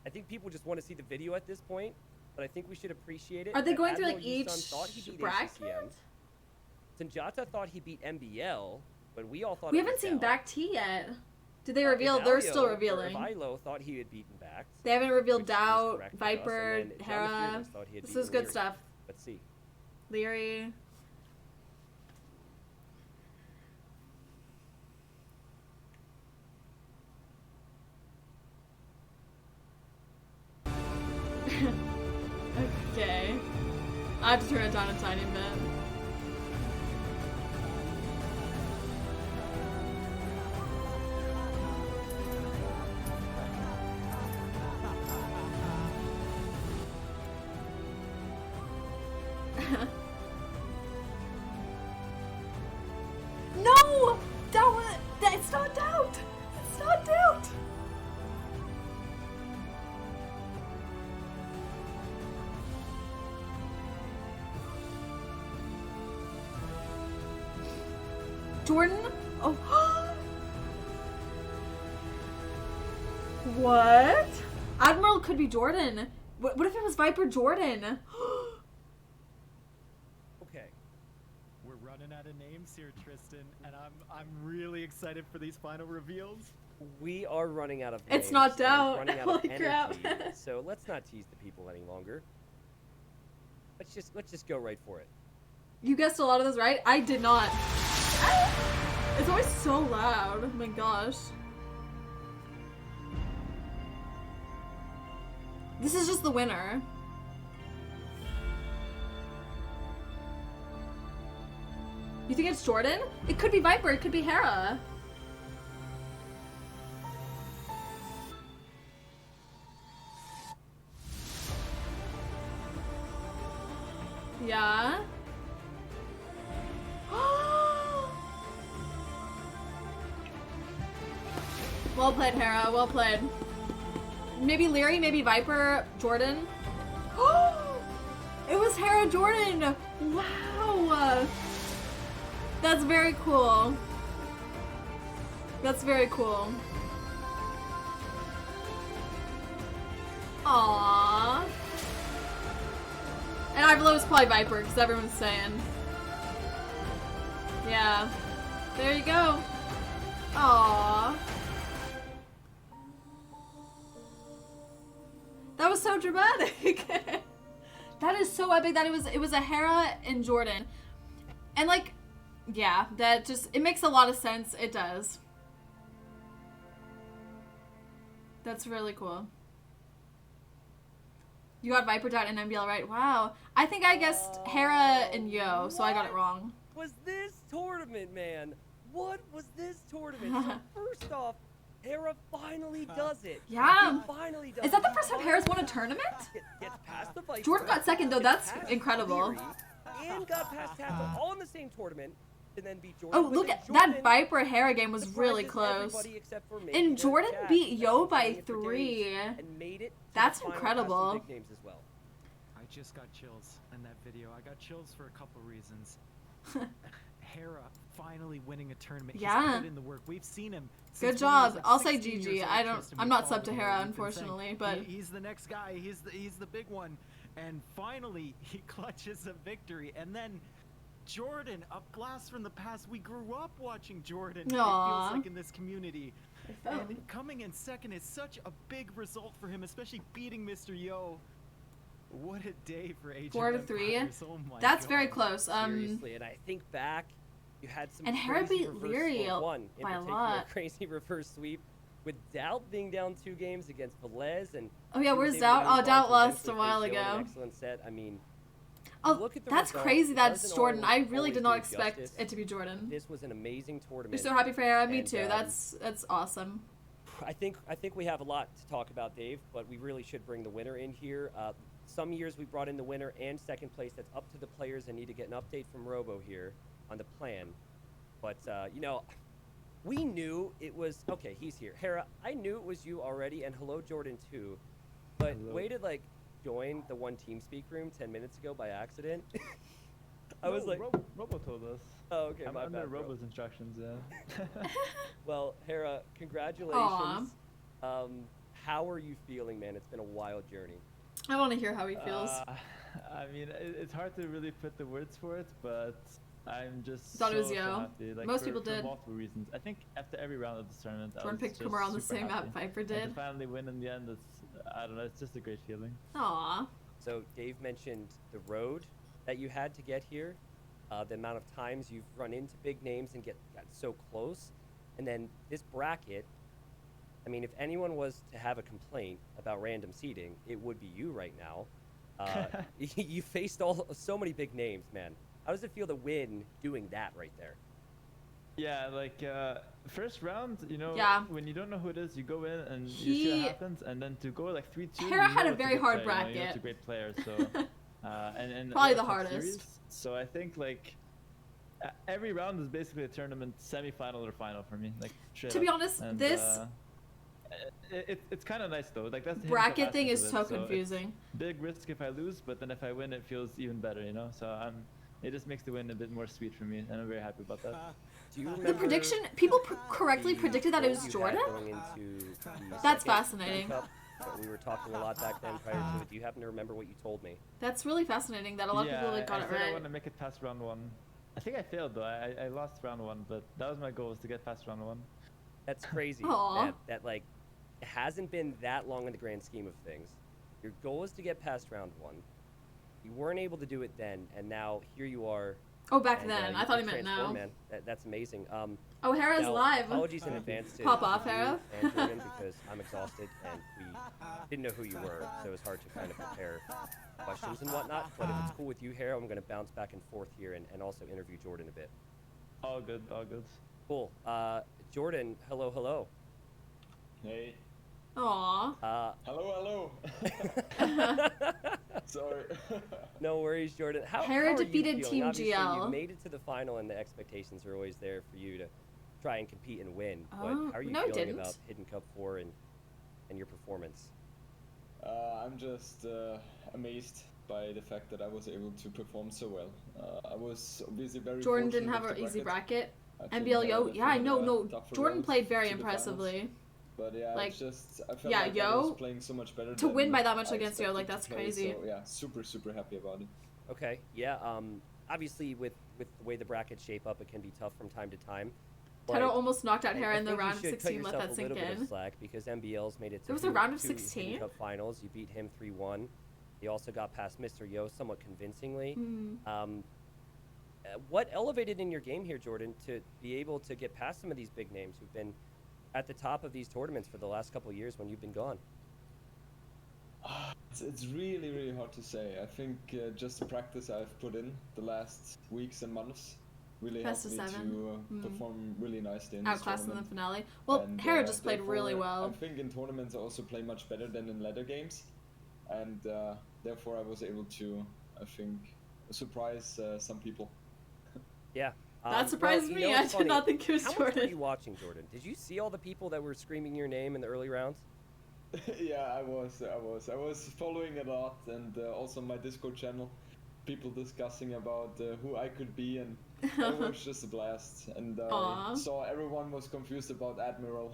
I think people just want to see the video at this point, but I think we should appreciate it. Are they that going through Admiral like Yusan each thought he beat bracket? ACCM. Sanjata thought he beat MBL, but we all thought We it was haven't seen Dell. Back T yet. Did they reveal? They're still Ivalio, or revealing. Ivilo thought he had beaten back. They haven't revealed which was Doubt, correct with us, Viper, and then John the Hera. Fearless thought he had This beaten is good Leary. stuff. Let's see. Leary. Okay. I have to turn it down a tiny bit. No! It's not Doubt! It's not Doubt! Jordan? Oh. What? Admiral could be Jordan. What if it was Viper Jordan? Okay. We're running out of names here, Tristan, and I'm really excited for these final reveals. We are running out of It's names not and doubt. running out Holy of crap. energy, so let's not tease the people any longer. Let's just go right for it. You guessed a lot of those right? I did not. It's always so loud. Oh my gosh. This is just the winner. You think it's Jordan? It could be Viper, it could be Hera. Yeah. Well played, Hera. Well played. Maybe Leary, maybe Viper, Jordan. It was Hera Jordan! Wow! That's very cool. That's very cool. Aww. And I below is probably Viper, because everyone's saying. Yeah. There you go. Aww. That was so dramatic. That is so epic that it was a Hera and Jordan. And like, yeah, that just, it makes a lot of sense. It does. That's really cool. You got Viper Dot and MBL right. Wow. I think I guessed Hera and Yo, so I got it wrong. Was this tournament, man? What was this tournament? So first off, Hera finally does it. Yeah. He finally does Is that the it. first time Hera's won a tournament? Gets past the Viper, Jordan got second, though. gets That's past incredible. Leary, and got past Tackle all in the same tournament, and then beat Jordan. Oh, But look then at Jordan that Viper Hera game was really surprises close. everybody except for me And Jordan Jack, beat that's Yo been by doing it for 3. days and made it to That's the final, incredible. past some big names as well. I just got chills in that video. I got chills for a couple reasons. Hera finally winning a tournament. Yeah. He's put in the work. We've seen him. Good since when he was, job. like, I'll say 16 GG. years old, I don't. Tristan. I'm We not sub followed to him. Hera, We've been saying, unfortunately, but he's the next guy. He's the big one. And finally, he clutches a victory. And then Jordan, a blast from the past. We grew up watching Jordan. It Aw. feels like in this community. And coming in second is such a big result for him, especially beating Mr. Yo. What a day for Age 4 of to 3. Empires. Oh my That's God. very close. Seriously, and I think back, you had some And Hera crazy beat reverse Leary well, one in by a particular, lot. crazy reverse sweep with Doubt being down 2 games against Velez, and Oh yeah, he was where's able to Doubt? move Oh, on Doubt to lost eventually a while face Yo in an ago. excellent set. I mean, Oh, look at the that's results, crazy. it That's doesn't Jordan. I always really did not do expect justice. it to be Jordan. This was an amazing You're tournament. so happy for Hera. Me And, too. That's awesome. I think we have a lot to talk about, Dave, but we really should bring the winner in here. Some years we brought in the winner and second place. That's up to the players. I need to get an update from Robo here on the plan. But, you know, we knew it was... Okay, he's here. Hera, I knew it was you already, and hello, Jordan, too. But Hello. way to, like, join the one TeamSpeak room 10 minutes ago by accident. I was like... Robo told us. Oh, okay, I'm my under bad, bro. Robo's instructions, yeah. Well, Hera, congratulations. How are you feeling, man? It's been a wild journey. I want to hear how he feels. I mean, it's hard to really put the words for it, but I'm just Thought it was so Yo. happy. Like, Most for, people for did. multiple reasons. I think after every round of this tournament, I Jordan was picked just Kumar on the super same happy. map Viper And did. to finally win in the end, I don't know, it's just a great feeling. Aw. So Dave mentioned the road that you had to get here, the amount of times you've run into big names and got so close, and then this bracket. I mean, if anyone was to have a complaint about random seeding, it would be you right now. You faced so many big names, man. How does it feel to win doing that right there? Yeah, like first round, you know, Yeah. when you don't know who it is, you go in and you see He- what happens, and then to go like 3-2. Hera you had know a it's very good hard player, you know it's a bracket. great player, so and Probably the a tough hardest. series. So I think like every round is basically a tournament semi-final or final for me. Like straight To be up. honest, And, this it's kind of nice though. Like that's the bracket hidden thing is aspect so of it, it's confusing. big risk if I lose, but then if I win, it feels even better, you know. So It just makes the win a bit more sweet for me, and I'm very happy about that. Do you The remember prediction, people correctly the predicted that it goal was you had Jordan? going into the That's second fascinating. Cup? But we were talking a lot back then prior to it. Do you happen to remember what you told me? That's really fascinating that a lot of people like got I it said I right. want to make it past round 1. I think I failed though. I lost round 1, but that was my goal, was to get past round 1. That's crazy. Aw. That like it hasn't been that long in the grand scheme of things. Your goal is to get past round 1. You weren't able to do it then, and now here you are. Oh, back and, then. you I thought he can meant transform, now. Man. That's amazing. Oh, Hera's Now, live. Apologies in advance to Pop off, you Hera. and Jordan because I'm exhausted and we didn't know who you were, so it was hard to kind of prepare questions and whatnot. But if it's cool with you, Hera, I'm going to bounce back and forth here and also interview Jordan a bit. All good, all good. Cool. Jordan, hello. Hey. Aw. Hello. Sorry. No worries, Jordan. How Hera are you defeated feeling? Team Obviously, GL. You made it to the final, and the expectations are always there for you to try and compete and win. Oh, But how are you no, it feeling didn't. about Hidden Cup 4 and your performance? I'm just amazed by the fact that I was able to perform so well. I was obviously very Jordan fortunate didn't have with an the easy bracket. I think NBL I Yo, yeah, I definitely know, had no. tougher Jordan roads played very to the finals. impressively. But yeah, Like, it's just I felt yeah, like I Yo, was playing so much better to than win by that much I against Yo, like, expected that's to play, crazy. So yeah, super happy about it. Okay, yeah. Obviously, with the way the brackets shape up, it can be tough from time to time. Tedo but almost knocked out I Hera in the think you round of should cut 16. Let yourself that a sink little bit of in. slack because MBL's made it to There was a round of two 16? Hidden Cup finals. You beat him 3-1. You also got past Mr. Yo somewhat convincingly. Hmm. What elevated in your game here, Jordan, to be able to get past some of these big names who've been at the top of these tournaments for the last couple of years when you've been gone? It's really hard to say. I think just the practice I've put in the last weeks and months really Best helped of me 7. to perform really nicely in this Outclassed in the tournament. finale. Well, And, Hera just played really therefore, well. I think in tournaments I also play much better than in ladder games, and therefore I was able to, I think, surprise some people. Yeah. That surprised me. I it's did not funny. think it was How much were Jordan. you watching, Jordan? Did you see all the people that were screaming your name in the early rounds? Yeah, I was following a lot, and also my Discord channel, people discussing about who I could be, and it was just a blast. And I Aw. saw everyone was confused about Admiral,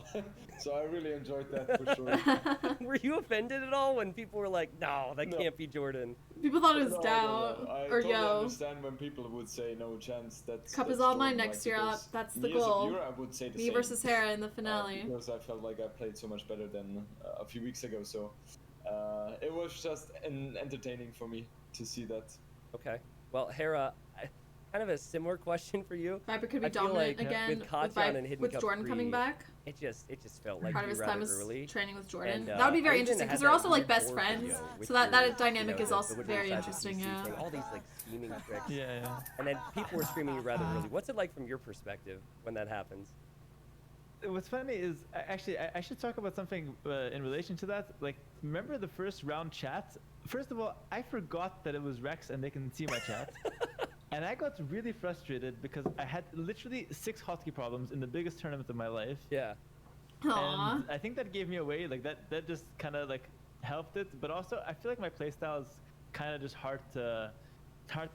so I really enjoyed that for sure. Were you offended at all when people were like, "No, that No. can't be Jordan"? People thought it was No, Down I or totally Yo. understand when people would say no chance. Cup is that's all mine Jordan, next like, year. because That's the me as a goal. viewer, I would say the Me same. versus Hera in the finale. Because I felt like I played so much better than a few weeks ago. So it was just entertaining for me to see that. Okay. Well, Hera, kind of a similar question for you. Viper could be I feel dominant like again with Katyan Vi- and Hidden with Cup Jordan 3, coming back. It just felt like Part of you his rather time was early. training with Jordan. And, That would be very I even interesting had because they're that also like weird best board friends. video with So that your, dynamic is the also Woodward very side interesting. PC Yeah. thing, all these like scheming tricks. Yeah. And then people were screaming you rather early. What's it like from your perspective when that happens? What's funny is actually I should talk about something in relation to that. Like, remember the first round chat? First of all, I forgot that it was Rex and they can see my chat. And I got really frustrated because I had literally 6 hotkey problems in the biggest tournament of my life. Yeah. Aww. And I think that gave me away. Like that just kind of like helped it. But also I feel like my playstyle is kind of just hard to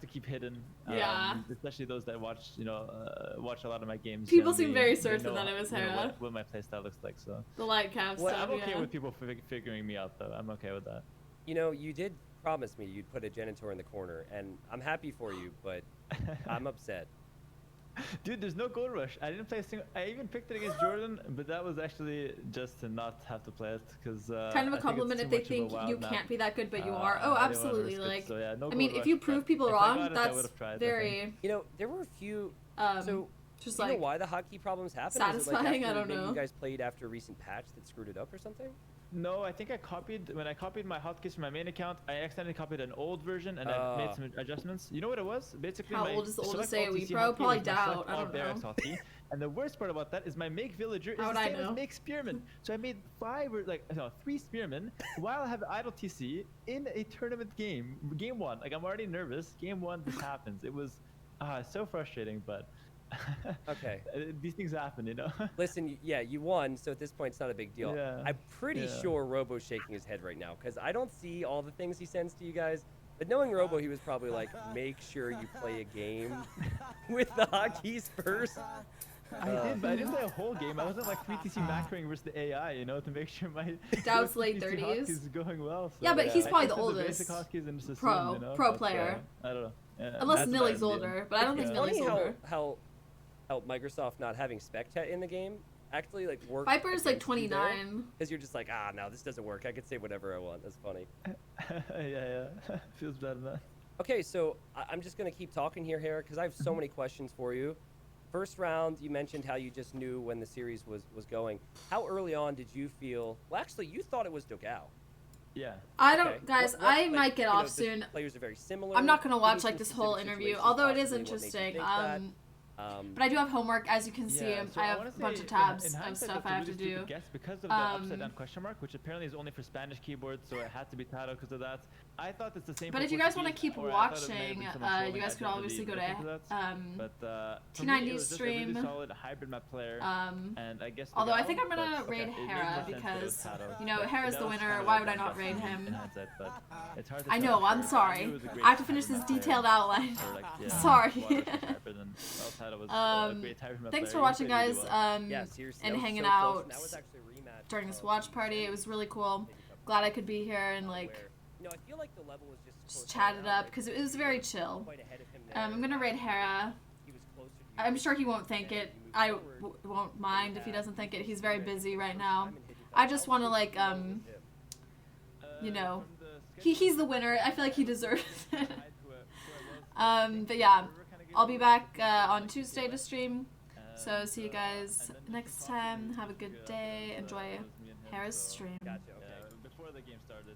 keep hidden. Yeah. Especially those that watch, watch a lot of my games. People generally, seem very they certain know, that it was you know, Hera. what my playstyle looks like. So The light cap Well, stuff. I'm okay Yeah. with people figuring me out though. I'm okay with that. You know, you did promise me you'd put a Genitor in the corner, and I'm happy for you, but I'm upset. Dude, there's no gold rush. I didn't play a single. I even picked it against Jordan, but that was actually just to not have to play it because. Kind of a compliment if they think you can't be that good, but you are. Oh, absolutely. Like, So, yeah, no I mean, gold if you rush, prove but people if I wrong, got it, I that's would've tried, I think. very You know, there were a few. So, just do you like know why the hotkey problems happened? satisfying? Is it like I after don't maybe know. you guys played after a recent patch that screwed it up or something? No, I think when I copied my hotkeys from my main account, I accidentally copied an old version and I made some adjustments. You know what it was? Basically, How my old is the oldest select all AoE TC pro? hotkey Probably was my doubt, select I all don't barracks know. hotkey. And the worst part about that is my make villager is How would the I same as know? make spearman. So I made 3 spearmen while I have idle TC in a tournament game. Game 1, like I'm already nervous. Game 1, this happens. It was so frustrating, but Okay. these things happen, you know. Listen, yeah, you won, so at this point it's not a big deal. Yeah, I'm pretty yeah. sure Robo's shaking his head right now because I don't see all the things he sends to you guys. But knowing Robo, he was probably like, make sure you play a game with the hotkeys first. I did, but I didn't play a whole game. I wasn't like 3TC macroing versus the AI, you know, to make sure my Doubt's late 3TC 30s. hotkey is going well. So Yeah, but he's I probably the tested oldest basic hotkeys and just pro- assumed, you know, pro but, player. I don't know. Yeah, Unless that's my Nilly's opinion. older, but I don't think It's Nilly's funny older. how Microsoft not having spec chat in the game actually like works. Viper's like 29. Because you're just like, no, this doesn't work. I can say whatever I want. That's funny. yeah. Feels bad, man. Okay, so I'm just gonna keep talking here, Hera, because I have so many questions for you. First round, you mentioned how you just knew when the series was going. How early on did you feel? Well, actually, you thought it was Dogao. Yeah. I don't, Okay. guys. What, I like, might get you know, off the soon. Players are very similar. I'm not gonna Who watch do like this specific whole interview, situations although it is possibly what makes you interesting. think that? But I do have homework, as you can see. Yeah, so I have wanna a bunch say of tabs in of hindsight, stuff that's a I have to really do. stupid guess because of the Um, upside down question mark, which apparently is only for Spanish keyboards, so it had to be Tado because of that. I thought it's the same. But for if you guys want to Portuguese, keep or I thought it may have watching, been someone trolling. you I guys could didn't obviously really go look into to that. But for me, T90's it was just a really stream. solid hybrid map player. And I guess Although I Dogao, think I'm gonna but, raid okay, it makes Hera more sense that it was because, Tado. you know, But Hera's the Dogao's winner. kind of Why like would I best not guess raid in him? hindsight, but it's hard to I tell know, for I'm sure. sorry. I knew it was a great I have to finish hybrid this map player. detailed outline. Or like, yeah, Sorry. Walrus was hybrid and Tado was a great hybrid map Thanks player. for He watching, played really guys. well. Yeah, seriously. And that was hanging so close, out and that was actually a rematch during this of watch party. It was really cool. Glad I could be here and like where, I feel like the level was just close chat it now, up because it was very chill. quite ahead of him there. I'm gonna raid Hera. He was closer to you. I'm sure he won't think it. I won't mind if he doesn't think it. He's very busy right now. I just want to like you know, he's the winner. I feel like he deserves it. But yeah, I'll be back on Tuesday to stream. So see you guys next time. Have a good day. Enjoy Hera's stream. Gotcha, okay. Before the game started.